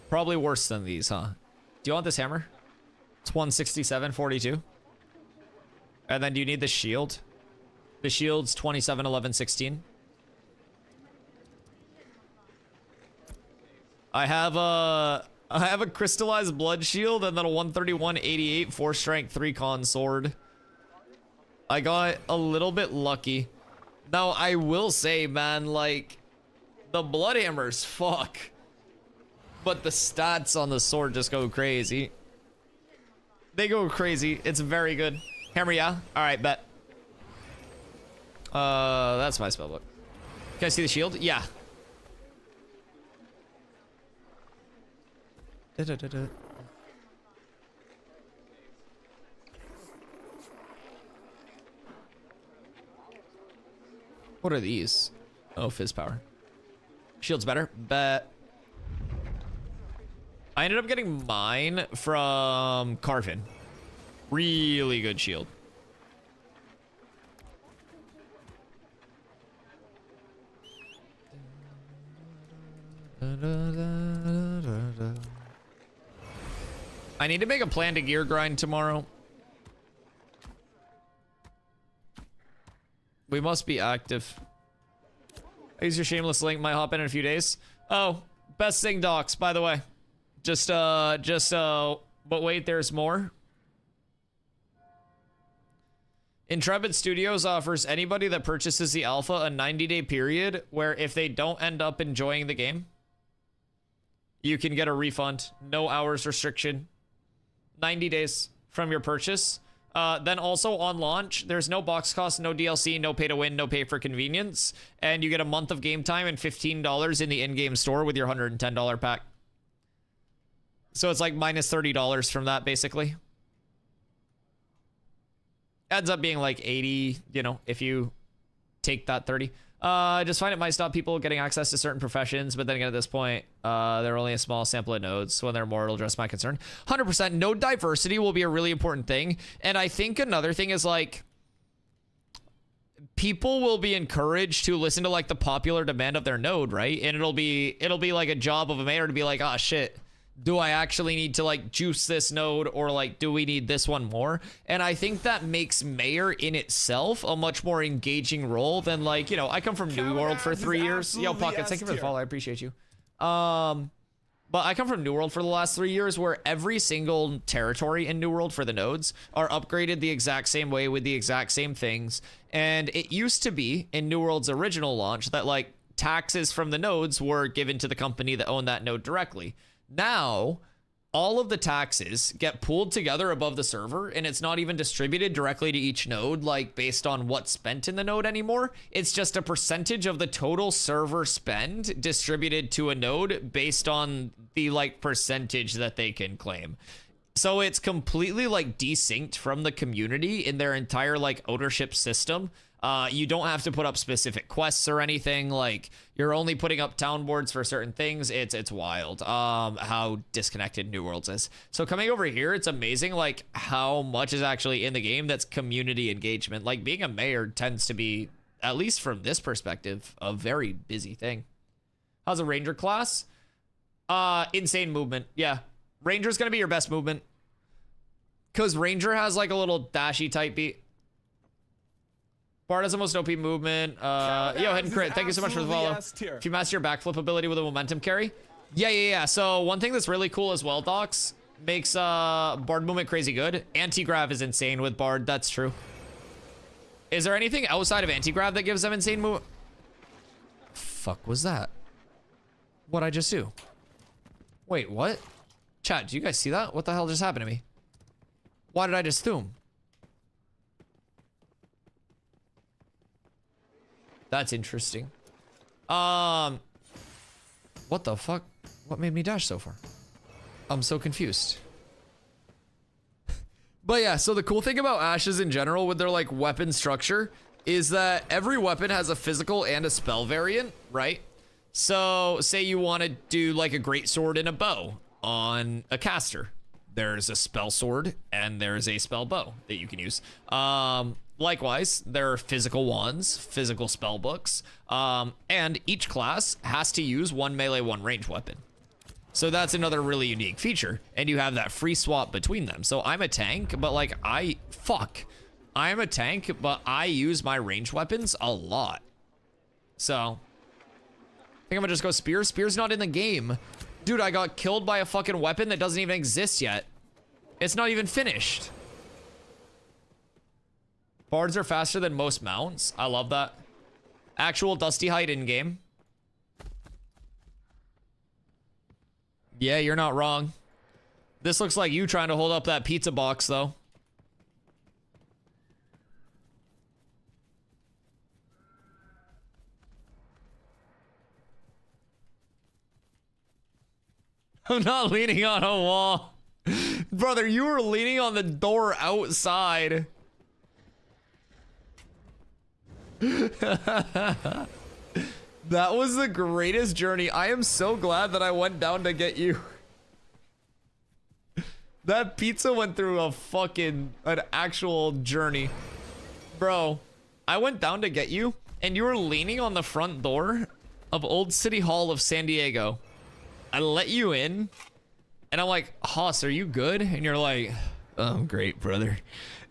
Probably worse than these, huh? Do you want this hammer? It's 167.42. And then do you need the shield? The shield's 27.11.16. I have a crystallized blood shield and then a 131.88 4 strength 3 con sword. I got a little bit lucky. Now, I will say, man, like, the blood hammers, fuck. But the stats on the sword just go crazy. They go crazy. It's very good. Hammer, yeah? Alright, bet. That's my spellbook. Can I see the shield? Yeah. What are these? Oh, fizz power. Shield's better, but I ended up getting mine from Carvin. Really good shield. I need to make a plan to gear grind tomorrow. We must be active. Use your shameless link. Might hop in a few days. Oh, best thing docs, by the way. But wait, there's more. Intrepid Studios offers anybody that purchases the alpha a 90-day period where if they don't end up enjoying the game, you can get a refund. No hours restriction. 90 days from your purchase. Then also on launch, there's no box cost, no DLC, no pay to win, no pay for convenience. And you get a month of game time and $15 in the in-game store with your $110 pack. So it's like minus $30 from that, basically. Ends up being like 80, you know, if you take that 30. I just find it might stop people getting access to certain professions, but then again, at this point, they're only a small sample of nodes. So when there are more, it'll address my concern. 100% node diversity will be a really important thing. And I think another thing is like, people will be encouraged to listen to like the popular demand of their node, right? And it'll be like a job of a mayor to be like, oh shit, do I actually need to like juice this node, or like do we need this one more? And I think that makes mayor in itself a much more engaging role than like, you know, I come from New World for 3 years. Yo, Pockets, thank you for the follow. I appreciate you. But I come from New World for the last 3 years, where every single territory in New World for the nodes are upgraded the exact same way with the exact same things. And it used to be in New World's original launch that like taxes from the nodes were given to the company that owned that node directly. Now, all of the taxes get pooled together above the server, and it's not even distributed directly to each node, like based on what's spent in the node anymore. It's just a percentage of the total server spend distributed to a node based on the like percentage that they can claim. So it's completely like desynced from the community in their entire like ownership system. You don't have to put up specific quests or anything. Like, you're only putting up town boards for certain things. It's wild how disconnected New Worlds is. So coming over here, it's amazing like how much is actually in the game that's community engagement. Like, being a mayor tends to be, at least from this perspective, a very busy thing. How's a ranger class? Insane movement. Yeah, ranger's gonna be your best movement, because ranger has like a little dashy type beat. Bard has the most OP movement. Yo, Hidden Crit, thank you so much for the follow. If you master your backflip ability with a momentum carry. Yeah. So one thing that's really cool as well, Docs, makes Bard movement crazy good. Anti-grav is insane with Bard, that's true. Is there anything outside of anti-grav that gives them insane movement? Fuck was that? What'd I just do? Wait, what? Chat, do you guys see that? What the hell just happened to me? Why did I just thoom? That's interesting. What the fuck? What made me dash so far? I'm so confused. But yeah, so the cool thing about Ashes in general with their like weapon structure is that every weapon has a physical and a spell variant, right? So say you want to do like a great sword and a bow on a caster. There's a spell sword and there's a spell bow that you can use. Likewise, there are physical wands, physical spell books, and each class has to use one melee, one range weapon. So that's another really unique feature, and you have that free swap between them. So I'm a tank, but like I'm a tank, but I use my range weapons a lot. So I think I'm gonna just go spear. Spear's not in the game. Dude, I got killed by a fucking weapon that doesn't even exist yet. It's not even finished. Bards are faster than most mounts. I love that. Actual Dusty height in game. Yeah, you're not wrong. This looks like you trying to hold up that pizza box, though. I'm not leaning on a wall. Brother, you were leaning on the door outside. That was the greatest journey. I am so glad that I went down to get you. That pizza went through an actual journey. Bro, I went down to get you and you were leaning on the front door of Old City Hall of San Diego I let you in, and I'm like, Haas, are you good? And you're like, oh, I'm great, brother.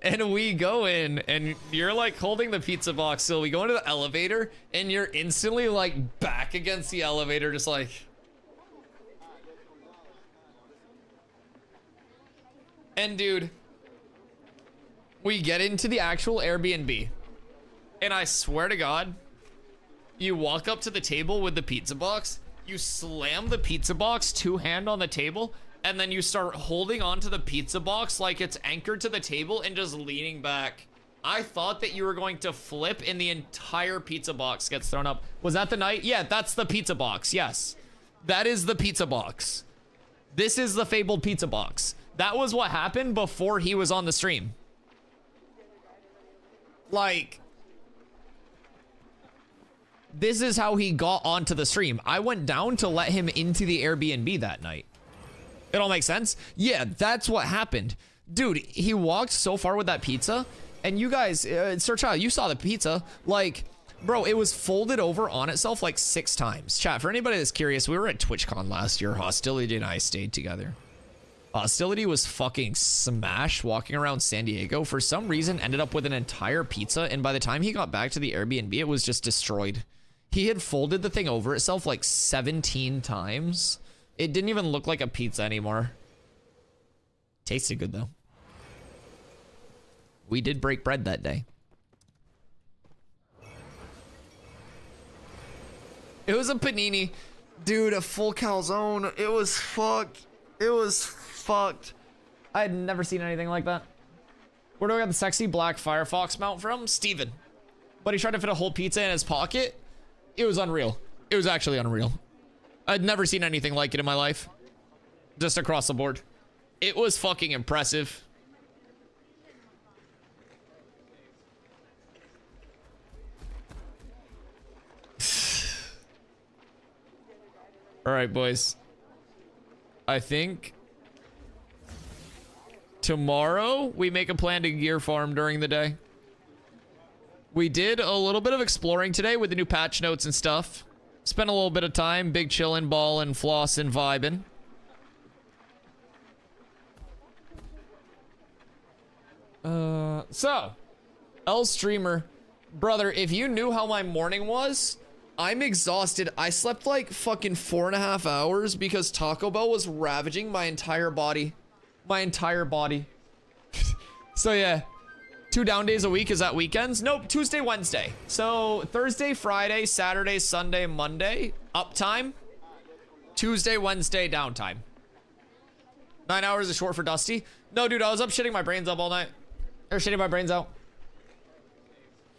And we go in, and you're like holding the pizza box. So we go into the elevator, and you're instantly like back against the elevator, just like. And dude, we get into the actual Airbnb, and I swear to God, you walk up to the table with the pizza box, you slam the pizza box 2-hand on the table, and then you start holding onto the pizza box like it's anchored to the table and just leaning back. I thought that you were going to flip and the entire pizza box gets thrown up. Was that the night? Yeah, that's the pizza box. Yes, that is the pizza box. This is the fabled pizza box. That was what happened before he was on the stream. Like, this is how he got onto the stream. I went down to let him into the Airbnb that night. It all makes sense? Yeah, that's what happened. Dude, he walked so far with that pizza, and you guys, Sir Child, you saw the pizza. Like, bro, it was folded over on itself like 6 times. Chat, for anybody that's curious, we were at TwitchCon last year. Hostility and I stayed together. Hostility was fucking smashed walking around San Diego. For some reason, ended up with an entire pizza, and by the time he got back to the Airbnb, it was just destroyed. He had folded the thing over itself like 17 times. It didn't even look like a pizza anymore. Tasted good though. We did break bread that day. It was a panini. Dude, a full calzone. It was fucked. It was fucked. I had never seen anything like that. Where do I got the sexy black Firefox mount from? Steven. But he tried to fit a whole pizza in his pocket. It was unreal. It was actually unreal. I'd never seen anything like it in my life. Just across the board. It was fucking impressive. All right, boys. I think tomorrow we make a plan to gear farm during the day. We did a little bit of exploring today with the new patch notes and stuff. Spent a little bit of time big chillin', ballin', flossin', vibin'. So, L Streamer, brother, if you knew how my morning was, I'm exhausted. I slept like fucking 4.5 hours because Taco Bell was ravaging my entire body. My entire body. So yeah, 2 down days a week. Is that weekends? Nope, Tuesday, Wednesday. So Thursday, Friday, Saturday, Sunday, Monday, uptime. Tuesday, Wednesday, downtime. 9 hours is short for Dusty. No, dude, I was up shitting my brains up all night. Or shitting my brains out.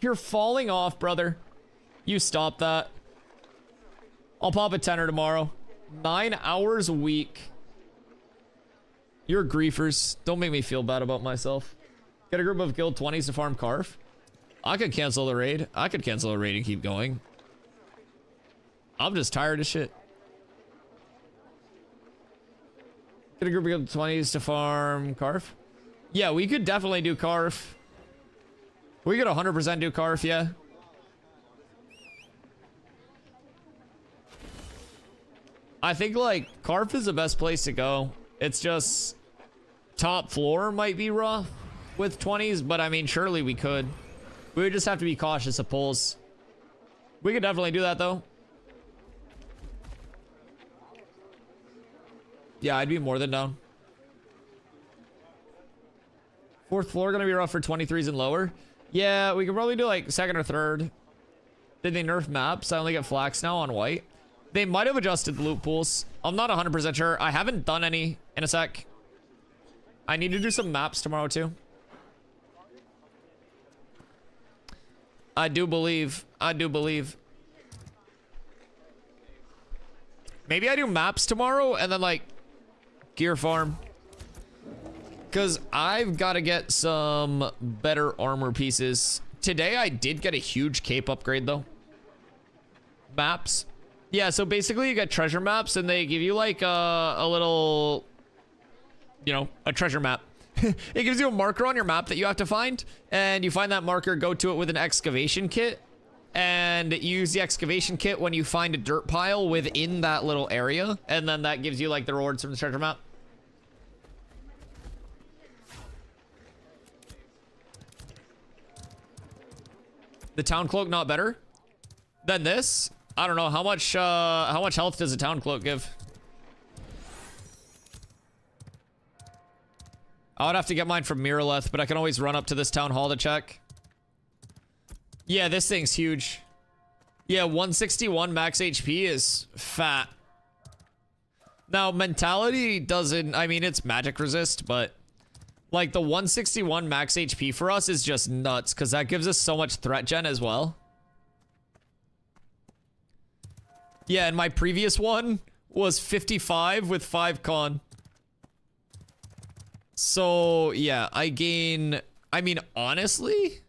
You're falling off, brother. You stop that. I'll pop a 10er tomorrow. 9 hours a week. You're griefers. Don't make me feel bad about myself. Get a group of guild 20s to farm Carf. I could cancel the raid. I could cancel a raid and keep going. I'm just tired of shit. Get a group of guild 20s to farm Carf. Yeah, we could definitely do Carf. We could 100% do Carf, yeah. I think like Carf is the best place to go. It's just top floor might be rough with 20s, but I mean, surely we could. We would just have to be cautious of pulls. We could definitely do that though. Yeah, I'd be more than down. 4th floor gonna be rough for 23s and lower. Yeah, we could probably do like 2nd or 3rd. Did they nerf maps? I only get flax now on white. They might have adjusted the loot pools. I'm not 100% sure. I haven't done any in a sec. I need to do some maps tomorrow too. I do believe. Maybe I do maps tomorrow and then like gear farm. Because I've got to get some better armor pieces. Today I did get a huge cape upgrade though. Maps. Yeah, so basically you get treasure maps and they give you like a little, you know, a treasure map. It gives you a marker on your map that you have to find, and you find that marker, go to it with an excavation kit, and you use the excavation kit when you find a dirt pile within that little area, and then that gives you like the rewards from the treasure map. The town cloak not better than this? I don't know how much health does a town cloak give? I would have to get mine from Miraleth, but I can always run up to this town hall to check. Yeah, this thing's huge. Yeah, 161 max HP is fat. Now, mentality doesn't, I mean, it's magic resist, but like the 161 max HP for us is just nuts because that gives us so much threat gen as well. Yeah, and my previous one was 55 with 5 con. So, yeah, I gain, I mean, honestly,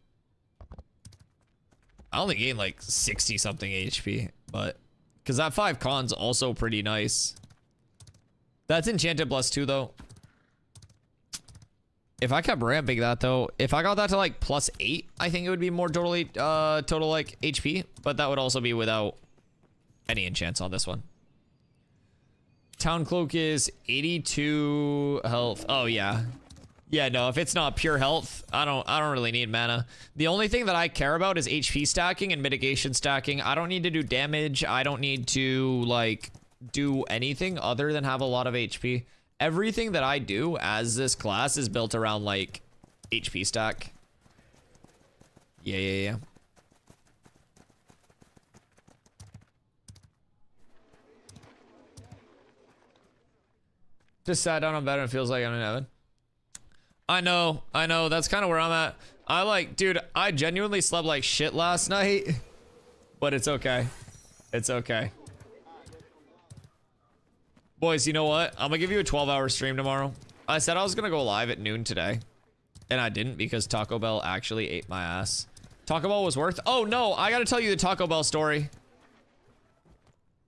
I only gain like 60 something HP, but because that 5 con's also pretty nice. That's enchanted +2 though. If I kept ramping that though, if I got that to like +8, I think it would be more totally total like HP, but that would also be without any enchants on this one. Town cloak is 82 health. Oh yeah. Yeah, no, if it's not pure health, I don't really need mana. The only thing that I care about is HP stacking and mitigation stacking. I don't need to do damage. I don't need to like do anything other than have a lot of HP. Everything that I do as this class is built around like HP stack. Yeah. Just sat down on bed and it feels like I'm in heaven. I know. That's kind of where I'm at. I like, dude, I genuinely slept like shit last night, but it's okay. It's okay. Boys, you know what? I'm gonna give you a 12-hour stream tomorrow. I said I was gonna go live at noon today, and I didn't because Taco Bell actually ate my ass. Taco Bell was worth. Oh no, I gotta tell you the Taco Bell story.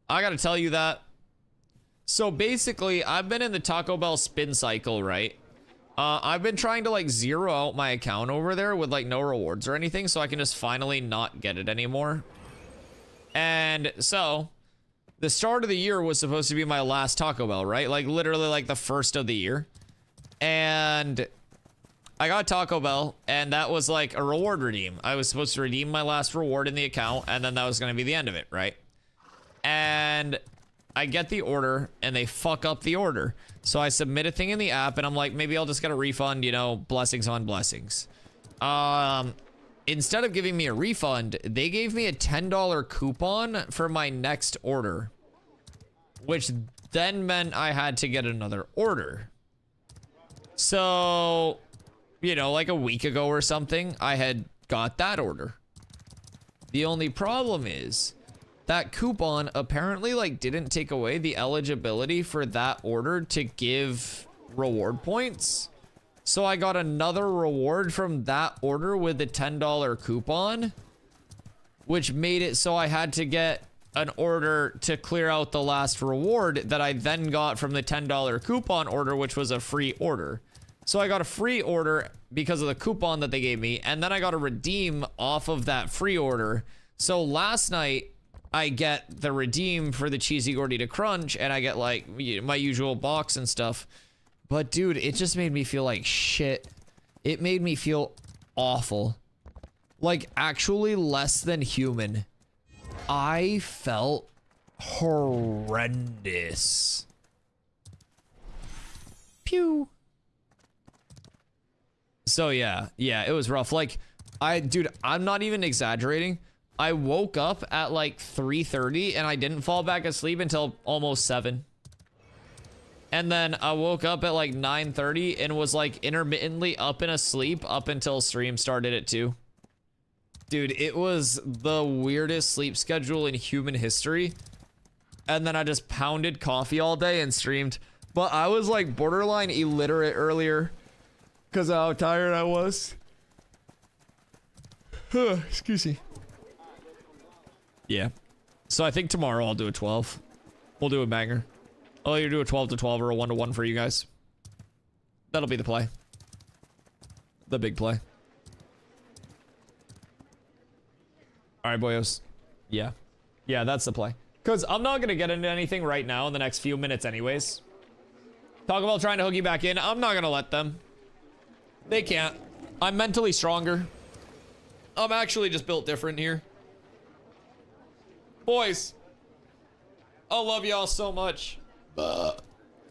I gotta tell you that. So basically, I've been in the Taco Bell spin cycle, right? I've been trying to like zero out my account over there with like no rewards or anything so I can just finally not get it anymore. And so the start of the year was supposed to be my last Taco Bell, right? Like literally like the first of the year. And I got Taco Bell and that was like a reward redeem. I was supposed to redeem my last reward in the account and then that was going to be the end of it, right? And I get the order and they fuck up the order. So I submit a thing in the app and I'm like, maybe I'll just get a refund, you know, blessings on blessings. Instead of giving me a refund, they gave me a $10 coupon for my next order, which then meant I had to get another order. So, you know, like a week ago or something, I had got that order. The only problem is that coupon apparently like didn't take away the eligibility for that order to give reward points. So I got another reward from that order with the $10 coupon, which made it so I had to get an order to clear out the last reward that I then got from the $10 coupon order, which was a free order. So I got a free order because of the coupon that they gave me, and then I got a redeem off of that free order. So last night, I get the redeem for the cheesy gordita crunch and I get like my usual box and stuff. But dude, it just made me feel like shit. It made me feel awful. Like actually less than human. I felt horrendous. Pew. So yeah, it was rough. Like dude, I'm not even exaggerating. I woke up at like 3:30 and I didn't fall back asleep until almost 7. And then I woke up at like 9:30 and was like intermittently up and asleep up until stream started at 2. Dude, it was the weirdest sleep schedule in human history. And then I just pounded coffee all day and streamed. But I was like borderline illiterate earlier because of how tired I was. Excuse me. Yeah. So I think tomorrow I'll do a 12. We'll do a banger. I'll either do a 12 to 12 or a 1 to 1 for you guys. That'll be the play. The big play. All right, boyos. Yeah. Yeah, that's the play. Because I'm not going to get into anything right now in the next few minutes anyways. Talk about trying to hook you back in. I'm not going to let them. They can't. I'm mentally stronger. I'm actually just built different here. Boys. I love y'all so much. I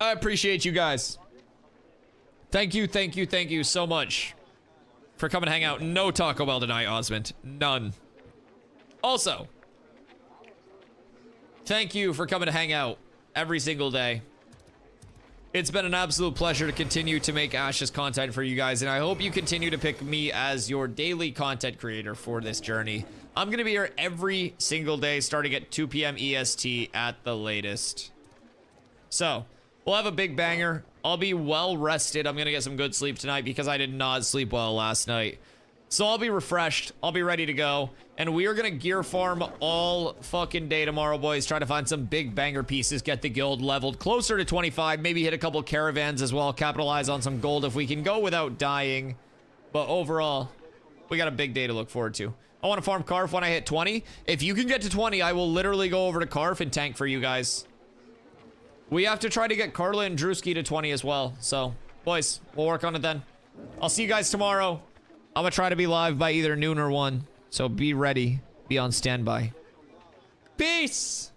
appreciate you guys. Thank you so much for coming to hang out. No Taco Bell tonight, Osmond. None. Also, thank you for coming to hang out every single day. It's been an absolute pleasure to continue to make Ash's content for you guys, and I hope you continue to pick me as your daily content creator for this journey. I'm going to be here every single day starting at 2 p.m. EST at the latest. So, we'll have a big banger. I'll be well rested. I'm going to get some good sleep tonight because I did not sleep well last night. So I'll be refreshed. I'll be ready to go. And we are going to gear farm all fucking day tomorrow, boys. Try to find some big banger pieces. Get the guild leveled closer to 25. Maybe hit a couple caravans as well. Capitalize on some gold if we can go without dying. But overall, we got a big day to look forward to. I want to farm Karf when I hit 20. If you can get to 20, I will literally go over to Karf and tank for you guys. We have to try to get Carla and Drewski to 20 as well. So, boys, we'll work on it then. I'll see you guys tomorrow. I'm going to try to be live by either noon or 1. So be ready. Be on standby. Peace!